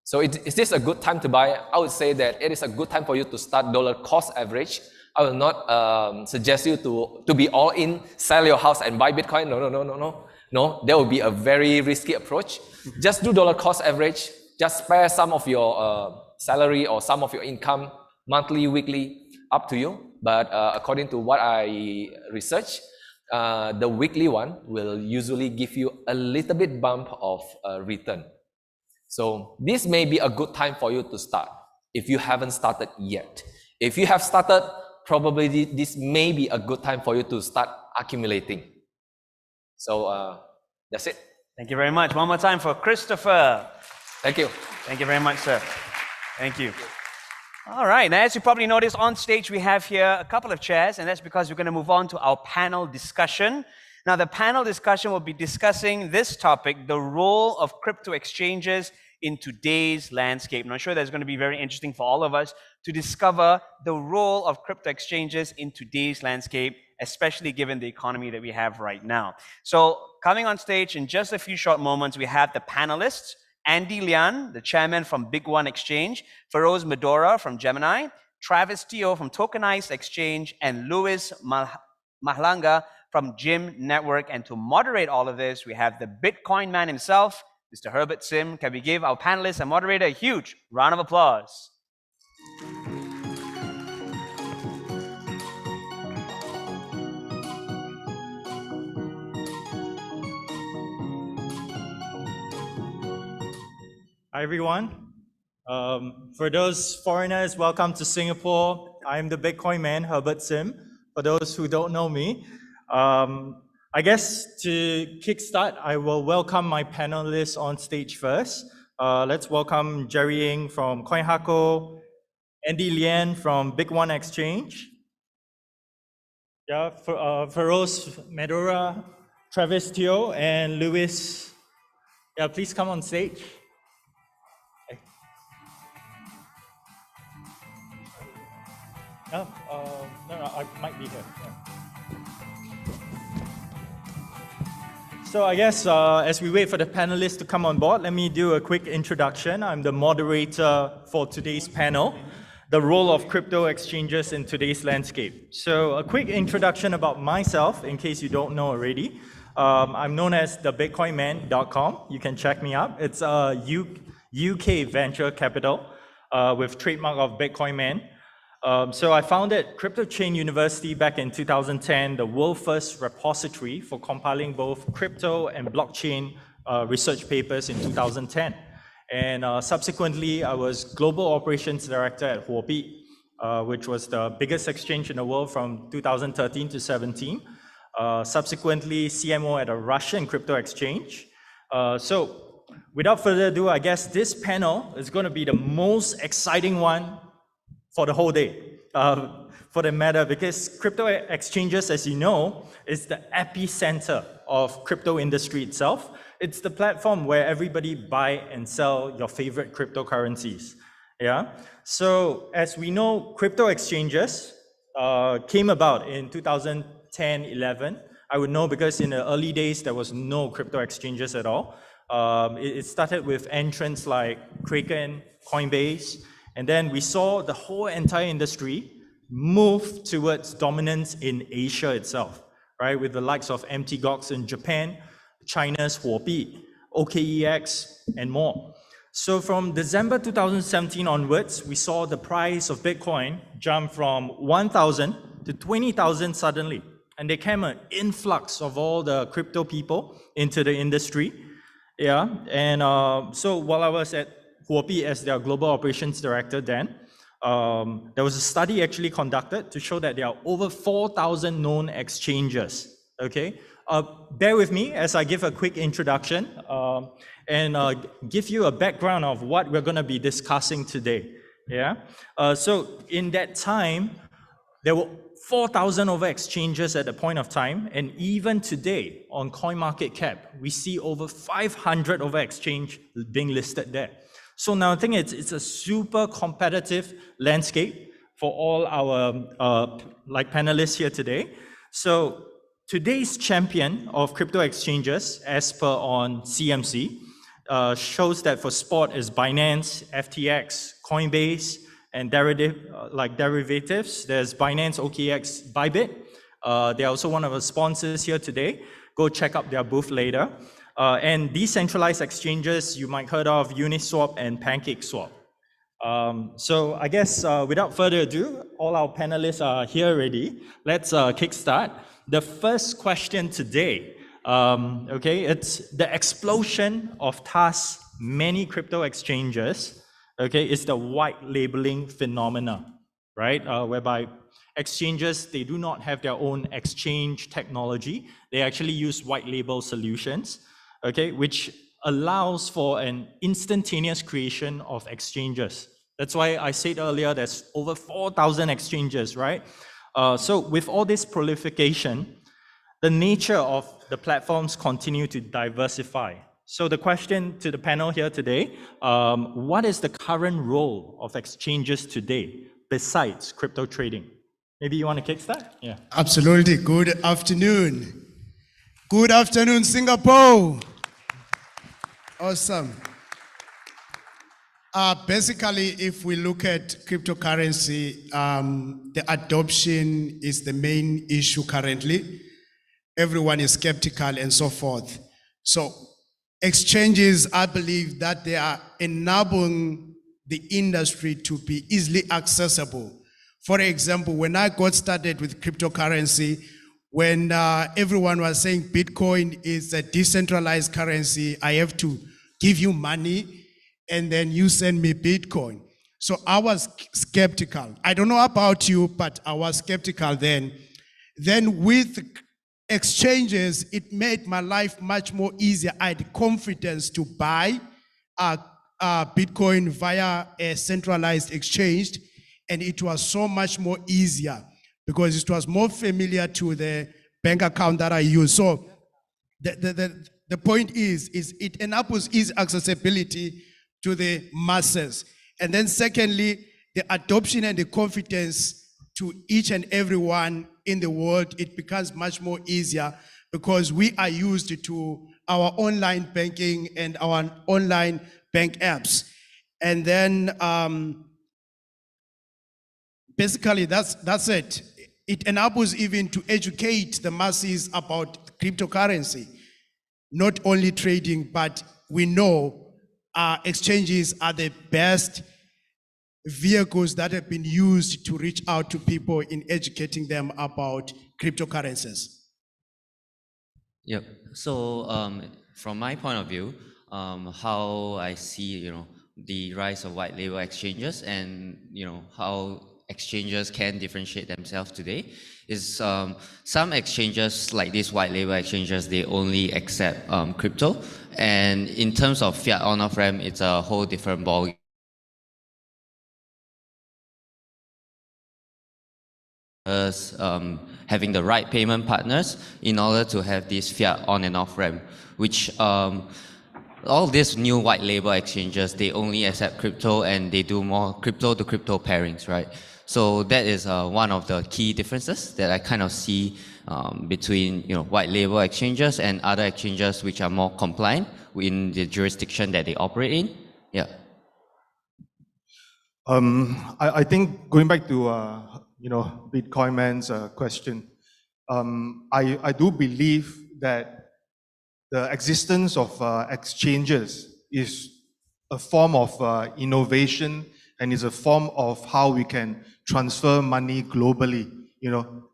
So is this a good time to buy? I would say that it is a good time for you to start dollar cost average. I will not suggest you to be all in, sell your house and buy Bitcoin. No, that would be a very risky approach. Just do dollar cost average. Just spare some of your salary or some of your income, monthly, weekly, up to you. But according to what I researched, the weekly one will usually give you a little bit bump of return. So this may be a good time for you to start if you haven't started yet. If you have started, probably this may be a good time for you to start accumulating. So that's it. Thank you very much. One more time for Christopher. Thank you. Thank you very much, sir. Thank you. All right, now as you probably noticed, on stage we have here a couple of chairs, and that's because we're going to move on to our panel discussion. Now, the panel discussion will be discussing this topic, the role of crypto exchanges in today's landscape. And I'm sure that's going to be very interesting for all of us to discover the role of crypto exchanges in today's landscape, especially given the economy that we have right now. So coming on stage in just a few short moments, we have the panelists, Andy Lian, the chairman from Big One Exchange, Feroz Medora from Gemini, Travis Teo from Tokenized Exchange, and Louis Mahlanga from Jim Network. And to moderate all of this, we have the Bitcoin man himself, Mr. Herbert Sim. Can we give our panelists and moderator a huge round of applause? Hi, everyone. For those foreigners, welcome to Singapore. I'm the Bitcoin man, Herbert Sim. For those who don't know me, I guess to kickstart, I will welcome my panelists on stage first. Let's welcome Jerry Ng from CoinHako, Andy Lian from Big One Exchange, Feroz Medora, Travis Teo, and Louis. Yeah, please come on stage. No, I might be here. Yeah. So I guess as we wait for the panelists to come on board, let me do a quick introduction. I'm the moderator for today's panel, the role of crypto exchanges in today's landscape. So a quick introduction about myself, in case you don't know already. I'm known as the BitcoinMan.com. You can check me out. It's a UK venture capital with trademark of Bitcoin Man. So I founded Crypto Chain University back in 2010, the world's first repository for compiling both crypto and blockchain research papers in 2010. And subsequently, I was Global Operations Director at Huobi, which was the biggest exchange in the world from 2013 to 17. Subsequently, CMO at a Russian crypto exchange. So without further ado, I guess this panel is going to be the most exciting one for the whole day, for the matter, because crypto exchanges, as you know, is the epicenter of crypto industry itself. It's the platform where everybody buy and sell your favorite cryptocurrencies. Yeah. So as we know, crypto exchanges came about in 2010, 11. I would know because in the early days there was no crypto exchanges at all. It started with entrants like Kraken, Coinbase. And then we saw the whole entire industry move towards dominance in Asia itself, right? With the likes of Mt. Gox in Japan, China's Huobi, OKEX, and more. So from December 2017 onwards, we saw the price of Bitcoin jump from 1,000 to 20,000 suddenly. And there came an influx of all the crypto people into the industry. Yeah, and so while I was at Huobi as their global operations director then, there was a study actually conducted to show that there are over 4,000 known exchanges, okay? Bear with me as I give a quick introduction and give you a background of what we're gonna be discussing today, yeah? So in that time, there were 4,000 over exchanges at the point of time, and even today on CoinMarketCap, we see over 500 over exchange being listed there. So now I think it's a super competitive landscape for all our like panelists here today. So today's champion of crypto exchanges, as per on CMC, shows that for spot is Binance, FTX, Coinbase, and derivatives. There's Binance, OKX, Bybit. They're also one of the sponsors here today. Go check out their booth later. And decentralized exchanges, you might heard of Uniswap and PancakeSwap. So I guess without further ado, all our panelists are here already. Let's kickstart. The first question today, okay, it's the explosion of thus many crypto exchanges, okay, is the white labeling phenomena, right? Whereby exchanges, they do not have their own exchange technology. They actually use white label solutions, okay, which allows for an instantaneous creation of exchanges. That's why I said earlier there's over 4,000 exchanges, right? So with all this proliferation, the nature of the platforms continue to diversify. So the question to the panel here today, what is the current role of exchanges today besides crypto trading? Maybe you want to kickstart? Yeah. Absolutely. Good afternoon. Good afternoon, Singapore. Awesome. Basically, if we look at cryptocurrency, the adoption is the main issue currently. Everyone is skeptical and so forth. So exchanges, I believe that they are enabling the industry to be easily accessible. For example, when I got started with cryptocurrency, when everyone was saying Bitcoin is a decentralized currency, I have to give you money and then you send me Bitcoin. So I was skeptical. I don't know about you, but I was skeptical then. Then with exchanges, it made my life much more easier. I had confidence to buy Bitcoin via a centralized exchange, and it was so much more easier because it was more familiar to the bank account that I use. So the point is it enables easy accessibility to the masses. And then secondly, the adoption and the confidence to each and everyone in the world, it becomes much more easier because we are used to our online banking and our online bank apps. And then basically that's it. It enables even to educate the masses about cryptocurrency, not only trading, but we know exchanges are the best vehicles that have been used to reach out to people in educating them about cryptocurrencies. Yep. So from my point of view, how I see the rise of white label exchanges and how exchanges can differentiate themselves today is some exchanges like these white label exchanges, they only accept crypto, and in terms of fiat on-off ramp, it's a whole different ballgame. Having the right payment partners in order to have this fiat on and off ramp, which all these new white label exchanges, they only accept crypto and they do more crypto to crypto pairings, right? So that is one of the key differences that I kind of see between white label exchanges and other exchanges which are more compliant in the jurisdiction that they operate in. Yeah. I think going back to Bitcoin Man's question, I do believe that the existence of exchanges is a form of innovation and is a form of how we can transfer money globally,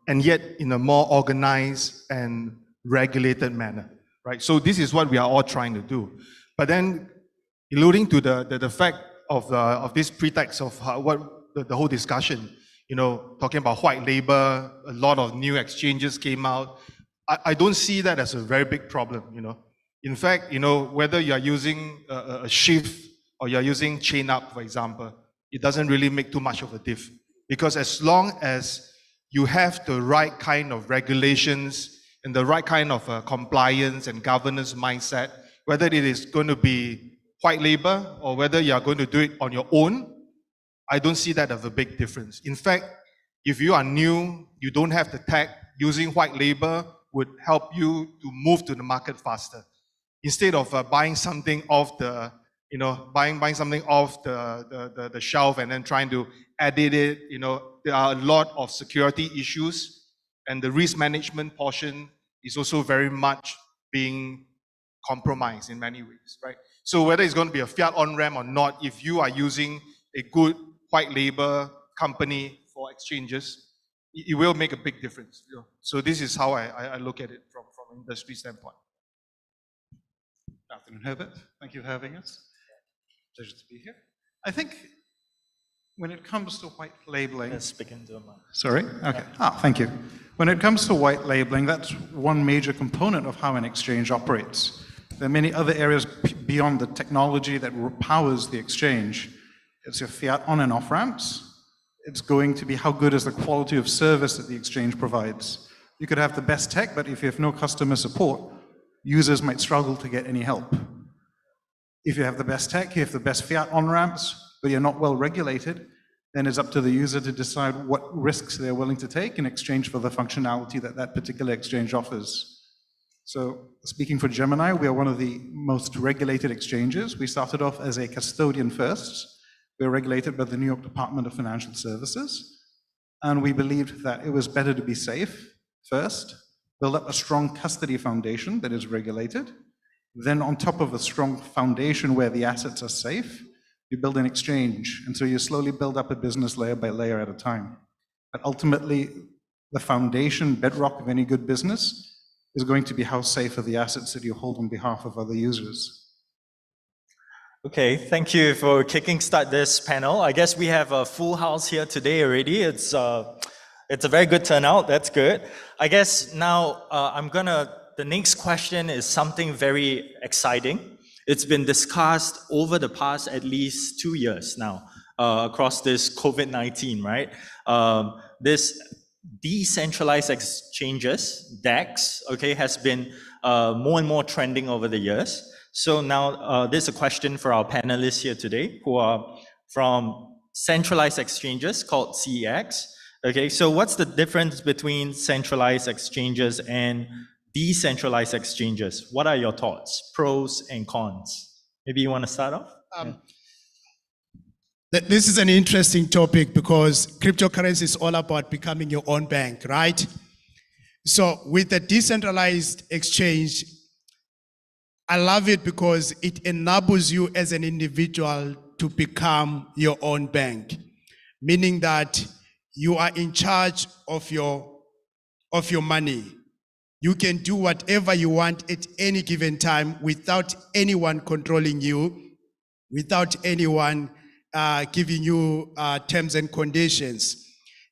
and yet in a more organized and regulated manner, right? So this is what we are all trying to do. But then, alluding to the fact of this pretext of what the whole discussion, talking about white labor, a lot of new exchanges came out. I don't see that as a very big problem, In fact, whether you are using a shift or you are using chain up, for example, it doesn't really make too much of a diff. Because as long as you have the right kind of regulations and the right kind of compliance and governance mindset, whether it is going to be white labor or whether you are going to do it on your own, I don't see that as a big difference. In fact, if you are new, you don't have the tech, using white labor would help you to move to the market faster. Instead of buying something off the, buying something off the shelf and then trying to edit it, there are a lot of security issues, and the risk management portion is also very much being compromised in many ways, right? So whether it's going to be a fiat on-ramp or not, if you are using a good white labor company for exchanges, it will make a big difference. So this is how I look at it from an industry standpoint. Good afternoon, Herbert. Thank you for having us. Pleasure to be here. I think when it comes to white labeling... Let's begin to Sorry? Okay. Thank you. When it comes to white labeling, that's one major component of how an exchange operates. There are many other areas beyond the technology that powers the exchange. It's your fiat on and off ramps. It's going to be how good is the quality of service that the exchange provides. You could have the best tech, but if you have no customer support, users might struggle to get any help. If you have the best tech, you have the best fiat on-ramps, but you're not well regulated, then it's up to the user to decide what risks they're willing to take in exchange for the functionality that that particular exchange offers. So speaking for Gemini, we are one of the most regulated exchanges. We started off as a custodian first. We're regulated by the New York Department of Financial Services. And we believed that it was better to be safe first, build up a strong custody foundation that is regulated. Then on top of a strong foundation where the assets are safe, you build an exchange. And so you slowly build up a business layer by layer at a time. But ultimately, the foundation, bedrock of any good business is going to be how safe are the assets that you hold on behalf of other users. Okay, thank you for kicking start this panel. I guess we have a full house here today already. It's It's a very good turnout. That's good. I guess now the next question is something very exciting. It's been discussed over the past at least 2 years now across this COVID-19, right? This decentralized exchanges, DEX, okay, has been more and more trending over the years. So now there's a question for our panelists here today who are from centralized exchanges called CEX. Okay, so what's the difference between centralized exchanges and decentralized exchanges? What are your thoughts, pros and cons? Maybe you want to start off? This is an interesting topic because cryptocurrency is all about becoming your own bank, right? So with the decentralized exchange, I love it because it enables you as an individual to become your own bank, meaning that you are in charge of your money. You can do whatever you want at any given time without anyone controlling you, without anyone giving you terms and conditions.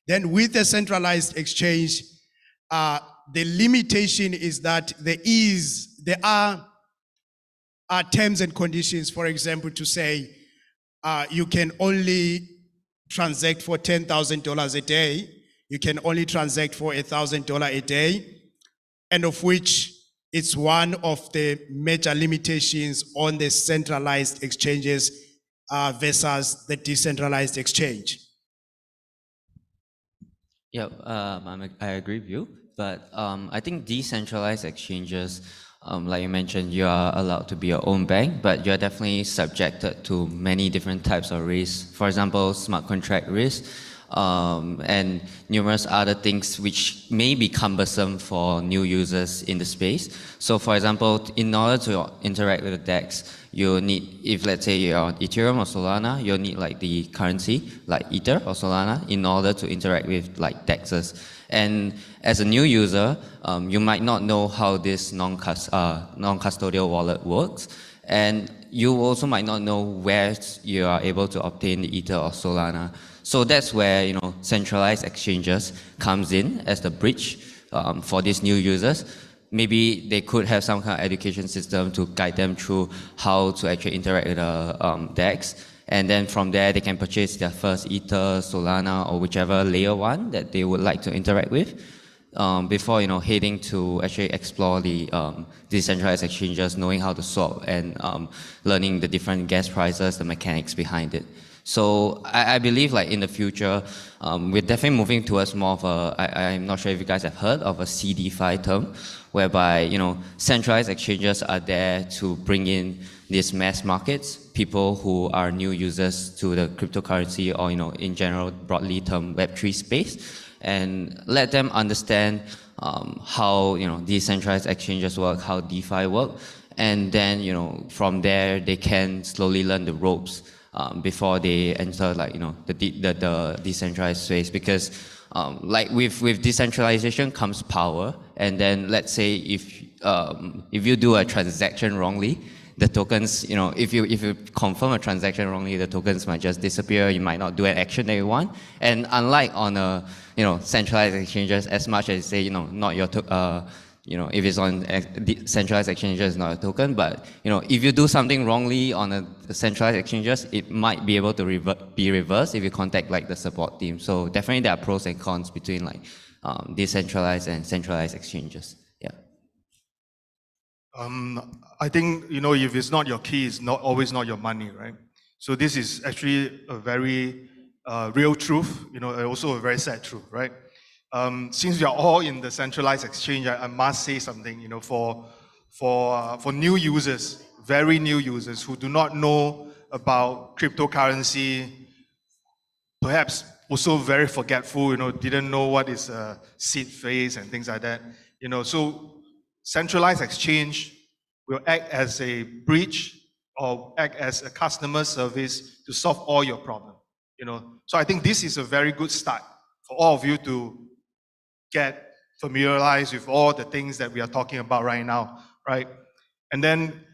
Then with the centralized exchange, the limitation is that there are terms and conditions, for example, to say you can only transact for $10,000 a day, you can only transact for $1,000 a day, and of which it's one of the major limitations on the centralized exchanges versus the decentralized exchange. Yeah, I agree with you, but I think decentralized exchanges, like you mentioned, you are allowed to be your own bank, but you're definitely subjected to many different types of risks. For example, smart contract risk, and numerous other things which may be cumbersome for new users in the space. So for example, in order to interact with the DEX, you need, if let's say you're on Ethereum or Solana, you'll need like the currency, like Ether or Solana, in order to interact with like DEXs. And as a new user, you might not know how this non-custodial wallet works. And you also might not know where you are able to obtain the Ether or Solana. So that's where centralized exchanges comes in as the bridge for these new users. Maybe they could have some kind of education system to guide them through how to actually interact with the DEX. And then from there, they can purchase their first Ether, Solana, or whichever layer one that they would like to interact with before heading to actually explore the decentralized exchanges, knowing how to swap and learning the different gas prices, the mechanics behind it. So I believe like in the future, we're definitely moving towards more of I'm not sure if you guys have heard of a CDFI term, whereby centralized exchanges are there to bring in these mass markets, people who are new users to the cryptocurrency or in general broadly term Web3 space, and let them understand how decentralized exchanges work, how DeFi work, and then from there they can slowly learn the ropes before they enter the decentralized space. Because like with decentralization comes power, and then let's say if you do a transaction wrongly, the tokens, if you confirm a transaction wrongly, the tokens might just disappear. You might not do an action that you want. And unlike on a centralized exchanges, as much as say not your if it's on centralized exchanges, it's not a token. But if you do something wrongly on a centralized exchanges, it might be able to be reversed if you contact like the support team. So definitely there are pros and cons between like decentralized and centralized exchanges. Yeah. I think if it's not your key, it's not always not your money, right? So this is actually a very real truth, and also a very sad truth, right? Since we are all in the centralized exchange, I must say something, for new users, very new users who do not know about cryptocurrency, perhaps also very forgetful, didn't know what is a seed phase and things like that, so centralized exchange will act as a bridge or act as a customer service to solve all your problems, So I think this is a very good start for all of you to get familiarized with all the things that we are talking about right now, right? And then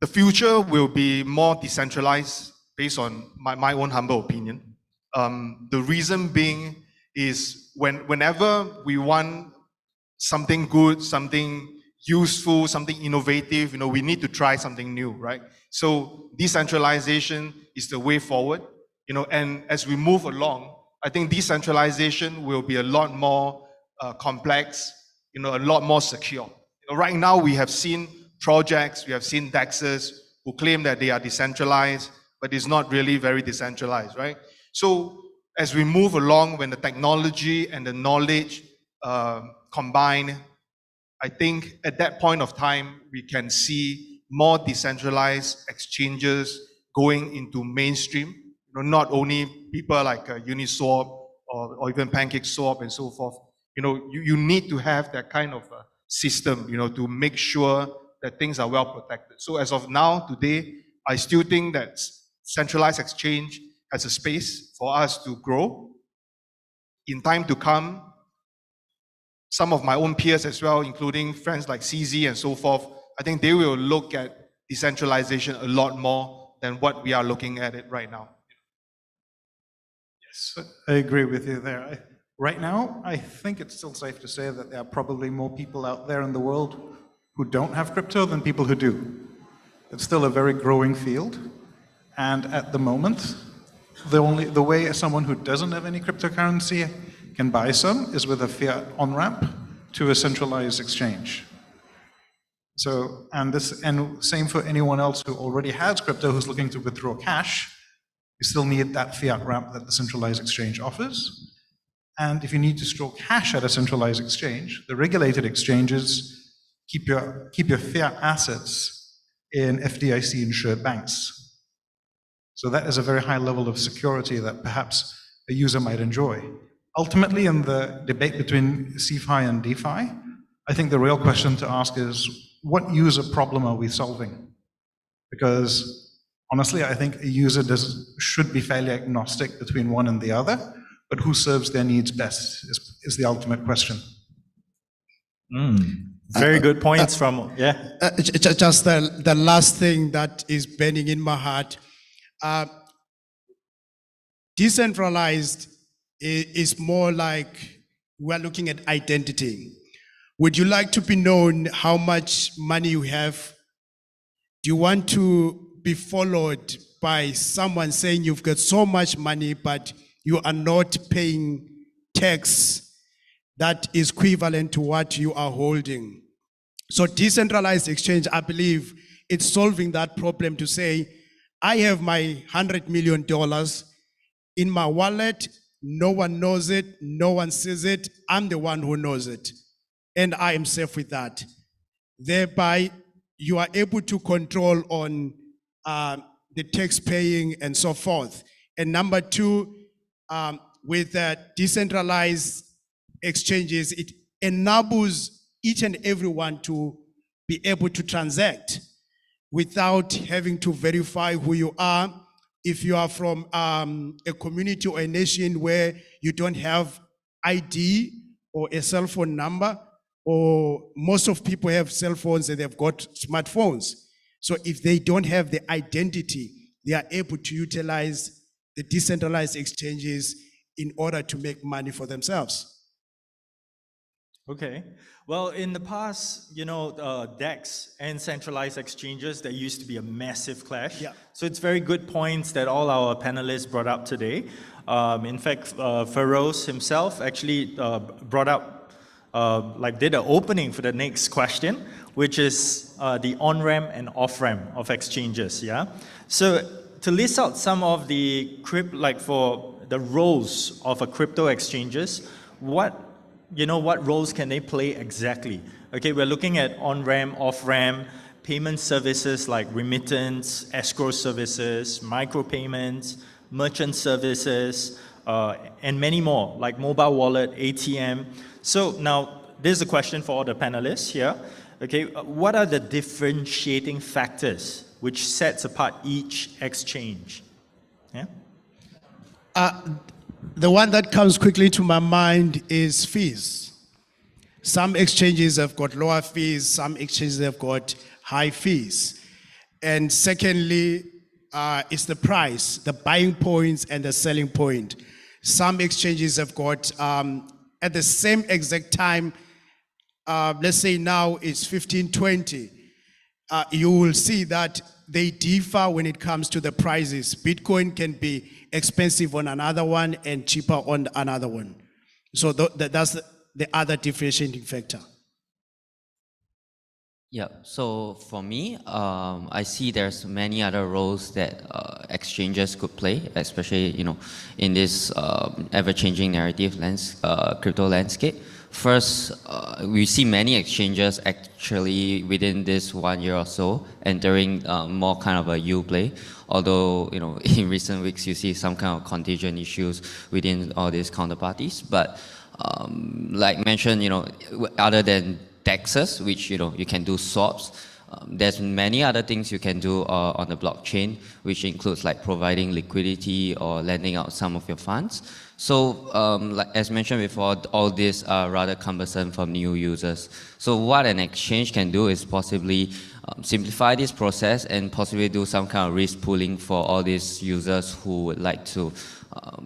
the future will be more decentralized based on my own humble opinion. The reason being is whenever we want something good, something useful, something innovative, we need to try something new, right? So decentralization is the way forward, and as we move along, I think decentralization will be a lot more complex, a lot more secure. Right now we have seen projects, we have seen DEXs who claim that they are decentralized, but it's not really very decentralized, right? So as we move along, when the technology and the knowledge combine, I think at that point of time, we can see more decentralized exchanges going into mainstream. Not only people like Uniswap or even PancakeSwap and so forth. You need to have that kind of system, to make sure that things are well protected. So as of now, today, I still think that centralized exchange has a space for us to grow. In time to come, some of my own peers as well, including friends like CZ and so forth, I think they will look at decentralization a lot more than what we are looking at it right now. Yes, I agree with you there. Right now, I think it's still safe to say that there are probably more people out there in the world who don't have crypto than people who do. It's still a very growing field. And at the moment, the way someone who doesn't have any cryptocurrency can buy some is with a fiat on-ramp to a centralized exchange. So, and same for anyone else who already has crypto who's looking to withdraw cash, you still need that fiat ramp that the centralized exchange offers. And if you need to store cash at a centralized exchange, the regulated exchanges keep your fiat assets in FDIC-insured banks. So that is a very high level of security that perhaps a user might enjoy. Ultimately, in the debate between CeFi and DeFi, I think the real question to ask is, what user problem are we solving? Because honestly, I think a user should be fairly agnostic between one and the other, but who serves their needs best is the ultimate question. Very good points from, Just the last thing that is burning in my heart. Decentralized is more like we're looking at identity. Would you like to be known how much money you have? Do you want to be followed by someone saying you've got so much money, but you are not paying tax that is equivalent to what you are holding? So decentralized exchange, I believe it's solving that problem to say, I have my $100 million in my wallet, no one knows it, no one sees it, I'm the one who knows it, and I am safe with that. Thereby, you are able to control on the tax paying and so forth. And number two, with decentralized exchanges, it enables each and everyone to be able to transact without having to verify who you are. If you are from a community or a nation where you don't have ID or a cell phone number, or most of people have cell phones and they've got smartphones. So if they don't have the identity, they are able to utilize the decentralized exchanges in order to make money for themselves. Okay. Well, in the past, DEX and centralized exchanges, there used to be a massive clash. Yeah. So it's very good points that all our panelists brought up today. In fact, Feroz himself actually brought up, did an opening for the next question, which is the on-ramp and off-ramp of exchanges, yeah? So to list out some of the, for the roles of a crypto exchanges, what roles can they play exactly? Okay, we're looking at on-ramp, off-ramp, payment services like remittance, escrow services, micropayments, merchant services, and many more, like mobile wallet, ATM. So now, this is a question for all the panelists here. Okay, what are the differentiating factors which sets apart each exchange? Yeah? The one that comes quickly to my mind is fees. Some exchanges have got lower fees, some exchanges have got high fees. And secondly, it's the price, the buying points and the selling point. some exchanges have got at the same exact time, let's say now it's 1520, you will see that they differ when it comes to the prices. Bitcoin can be expensive on another one and cheaper on another one. So that's the other differentiating factor. Yeah, so for me, I see there's many other roles that exchanges could play, especially in this ever-changing narrative crypto landscape. First, we see many exchanges actually within this 1 year or so entering more kind of a U play. Although in recent weeks you see some kind of contagion issues within all these counterparties, but like mentioned, other than taxes, which you can do swaps. There's many other things you can do on the blockchain, which includes like providing liquidity or lending out some of your funds. So like as mentioned before, all these are rather cumbersome for new users. So what an exchange can do is possibly simplify this process and possibly do some kind of risk pooling for all these users who would like to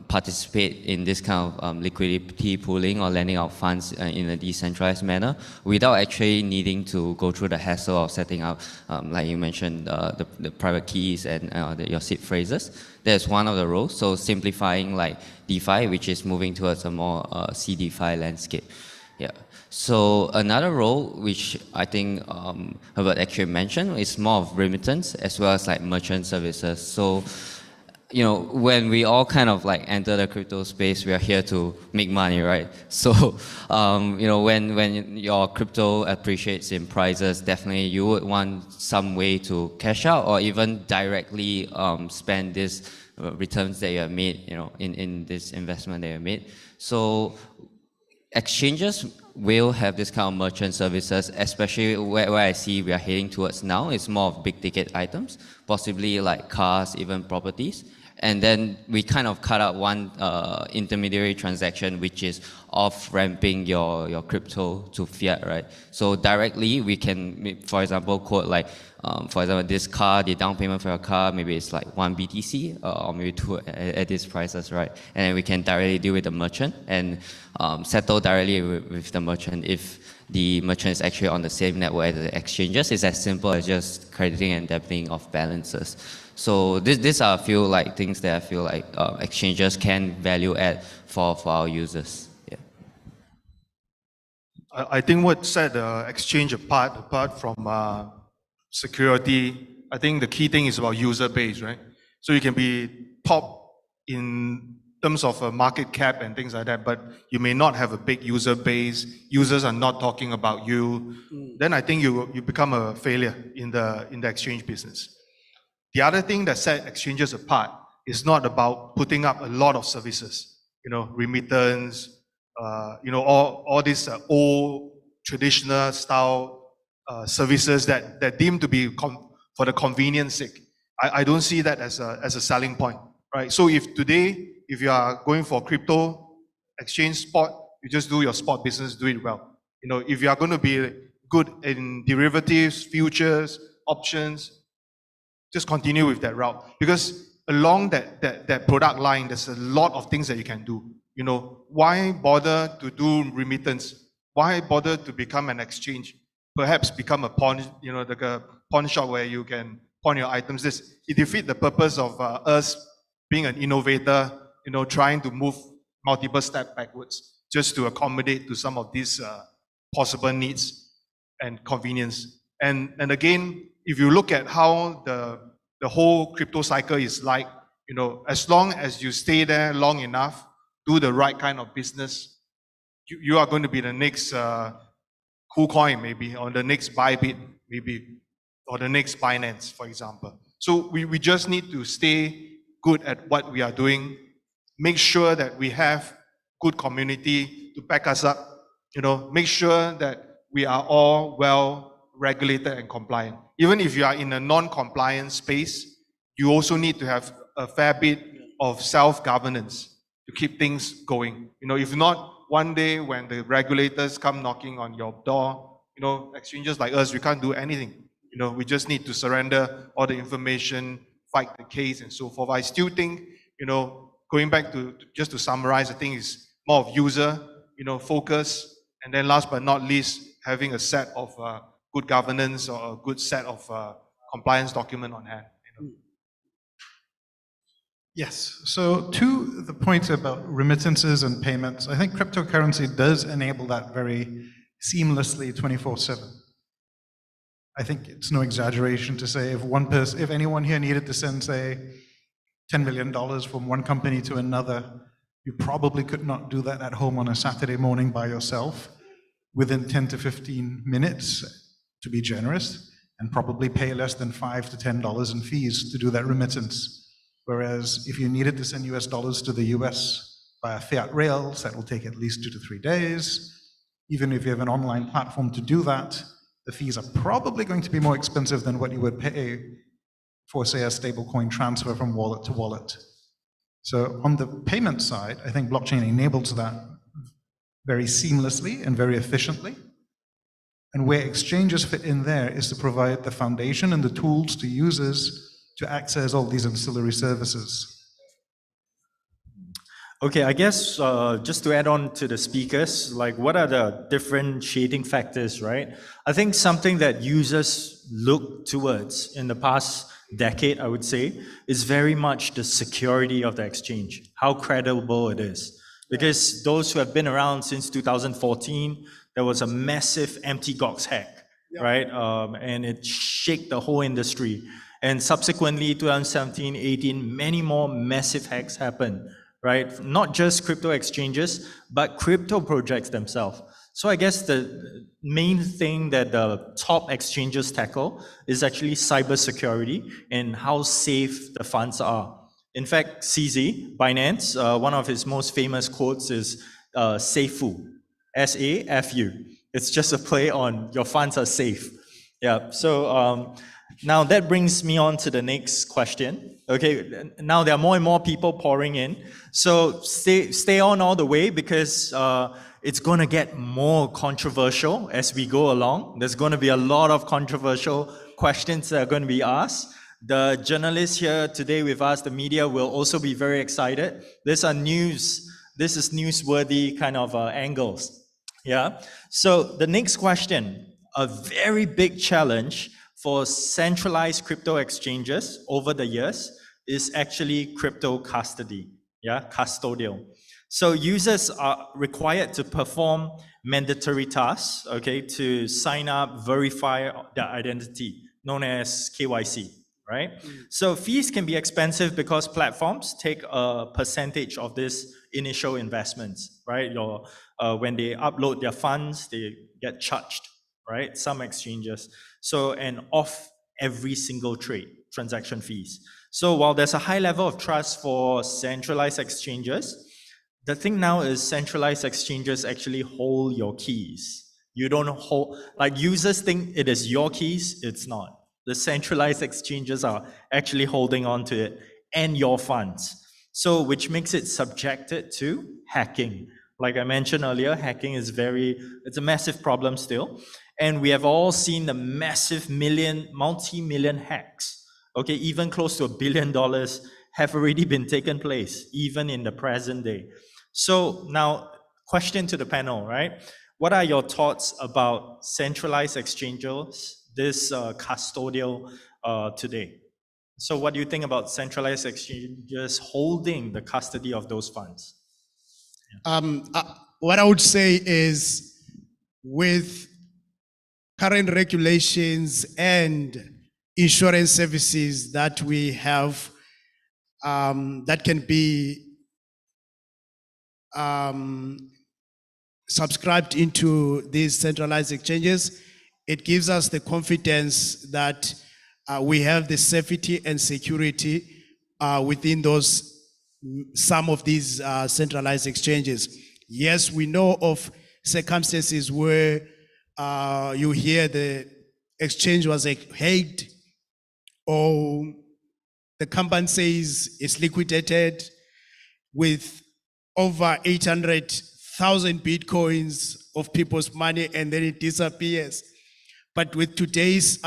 participate in this kind of liquidity pooling or lending out funds in a decentralized manner without actually needing to go through the hassle of setting up, like you mentioned, the private keys and your seed phrases. That's one of the roles. So simplifying like DeFi, which is moving towards a more CDFI landscape. Yeah. So another role which I think Herbert actually mentioned is more of remittance as well as like merchant services. So when we all kind of like enter the crypto space, we are here to make money, right? So, when your crypto appreciates in prices, definitely you would want some way to cash out or even directly spend these returns that you have made, in this investment that you have made. So exchanges will have this kind of merchant services, especially where I see we are heading towards now. It's more of big ticket items, possibly like cars, even properties. And then we kind of cut out one intermediary transaction, which is off-ramping your crypto to fiat, right? So directly we can, for example, quote like, for example, this car, the down payment for your car, maybe it's like 1 BTC or maybe 2 at these prices, right? And then we can directly deal with the merchant and settle directly with the merchant if the merchant is actually on the same network as the exchanges. It's as simple as just crediting and debiting of balances. So these are a few like things that I feel like exchanges can value add for our users. Yeah. I think what set the exchange apart from security, I think the key thing is about user base, right? So you can be top in terms of a market cap and things like that, but you may not have a big user base. Users are not talking about you. Then I think you become a failure in the exchange business. The other thing that set exchanges apart is not about putting up a lot of services, remittance, all these old traditional style services that deem to be for the convenience sake. I don't see that as a selling point, right? So if you are going for crypto exchange spot, you just do your spot business, do it well. If you are going to be good in derivatives, futures, options, just continue with that route, because along that product line, there's a lot of things that you can do. Why bother to do remittance? Why bother to become an exchange? Perhaps become a pawn, like a pawn shop where you can pawn your items. It defeats the purpose of us being an innovator, trying to move multiple steps backwards just to accommodate to some of these possible needs and convenience. And again, if you look at how the whole crypto cycle is like, as long as you stay there long enough, do the right kind of business, you are going to be the next KuCoin maybe, or the next Bybit maybe, or the next Binance, for example. So we just need to stay good at what we are doing, make sure that we have good community to back us up, make sure that we are all well regulated and compliant. Even if you are in a non-compliant space, you also need to have a fair bit of self-governance to keep things going. If not, one day when the regulators come knocking on your door, exchanges like us, we can't do anything. We just need to surrender all the information, fight the case and so forth. I still think, going back to just to summarize, I think is more of user, focus, and then last but not least, having a set of good governance or a good set of compliance document on hand. Yes. So to the point about remittances and payments, I think cryptocurrency does enable that very seamlessly 24/7. I think it's no exaggeration to say if anyone here needed to send, say, $10 million from one company to another, you probably could not do that at home on a Saturday morning by yourself within 10 to 15 minutes, to be generous, and probably pay less than $5 to $10 in fees to do that remittance. Whereas if you needed to send US dollars to the US via fiat rails, that will take at least 2 to 3 days. Even if you have an online platform to do that, the fees are probably going to be more expensive than what you would pay for, say, a stablecoin transfer from wallet to wallet. So on the payment side, I think blockchain enables that very seamlessly and very efficiently. And where exchanges fit in there is to provide the foundation and the tools to users to access all these ancillary services. Okay, I guess just to add on to the speakers, like what are the differentiating factors, right? I think something that users look towards in the past decade, I would say, is very much the security of the exchange, how credible it is. Because those who have been around since 2014, there was a massive Mt. Gox hack, right? And it shook the whole industry. And subsequently, 2017, 18, many more massive hacks happened, right? Not just crypto exchanges, but crypto projects themselves. So I guess the main thing that the top exchanges tackle is actually cybersecurity and how safe the funds are. In fact, CZ, Binance, one of his most famous quotes is SAFU, S-A-F-U. It's just a play on your funds are safe. Yeah, so now that brings me on to the next question. Okay, now there are more and more people pouring in. So stay on all the way because it's going to get more controversial as we go along. There's going to be a lot of controversial questions that are going to be asked. The journalists here today with us, the media, will also be very excited. This is newsworthy kind of angles. Yeah. So the next question, a very big challenge for centralized crypto exchanges over the years is actually crypto custody, yeah, custodial. So users are required to perform mandatory tasks, okay, to sign up, verify their identity, known as KYC, right? So fees can be expensive because platforms take a percentage of this initial investments, right? When they upload their funds, they get charged, right? Some exchanges. So, and off every single trade, transaction fees. So while there's a high level of trust for centralized exchanges, the thing now is centralized exchanges actually hold your keys. You don't hold, like users think it is your keys, it's not. The centralized exchanges are actually holding on to it and your funds. So which makes it subjected to hacking. Like I mentioned earlier, hacking is it's a massive problem still. And we have all seen the massive multi-million hacks. Okay, even close to $1 billion have already been taken place, even in the present day. So now, question to the panel, right? What are your thoughts about centralized exchanges, this custodial today? So what do you think about centralized exchanges holding the custody of those funds? What I would say is with current regulations and insurance services that we have that can be subscribed into these centralized exchanges, it gives us the confidence that we have the safety and security within some of these centralized exchanges. Yes, we know of circumstances where you hear the exchange was hacked or the company says it's liquidated with over 800,000 bitcoins of people's money and then it disappears. But with today's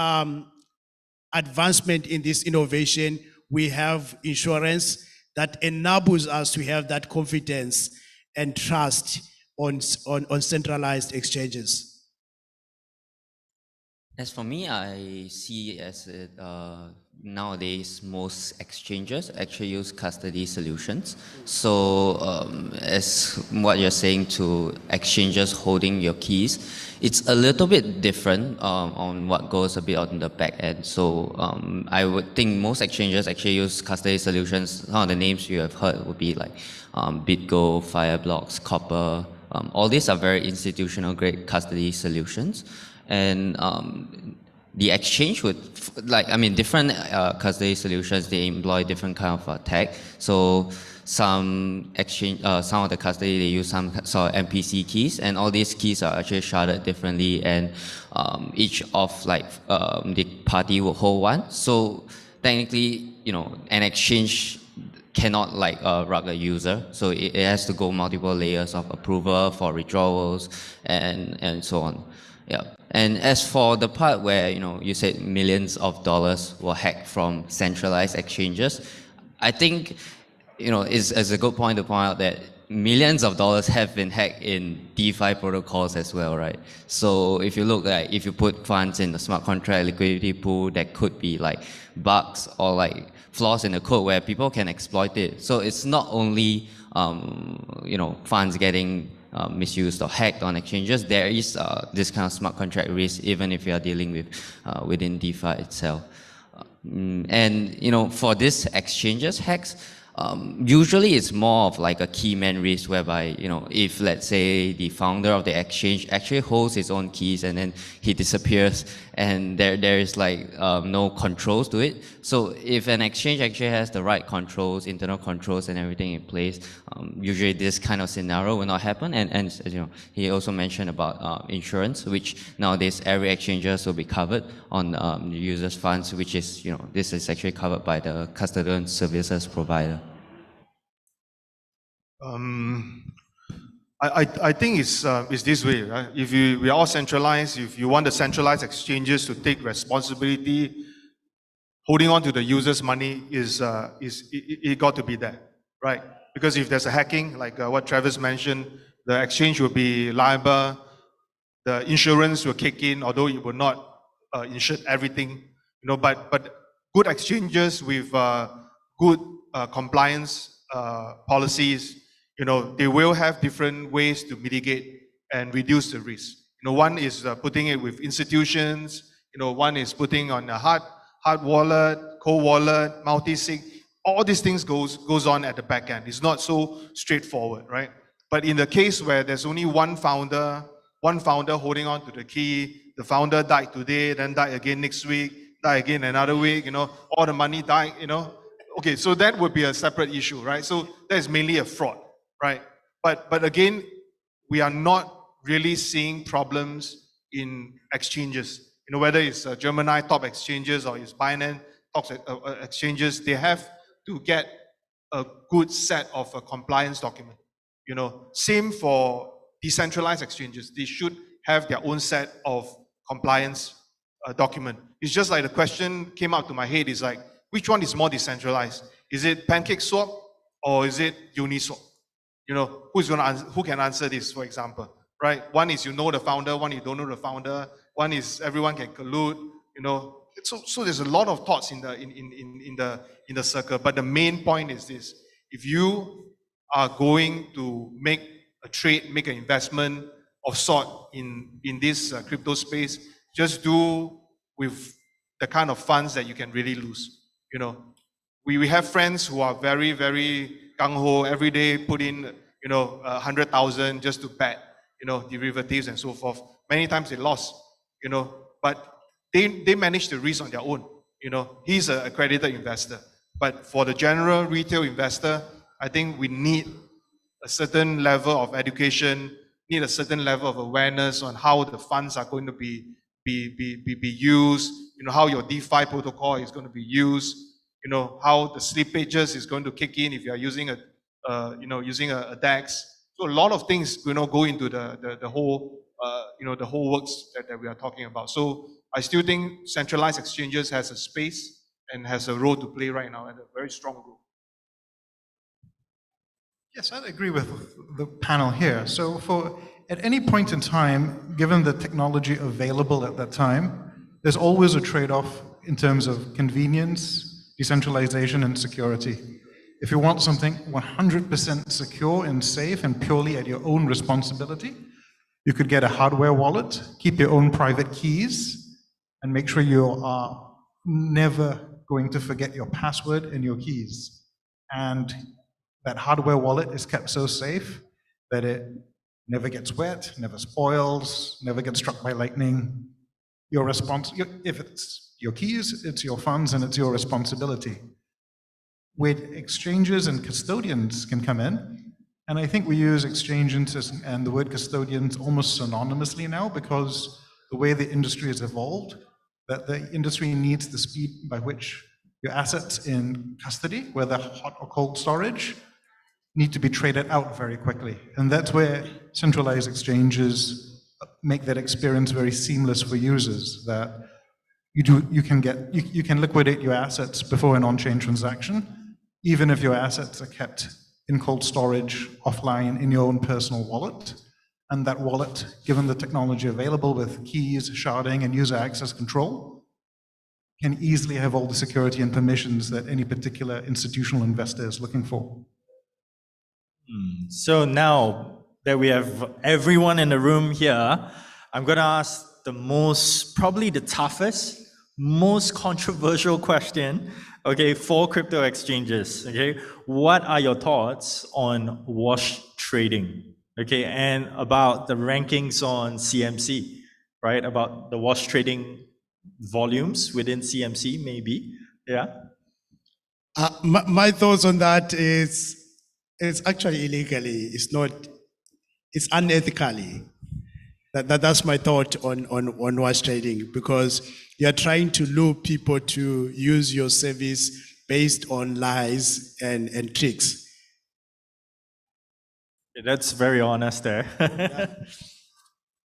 advancement in this innovation, we have insurance that enables us to have that confidence and trust on centralized exchanges? As for me, I see as nowadays most exchanges actually use custody solutions. So as what you're saying to exchanges holding your keys, it's a little bit different on what goes a bit on the back end. So I would think most exchanges actually use custody solutions. Some of the names you have heard would be like BitGo, Fireblocks, Copper. All these are very institutional grade custody solutions. And the exchange would, different custody solutions, they employ different kind of tech. So some of the custody, they use some sort of MPC keys, and all these keys are actually sharded differently, and each of the party will hold one. So technically, an exchange cannot rug a user, so it has to go multiple layers of approval for withdrawals and so on. Yeah. And as for the part where you said millions of dollars were hacked from centralized exchanges, I think it's a good point to point out that millions of dollars have been hacked in DeFi protocols as well, right? So if you look at, if you put funds in the smart contract liquidity pool, that could be bugs or flaws in the code where people can exploit it. So it's not only funds getting misused or hacked on exchanges. There is this kind of smart contract risk, even if you are dealing with within DeFi itself. And for this exchanges hacks, usually it's more of a key man risk, whereby if let's say the founder of the exchange actually holds his own keys and then he disappears, and there is no controls to it. So if an exchange actually has the right controls, internal controls and everything in place, usually this kind of scenario will not happen. And as he also mentioned about insurance, which nowadays every exchanges will be covered on the user's funds, which is this is actually covered by the custodian services provider. I think it's this way, right? If we are all centralized, if you want the centralized exchanges to take responsibility, holding on to the user's money it got to be there, right? Because if there's a hacking, like what Travis mentioned, the exchange will be liable, the insurance will kick in, although it will not insure everything, but good exchanges with good compliance policies, they will have different ways to mitigate and reduce the risk. One is putting it with institutions, one is putting on a hard wallet, cold wallet, multi-sig. All these things goes on at the back end. It's not so straightforward, right? But in the case where there's only one founder holding on to the key, the founder died today, then died again next week, died again another week, all the money died, Okay, so that would be a separate issue, right? So that is mainly a fraud, right? But again, we are not really seeing problems in exchanges. Whether it's Gemini top exchanges or it's Binance top exchanges, they have to get a good set of a compliance document. Same for decentralized exchanges. They should have their own set of compliance document. It's just like the question came out to my head is which one is more decentralized? Is it PancakeSwap or is it Uniswap? Who can answer this, for example, right? One is the founder, one you don't know the founder, one is everyone can collude, So there's a lot of thoughts in the circle, but the main point is this: if you are going to make a trade, make an investment of sort in this crypto space, just do with the kind of funds that you can really lose. We have friends who are very, very gung-ho, every day put in 100,000 just to bet, derivatives and so forth. Many times they lost, but they manage the risk on their own. He's an accredited investor. But for the general retail investor, I think we need a certain level of education, need a certain level of awareness on how the funds are going to be used, how your DeFi protocol is going to be used, how the slippages is going to kick in if you are using a DEX. So a lot of things, go into the whole, the whole works that we are talking about. So I still think centralized exchanges has a space and has a role to play right now, and a very strong role. Yes, I'd agree with the panel here. So at any point in time, given the technology available at that time, there's always a trade-off in terms of convenience, decentralization, and security. If you want something 100% secure and safe and purely at your own responsibility, you could get a hardware wallet, keep your own private keys, and make sure you are never going to forget your password and your keys. And that hardware wallet is kept so safe that it never gets wet, never spoils, never gets struck by lightning. If it's your keys, it's your funds, and it's your responsibility. With exchanges and custodians can come in, and I think we use exchanges and the word custodians almost synonymously now because the way the industry has evolved, that the industry needs the speed by which your assets in custody, whether hot or cold storage, need to be traded out very quickly. And that's where centralized exchanges make that experience very seamless for users, that you can liquidate your assets before an on-chain transaction, even if your assets are kept in cold storage, offline, in your own personal wallet. And that wallet, given the technology available with keys, sharding, and user access control, can easily have all the security and permissions that any particular institutional investor is looking for. So now that we have everyone in the room here, I'm going to ask probably the toughest, most controversial question, okay, for crypto exchanges, okay? What are your thoughts on wash trading, okay, and about the rankings on CMC, right? About the wash trading volumes within CMC, maybe, yeah? My thoughts on that is it's actually illegally. It's unethically. That's my thought on wash trading, because you're trying to lure people to use your service based on lies and tricks. That's very honest there.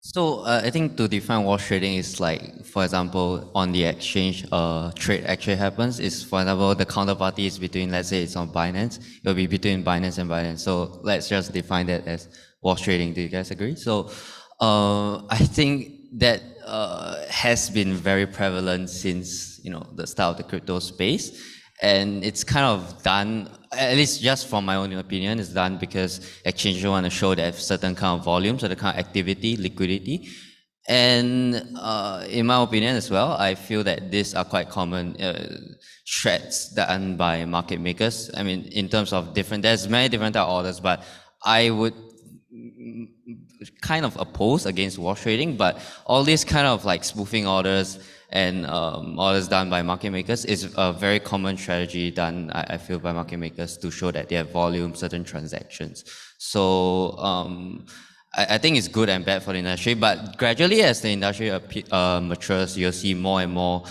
So I think to define wash trading is like, for example, on the exchange, trade actually happens. Is, for example, the counterparty is between, let's say it's on Binance, it'll be between Binance and Binance. So let's just define that as wash trading. Do you guys agree? So I think that has been very prevalent since the start of the crypto space. And it's kind of done, at least just from my own opinion, it's done because exchanges want to show they have certain kind of volume, certain kind of activity, liquidity. And in my opinion as well, I feel that these are quite common threats done by market makers. I mean, in terms of there's many different type of orders, but I would kind of oppose against wash trading, but all these kind of like spoofing orders and orders done by market makers is a very common strategy done, I feel, by market makers to show that they have volume, certain transactions. So I think it's good and bad for the industry, but gradually as the industry matures, you'll see more and more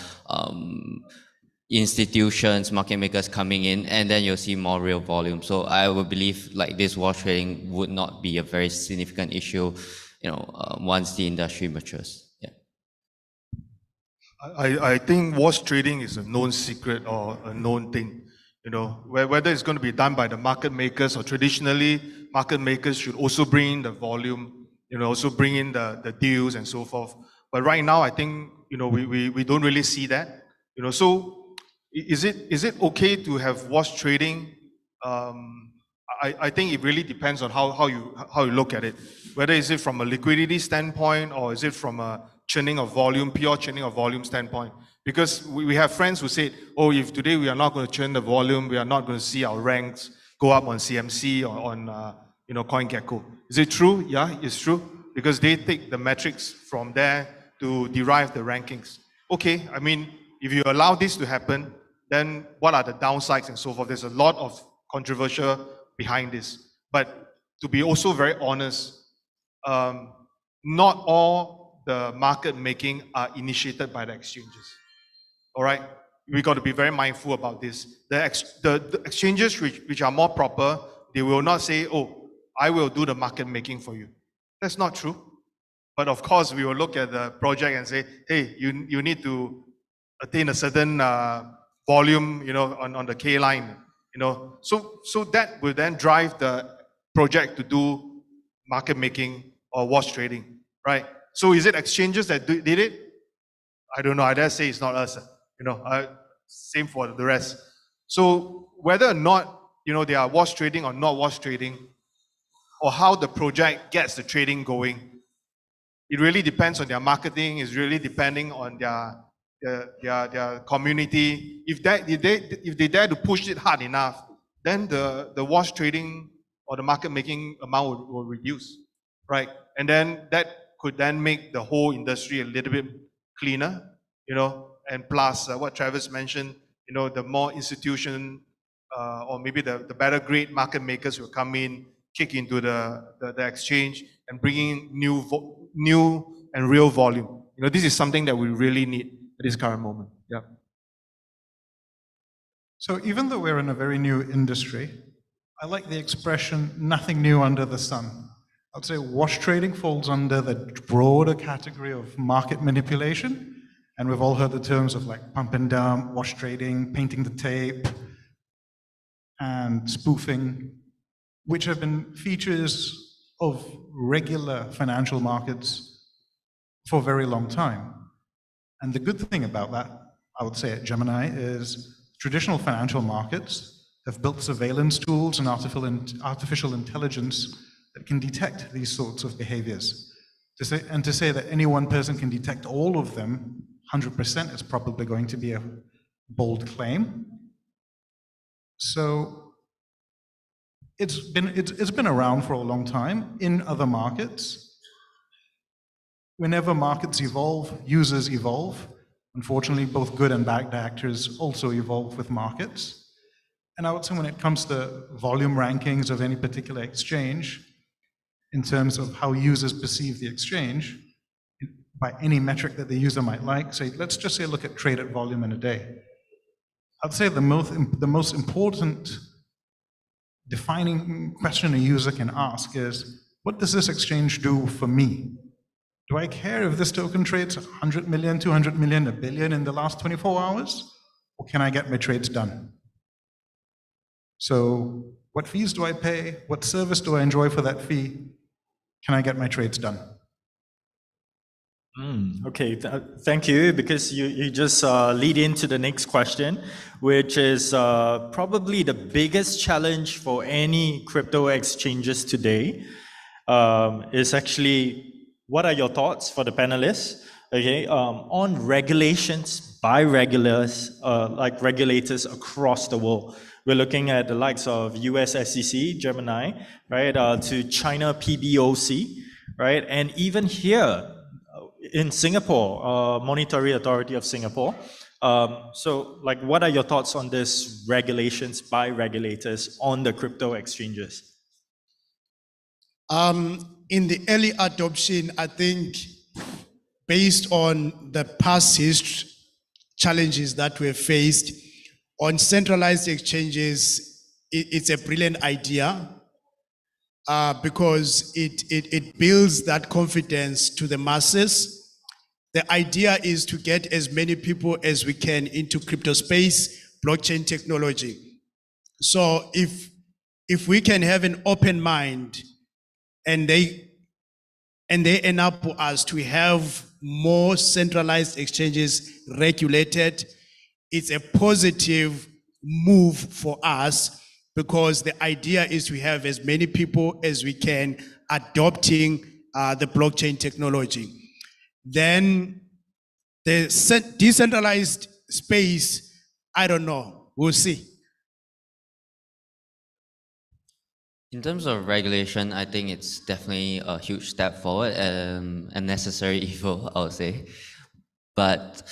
institutions, market makers coming in, and then you'll see more real volume. So I would believe like this wash trading would not be a very significant issue, once the industry matures. Yeah. I think wash trading is a known secret or a known thing. Whether it's going to be done by the market makers or traditionally, market makers should also bring in the volume, also bring in the deals and so forth. But right now, I think, we don't really see that. So is it okay to have wash trading? I think it really depends on how you look at it. Whether is it from a liquidity standpoint or is it from a churning of volume, pure churning of volume standpoint? Because we have friends who say, oh, if today we are not going to churn the volume, we are not going to see our ranks go up on CMC or on CoinGecko. Is it true? Yeah, it's true. Because they take the metrics from there to derive the rankings. Okay, I mean, if you allow this to happen, then what are the downsides and so forth? There's a lot of controversial behind this. But to be also very honest, not all the market making are initiated by the exchanges. All right, we got to be very mindful about this. The exchanges which are more proper, they will not say, oh, I will do the market making for you. That's not true. But of course, we will look at the project and say, hey, you need to attain a certain volume, on the K line, So that will then drive the project to do market making or wash trading, right? So is it exchanges that did it? I don't know. I dare say it's not us. Same for the rest. So whether or not they are wash trading or not wash trading, or how the project gets the trading going, it really depends on their marketing. It's really depending on their community. If they dare to push it hard enough, then the wash trading or the market making amount will reduce, right? And then that could then make the whole industry a little bit cleaner, and plus what Travis mentioned, the more institution or maybe the better grade market makers will come in, kick into the exchange and bringing new and real volume. This is something that we really need at this current moment. Yeah. So even though we're in a very new industry, I like the expression, nothing new under the sun. I'd say wash trading falls under the broader category of market manipulation. And we've all heard the terms of like pump and dump, wash trading, painting the tape, and spoofing, which have been features of regular financial markets for a very long time. And the good thing about that, I would say at Gemini, is traditional financial markets have built surveillance tools and artificial intelligence that can detect these sorts of behaviors. To say that any one person can detect all of them 100% is probably going to be a bold claim. So it's been around for a long time in other markets. Whenever markets evolve, users evolve. Unfortunately, both good and bad actors also evolve with markets. And I would say when it comes to volume rankings of any particular exchange, in terms of how users perceive the exchange, by any metric that the user might like, say, let's just say look at traded volume in a day. I'd say the most important defining question a user can ask is, what does this exchange do for me? Do I care if this token trades 100 million, 200 million, a billion in the last 24 hours? Or can I get my trades done? So what fees do I pay? What service do I enjoy for that fee? Can I get my trades done? Okay, thank you, because you just lead into the next question, which is probably the biggest challenge for any crypto exchanges today. Is actually, what are your thoughts for the panelists? Okay, on regulations by regulators across the world. We're looking at the likes of US SEC, Gemini, right, to China PBOC, right, and even here in Singapore, Monetary Authority of Singapore. So, what are your thoughts on this regulations by regulators on the crypto exchanges? In the early adoption, I think based on the past history challenges that we've faced on centralized exchanges, it's a brilliant idea because it builds that confidence to the masses. The idea is to get as many people as we can into crypto space, blockchain technology. So if we can have an open mind and they enable us to have more centralized exchanges regulated, it's a positive move for us because the idea is to have as many people as we can adopting the blockchain technology. Then the decentralized space, I don't know, we'll see. In terms of regulation, I think it's definitely a huge step forward and a necessary evil, I would say. But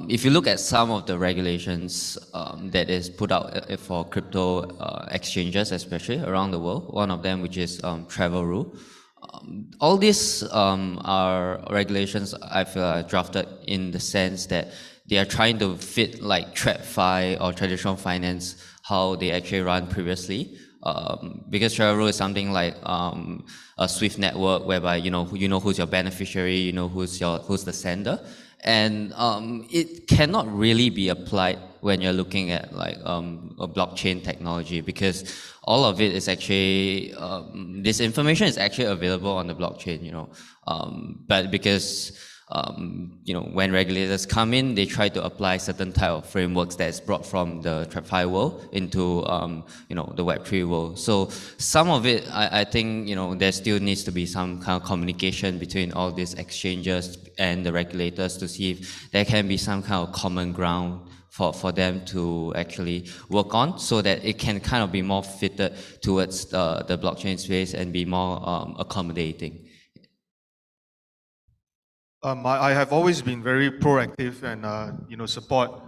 if you look at some of the regulations that is put out for crypto exchanges, especially around the world, one of them which is travel rule. All these are regulations I feel are drafted in the sense that they are trying to fit like TradFi or traditional finance, how they actually run previously. Because travel rule is something like a Swift network whereby you know who's your beneficiary, you know who's the sender, And it cannot really be applied when you're looking at like a blockchain technology, because all of it is actually, this information is actually available on the blockchain, you know. But because, you know, when regulators come in, they try to apply certain type of frameworks that's brought from the TradFi world into, you know, the Web3 world. So some of it, I think, you know, there still needs to be some kind of communication between all these exchanges and the regulators to see if there can be some kind of common ground for them to actually work on, so that it can kind of be more fitted towards the blockchain space and be more accommodating. I have always been very proactive and you know, support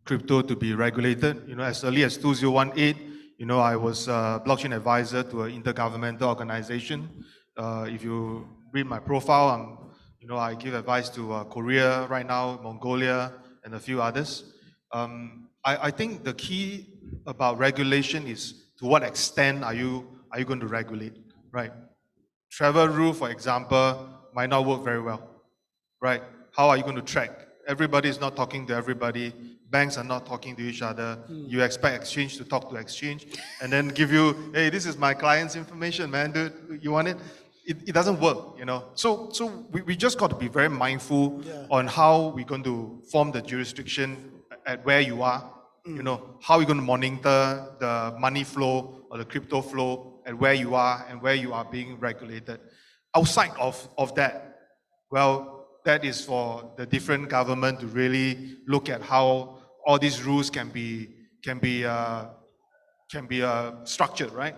crypto to be regulated. You know, as early as 2018, you know, I was a blockchain advisor to an intergovernmental organization. If you read my profile, you know, I give advice to Korea right now, Mongolia, and a few others. I think the key about regulation is to what extent are you going to regulate, right? Travel rule, for example, might not work very well, right? How are you going to track? Everybody is not talking to everybody. Banks are not talking to each other. You expect exchange to talk to exchange and then give you, hey, this is my client's information, man. Dude, you want it? It doesn't work, you know. So we just got to be very mindful on how we're going to form the jurisdiction at where you are. You know, how are you going to monitor the money flow or the crypto flow at where you are and where you are being regulated. Outside of that, well, that is for the different government to really look at how all these rules can be structured, right?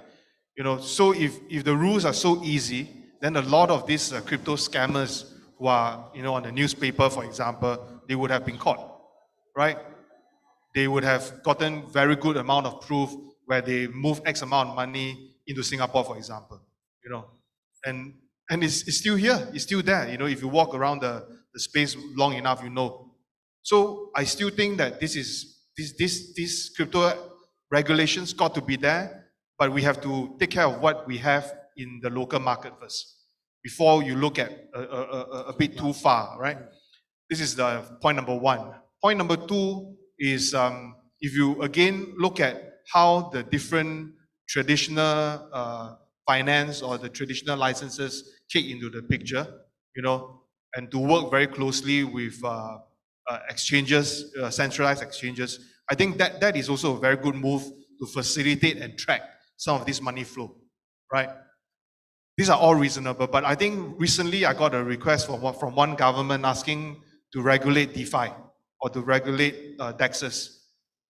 You know, so if the rules are so easy, then a lot of these crypto scammers who are, you know, on the newspaper, for example, they would have been caught, right? They would have gotten very good amount of proof where they move X amount of money into Singapore, for example, you know, and it's still here, it's still there, you know, if you walk around the space long enough, you know. So I still think that this crypto regulations got to be there, but we have to take care of what we have in the local market first before you look at a bit too far, right? This is the point number one. Point number two is if you again look at how the different traditional finance or the traditional licenses kick into the picture, you know, and to work very closely with exchanges, centralized exchanges. I think that is also a very good move to facilitate and track some of this money flow, right? These are all reasonable, but I think recently I got a request from one government asking to regulate DeFi or to regulate DEXs.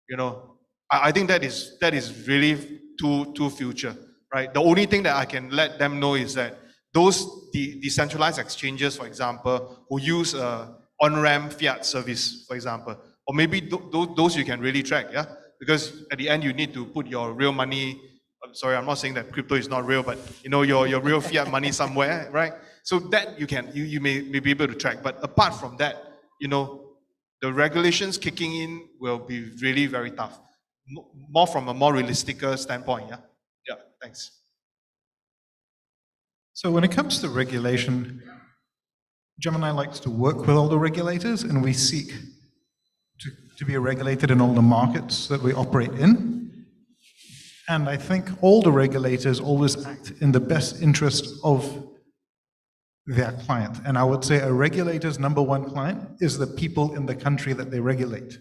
You know, I think that is really too future, right? The only thing that I can let them know is that those decentralized exchanges, for example, who use on-ramp fiat service, for example, or maybe those you can really track, yeah? Because at the end you need to put your real money. I'm sorry, I'm not saying that crypto is not real, but you know, your real fiat money somewhere, right? So that you may be able to track. But apart from that, you know, the regulations kicking in will be really very tough. More from a more realistic standpoint, yeah? Yeah, thanks. So when it comes to regulation, Gemini likes to work with all the regulators, and we seek to be regulated in all the markets that we operate in. And I think all the regulators always act in the best interest of their client. And I would say a regulator's number one client is the people in the country that they regulate.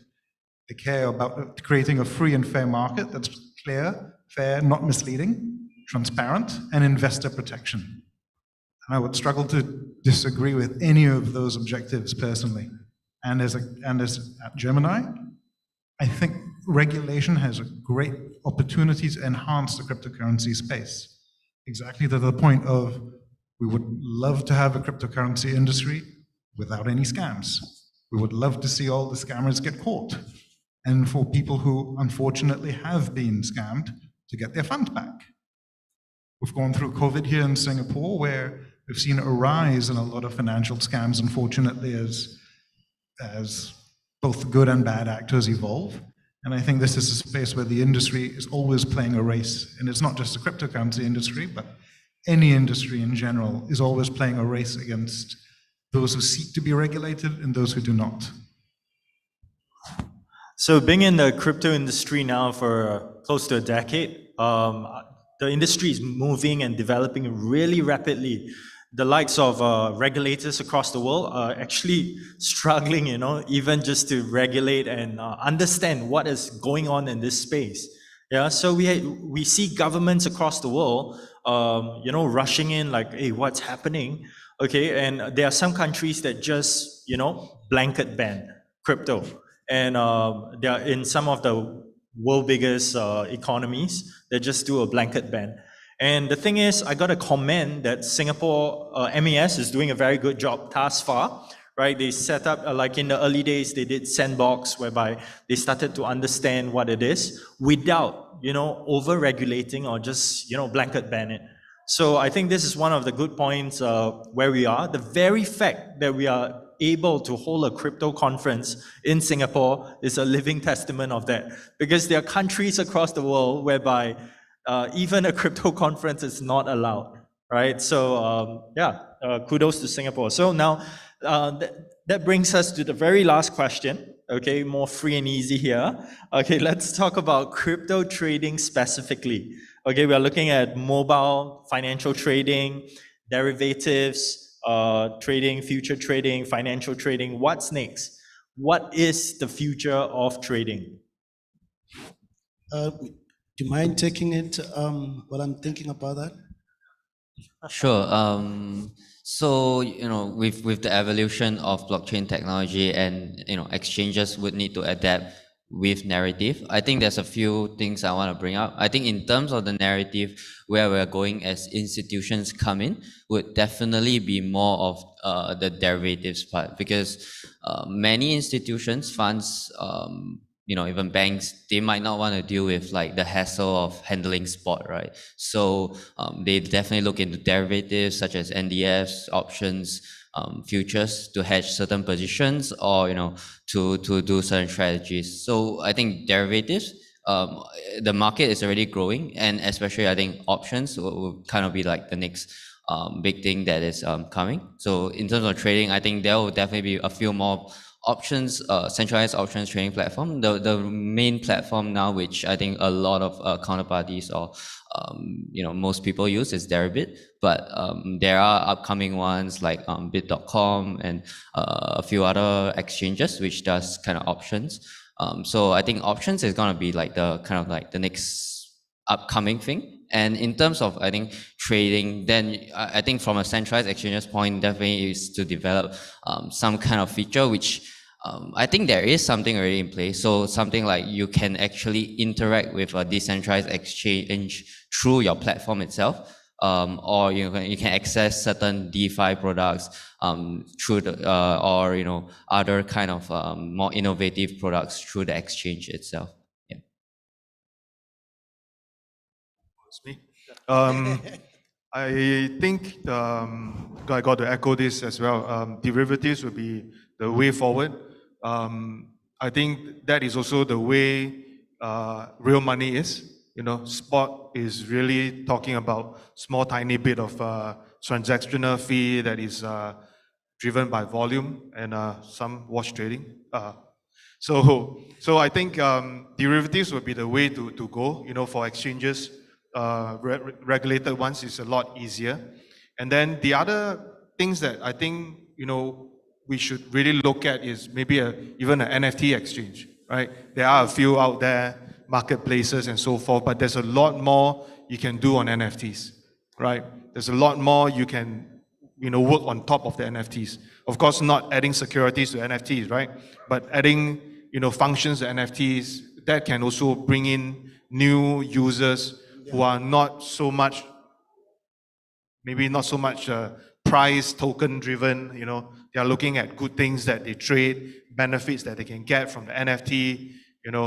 They care about creating a free and fair market that's clear, fair, not misleading, transparent, and investor protection. And I would struggle to disagree with any of those objectives personally. And as at Gemini, I think regulation has a great opportunity to enhance the cryptocurrency space. Exactly to the point of, we would love to have a cryptocurrency industry without any scams. We would love to see all the scammers get caught. And for people who unfortunately have been scammed to get their funds back. We've gone through COVID here in Singapore, where we've seen a rise in a lot of financial scams, unfortunately, as both good and bad actors evolve. And I think this is a space where the industry is always playing a race. And it's not just the cryptocurrency industry, but any industry in general is always playing a race against those who seek to be regulated and those who do not? So being in the crypto industry now for close to a decade, the industry is moving and developing really rapidly. The likes of regulators across the world are actually struggling, even just to regulate and understand what is going on in this space. Yeah, so we see governments across the world, rushing in like, hey, what's happening? Okay, and there are some countries that just, blanket ban crypto. And they are in some of the world biggest economies that just do a blanket ban. And the thing is, I got to comment that Singapore MES is doing a very good job thus far, right? They set up, like in the early days, they did sandbox whereby they started to understand what it is without, over-regulating or just, blanket ban it. So I think this is one of the good points where we are. The very fact that we are able to hold a crypto conference in Singapore is a living testament of that. Because there are countries across the world whereby even a crypto conference is not allowed, right? So kudos to Singapore. So now that brings us to the very last question. Okay, more free and easy here. Okay, let's talk about crypto trading specifically. Okay, we are looking at mobile financial trading, derivatives, trading, future trading, financial trading. What's next? What is the future of trading? Do you mind taking it while I'm thinking about that? Sure. So with the evolution of blockchain technology and exchanges would need to adapt with narrative. I think there's a few things I want to bring up. I think in terms of the narrative, where we're going as institutions come in, would definitely be more of the derivatives part, because many institutions, funds, even banks, they might not want to deal with like the hassle of handling spot, right? So they definitely look into derivatives such as NDFs, options, futures to hedge certain positions, or to do certain strategies. So I think derivatives, the market is already growing, and especially I think options will kind of be like the next big thing that is coming. So in terms of trading, I think there will definitely be a few more options, centralized options trading platform. The main platform now, which I think a lot of counterparties or most people use, is Deribit. But there are upcoming ones like Bit.com and a few other exchanges which does kind of options. So I think options is gonna be like the kind of like the next upcoming thing. And in terms of, I think, trading, then I think from a centralized exchanges point, definitely is to develop some kind of feature, which I think there is something already in place. So something like you can actually interact with a decentralized exchange through your platform itself, or you can access certain DeFi products through the, or other kind of more innovative products through the exchange itself. I think I got to echo this as well. Derivatives will be the way forward. I think that is also the way real money is. Spot is really talking about small, tiny bit of transactional fee that is driven by volume and some wash trading. So I think derivatives would be the way to go. For exchanges, regulated ones is a lot easier. And then the other things that I think we should really look at is maybe even an NFT exchange, right? There are a few out there, marketplaces and so forth, but there's a lot more you can do on NFTs, right? There's a lot more you can work on top of the NFTs. Of course, not adding securities to NFTs, right? But adding functions to NFTs that can also bring in new users who are not so much, maybe not so much price token driven. They are looking at good things that they trade, benefits that they can get from the NFT.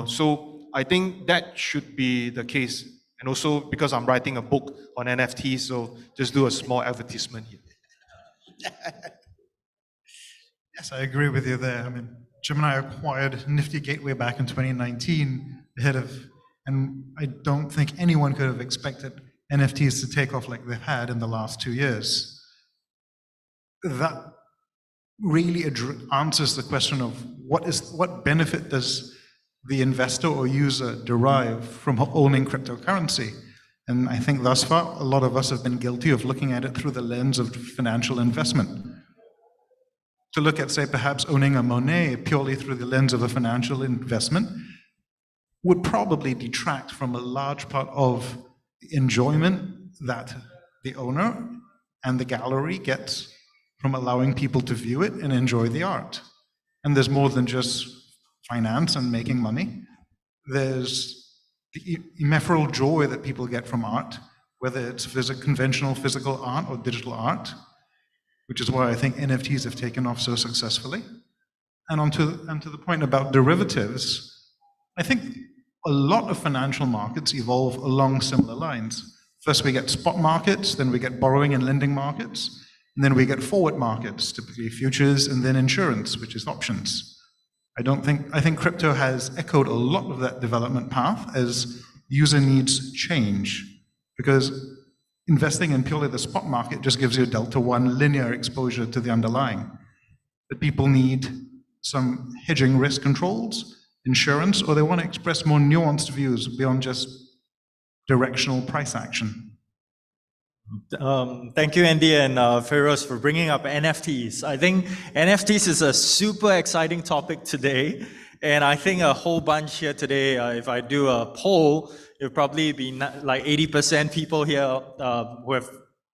So I think that should be the case. And also because I'm writing a book on NFTs, so just do a small advertisement here. Yes, I agree with you there. I mean, Jim and I acquired Nifty Gateway back in 2019 and I don't think anyone could have expected NFTs to take off like they've had in the last 2 years. That really answers the question of what benefit does the investor or user derive from owning cryptocurrency. And I think thus far, a lot of us have been guilty of looking at it through the lens of financial investment. To look at, say, perhaps owning a Monet purely through the lens of a financial investment would probably detract from a large part of the enjoyment that the owner and the gallery gets from allowing people to view it and enjoy the art. And there's more than just finance and making money. There's the ephemeral joy that people get from art, whether it's conventional physical art or digital art, which is why I think NFTs have taken off so successfully. And to the point about derivatives, I think a lot of financial markets evolve along similar lines. First we get spot markets, then we get borrowing and lending markets, and then we get forward markets, typically futures, and then insurance, which is options. I think crypto has echoed a lot of that development path as user needs change, because investing in purely the spot market just gives you a delta one linear exposure to the underlying. But people need some hedging risk controls, insurance, or they want to express more nuanced views beyond just directional price action. Thank you, Andy and Feroz, for bringing up NFTs. I think NFTs is a super exciting topic today. And I think a whole bunch here today, if I do a poll, it'll probably be like 80% people here who are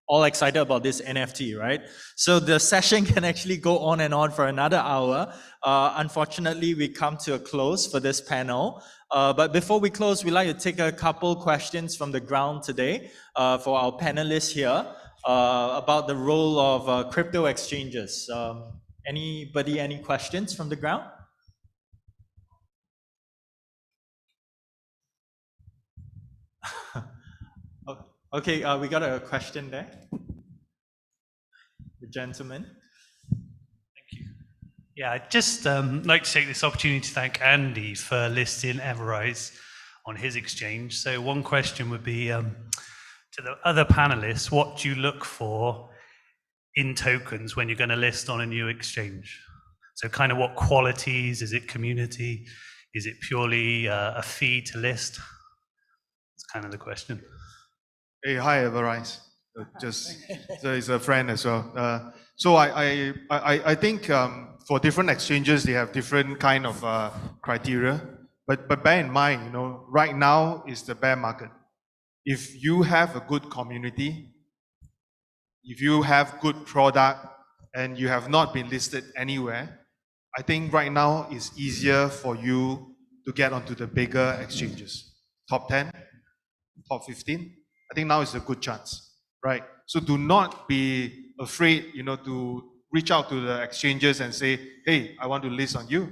all excited about this NFT, right? So the session can actually go on and on for another hour. Unfortunately, we come to a close for this panel. But before we close, we'd like to take a couple questions from the ground today for our panelists here about the role of crypto exchanges. Anybody, any questions from the ground? Okay, we got a question there. The gentleman. Yeah, I'd just like to take this opportunity to thank Andy for listing Everise on his exchange. So one question would be to the other panelists, what do you look for in tokens when you're going to list on a new exchange? So kind of what qualities? Is it community? Is it purely a fee to list? That's kind of the question. Hey, hi, Everise. So he's a friend as well. So I think for different exchanges, they have different kind of criteria. But bear in mind, right now is the bear market. If you have a good community, if you have good product, and you have not been listed anywhere, I think right now it's easier for you to get onto the bigger exchanges. Top 10, top 15. I think now is a good chance, right? So do not be afraid, to reach out to the exchanges and say, hey, I want to list on you,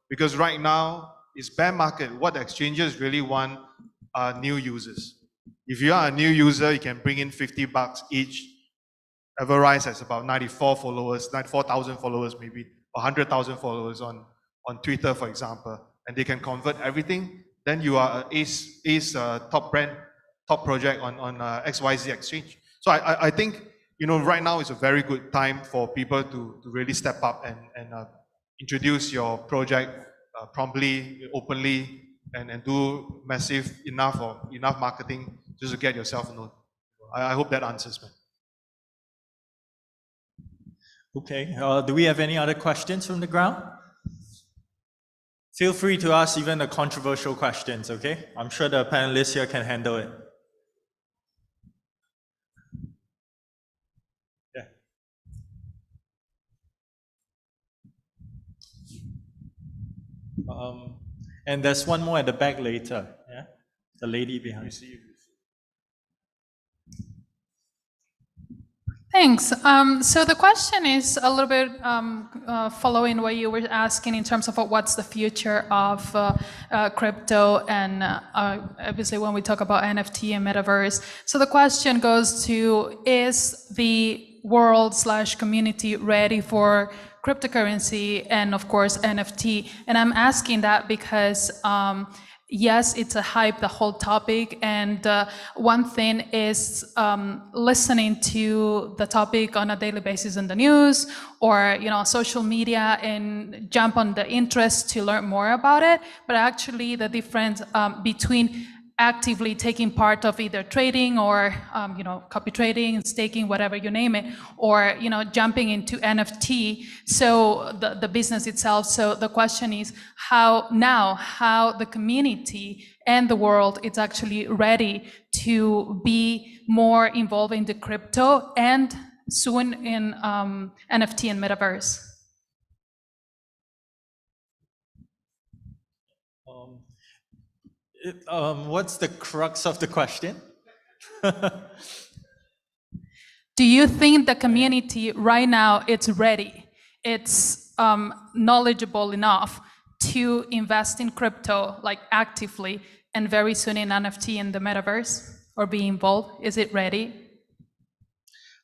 because right now it's bear market. What the exchanges really want are new users. If you are a new user, you can bring in $50 each. Everise has about 94,000 followers maybe, or 100,000 followers on Twitter, for example, and they can convert everything. Then you are an ace top brand, top project on XYZ exchange. So I think right now is a very good time for people to really step up and introduce your project promptly, openly, and do massive enough marketing just to get yourself known. I hope that answers me. Okay, do we have any other questions from the ground? Feel free to ask even the controversial questions, okay? I'm sure the panelists here can handle it. Yeah. And there's one more at the back later, yeah? The lady behind. Thanks. So the question is a little bit following what you were asking in terms of what's the future of crypto, and obviously when we talk about NFT and metaverse. So the question goes to, is the world/community ready for cryptocurrency and of course NFT? And I'm asking that because yes, it's a hype, the whole topic. And one thing is listening to the topic on a daily basis in the news or social media and jump on the interest to learn more about it. But actually, the difference between actively taking part of either trading or copy trading, staking, whatever you name it, or jumping into NFT, so the business itself. So the question is how the community and the world is actually ready to be more involved in the crypto and soon in NFT and metaverse. What's the crux of the question? Do you think the community right now it's ready? It's knowledgeable enough to invest in crypto like actively and very soon in NFT in the metaverse or be involved? Is it ready?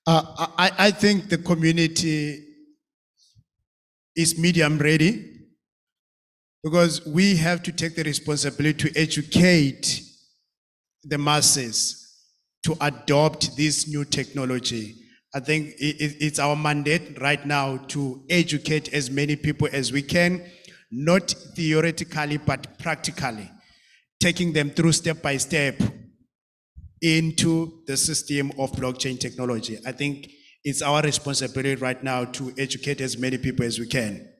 I think the community is medium ready because we have to take the responsibility to educate the masses to adopt this new technology. I think it's our mandate right now to educate as many people as we can, not theoretically, but practically, taking them through step by step into the system of blockchain technology. I think it's our responsibility right now to educate as many people as we can.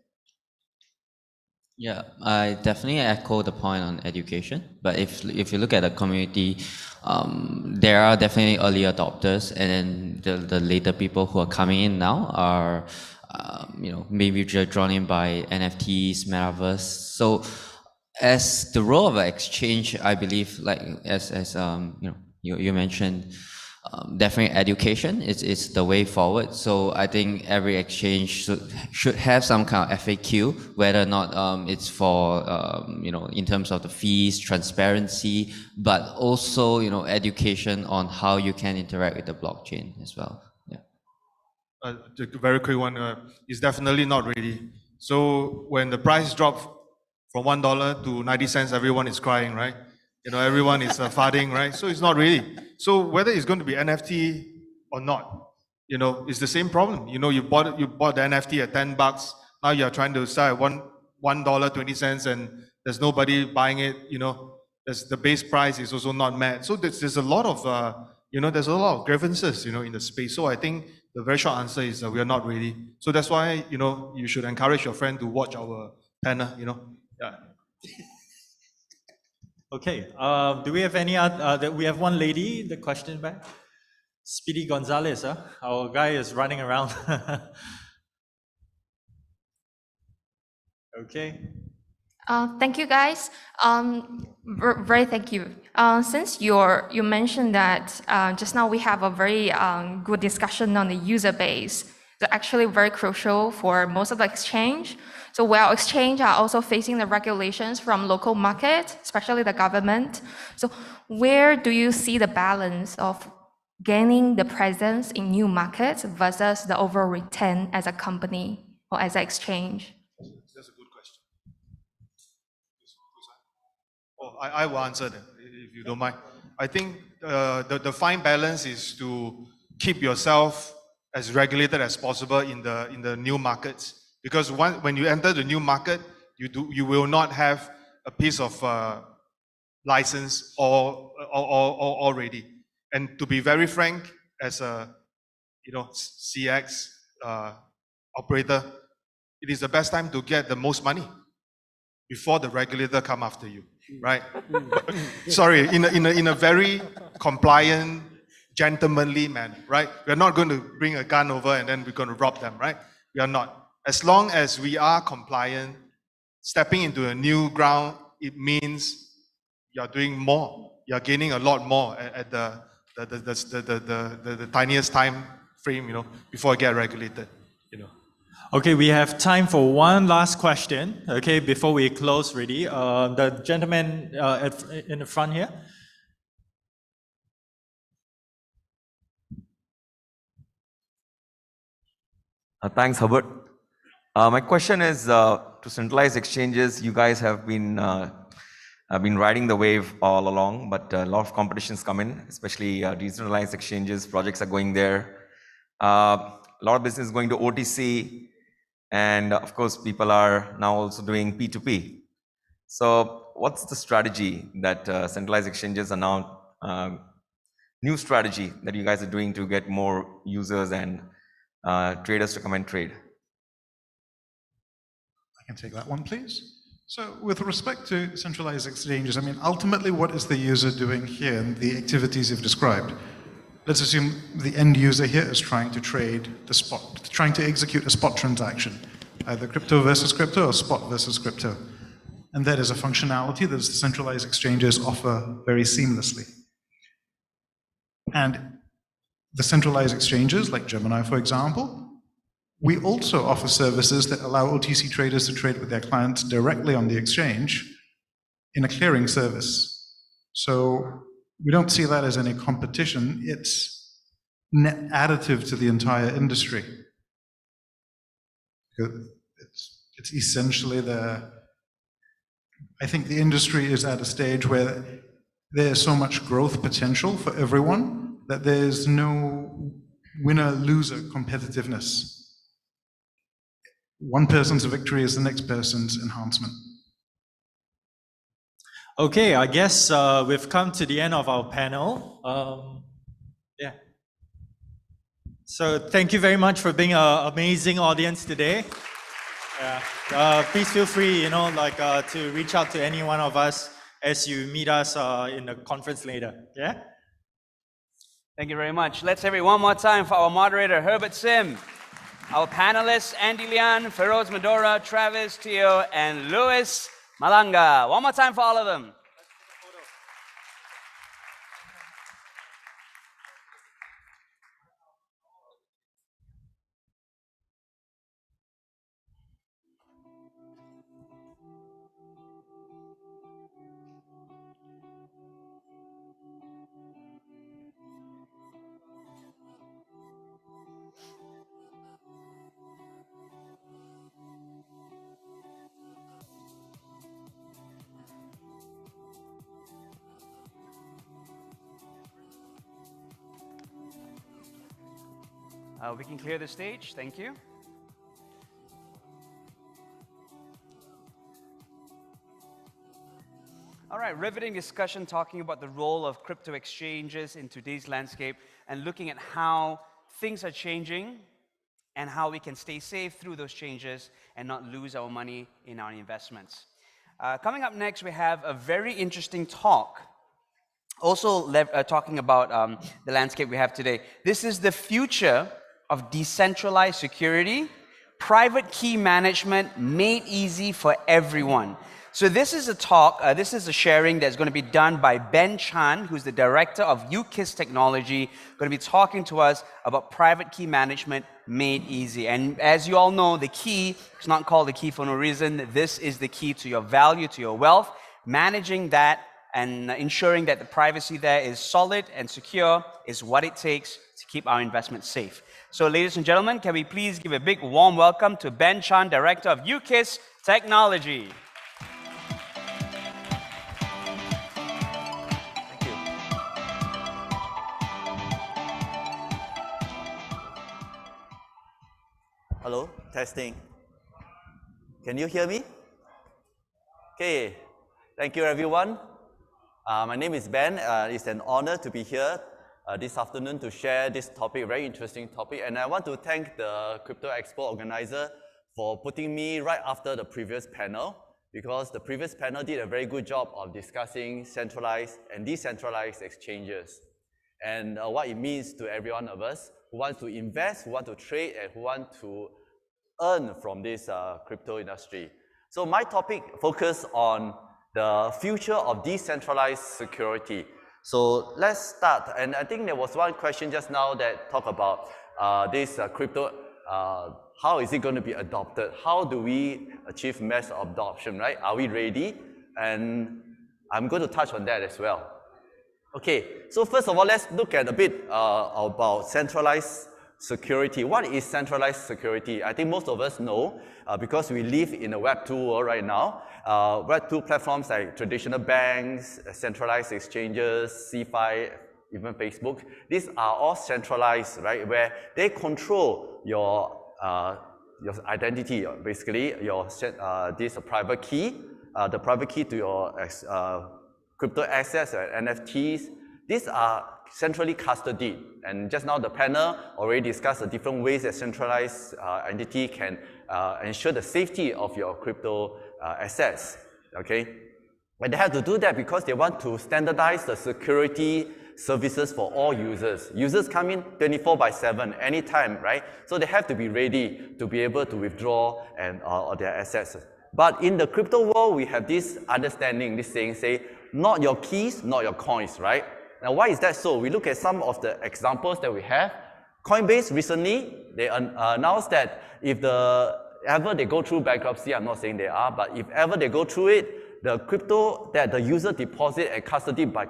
Yeah, I definitely echo the point on education. But if you look at the community, there are definitely early adopters, and then the later people who are coming in now are, maybe just drawn in by NFTs, metaverse. So, as the role of an exchange, I believe, like as you mentioned. Definitely education is the way forward. So I think every exchange should have some kind of FAQ, whether or not it's for, in terms of the fees, transparency, but also, education on how you can interact with the blockchain as well. Yeah. A very quick one. It's definitely not ready. So when the price dropped from $1 to 90 cents, everyone is crying, right? Everyone is farting, right? So it's not really. So whether it's going to be NFT or not, it's the same problem. You bought the NFT at $10. Now you're trying to sell at $1.20, and there's nobody buying it. The base price is also not met. So there's a lot of there's a lot of grievances in the space. So I think the very short answer is we are not ready. So that's why you should encourage your friend to watch our panel. Yeah. Okay, do we have any other, we have one lady, the question back. Speedy Gonzalez, our guy is running around. Okay. Thank you, guys. Very thank you. Since you mentioned that just now we have a very good discussion on the user base, it's actually very crucial for most of the exchange. So while exchange are also facing the regulations from local market, especially the government. So where do you see the balance of gaining the presence in new markets versus the overall return as a company or as an exchange? That's a good question. I will answer that, if you don't mind. I think the fine balance is to keep yourself as regulated as possible in the new markets. Because when you enter the new market, you will not have a piece of license already. And to be very frank, as a CX operator, it is the best time to get the most money before the regulator come after you, right? Sorry, in a very compliant, gentlemanly manner, right? We're not going to bring a gun over and then we're going to rob them, right? We are not. As long as we are compliant, stepping into a new ground, it means you're doing more. You're gaining a lot more at the tiniest time frame, before I get regulated. Okay, we have time for one last question. Okay, before we close, really, the gentleman in the front here. Thanks, Hubbard. My question is to centralized exchanges. You guys have been I've been riding the wave all along, but a lot of competitions come in, especially decentralized exchanges, projects are going there. A lot of business is going to OTC, and of course, people are now also doing P2P. So what's the strategy that centralized exchanges are now, new strategy that you guys are doing to get more users and traders to come and trade? I can take that one, please. So with respect to centralized exchanges, I mean, ultimately, what is the user doing here in the activities you've described? Let's assume the end user here is trying to trade the spot, trying to execute a spot transaction, either crypto versus crypto or spot versus crypto. And that is a functionality that the centralized exchanges offer very seamlessly. And the centralized exchanges, like Gemini, for example, we also offer services that allow OTC traders to trade with their clients directly on the exchange in a clearing service. So we don't see that as any competition. It's net additive to the entire industry. It's essentially I think the industry is at a stage where there's so much growth potential for everyone that there's no winner-loser competitiveness. One person's victory is the next person's enhancement. Okay, I guess we've come to the end of our panel. Yeah. So thank you very much for being an amazing audience today. Yeah. Please feel free, to reach out to any one of us as you meet us in the conference later. Yeah. Thank you very much. Let's have it one more time for our moderator, Herbert Sim, our panelists, Andy Lian, Feroz Medora, Travis Teo, and Louis Malanga. One more time for all of them. We can clear the stage. Thank you. All right, riveting discussion talking about the role of crypto exchanges in today's landscape and looking at how things are changing and how we can stay safe through those changes and not lose our money in our investments. Coming up next, we have a very interesting talk. Also talking about the landscape we have today. This is the future of decentralized security, private key management made easy for everyone. So this is a talk, this is a sharing that's going to be done by Ben Chan, who's the director of UKIS Technology, going to be talking to us about private key management made easy. And as you all know, the key, it's not called the key for no reason. This is the key to your value, to your wealth. Managing that and ensuring that the privacy there is solid and secure is what it takes to keep our investments safe. So ladies and gentlemen, can we please give a big warm welcome to Ben Chan, Director of UKIS Technology. Thank you. Hello, testing. Can you hear me? Okay, thank you everyone. My name is Ben. It's an honor to be here this afternoon to share this topic, very interesting topic. And I want to thank the Crypto Expo organizer for putting me right after the previous panel, because the previous panel did a very good job of discussing centralized and decentralized exchanges and what it means to every one of us who want to invest, who want to trade, and who want to earn from this crypto industry. So my topic focuses on the future of decentralized security. So let's start. And I think there was one question just now that talked about this crypto, how is it going to be adopted? How do we achieve mass adoption, right? Are we ready? And I'm going to touch on that as well. Okay, so first of all, let's look at a bit about centralized security. What is centralized security? I think most of us know because we live in a Web 2 world right now. Web 2 platforms like traditional banks, centralized exchanges, CeFi, even Facebook, these are all centralized, right? Where they control your identity, basically, this private key, the private key to your crypto assets, NFTs. These are centrally custodied. And just now the panel already discussed the different ways that centralized entity can ensure the safety of your crypto assets, okay? But they have to do that because they want to standardize the security services for all users. Users come in 24/7, anytime, right? So they have to be ready to be able to withdraw and their assets. But in the crypto world, we have this understanding, this saying, say, not your keys, not your coins, right? Now, why is that so? We look at some of the examples that we have. Coinbase recently, they announced that if ever they go through bankruptcy, I'm not saying they are, but if ever they go through it, the crypto that the user deposit and custody by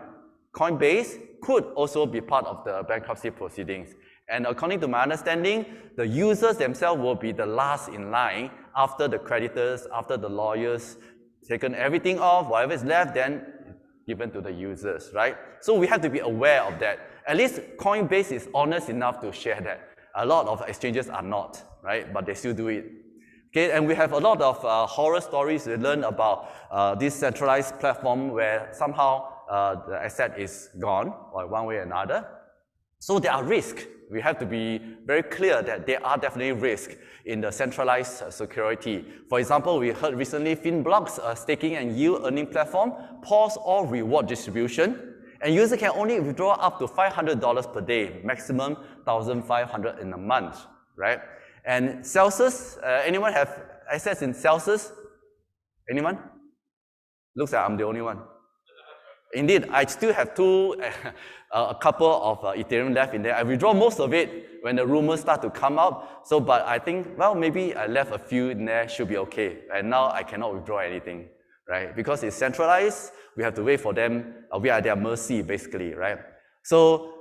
Coinbase could also be part of the bankruptcy proceedings. And according to my understanding, the users themselves will be the last in line after the creditors, after the lawyers taken everything off, whatever is left, then given to the users, right? So we have to be aware of that. At least Coinbase is honest enough to share that. A lot of exchanges are not, right? But they still do it. Okay, and we have a lot of horror stories we learn about this centralized platform where somehow the asset is gone, or one way or another. So there are risks. We have to be very clear that there are definitely risks in the centralized security. For example, we heard recently FinBlock's staking and yield earning platform paused all reward distribution, and user can only withdraw up to $500 per day, maximum $1,500 in a month, right? And Celsius, anyone have assets in Celsius? Anyone? Looks like I'm the only one. Indeed, I still have a couple of Ethereum left in there. I withdraw most of it when the rumors start to come out. So, but I think, well, maybe I left a few in there, should be okay. And now I cannot withdraw anything, right? Because it's centralized, we have to wait for them. We are at their mercy, basically, right? So,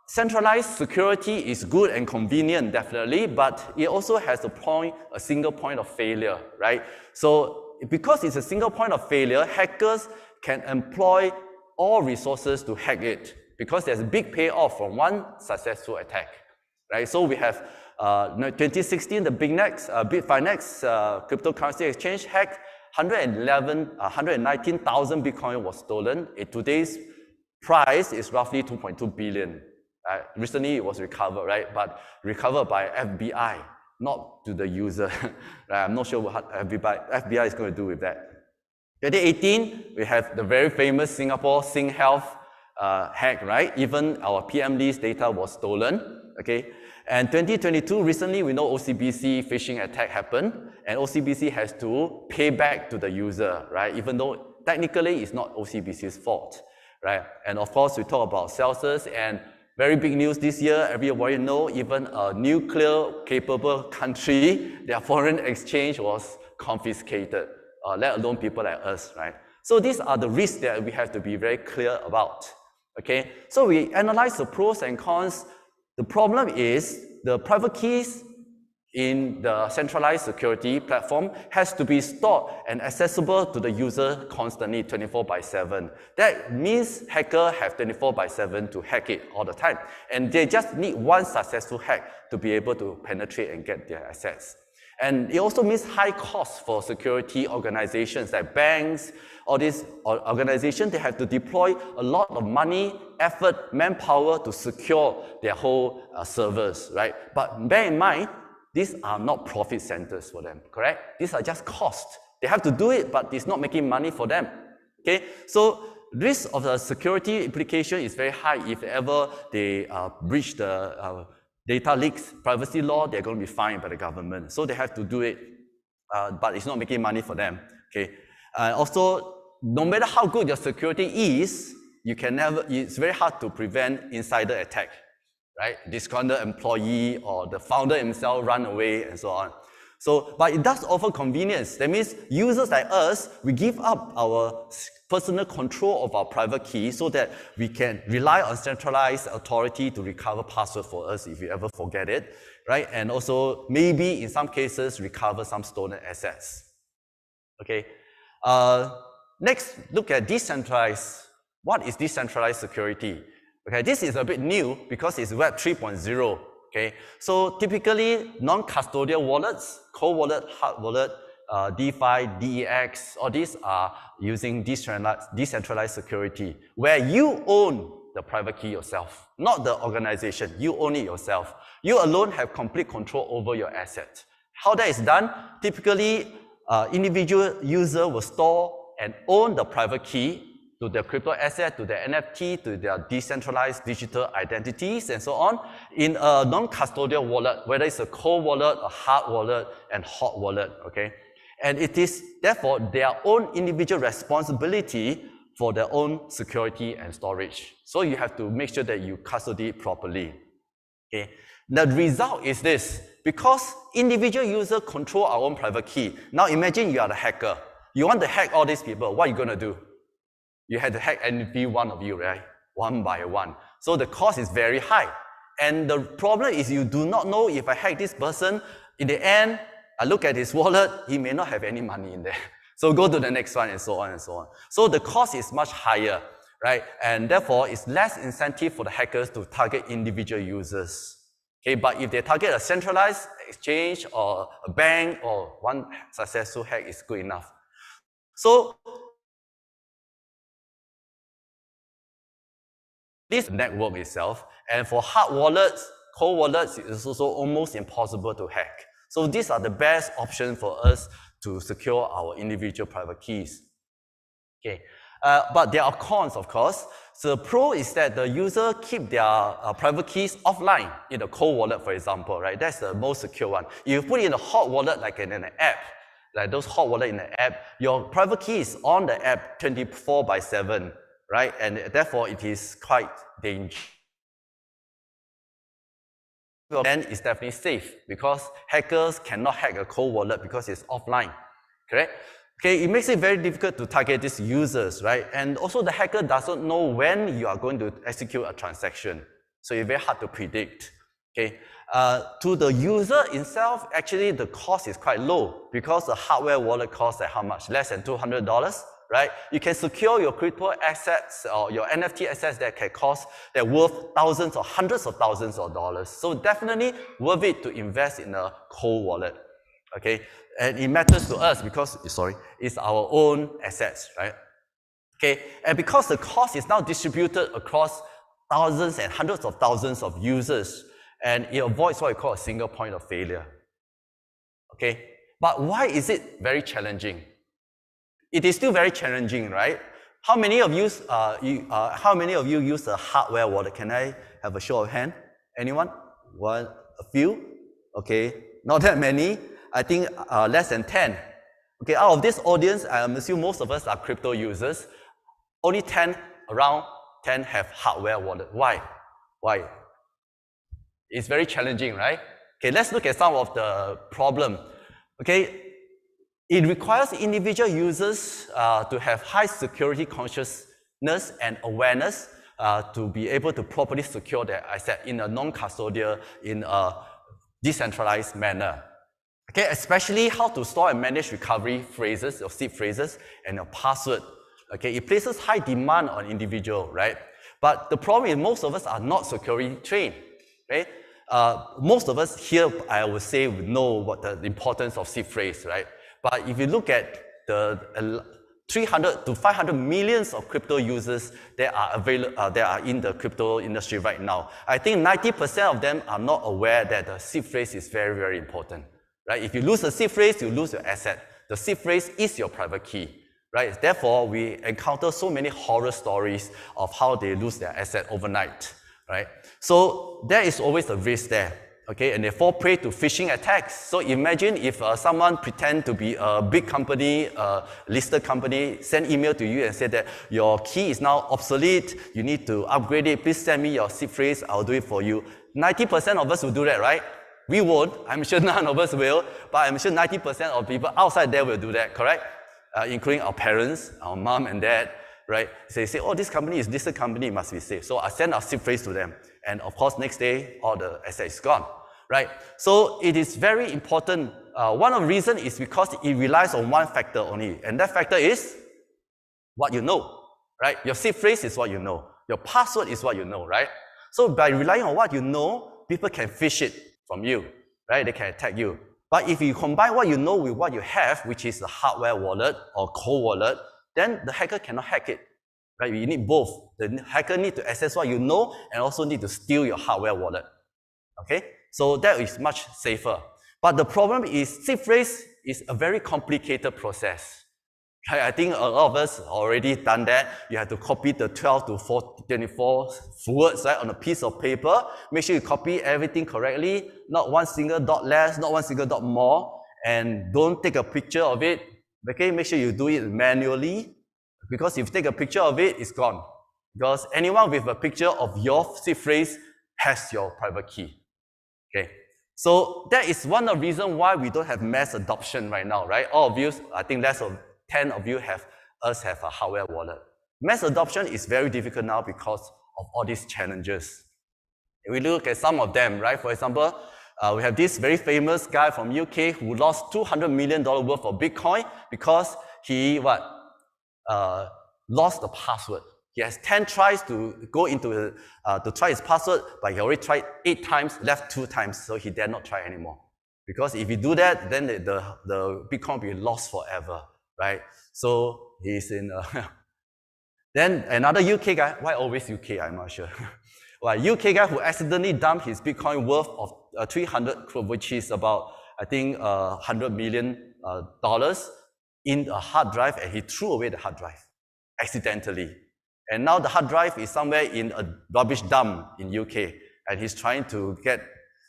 centralized security is good and convenient, definitely, but it also has a single point of failure, right? So, because it's a single point of failure, hackers can employ all resources to hack it because there's a big payoff from one successful attack, right? So we have 2016, the Bitfinex cryptocurrency exchange hacked 119,000 Bitcoin was stolen. At today's price is roughly 2.2 billion. Recently it was recovered, right? But recovered by FBI, not to the user. I'm not sure what FBI is going to do with that. 2018, we have the very famous Singapore SingHealth hack, right? Even our PM list data was stolen, okay? And 2022, recently, we know OCBC phishing attack happened, and OCBC has to pay back to the user, right? Even though technically it's not OCBC's fault, right? And of course, we talk about Celsius, and very big news this year, everybody know, even a nuclear-capable country, their foreign exchange was confiscated. Let alone people like us, right? So these are the risks that we have to be very clear about, okay? So we analyze the pros and cons. The problem is the private keys in the centralized security platform has to be stored and accessible to the user constantly, 24/7. That means hackers have 24/7 to hack it all the time. And they just need one successful hack to be able to penetrate and get their assets. And it also means high costs for security organizations like banks, all these organizations, they have to deploy a lot of money, effort, manpower to secure their whole servers, right? But bear in mind, these are not profit centers for them, correct? These are just costs. They have to do it, but it's not making money for them, okay? So risk of the security implication is very high if ever they breach the data leaks, privacy law, they're going to be fined by the government. So they have to do it, but it's not making money for them, okay? Also, no matter how good your security is, it's very hard to prevent insider attack, right? Disgruntled employee or the founder himself run away and so on. So, but it does offer convenience. That means users like us, we give up our personal control of our private key so that we can rely on centralized authority to recover password for us if we ever forget it, right? And also maybe in some cases recover some stolen assets. Okay. Next, look at decentralized. What is decentralized security? Okay, this is a bit new because it's Web 3.0. Okay, so typically non-custodial wallets, cold wallet, hard wallet, DeFi, DEX, all these are using decentralized security, where you own the private key yourself, not the organization. You own it yourself. You alone have complete control over your asset. How that is done? Typically, individual user will store and own the private key to their crypto asset, to their NFT, to their decentralized digital identities, and so on, in a non-custodial wallet, whether it's a cold wallet, a hard wallet, and hot wallet, okay? And it is, therefore, their own individual responsibility for their own security and storage. So you have to make sure that you custody it properly, okay? The result is this: because individual users control our own private key. Now imagine you are the hacker. You want to hack all these people. What are you going to do? You had to hack every one of you, right? One by one. So the cost is very high. And the problem is you do not know if I hack this person, in the end, I look at his wallet, he may not have any money in there. So go to the next one, and so on and so on. So the cost is much higher, right? And therefore, it's less incentive for the hackers to target individual users. Okay, but if they target a centralized exchange or a bank, or one successful hack is good enough. So this network itself, and for hard wallets, cold wallets, it's also almost impossible to hack. So these are the best options for us to secure our individual private keys. Okay, but there are cons, of course. So the pro is that the user keep their private keys offline in a cold wallet, for example, right? That's the most secure one. If you put it in a hot wallet, like in an app, like those hot wallet in the app, your private key is on the app 24/7, right? And therefore, it is quite dangerous. Then it's definitely safe because hackers cannot hack a cold wallet because it's offline, correct? Okay, it makes it very difficult to target these users, right? And also the hacker doesn't know when you are going to execute a transaction. So it's very hard to predict, okay? To the user itself, actually the cost is quite low because the hardware wallet costs at how much? Less than $200, right? You can secure your crypto assets or your NFT assets that can cost, that worth thousands or hundreds of thousands of dollars. So definitely worth it to invest in a cold wallet, okay? And it matters to us because, it's our own assets, right? Okay, and because the cost is now distributed across thousands and hundreds of thousands of users, and it avoids what we call a single point of failure. Okay, but why is it very challenging? It is still very challenging, right? How many of you use a hardware wallet? Can I have a show of hand? Anyone? One, a few? Okay, not that many. I think less than 10. Okay, out of this audience, I assume most of us are crypto users. Only 10, around 10 have hardware wallet. Why? Why? It's very challenging, right? Okay, let's look at some of the problem. Okay, it requires individual users to have high security consciousness and awareness to be able to properly secure their asset in a non-custodial, in a decentralized manner. Okay, especially how to store and manage recovery phrases, your seed phrases, and your password. Okay, it places high demand on individual, right? But the problem is most of us are not security trained, right? Most of us here, I would say, would know what the importance of seed phrase, right? But if you look at the 300 to 500 millions of crypto users that are in the crypto industry right now, I think 90% of them are not aware that the seed phrase is very, very important. Right? If you lose the seed phrase, you lose your asset. The seed phrase is your private key, right? Therefore, we encounter so many horror stories of how they lose their asset overnight, right? So there is always a risk there, okay? And they fall prey to phishing attacks. So imagine if someone pretend to be a big company, a listed company, send email to you and say that your key is now obsolete, you need to upgrade it, please send me your seed phrase, I'll do it for you. 90% of us will do that, right? We won't. I'm sure none of us will, but I'm sure 90% of people outside there will do that, correct? Including our parents, our mom and dad, right? So they say, oh, this company is listed company, it must be safe. So I send our SIP phrase to them. And of course, next day, all the asset is gone, right? So it is very important. One of the reasons is because it relies on one factor only. And that factor is what you know, right? Your SIP phrase is what you know. Your password is what you know, right? So by relying on what you know, people can phish it from you, right? They can attack you. But if you combine what you know with what you have, which is the hardware wallet or cold wallet, then the hacker cannot hack it, right? You need both. The hacker needs to access what you know and also need to steal your hardware wallet, okay? So that is much safer. But the problem is SIP phrase is a very complicated process. I think a lot of us already done that. You have to copy the 12 to 24 words, right, on a piece of paper. Make sure you copy everything correctly, not one single dot less, not one single dot more, and don't take a picture of it. Okay, make sure you do it manually, because if you take a picture of it, it's gone. Because anyone with a picture of your SIP phrase has your private key. Okay. So that is one of the reasons why we don't have mass adoption right now, right? All of you, I think less of 10 of you have a hardware wallet. Mass adoption is very difficult now because of all these challenges. If we look at some of them, right? For example, we have this very famous guy from UK who lost $200 million worth of Bitcoin because he lost the password. He has 10 tries to go into to try his password, but he already tried 8 times, left 2 times, so he dare not try anymore. Because if you do that, then the Bitcoin will be lost forever. Right? So he's in then another UK guy, why always UK, I'm not sure. Well, UK guy who accidentally dumped his Bitcoin worth of 300 crore, which is about, I think, $100 million in a hard drive, and he threw away the hard drive accidentally. And now the hard drive is somewhere in a rubbish dump in UK, and he's trying to get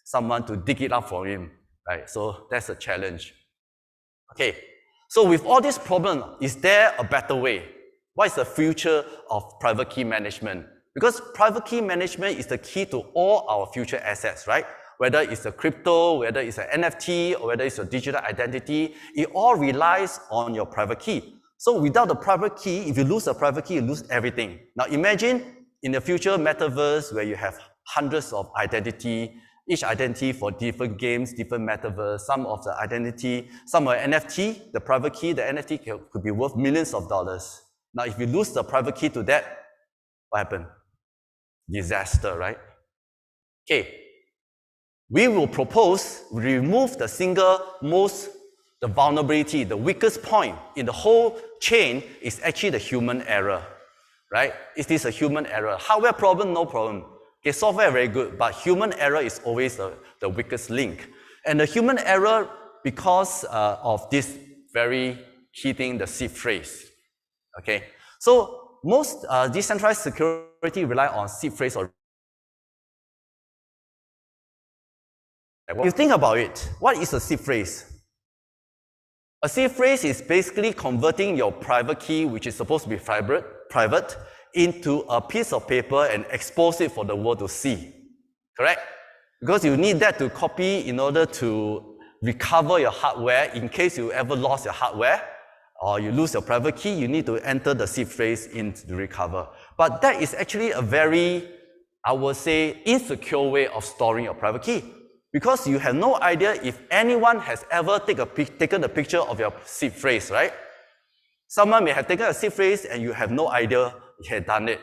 someone to dig it up for him. Right? So that's a challenge. Okay. So with all this problem, is there a better way? What is the future of private key management? Because private key management is the key to all our future assets, right? Whether it's a crypto, whether it's an NFT, or whether it's a digital identity, it all relies on your private key. So without the private key, if you lose a private key, you lose everything. Now imagine in the future metaverse where you have hundreds of identity, each identity for different games, different metaverse, some of the identity, some are NFT, the private key, the NFT could be worth millions of dollars. Now, if you lose the private key to that, what happened? Disaster, right? Okay. We will propose, remove the the vulnerability, the weakest point in the whole chain is actually the human error, right? It is a human error. Hardware problem, no problem. Okay, software very good, but human error is always the weakest link. And the human error, because of this very key thing, the SIP phrase. Okay, so most decentralized security rely on SIP phrase. Or if you think about it, what is a SIP phrase? A SIP phrase is basically converting your private key, which is supposed to be private, into a piece of paper and expose it for the world to see, correct? Because you need that to copy in order to recover your hardware in case you ever lost your hardware or you lose your private key, you need to enter the SIP phrase in to recover. But that is actually a very, I would say, insecure way of storing your private key because you have no idea if anyone has ever taken a picture of your SIP phrase, right? Someone may have taken a SIP phrase and you have no idea he had done it.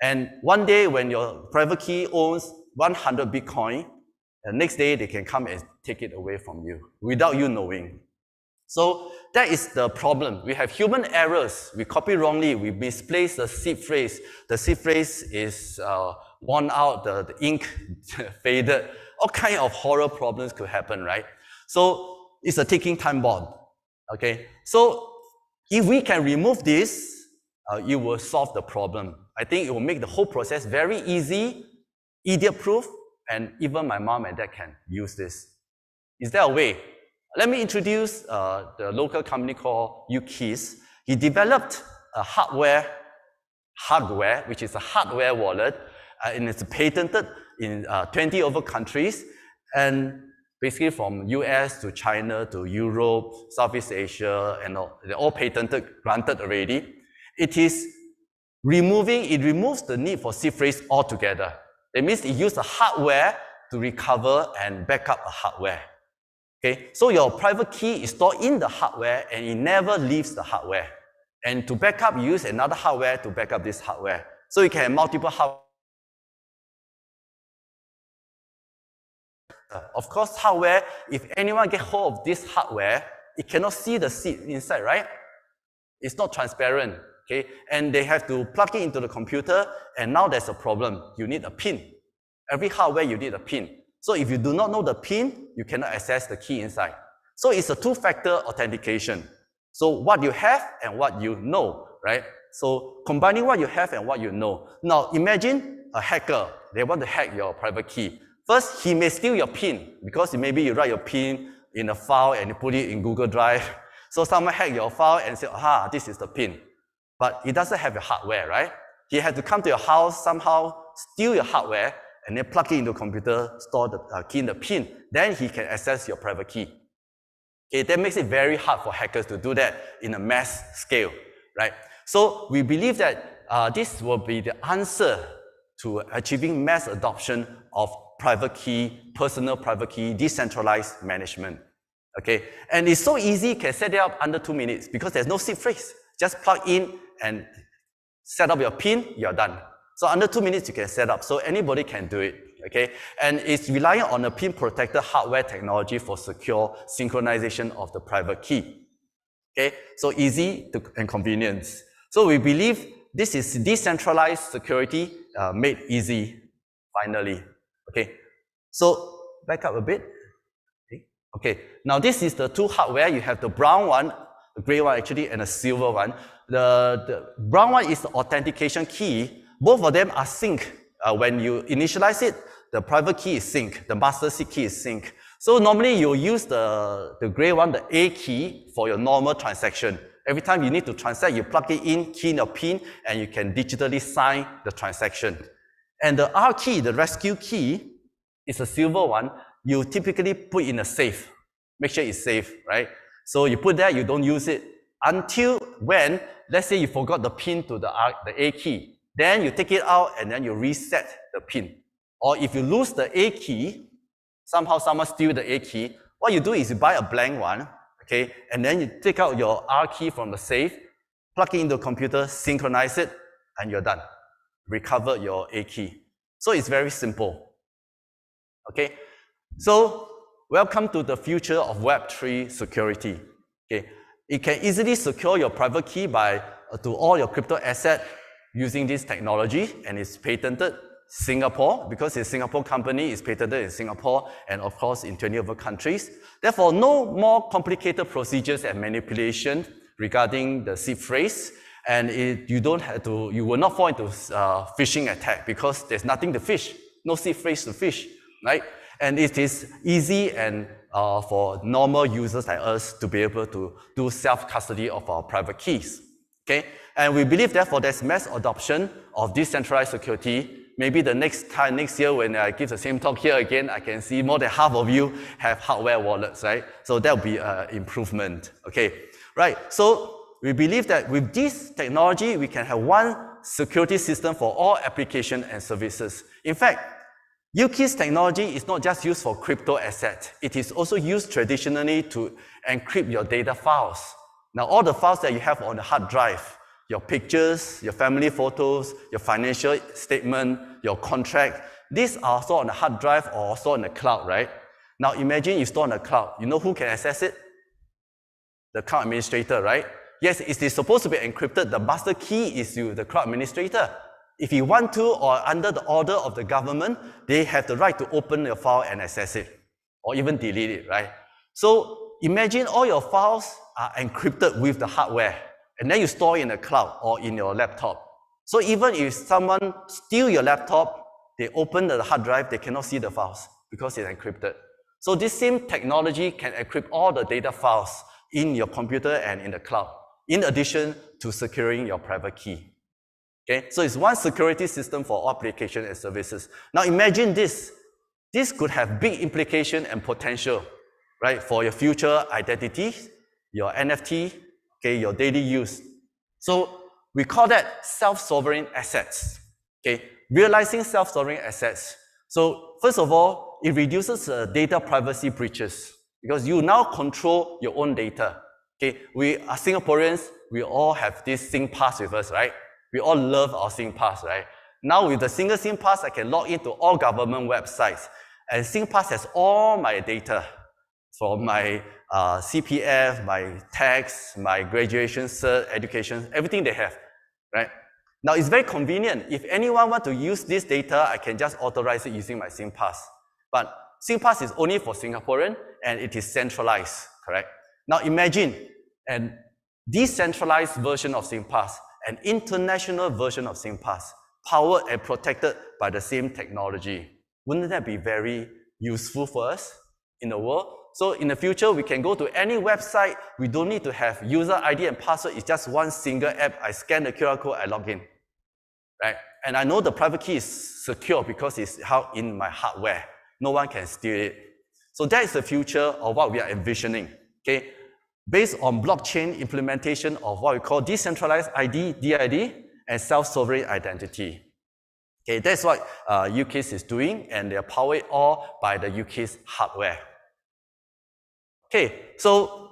And one day when your private key owns 100 Bitcoin, the next day they can come and take it away from you without you knowing. So that is the problem. We have human errors. We copy wrongly. We misplace the SIP phrase. The SIP phrase is worn out, the ink faded. All kinds of horror problems could happen, right? So it's a ticking time bomb. Okay? So if we can remove this, it will solve the problem. I think it will make the whole process very easy, idiot-proof, and even my mom and dad can use this. Is there a way? Let me introduce the local company called UKeys. He developed a hardware, which is a hardware wallet, and it's patented in 20 over countries. And basically from US to China to Europe, Southeast Asia, and all, they're all patented, granted already. It removes the need for seed phrase altogether. It means it uses the hardware to recover and back up a hardware. Okay, so your private key is stored in the hardware and it never leaves the hardware. And to back up, you use another hardware to back up this hardware. So you can have multiple hardware. Of course, hardware, if anyone get hold of this hardware, it cannot see the seed inside, right? It's not transparent, okay? And they have to plug it into the computer, and now there's a problem. You need a pin. Every hardware, you need a pin. So if you do not know the pin, you cannot access the key inside. So it's a two-factor authentication. So what you have and what you know, right? So combining what you have and what you know. Now imagine a hacker, they want to hack your private key. First, he may steal your PIN because maybe you write your PIN in a file and you put it in Google Drive. So someone hack your file and say, aha, this is the PIN. But he doesn't have your hardware, right? He had to come to your house, somehow steal your hardware, and then plug it into the computer, store the key in the PIN. Then he can access your private key. Okay, that makes it very hard for hackers to do that in a mass scale, right? So we believe that this will be the answer to achieving mass adoption of private key, personal private key, decentralized management. Okay, and it's so easy, you can set it up under 2 minutes because there's no seed phrase. Just plug in and set up your PIN, you're done. So under 2 minutes you can set up, so anybody can do it. Okay, and it's relying on a PIN protected hardware technology for secure synchronization of the private key. Okay, so easy and convenience. So we believe this is decentralized security made easy, finally. Okay, so back up a bit. Okay, now this is the two hardware. You have the brown one, the gray one actually, and a silver one. The brown one is the authentication key. Both of them are sync. When you initialize it, the private key is sync. The master seed key is sync. So normally you use the gray one, the A key, for your normal transaction. Every time you need to transact, you plug it in, key in your PIN, and you can digitally sign the transaction. And the R key, the rescue key, is a silver one. You typically put in a safe. Make sure it's safe, right? So you put there, you don't use it until when, let's say you forgot the PIN to the A key. Then you take it out and then you reset the PIN. Or if you lose the A key, somehow someone steals the A key, what you do is you buy a blank one, okay, and then you take out your R key from the safe, plug it into the computer, synchronize it, and you're done. Recover your A key. So it's very simple. Okay, so welcome to the future of Web3 security. Okay, you can easily secure your private key by to all your crypto asset using this technology, and it's patented Singapore because it's a Singapore company. It's patented in Singapore and of course in 20 other countries. Therefore, no more complicated procedures and manipulation regarding the seed phrase. And you will not fall into phishing attack because there's nothing to phish, no seed phrase to phish, right? And it is easy and for normal users like us to be able to do self-custody of our private keys, okay? And we believe therefore there's mass adoption of decentralized security. Maybe the next year when I give the same talk here again, I can see more than half of you have hardware wallets, right? So that will be an improvement, okay? Right, so we believe that with this technology, we can have one security system for all applications and services. In fact, UKI's technology is not just used for crypto assets. It is also used traditionally to encrypt your data files. Now, all the files that you have on the hard drive, your pictures, your family photos, your financial statement, your contract, these are stored on the hard drive or stored in the cloud, right? Now, imagine you store on the cloud. You know who can access it? The cloud administrator, right? Yes, it is supposed to be encrypted. The master key is you, the cloud administrator. If you want to, or under the order of the government, they have the right to open your file and access it, or even delete it, right? So imagine all your files are encrypted with the hardware, and then you store it in the cloud or in your laptop. So even if someone steals your laptop, they open the hard drive, they cannot see the files because it's encrypted. So this same technology can encrypt all the data files in your computer and in the cloud, in addition to securing your private key. Okay, so it's one security system for all applications and services. Now imagine this. this could have big implication and potential, right, for your future identity, your NFT, okay, your daily use. So we call that self-sovereign assets, okay, realizing self-sovereign assets. So first of all, it reduces data privacy breaches because you now control your own data. Okay, we are Singaporeans, we all have this SingPass with us, right? We all love our SingPass, right? Now with the single SingPass, I can log into all government websites, and SingPass has all my data from my CPF, my tax, my graduation cert, education, everything they have, right? Now it's very convenient. If anyone wants to use this data, I can just authorize it using my SingPass. But SingPass is only for Singaporean and it is centralized, correct? Now imagine a decentralized version of SingPass, an international version of SingPass, powered and protected by the same technology. Wouldn't that be very useful for us in the world? So in the future, we can go to any website. We don't need to have user ID and password. It's just one single app. I scan the QR code, I log in, right? And I know the private key is secure because it's held in my hardware. No one can steal it. So that is the future of what we are envisioning, okay? Based on blockchain implementation of what we call decentralized ID, DID, and self-sovereign identity. Okay, that's what UKIS is doing, and they are powered all by the UKIS hardware. Okay, so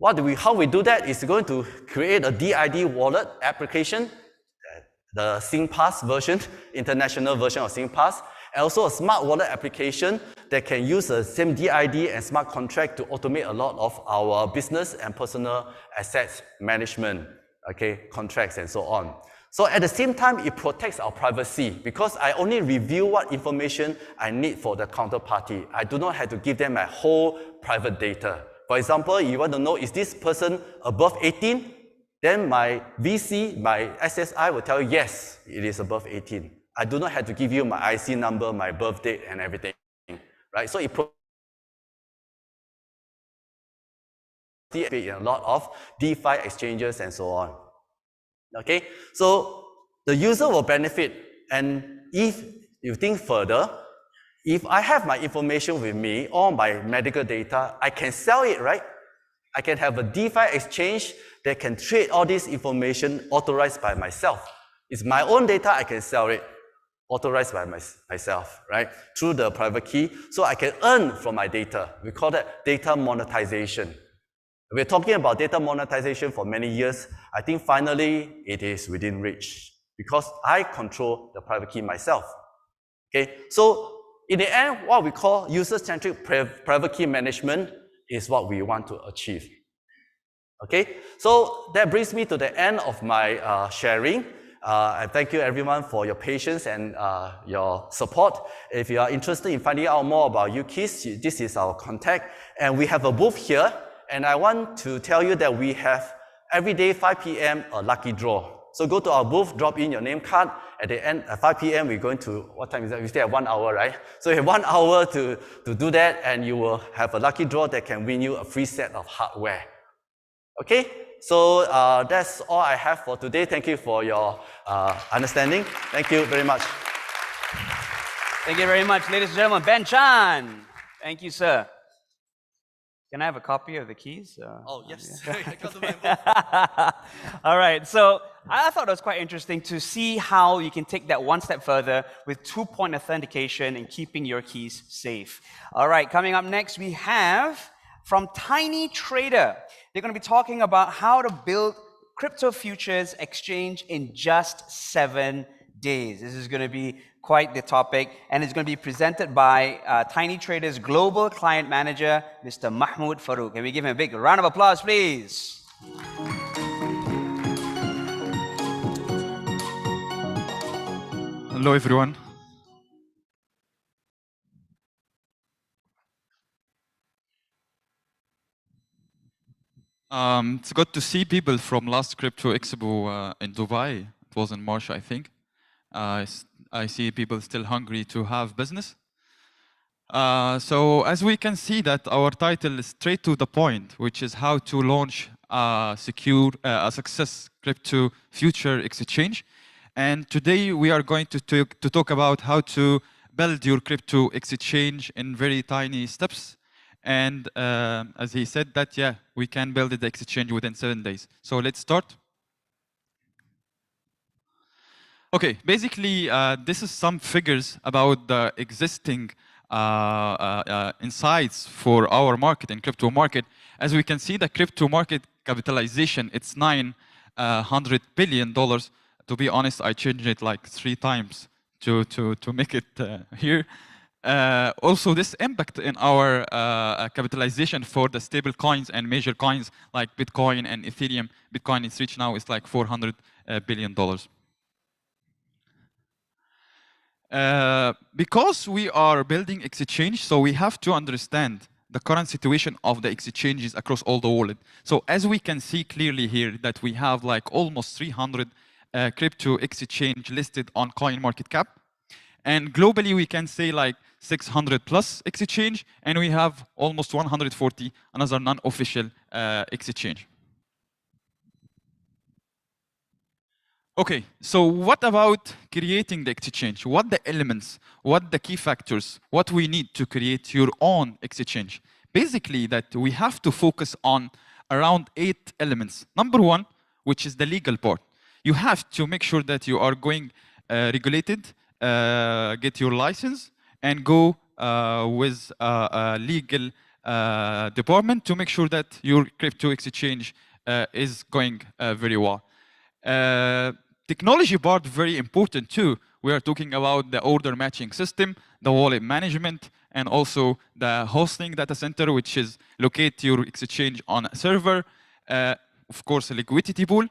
how we do that is going to create a DID wallet application, the SingPass version, international version of SingPass, and also a smart wallet application that can use the same DID and smart contract to automate a lot of our business and personal assets management, okay, contracts and so on. So at the same time, it protects our privacy because I only reveal what information I need for the counterparty. I do not have to give them my whole private data. For example, you want to know, is this person above 18? Then my VC, my SSI will tell you, yes, it is above 18. I do not have to give you my IC number, my birth date, and everything, right? So it in a lot of DeFi exchanges and so on. Okay, so the user will benefit, and if you think further, if I have my information with me, all my medical data, I can sell it, right? I can have a DeFi exchange that can trade all this information authorized by myself. It's my own data, I can sell it, authorized by myself, right? Through the private key, so I can earn from my data. We call that data monetization. We're talking about data monetization for many years. I think finally it is within reach because I control the private key myself. Okay, so in the end, what we call user-centric private key management is what we want to achieve. Okay, so that brings me to the end of my sharing. I thank you everyone for your patience and your support. If you are interested in finding out more about UKIS, this is our contact. And we have a booth here. And I want to tell you that we have every day 5 p.m. a lucky draw. So go to our booth, drop in your name card. At the end, at 5 p.m. we're going to, what time is that? We still have 1 hour, right? So you have 1 hour to do that, and you will have a lucky draw that can win you a free set of hardware. Okay, so that's all I have for today. Thank you for your understanding. Thank you very much. Thank you very much, ladies and gentlemen. Ben Chan. Thank you, sir. Can I have a copy of the keys? Oh, yes. All right, so I thought it was quite interesting to see how you can take that one step further with two-point authentication and keeping your keys safe. All right, coming up next, we have from Tiny Trader. They're going to be talking about how to build crypto futures exchange in just 7 days. This is going to be quite the topic, and it's going to be presented by Tiny Trader's Global Client Manager, Mr. Mahmoud Farouk. Can we give him a big round of applause, please? Hello, everyone. It's good to see people from last Crypto Expo in Dubai. It was in March, I think. I see people still hungry to have business. So as we can see that our title is straight to the point, which is how to launch a success crypto future exchange. And today we are going to talk about how to build your crypto exchange in very tiny steps. And as he said that, yeah, we can build the exchange within 7 days. So let's start. Okay, basically, this is some figures about the existing insights for our market and crypto market. As we can see, the crypto market capitalization, it's $900 billion. To be honest, I changed it like 3 times to make it here. Also, this impact in our capitalization for the stable coins and major coins like Bitcoin and Ethereum. Bitcoin is reached now is like $400 billion. Because we are building exchange, so we have to understand the current situation of the exchanges across all the world. So as we can see clearly here that we have like almost 300 crypto exchange listed on CoinMarketCap. And globally, we can say like 600 plus exchange, and we have almost 140 another non-official exchange. Okay, so what about creating the exchange? What the elements, what the key factors, what we need to create your own exchange? Basically, that we have to focus on around 8 elements. Number 1, which is the legal part. You have to make sure that you are going regulated, get your license, and go with a legal department to make sure that your crypto exchange is going very well. Technology part very important too. We are talking about the order matching system, the wallet management, and also the hosting data center, which is locate your exchange on a server. Of course, a liquidity pool.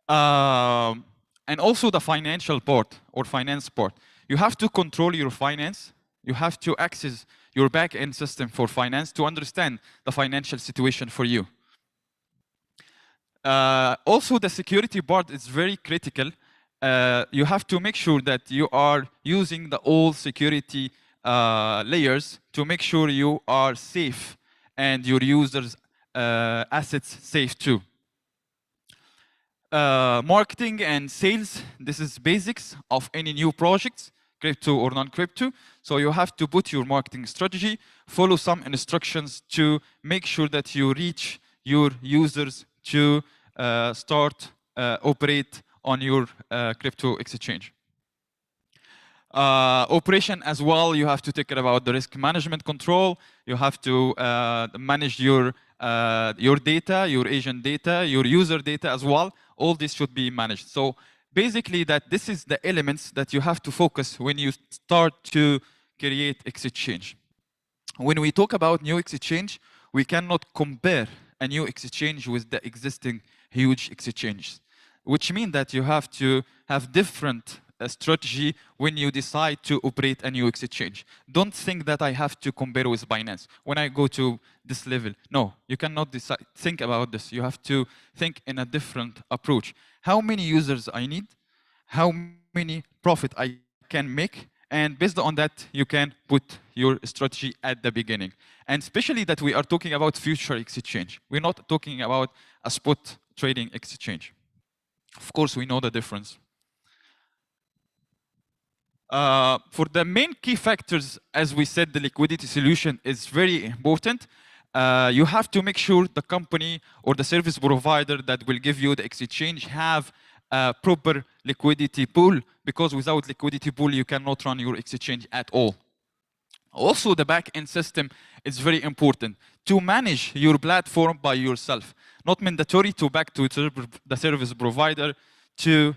And also the financial part or finance part. You have to control your finance. You have to access your back-end system for finance to understand the financial situation for you. Also, the security part is very critical. You have to make sure that you are using the all security layers to make sure you are safe and your users' assets safe too. Marketing and sales, this is basics of any new projects, crypto or non-crypto. So you have to put your marketing strategy, follow some instructions to make sure that you reach your users to start operate on your crypto exchange. Operation as well, you have to take care about the risk management control. You have to manage your data, your agent data, your user data as well. All this should be managed. So basically that this is the elements that you have to focus when you start to create exchange. When we talk about new exchange, we cannot compare a new exchange with the existing huge exchanges, which means that you have to have different strategy when you decide to operate a new exchange. Don't think that I have to compare with Binance when I go to this level. No, you cannot think about this. You have to think in a different approach. How many users I need? How many profit I can make? And based on that, you can put your strategy at the beginning. And especially that we are talking about future exchange. We're not talking about a spot trading exchange. Of course, we know the difference. For the main key factors, as we said, the liquidity solution is very important. You have to make sure the company or the service provider that will give you the exchange have a proper liquidity pool, because without liquidity pool, you cannot run your exchange at all. Also, the back-end system is very important to manage your platform by yourself. Not mandatory to back to the service provider to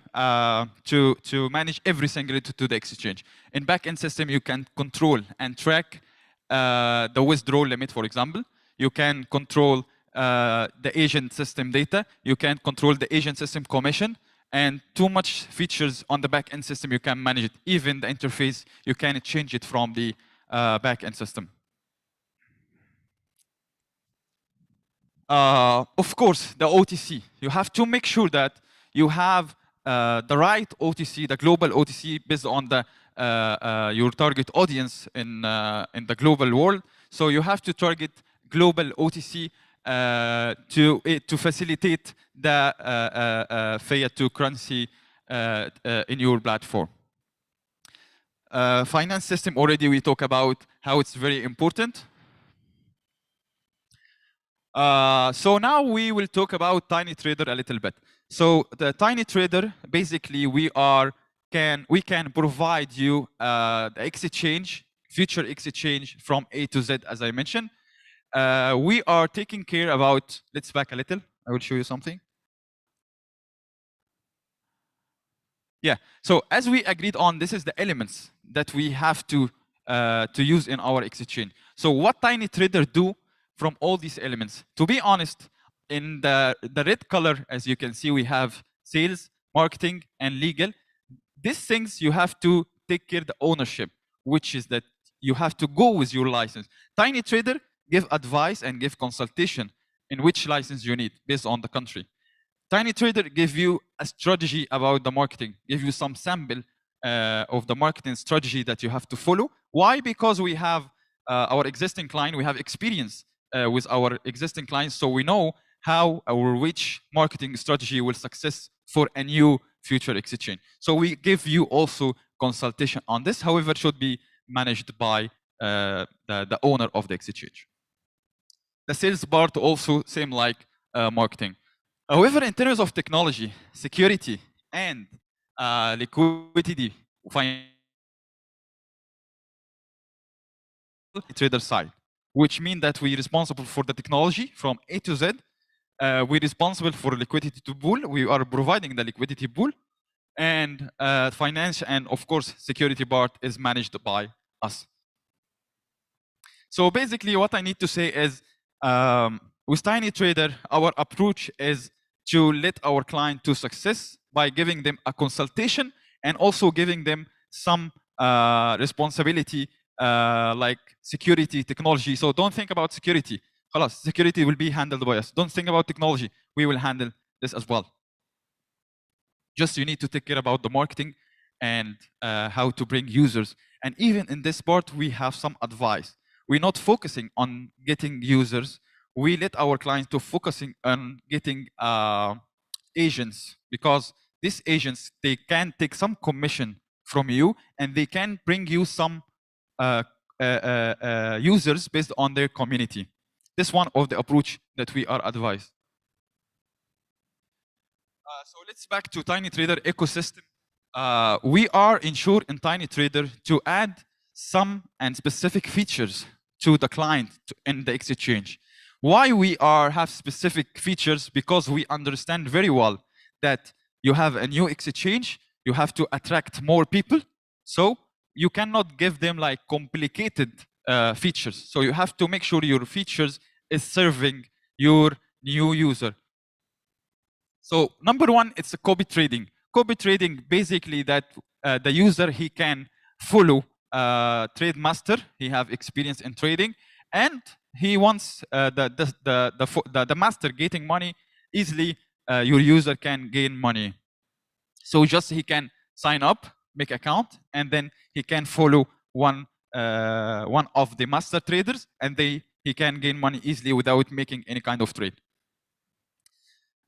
manage every single to the exchange. In back-end system, you can control and track the withdrawal limit, for example. You can control the agent system data. You can control the agent system commission. And too much features on the back-end system, you can manage it. Even the interface, you can change it from the back-end system. Of course, the OTC. You have to make sure that you have the right OTC, the global OTC, based on the your target audience in the global world. So you have to target global OTC to facilitate the fiat to currency in your platform. Finance system, already we talk about how it's very important. So now we will talk about Tiny Trader a little bit. So the Tiny Trader, basically we can provide you the exchange, future exchange from A to Z, as I mentioned. We are taking care about, let's back a little, I will show you something. Yeah, so as we agreed on, this is the elements that we have to use in our exchange. So what Tiny Trader do from all these elements? To be honest, in the red color, as you can see, we have sales, marketing, and legal. These things you have to take care of the ownership, which is that you have to go with your license. Tiny Trader give advice and give consultation in which license you need based on the country. Tiny Trader give you a strategy about the marketing, give you some sample of the marketing strategy that you have to follow. Why? Because we have our existing client, we have experience with our existing clients, so we know how or which marketing strategy will success for a new future exchange. So we give you also consultation on this, however, should be managed by the owner of the exchange. The sales part also same like marketing. However, in terms of technology, security, and liquidity, trader side, which means that we're responsible for the technology from A to Z. We're responsible for liquidity to pool. We are providing the liquidity pool, and finance and of course security part is managed by us. So basically, what I need to say is, with Tiny Trader, our approach is to let our client to success by giving them a consultation and also giving them some responsibility like security, technology. So don't think about security. Khalas, security will be handled by us. Don't think about technology. We will handle this as well. Just you need to take care about the marketing and how to bring users. And even in this part, we have some advice. We're not focusing on getting users. We let our clients to focusing on getting agents, because these agents, they can take some commission from you and they can bring you some users based on their community. This one of the approach that we are advised. So let's back to Tiny Trader ecosystem. We are ensured in Tiny Trader to add some and specific features to the client in the exchange. Why we have specific features? Because we understand very well that you have a new exchange, you have to attract more people, so you cannot give them like complicated features. So you have to make sure your features is serving your new user. So number one, it's a copy trading. Copy trading, basically that the user, he can follow trade master, he have experience in trading, and he wants the master getting money easily. Your user can gain money. So just he can sign up, make account, and then he can follow one of the master traders, and he can gain money easily without making any kind of trade.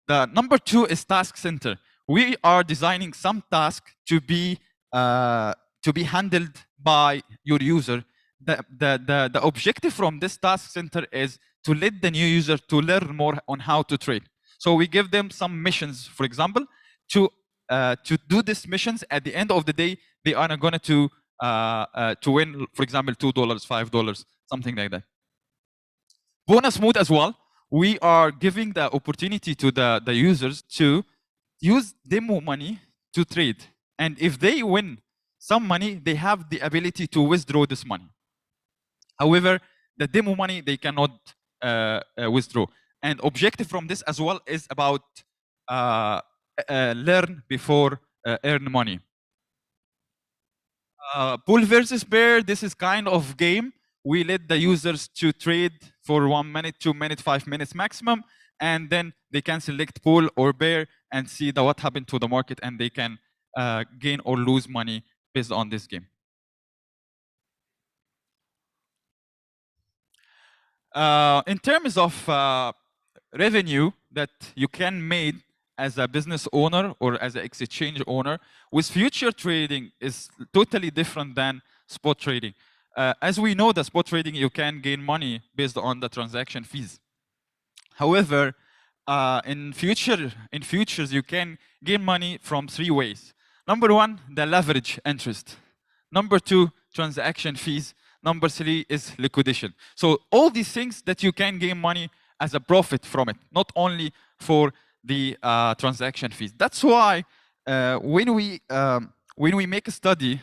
The number two is task center. We are designing some task to be handled by your user. The objective from this task center is to let the new user to learn more on how to trade. So we give them some missions, for example, to do these missions. At the end of the day, they are going to win, for example, $2, $5, something like that. Bonus mode as well. We are giving the opportunity to the users to use demo money to trade. And if they win some money, they have the ability to withdraw this money. However, the demo money, they cannot withdraw. And objective from this as well is about learn before earn money. Bull versus bear, this is kind of game. We let the users to trade for 1 minute, 2 minutes, 5 minutes maximum, and then they can select bull or bear and see what happened to the market, and they can gain or lose money based on this game. In terms of revenue that you can make as a business owner or as an exchange owner with future trading is totally different than spot trading. As we know, the spot trading, you can gain money based on the transaction fees. However, in futures, you can gain money from 3 ways. Number 1, the leverage interest. Number 2, transaction fees. Number 3 is liquidation. So all these things that you can gain money as a profit from it, not only for the transaction fees. That's why when we make a study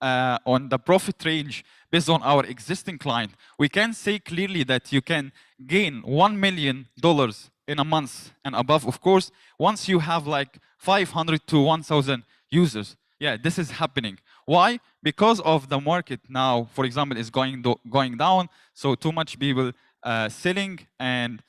on the profit range based on our existing client, we can say clearly that you can gain $1 million in a month and above, of course, once you have like 500 to 1,000 users. Yeah, this is happening. Why? Because of the market now, for example, is going down, so too much people selling and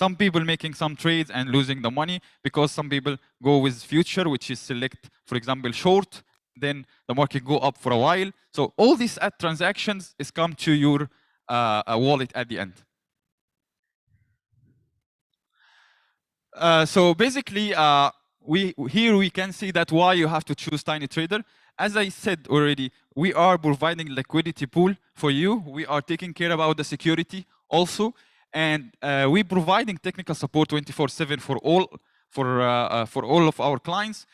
some people making some trades and losing the money because some people go with future, which is select, for example, short, then the market go up for a while. So all these transactions is come to your wallet at the end. So basically, here we can see that why you have to choose Tiny Trader. As I said already, we are providing liquidity pool for you. We are taking care about the security also, and we providing technical support 24/7 for all of our clients.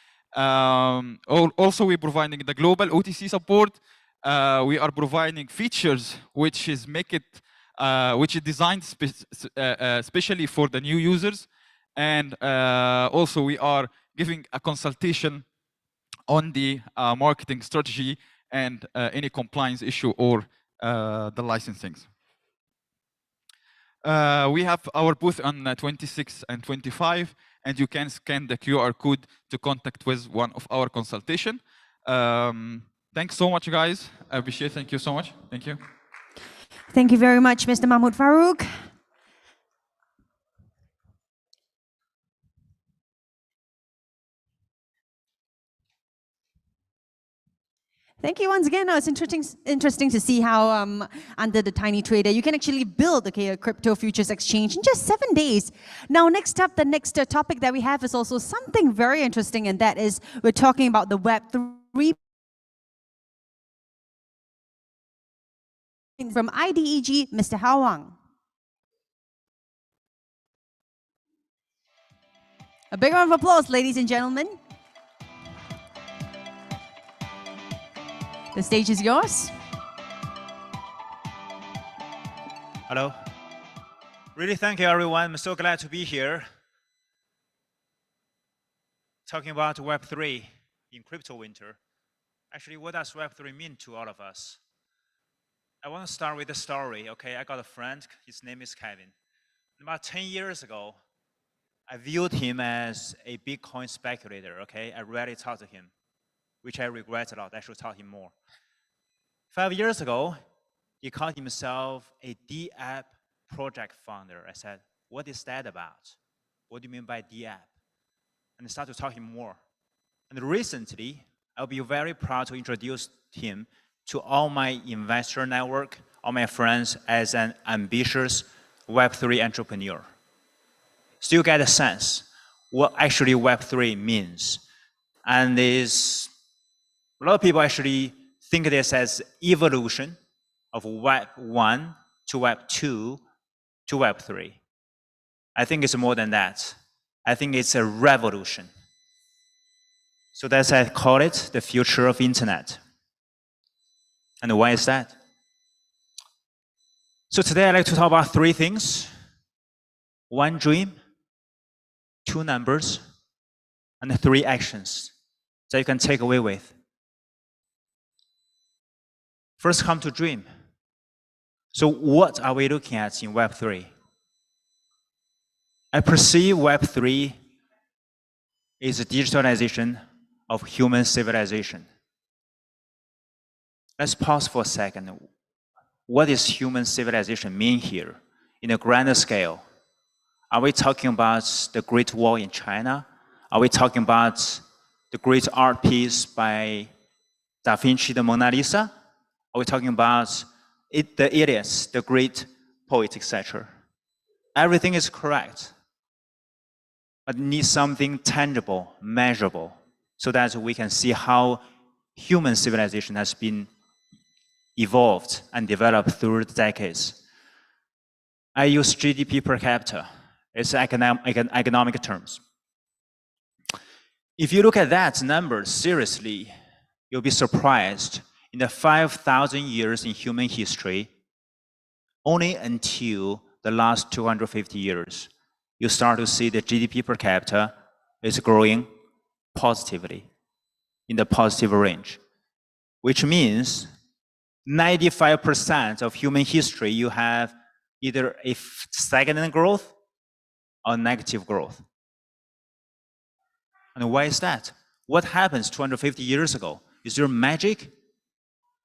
Also, we're providing the global OTC support. We are providing features which is designed especially for the new users. And also, we are giving a consultation on the marketing strategy and any compliance issue or the licensing. We have our booth on 26 and 25, and you can scan the QR code to contact with one of our consultation. Thanks so much, guys. I appreciate it. Thank you so much. Thank you. Thank you very much, Mr. Mahmoud Farouk. Thank you once again. It's interesting to see how under the Tiny Trader, you can actually build a crypto futures exchange in just 7 days. Now, next up, the next topic that we have is also something very interesting, and that is we're talking about the Web3 from IDEG, Mr. Hao Wang. A big round of applause, ladies and gentlemen. The stage is yours. Hello. Really thank you, everyone. I'm so glad to be here. Talking about Web3 in crypto winter. Actually, what does Web3 mean to all of us? I want to start with a story, okay? I got a friend, his name is Kevin. About 10 years ago, I viewed him as a Bitcoin speculator, okay? I rarely talked to him, which I regret a lot. I should talk to him more. 5 years ago, he called himself a D-app project founder. I said, what is that about? What do you mean by D-app? And I started to talk to him more. And recently, I'll be very proud to introduce him to all my investor network, all my friends as an ambitious Web3 entrepreneur. So you get a sense what actually Web3 means. And a lot of people actually think this as evolution of Web 1 to Web 2 to Web 3. I think it's more than that. I think it's a revolution. So that's why I call it the future of internet. And why is that? So today I'd like to talk about 3 things. 1 dream, 2 numbers, and 3 actions that you can take away with. First, come to dream. So what are we looking at in Web3? I perceive Web3 is a digitalization of human civilization. Let's pause for a second. What does human civilization mean here in a grander scale? Are we talking about the Great Wall in China? Are we talking about the great art piece by Da Vinci, the Mona Lisa? Are we talking about the Iliad, the great poet, etc.? Everything is correct. but need something tangible, measurable, so that we can see how human civilization has been evolved and developed through the decades. I use GDP per capita. It's economic terms. If you look at that number seriously, you'll be surprised. In the 5,000 years in human history, only until the last 250 years, you start to see the GDP per capita is growing positively, in the positive range, which means 95% of human history, you have either a stagnant growth or negative growth. And why is that? What happens 250 years ago? Is there magic?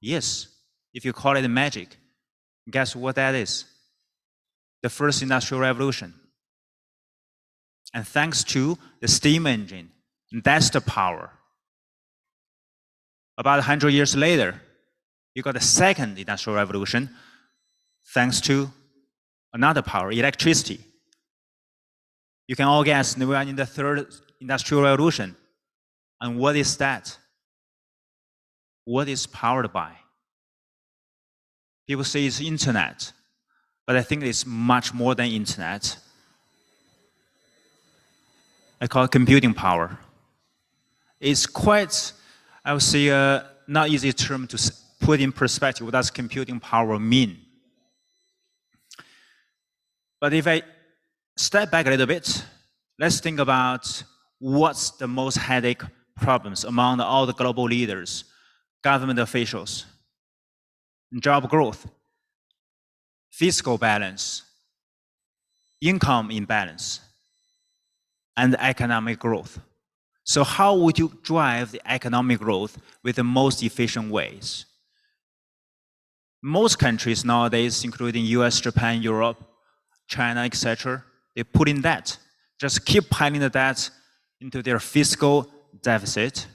Yes, if you call it magic. Guess what that is? The first industrial revolution. And thanks to the steam engine, that's the power. About 100 years later, you got the second industrial revolution, thanks to another power, electricity. You can all guess we are in the third industrial revolution. And what is that? What is powered by? People say it's internet, but I think it's much more than internet. I call it computing power. It's quite, I would say, not easy term to put in perspective. What does computing power mean? But if I step back a little bit, let's think about what's the most headache problems among all the global leaders, government officials. Job growth, fiscal balance, income imbalance, and economic growth. So how would you drive the economic growth with the most efficient ways? Most countries nowadays, including US, Japan, Europe, China, etc., they put in debt. Just keep piling the debt into their fiscal deficit,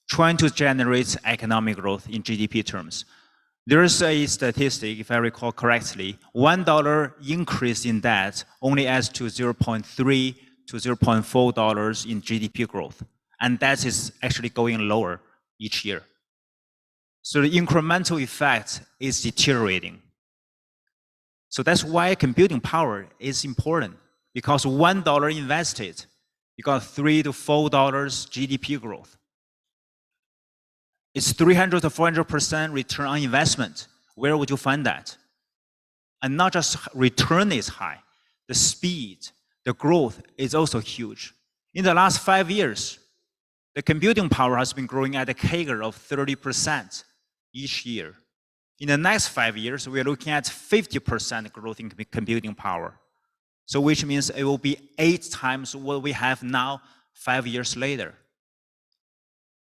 trying to generate economic growth in GDP terms. There is a statistic, if I recall correctly, $1 increase in debt only adds to 0.3 to $0.4 in GDP growth. And that is actually going lower each year. So the incremental effect is deteriorating. So that's why computing power is important, because $1 invested, you got $3 to $4 GDP growth. It's 300 to 400% return on investment. Where would you find that? And not just return is high, the speed, the growth is also huge. In the last 5 years, the computing power has been growing at a CAGR of 30% each year. In the next 5 years, we are looking at 50% growth in computing power. So which means it will be 8 times what we have now 5 years later.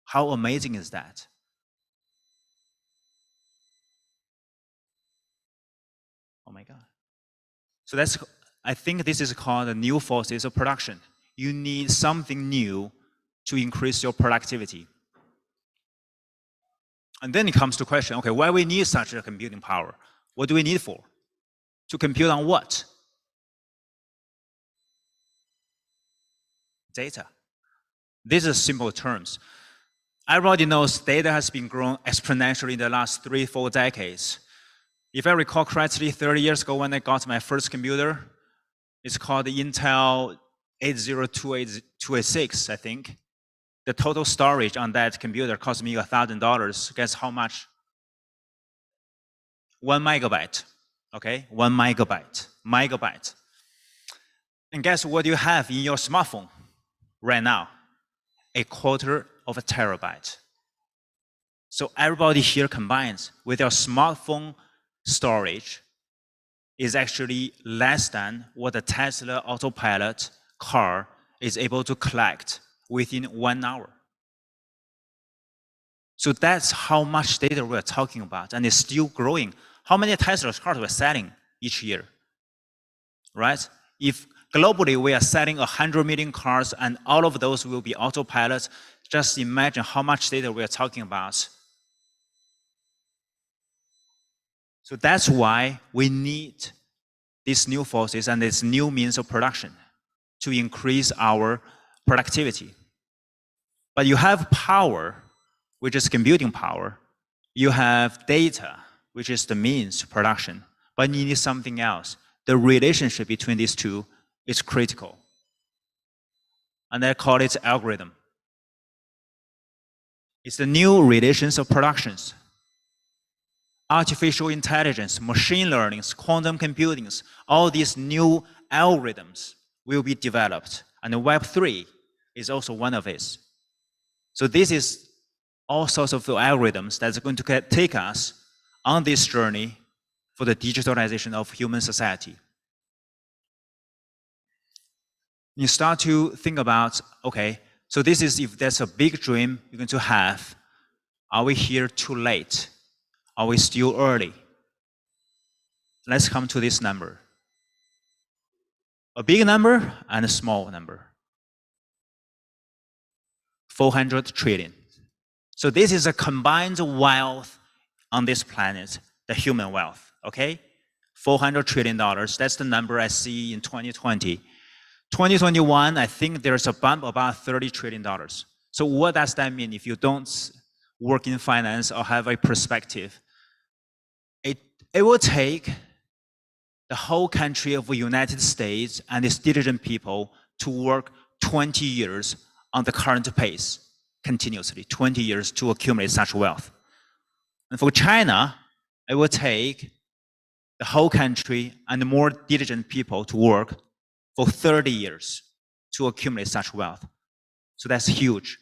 How amazing is that? Oh my God. So that's, I think this is called the new forces of production. You need something new to increase your productivity. And then it comes to question, okay, why we need such a computing power? What do we need for? To compute on what? Data. These are simple terms. Everybody knows data has been growing exponentially in the last 3-4 decades. If I recall correctly, 30 years ago when I got my first computer, it's called the Intel 80286, I think. The total storage on that computer cost me $1,000. Guess how much? 1 megabyte, okay? 1 megabyte. And guess what you have in your smartphone right now? 1/4 of a terabyte. So everybody here combines with your smartphone storage is actually less than what a Tesla autopilot car is able to collect within 1 hour. So that's how much data we're talking about, and it's still growing. How many Tesla cars we're selling each year, right? If globally we are selling 100 million cars and all of those will be autopilots, just imagine how much data we are talking about. So that's why we need these new forces and this new means of production. to increase our productivity. But you have power, which is computing power. You have data, which is the means to production. But you need something else. The relationship between these two is critical. And I call it algorithm. It's the new relations of productions. Artificial intelligence, machine learning, quantum computing, all these new algorithms will be developed. And Web3 is also one of these. So this is all sorts of algorithms that's going to take us on this journey for the digitalization of human society. You start to think about, okay, so this is, if there's a big dream you're going to have, are we here too late? Are we still early? Let's come to this number. A big number and a small number. 400 trillion. So this is a combined wealth on this planet, the human wealth, okay? $400 trillion, that's the number I see in 2020. 2021, I think there's a bump about $30 trillion. So what does that mean if you don't work in finance or have a perspective? It will take the whole country of the United States and its diligent people to work 20 years on the current pace, continuously, 20 years to accumulate such wealth. And for China, it will take the whole country and more diligent people to work for 30 years to accumulate such wealth. So that's huge.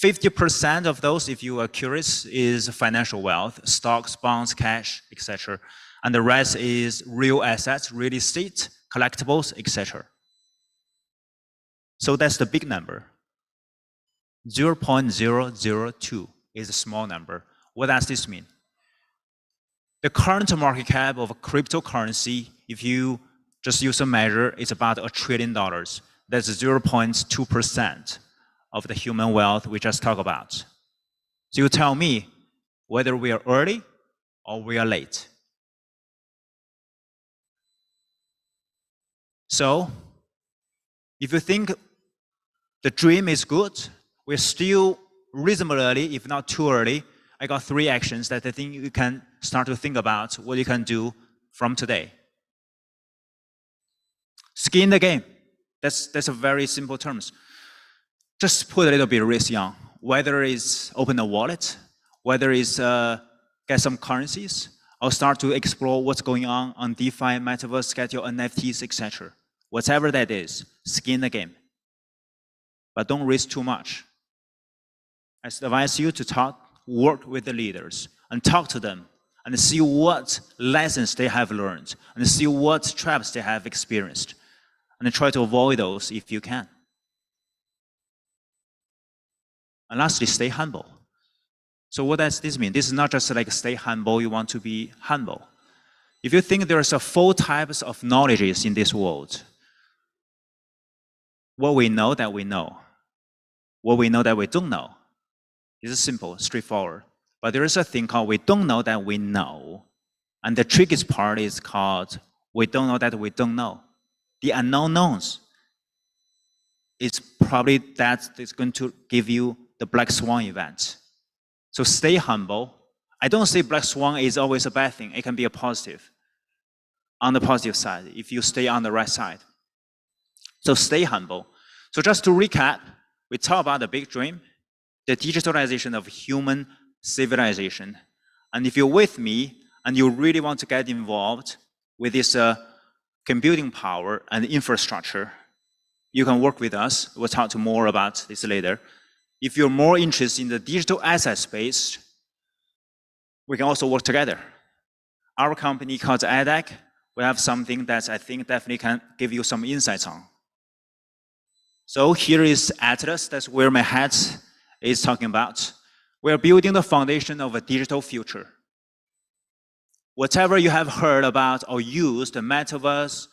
50% of those, if you are curious, is financial wealth, stocks, bonds, cash, etc. And the rest is real assets, real estate, collectibles, etc. So that's the big number. 0.002 is a small number. What does this mean? The current market cap of a cryptocurrency, if you just use a measure, it's about $1 trillion. That's 0.2% of the human wealth we just talked about. So you tell me whether we are early or we are late. So if you think the dream is good, we're still reasonably early, if not too early. I got 3 actions that I think you can start to think about what you can do from today. Skin the game. That's a very simple terms. Just put a little bit of risk on, whether it's open a wallet, whether it's get some currencies, or start to explore what's going on DeFi, Metaverse, get your NFTs, etc. Whatever that is, skin the game. But don't risk too much. I advise you to work with the leaders and talk to them and see what lessons they have learned and see what traps they have experienced and try to avoid those if you can. And lastly, stay humble. So what does this mean? This is not just like stay humble, you want to be humble. If you think there's 4 types of knowledges in this world, what we know that we know, what we know that we don't know, is simple, straightforward. But there is a thing called we don't know that we know. And the trickiest part is called we don't know that we don't know. The unknown knowns is probably that is going to give you the black swan event. So stay humble. I don't say black swan is always a bad thing. It can be a positive. On the positive side, if you stay on the right side. So stay humble. So just to recap, we talked about the big dream, the digitalization of human civilization. And if you're with me and you really want to get involved with this computing power and infrastructure, you can work with us. We'll talk more about this later. If you're more interested in the digital asset space, we can also work together. Our company called ADAC, we have something that I think definitely can give you some insights on. So here is Atlas, that's where my hat is talking about. We're building the foundation of a digital future. Whatever you have heard about or used, the metaverse,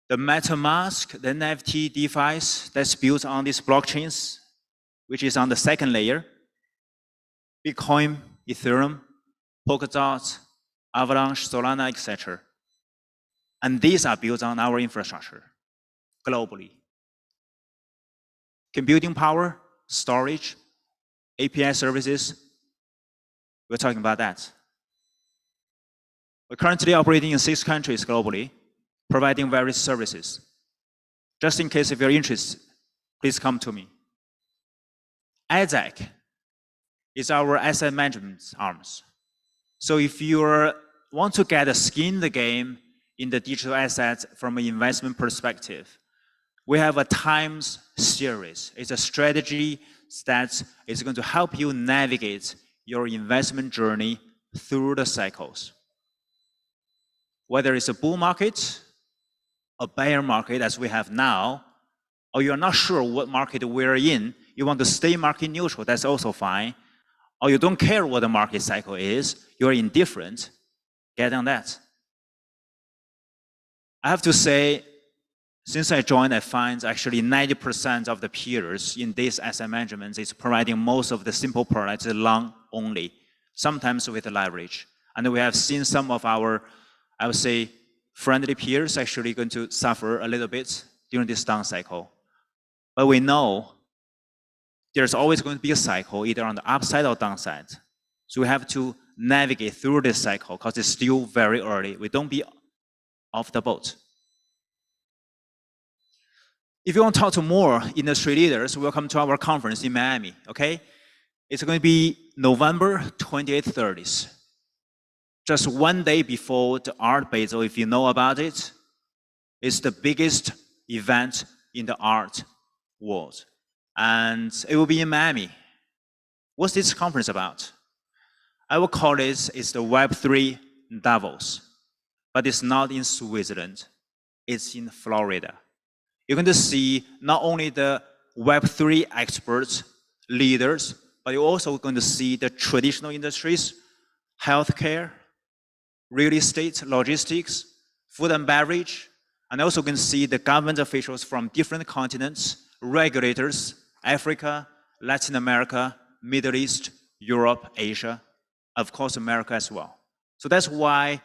the MetaMask, the NFT, DeFi, that's built on these blockchains, which is on the second layer, Bitcoin, Ethereum, Polkadot, Avalanche, Solana, etc. And these are built on our infrastructure globally. computing power, storage, API services. We're talking about that. We're currently operating in 6 countries globally, providing various services. Just in case if you're interested, please come to me. ADZAC is our asset management arms. So if you want to get a skin in the game in the digital assets from an investment perspective, we have a Times series. It's a strategy that is going to help you navigate your investment journey through the cycles. Whether it's a bull market, a bear market as we have now, or you're not sure what market we're in, you want to stay market neutral, that's also fine. Or you don't care what the market cycle is, you're indifferent, get on that. I have to say, since I joined, I find actually 90% of the peers in this asset management is providing most of the simple products long only, sometimes with leverage. And we have seen some of our, I would say, friendly peers actually going to suffer a little bit during this down cycle. But we know there's always going to be a cycle, either on the upside or downside. So we have to navigate through this cycle because it's still very early. We don't be off the boat. If you want to talk to more industry leaders, welcome to our conference in Miami, okay? It's going to be November 28th, 30th. Just one day before the Art Basel, if you know about it. It's the biggest event in the art world. And it will be in Miami. What's this conference about? I will call it, it's the Web3 Davos. But it's not in Switzerland, it's in Florida. You're going to see not only the Web3 experts, leaders, but you're also going to see the traditional industries, healthcare, real estate, logistics, food and beverage, and also going to see the government officials from different continents, regulators, Africa, Latin America, Middle East, Europe, Asia, of course, America as well. So that's why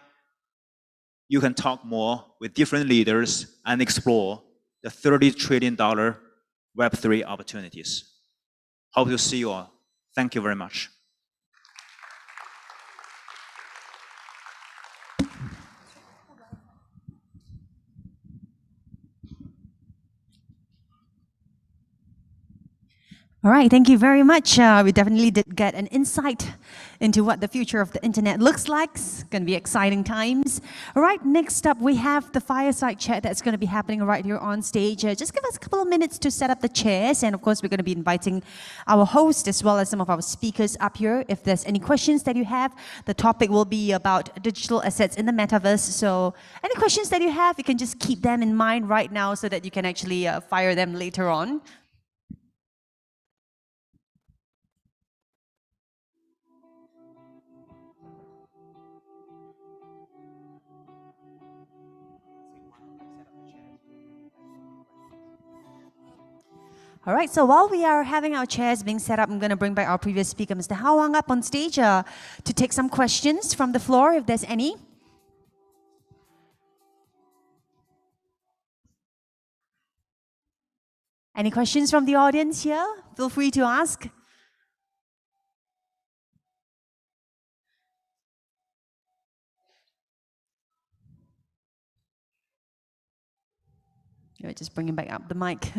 you can talk more with different leaders and explore the $30 trillion Web3 opportunities. Hope to see you all. Thank you very much. All right, thank you very much. We definitely did get an insight into what the future of the internet looks like. It's going to be exciting times. All right, next up we have the fireside chat that's going to be happening right here on stage. Just give us a couple of minutes to set up the chairs, and of course we're going to be inviting our host as well as some of our speakers up here. If there's any questions that you have, the topic will be about digital assets in the metaverse. So any questions that you have, you can just keep them in mind right now so that you can actually fire them later on. All right, so while we are having our chairs being set up, I'm going to bring back our previous speaker, Mr. Hao Wang, up on stage to take some questions from the floor, if there's any. Any questions from the audience here? Feel free to ask. You're just bringing back up the mic.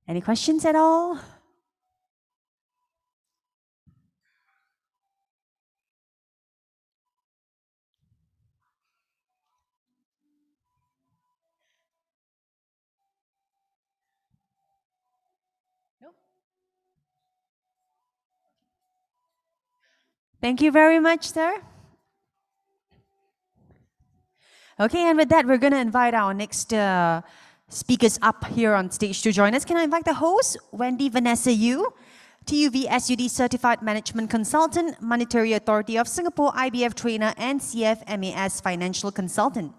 Any questions at all? Nope. Thank you very much, sir. Okay, and with that, we're going to invite our next speakers up here on stage to join us. Can I invite the host, Wendy Vanessa Yu, TUV SUD Certified Management Consultant, Monetary Authority of Singapore IBF Trainer, and CFMAS Financial Consultant.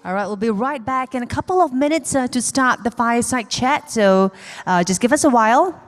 All right, we'll be right back in a couple of minutes to start the fireside chat. So just give us a while.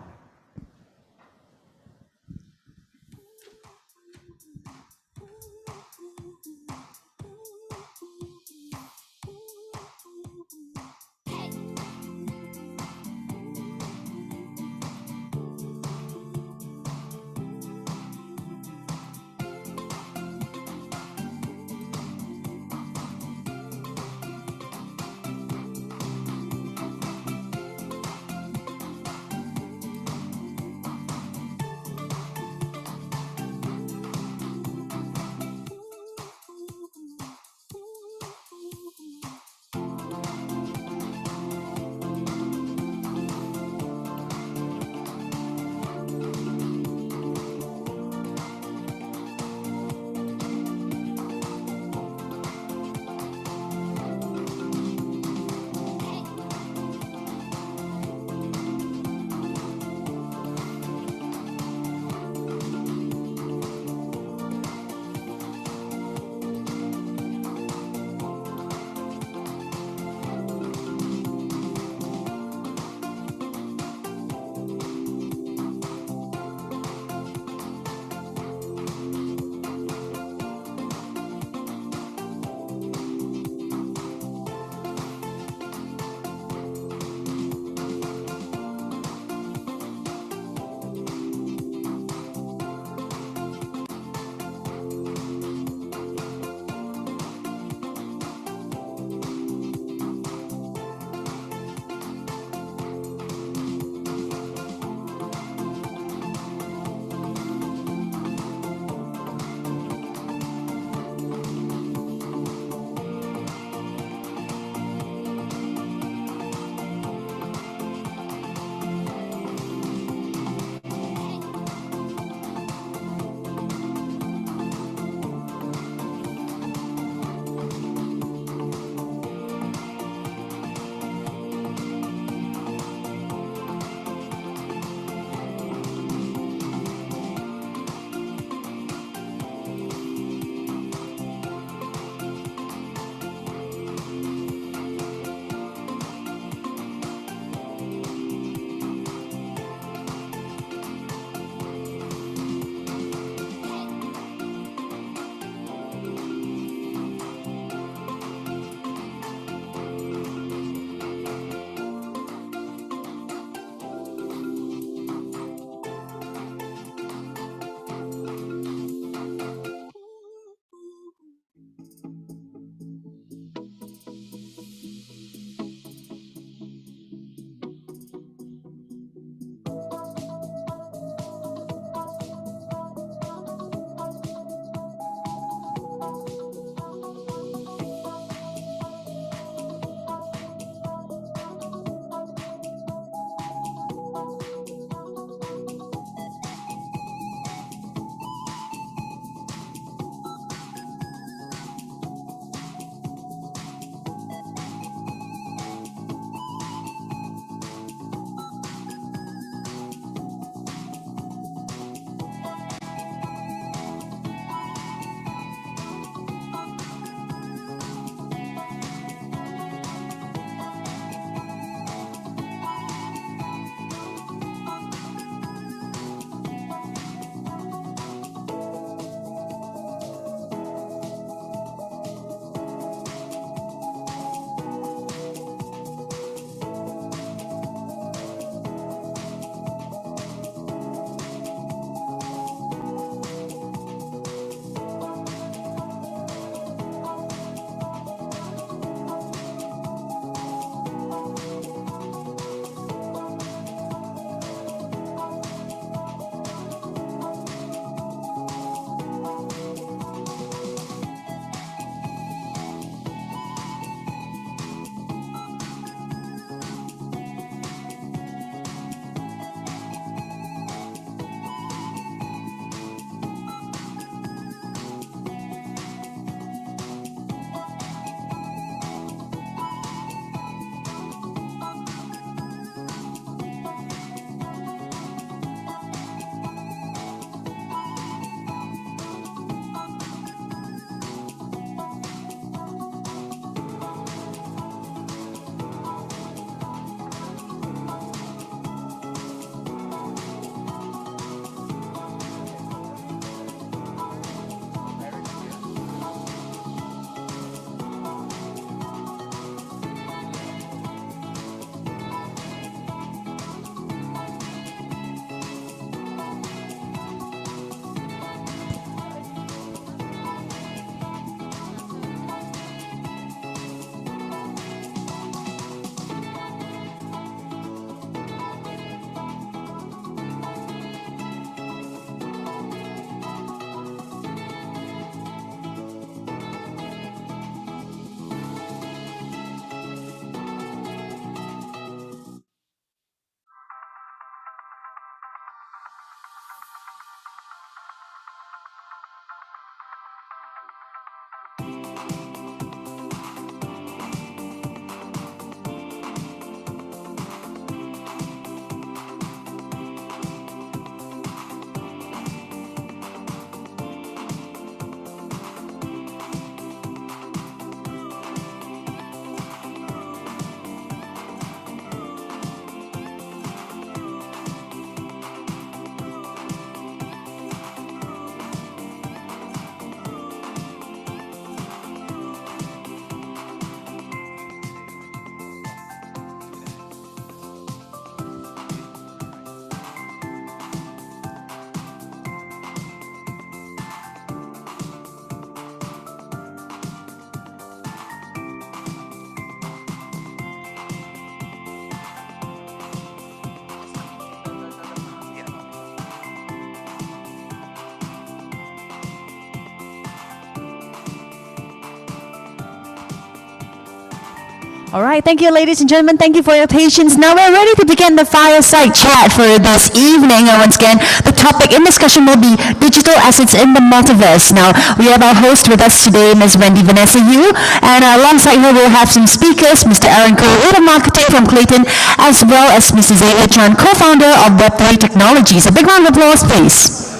All right, thank you, ladies and gentlemen. Thank you for your patience. Now we're ready to begin the fireside chat for this evening. And once again, the topic in discussion will be digital assets in the metaverse. Now, we have our host with us today, Ms. Wendy Vanessa Yu, and alongside her we'll have some speakers, Mr. Aaron Cole, Head of Marketing from Clayton, as well as Mrs. Xavier Chan, co-founder of Web3 Technologies. A big round of applause, please.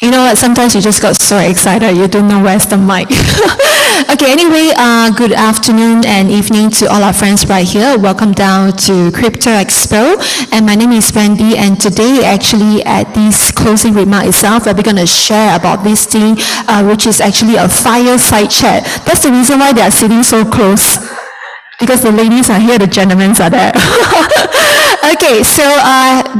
You know what, sometimes you just got so excited, you don't know where's the mic. Okay, anyway, good afternoon and evening to all our friends right here. Welcome down to Crypto Expo. And my name is Wendy, and today actually at this closing remark itself, we're going to share about this thing, which is actually a fireside chat. That's the reason why they are sitting so close. Because the ladies are here, the gentlemen are there. Okay, so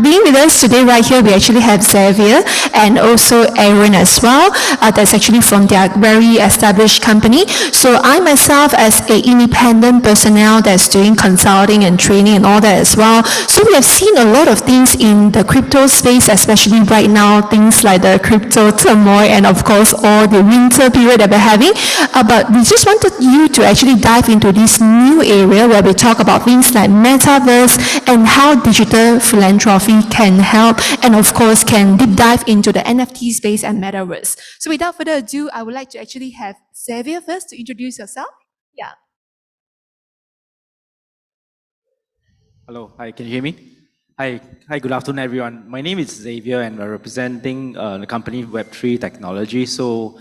being with us today right here, we actually have Xavier and also Aaron as well. That's actually from their very established company. So I myself as an independent personnel that's doing consulting and training and all that as well. So we have seen a lot of things in the crypto space, especially right now, things like the crypto turmoil and of course all the winter period that we're having. But we just wanted you to actually dive into this new area where we talk about things like metaverse and how digital philanthropy can help and of course can deep dive into the NFT space and metaverse. So without further ado, I would like to actually have Xavier first to introduce yourself. Yeah. Hello, hi, can you hear me? Hi, good afternoon everyone. My name is Xavier and we're representing the company Web3 Technology. So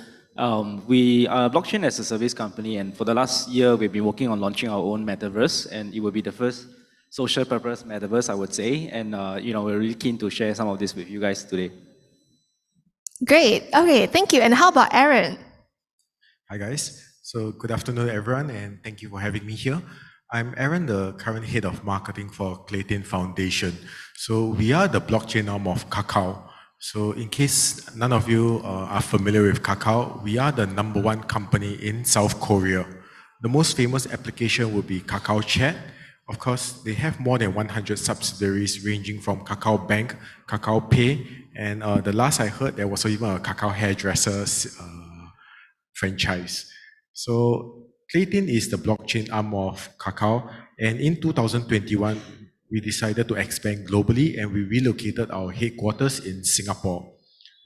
we are a blockchain as a service company, and for the last year we've been working on launching our own metaverse, and it will be the first social purpose metaverse, I would say. And we're really keen to share some of this with you guys today. Great. Okay, thank you. And how about Aaron? Hi guys. So good afternoon everyone, and thank you for having me here. I'm Aaron, the current head of marketing for Clayton Foundation. So we are the blockchain arm of Kakao. So in case none of you are familiar with Kakao, we are the #1 company in South Korea. The most famous application would be Kakao Chat. Of course, they have more than 100 subsidiaries ranging from Kakao Bank, Kakao Pay, and the last I heard, there was even a Kakao Hairdresser franchise. So Clayton is the blockchain arm of Kakao, and in 2021, we decided to expand globally and we relocated our headquarters in Singapore.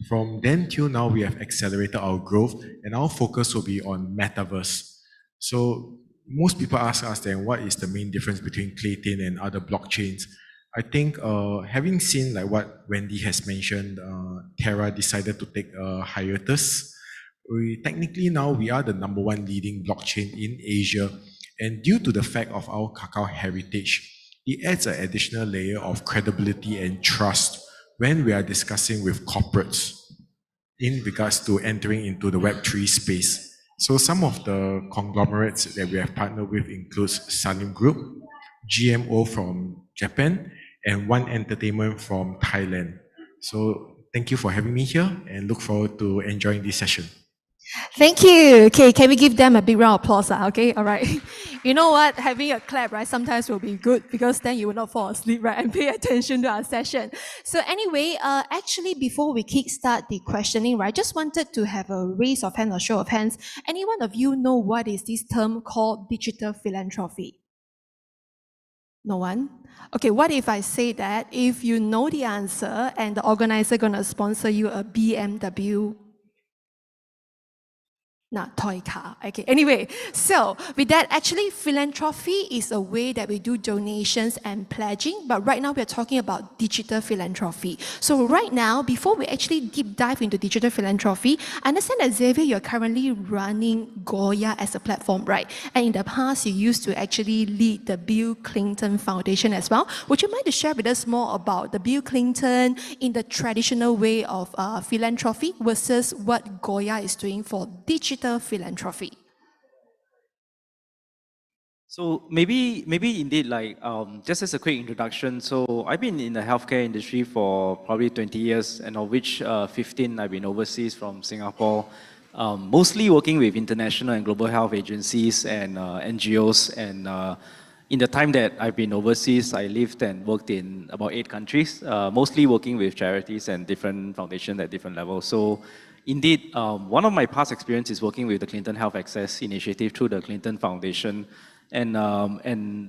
From then till now, we have accelerated our growth and our focus will be on metaverse. So most people ask us then, what is the main difference between Clayton and other blockchains? I think having seen like what Wendy has mentioned, Terra decided to take a hiatus. Technically now we are the #1 leading blockchain in Asia, and due to the fact of our Kakao heritage, it adds an additional layer of credibility and trust when we are discussing with corporates in regards to entering into the Web3 space. So some of the conglomerates that we have partnered with includes Salim Group, GMO from Japan, and One Entertainment from Thailand. So thank you for having me here and look forward to enjoying this session. Thank you. Okay, can we give them a big round of applause? Okay, all right. You know what? Having a clap, right, sometimes will be good because then you will not fall asleep, right, and pay attention to our session. So anyway, actually, before we kickstart the questioning, right, just wanted to have a raise of hand or show of hands. Any one of you know what is this term called digital philanthropy? No one? Okay, what if I say that if you know the answer and the organizer gonna sponsor you a BMW? Not toy car. Okay, anyway, so with that, actually philanthropy is a way that we do donations and pledging, but right now we're talking about digital philanthropy. So right now, before we actually deep dive into digital philanthropy, I understand that Xavier, you're currently running Goya as a platform, right? And in the past, you used to actually lead the Bill Clinton Foundation as well. Would you mind to share with us more about the Bill Clinton in the traditional way of philanthropy versus what Goya is doing for digital philanthropy? So maybe indeed, like just as a quick introduction. So I've been in the healthcare industry for probably 20 years, and of which 15 I've been overseas from Singapore, mostly working with international and global health agencies and NGOs. And in the time that I've been overseas, I lived and worked in about 8 countries, mostly working with charities and different foundations at different levels. So indeed, one of my past experiences is working with the Clinton Health Access Initiative through the Clinton Foundation. And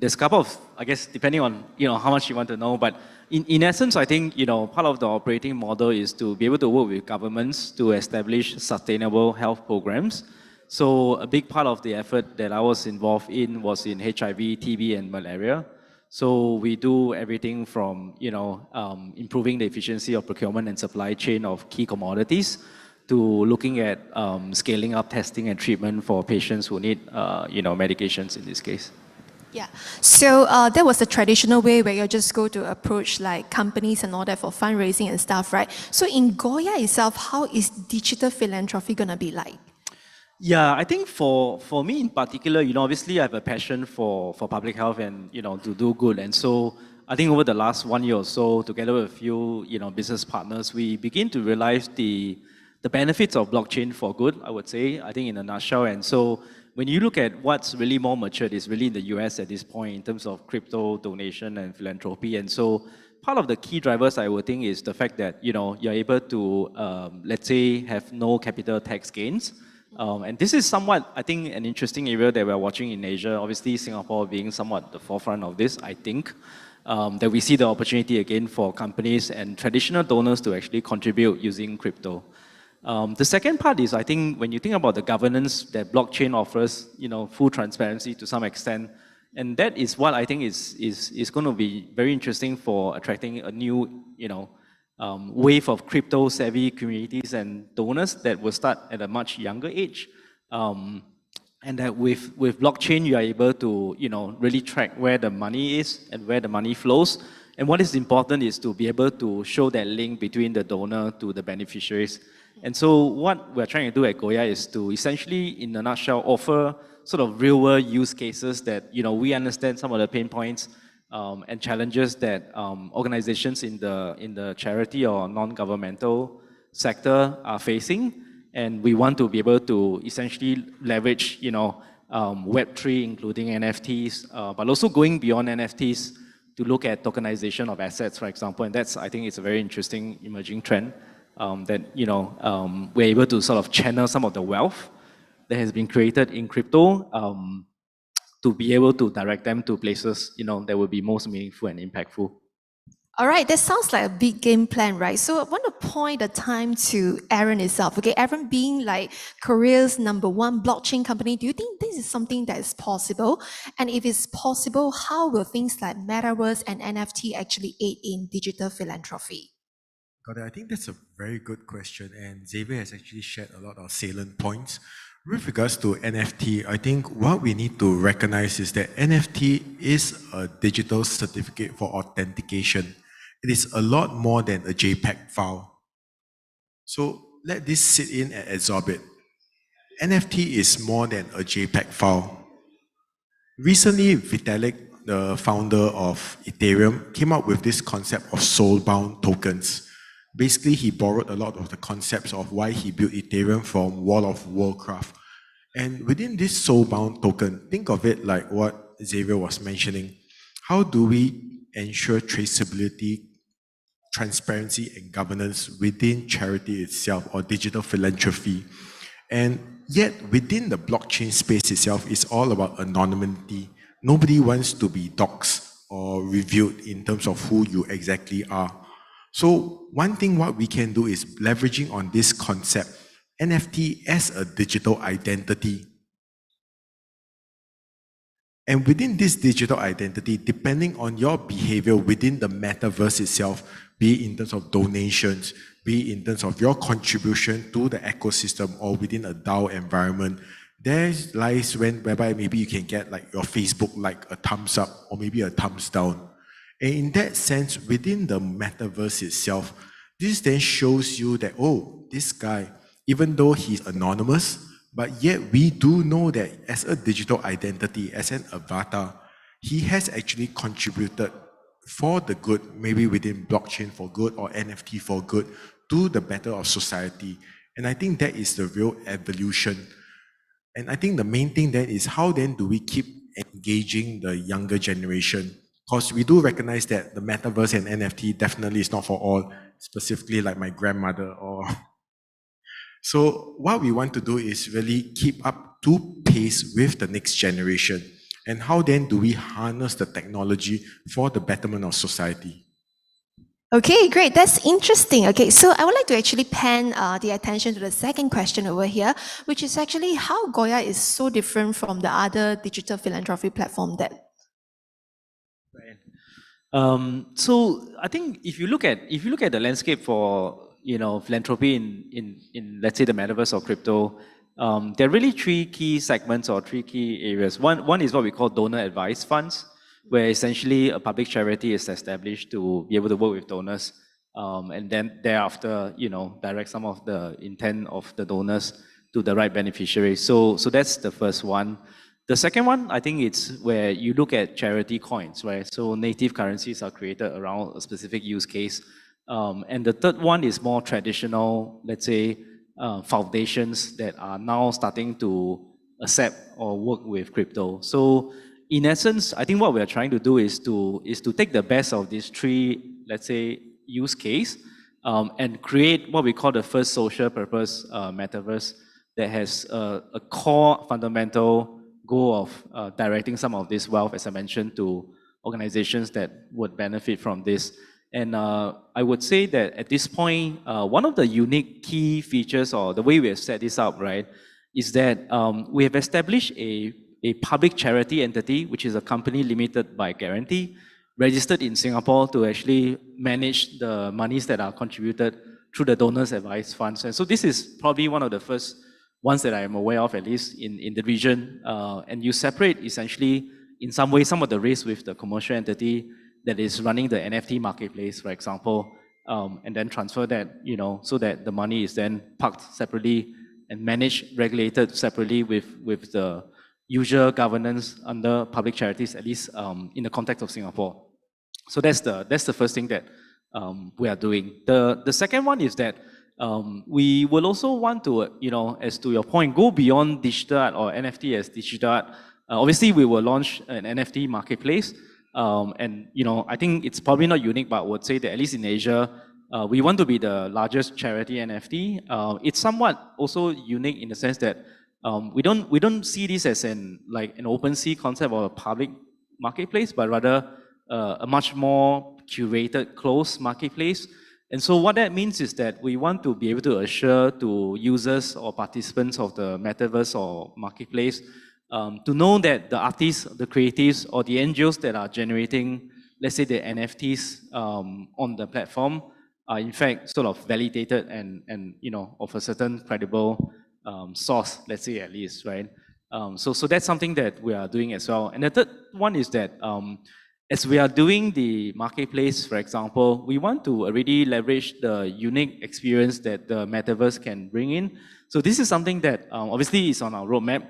there's a couple of, I guess, depending on how much you want to know, but in essence, I think part of the operating model is to be able to work with governments to establish sustainable health programs. So a big part of the effort that I was involved in was in HIV, TB, and malaria. So we do everything from improving the efficiency of procurement and supply chain of key commodities, to looking at scaling up testing and treatment for patients who need medications in this case. Yeah, so that was the traditional way where you just go to approach like companies and all that for fundraising and stuff, right? So in Goya itself, how is digital philanthropy gonna be like? Yeah, I think for me in particular, obviously I have a passion for public health and to do good, and so I think over the last 1 year or so, together with a few business partners, we begin to realize the benefits of blockchain for good, I would say, I think in a nutshell. And so when you look at what's really more matured, is really in the US at this point in terms of crypto donation and philanthropy. And so part of the key drivers, I would think, is the fact that you're able to, let's say, have no capital tax gains. And this is somewhat, I think, an interesting area that we're watching in Asia. Obviously, Singapore being somewhat the forefront of this, I think, that we see the opportunity again for companies and traditional donors to actually contribute using crypto. The second part is, I think, when you think about the governance that blockchain offers, full transparency to some extent, and that is what I think is going to be very interesting for attracting a new, wave of crypto-savvy communities and donors that will start at a much younger age. And that with blockchain, you are able to, really track where the money is and where the money flows. And what is important is to be able to show that link between the donor to the beneficiaries. And so what we're trying to do at Goya is to essentially, in a nutshell, offer sort of real-world use cases that, we understand some of the pain points and challenges that organizations in the charity or non-governmental sector are facing. And we want to be able to essentially leverage, Web3, including NFTs, but also going beyond NFTs to look at tokenization of assets, for example. And that's, I think, it's a very interesting emerging trend. That we're able to sort of channel some of the wealth that has been created in crypto to be able to direct them to places that will be most meaningful and impactful. All right, that sounds like a big game plan, right? So I want to point the time to Aaron itself. Okay, Aaron being like Korea's #1 blockchain company, do you think this is something that is possible? And if it's possible, how will things like metaverse and NFT actually aid in digital philanthropy? Got it. I think that's a very good question, and Xavier has actually shared a lot of salient points. With regards to NFT, I think what we need to recognize is that NFT is a digital certificate for authentication. It is a lot more than a JPEG file. So let this sit in and absorb it. NFT is more than a JPEG file. Recently, Vitalik, the founder of Ethereum, came up with this concept of soul-bound tokens. Basically, he borrowed a lot of the concepts of why he built Ethereum from World of Warcraft. And within this soul-bound token, think of it like what Xavier was mentioning. How do we ensure traceability, transparency, and governance within charity itself or digital philanthropy? And yet, within the blockchain space itself, it's all about anonymity. Nobody wants to be doxxed or revealed in terms of who you exactly are. So one thing what we can do is leveraging on this concept, NFT as a digital identity. And within this digital identity, depending on your behavior within the metaverse itself, be it in terms of donations, be it in terms of your contribution to the ecosystem or within a DAO environment, there lies whereby maybe you can get like your Facebook like a thumbs up or maybe a thumbs down. And in that sense, within the metaverse itself, this then shows you that, oh, this guy, even though he's anonymous, But yet we do know that as a digital identity, as an avatar, he has actually contributed for the good, maybe within blockchain for good or NFT for good, to the better of society. And I think that is the real evolution. And I think the main thing then is how then do we keep engaging the younger generation? Because we do recognize that the metaverse and NFT definitely is not for all, specifically like my grandmother or so what we want to do is really keep up to pace with the next generation. And how then do we harness the technology for the betterment of society? Okay, great. That's interesting. Okay, so I would like to actually pan the attention to the second question over here, which is actually how Goya is so different from the other digital philanthropy platform that. So I think if you look at the landscape for philanthropy in let's say the metaverse or crypto, there are really three key segments or three key areas. One is what we call donor advice funds, where essentially a public charity is established to be able to work with donors, and then thereafter direct some of the intent of the donors to the right beneficiaries. So that's the first one. The second one, I think it's where you look at charity coins, right? So native currencies are created around a specific use case. And the third one is more traditional, let's say, foundations that are now starting to accept or work with crypto. So in essence, I think what we are trying to do is to take the best of these three, let's say, use case, and create what we call the first social purpose metaverse that has a core fundamental goal of directing some of this wealth, as I mentioned, to organizations that would benefit from this. And I would say that at this point, one of the unique key features or the way we have set this up, right, is that we have established a public charity entity, which is a company limited by guarantee, registered in Singapore to actually manage the monies that are contributed through the donors advice funds. And so this is probably one of the first ones that I am aware of, at least in the region. And you separate essentially, in some way, some of the risk with the commercial entity that is running the NFT marketplace, for example, and then transfer that, so that the money is then parked separately and managed, regulated separately with the usual governance under public charities, at least in the context of Singapore. So that's the first thing that we are doing. The second one is that we will also want to, as to your point, go beyond digital art or NFT as digital art. Obviously, we will launch an NFT marketplace. And I think it's probably not unique, but I would say that at least in Asia, we want to be the largest charity NFT. It's somewhat also unique in the sense that we don't see this as an open sea concept or a public marketplace, but rather a much more curated, closed marketplace. And so what that means is that we want to be able to assure to users or participants of the metaverse or marketplace to know that the artists, the creatives, or the NGOs that are generating, let's say, the NFTs on the platform are in fact sort of validated and of a certain credible source, let's say at least, right? So that's something that we are doing as well. And the third one is that as we are doing the marketplace, for example, we want to already leverage the unique experience that the metaverse can bring in. So this is something that obviously is on our roadmap.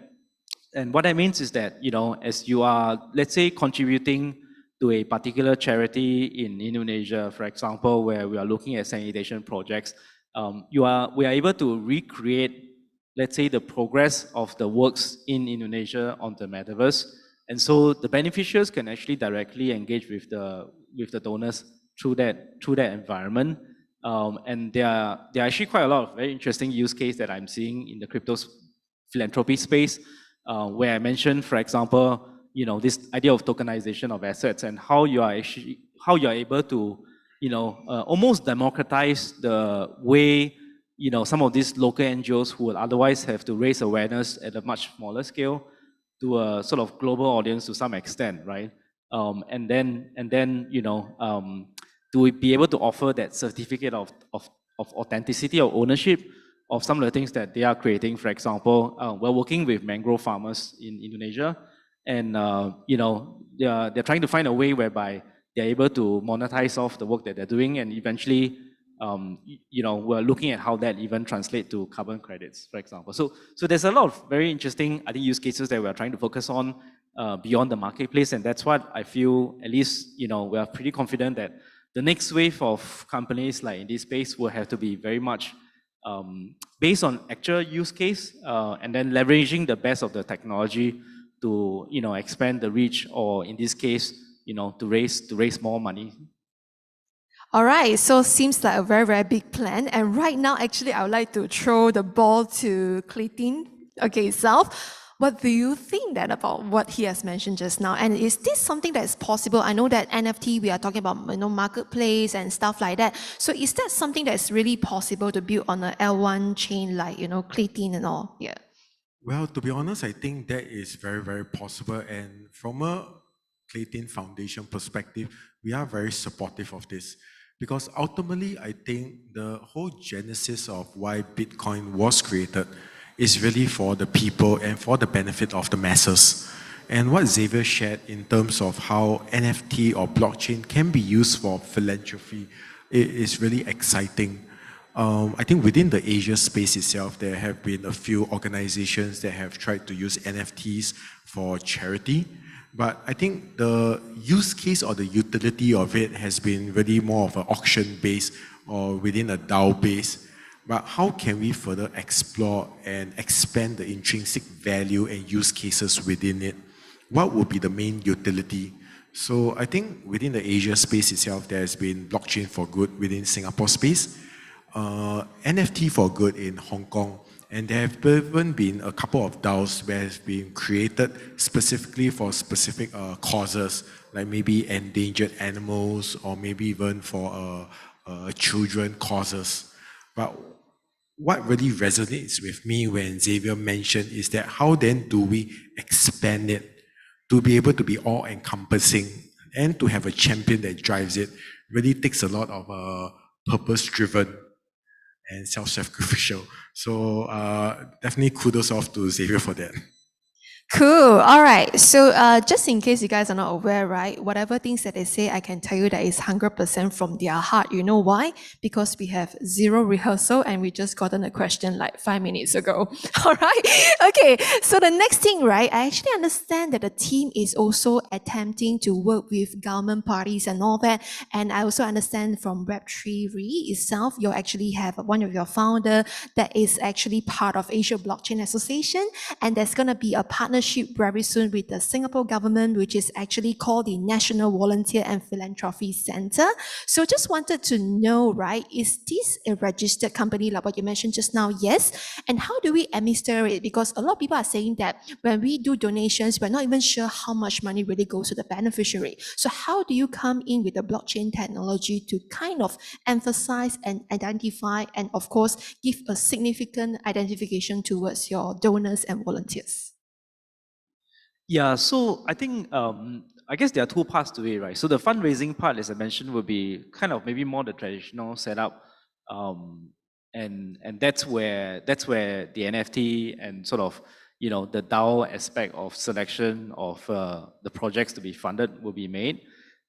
And what that means is that, as you are, let's say, contributing to a particular charity in Indonesia, for example, where we are looking at sanitation projects, we are able to recreate, let's say, the progress of the works in Indonesia on the metaverse. And so the beneficiaries can actually directly engage with the donors through that environment. And there are actually quite a lot of very interesting use cases that I'm seeing in the crypto philanthropy space, where I mentioned, for example, this idea of tokenization of assets and how you are able to, almost democratize the way, some of these local NGOs who will otherwise have to raise awareness at a much smaller scale to a sort of global audience to some extent, right? And then to be able to offer that certificate of authenticity or ownership of some of the things that they are creating. For example, we're working with mangrove farmers in Indonesia, and they're trying to find a way whereby they're able to monetize off the work that they're doing, and eventually we're looking at how that even translate to carbon credits, for example. So there's a lot of very interesting, I think, use cases that we're trying to focus on beyond the marketplace, and that's what I feel, at least, we are pretty confident that the next wave of companies like in this space will have to be very much based on actual use case, and then leveraging the best of the technology to expand the reach, or in this case, to raise more money. All right, so seems like a very, very big plan. And right now, actually, I would like to throw the ball to Clayton, okay, itself. What do you think that about what he has mentioned just now? And is this something that is possible? I know that NFT, we are talking about marketplace and stuff like that. So is that something that is really possible to build on a L1 chain like, Clayton and all? Yeah. Well, to be honest, I think that is very, very possible. And from a Clayton Foundation perspective, we are very supportive of this. Because ultimately, I think the whole genesis of why Bitcoin was created is really for the people and for the benefit of the masses. And what Xavier shared in terms of how NFT or blockchain can be used for philanthropy is really exciting. I think within the Asia space itself, there have been a few organizations that have tried to use NFTs for charity. But I think the use case or the utility of it has been really more of an auction-based or within a DAO base. But how can we further explore and expand the intrinsic value and use cases within it? What would be the main utility? So I think within the Asia space itself, there has been blockchain for good within Singapore space, NFT for good in Hong Kong, and there have even been a couple of DAOs where it's been created specifically for specific causes, like maybe endangered animals or maybe even for children causes. But what really resonates with me when Xavier mentioned is that how then do we expand it to be able to be all-encompassing and to have a champion that drives it really takes a lot of purpose-driven and self-sacrificial. So definitely kudos off to Xavier for that. Cool. All right. So just in case you guys are not aware, right, whatever things that they say, I can tell you that is 100% from their heart. You know why? Because we have zero rehearsal and we just gotten a question like 5 minutes ago. All right. Okay. So the next thing, right, I actually understand that the team is also attempting to work with government parties and all that. And I also understand from Web3 Re itself, you actually have one of your founder that is actually part of Asia Blockchain Association. And there's going to be a partnership very soon with the Singapore government, which is actually called the National Volunteer and Philanthropy Center. So just wanted to know, right, is this a registered company like what you mentioned just now? Yes. And how do we administer it? Because a lot of people are saying that when we do donations, we're not even sure how much money really goes to the beneficiary. So how do you come in with the blockchain technology to kind of emphasize and identify and of course give a significant identification towards your donors and volunteers? Yeah, so I think I guess there are two parts to it, right? So the fundraising part, as I mentioned, will be kind of maybe more the traditional setup, and that's where the NFT and sort of the DAO aspect of selection of the projects to be funded will be made.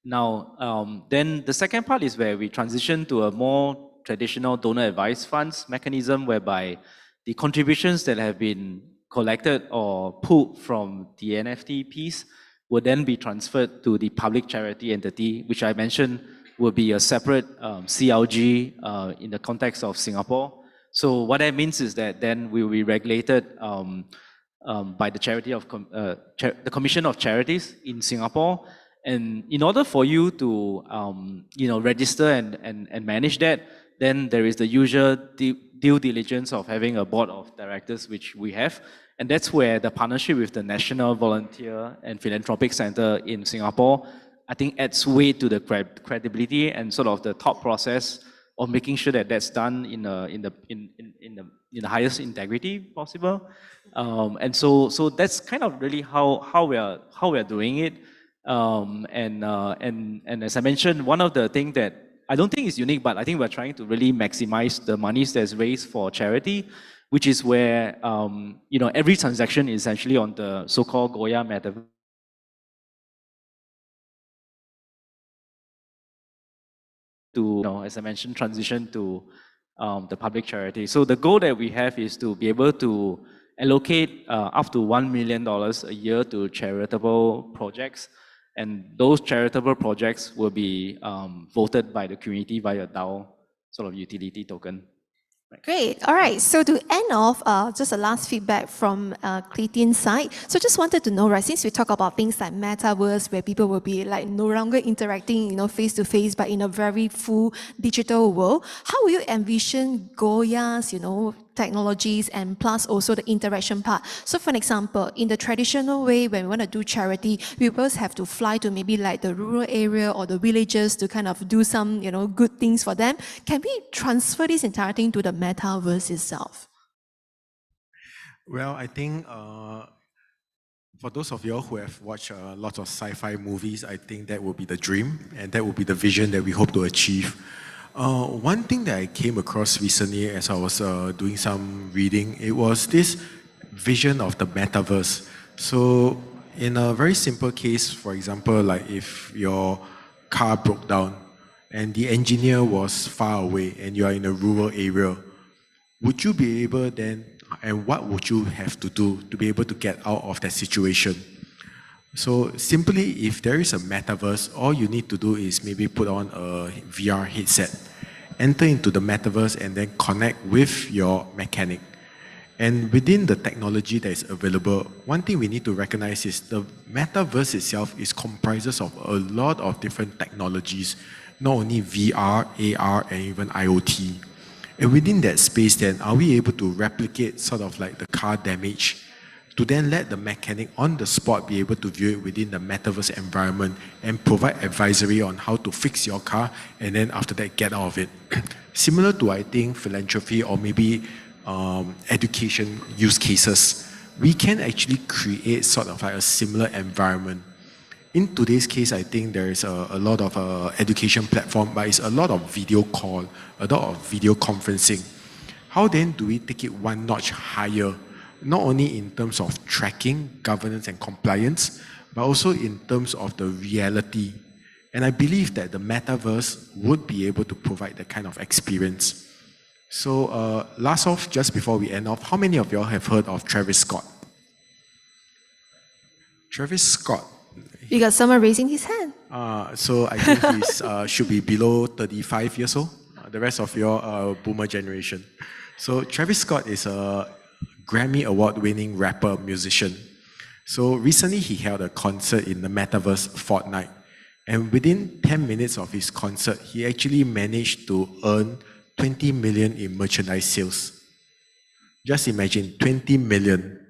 Now, then the second part is where we transition to a more traditional donor advised funds mechanism, whereby the contributions that have been collected or pulled from the NFT piece will then be transferred to the public charity entity, which I mentioned will be a separate CLG in the context of Singapore. So what that means is that then we will be regulated by the the Commission of Charities in Singapore. And in order for you to register and manage that, then there is the usual due diligence of having a board of directors, which we have. And that's where the partnership with the National Volunteer and Philanthropic Center in Singapore, I think, adds weight to the credibility and sort of the thought process of making sure that that's done in the highest integrity possible. And so that's kind of really how we are doing it. And as I mentioned, one of the things that I don't think is unique, but I think we're trying to really maximize the monies that's raised for charity, which is where every transaction is essentially on the so-called Goya metaverse. to, as I mentioned, transition to the public charity. So the goal that we have is to be able to allocate up to $1 million a year to charitable projects. And those charitable projects will be voted by the community via DAO sort of utility token. Great. All right. So to end off, just a last feedback from Clayton's side. So just wanted to know, right, since we talk about things like metaverse, where people will be like no longer interacting, face to face, but in a very full digital world, how will you envision Goya's, technologies and plus also the interaction part? So for an example, in the traditional way, when we want to do charity, we first have to fly to maybe like the rural area or the villages to kind of do some, good things for them. Can we transfer this entire thing to the metaverse itself? Well, I think for those of you who have watched lots of sci-fi movies, I think that will be the dream and that will be the vision that we hope to achieve. One thing that I came across recently as I was doing some reading, it was this vision of the metaverse. So in a very simple case, for example, like if your car broke down and the engineer was far away and you are in a rural area, would you be able then, and what would you have to do to be able to get out of that situation? So simply, if there is a metaverse, all you need to do is maybe put on a VR headset, enter into the metaverse and then connect with your mechanic. And within the technology that is available, one thing we need to recognize is the metaverse itself is comprises of a lot of different technologies, not only VR, AR, and even IoT. And within that space then, are we able to replicate sort of like the car damage to then let the mechanic on the spot be able to view it within the metaverse environment and provide advisory on how to fix your car and then after that get out of it. Similar to, I think, philanthropy or maybe education use cases, we can actually create sort of like a similar environment. In today's case, I think there is a lot of education platform, but it's a lot of video call, a lot of video conferencing. How then do we take it one notch higher? Not only in terms of tracking, governance, and compliance, but also in terms of the reality. And I believe that the metaverse would be able to provide that kind of experience. So last off, just before we end off, how many of y'all have heard of Travis Scott? Travis Scott. You got someone raising his hand. So I think he should be below 35 years old. The rest of your boomer generation. So Travis Scott is a Grammy Award-winning rapper, musician. So recently he held a concert in the metaverse Fortnite. And within 10 minutes of his concert, he actually managed to earn 20 million in merchandise sales. Just imagine, 20 million.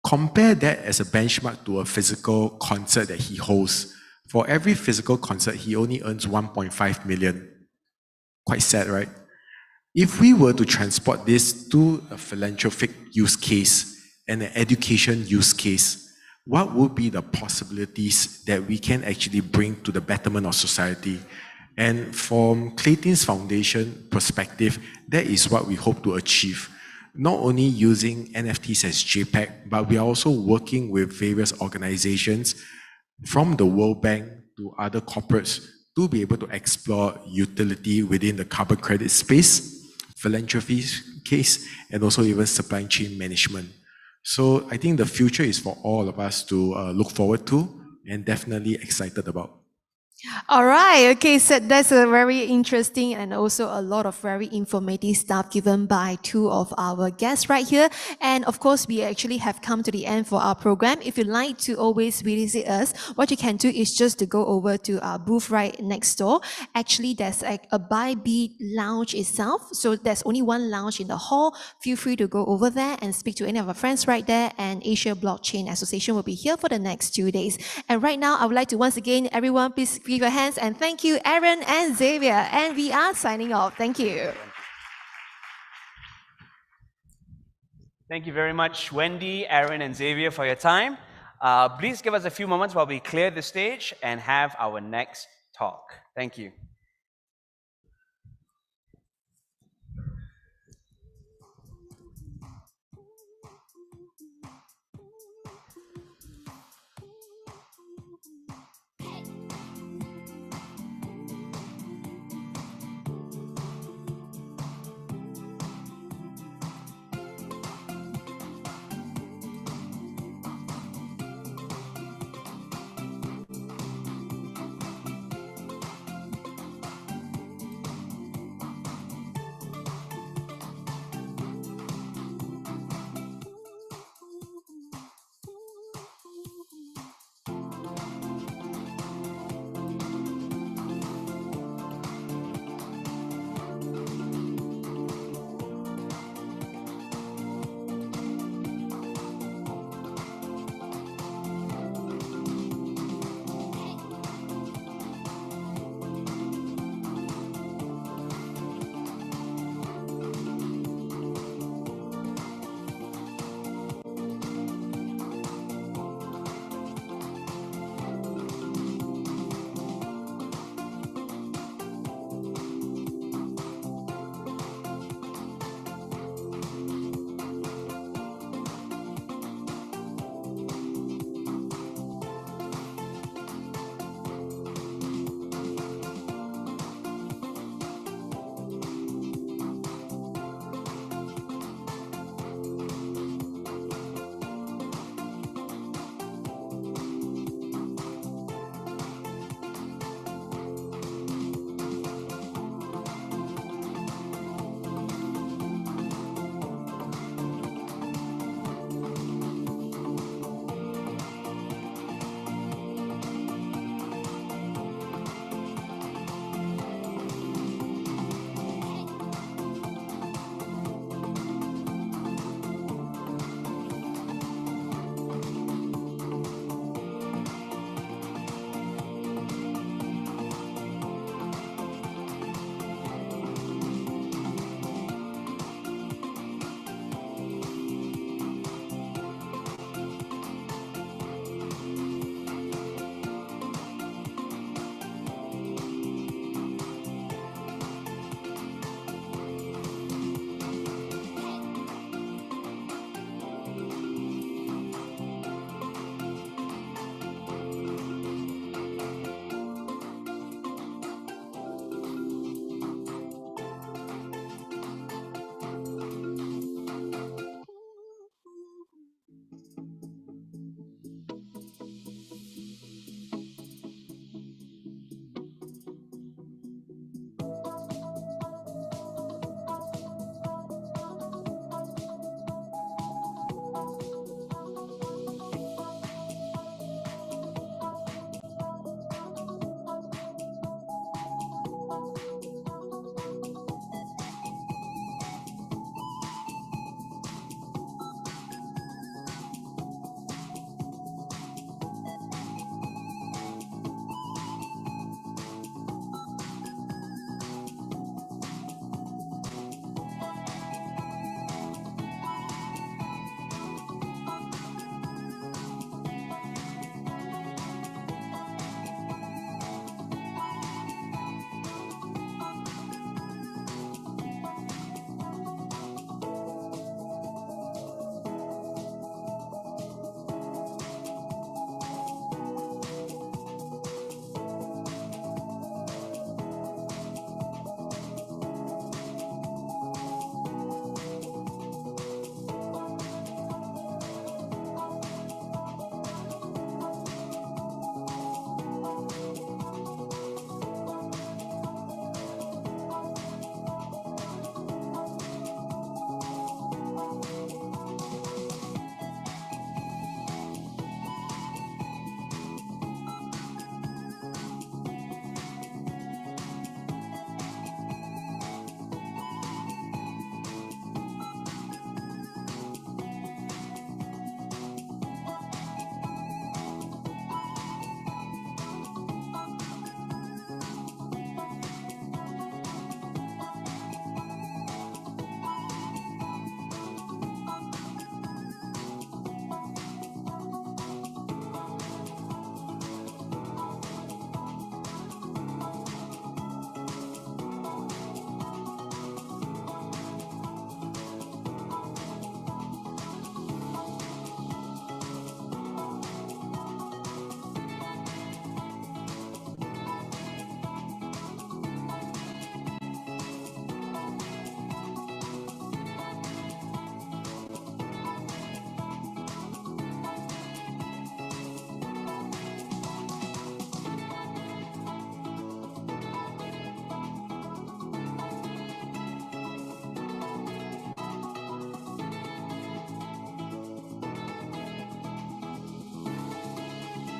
Compare that as a benchmark to a physical concert that he hosts. For every physical concert, he only earns 1.5 million. Quite sad, right? If we were to transport this to a philanthropic use case and an education use case, what would be the possibilities that we can actually bring to the betterment of society? And from Clayton's Foundation perspective, that is what we hope to achieve. Not only using NFTs as JPEG, but we are also working with various organizations from the World Bank to other corporates to be able to explore utility within the carbon credit space, philanthropy case, and also even supply chain management. So I think the future is for all of us to look forward to and definitely excited about. All right. Okay. So that's a very interesting and also a lot of very informative stuff given by two of our guests right here. And of course, we actually have come to the end for our program. If you'd like to always visit us, what you can do is just to go over to our booth right next door. Actually, there's like a Bybit lounge itself. So there's only one lounge in the hall. Feel free to go over there and speak to any of our friends right there. And Asia Blockchain Association will be here for the next 2 days. And right now, I would like to once again, everyone, please give your hands and thank you, Aaron and Xavier. And we are signing off. Thank you. Thank you very much, Wendy, Aaron, and Xavier, for your time. Please give us a few moments while we clear the stage and have our next talk. Thank you.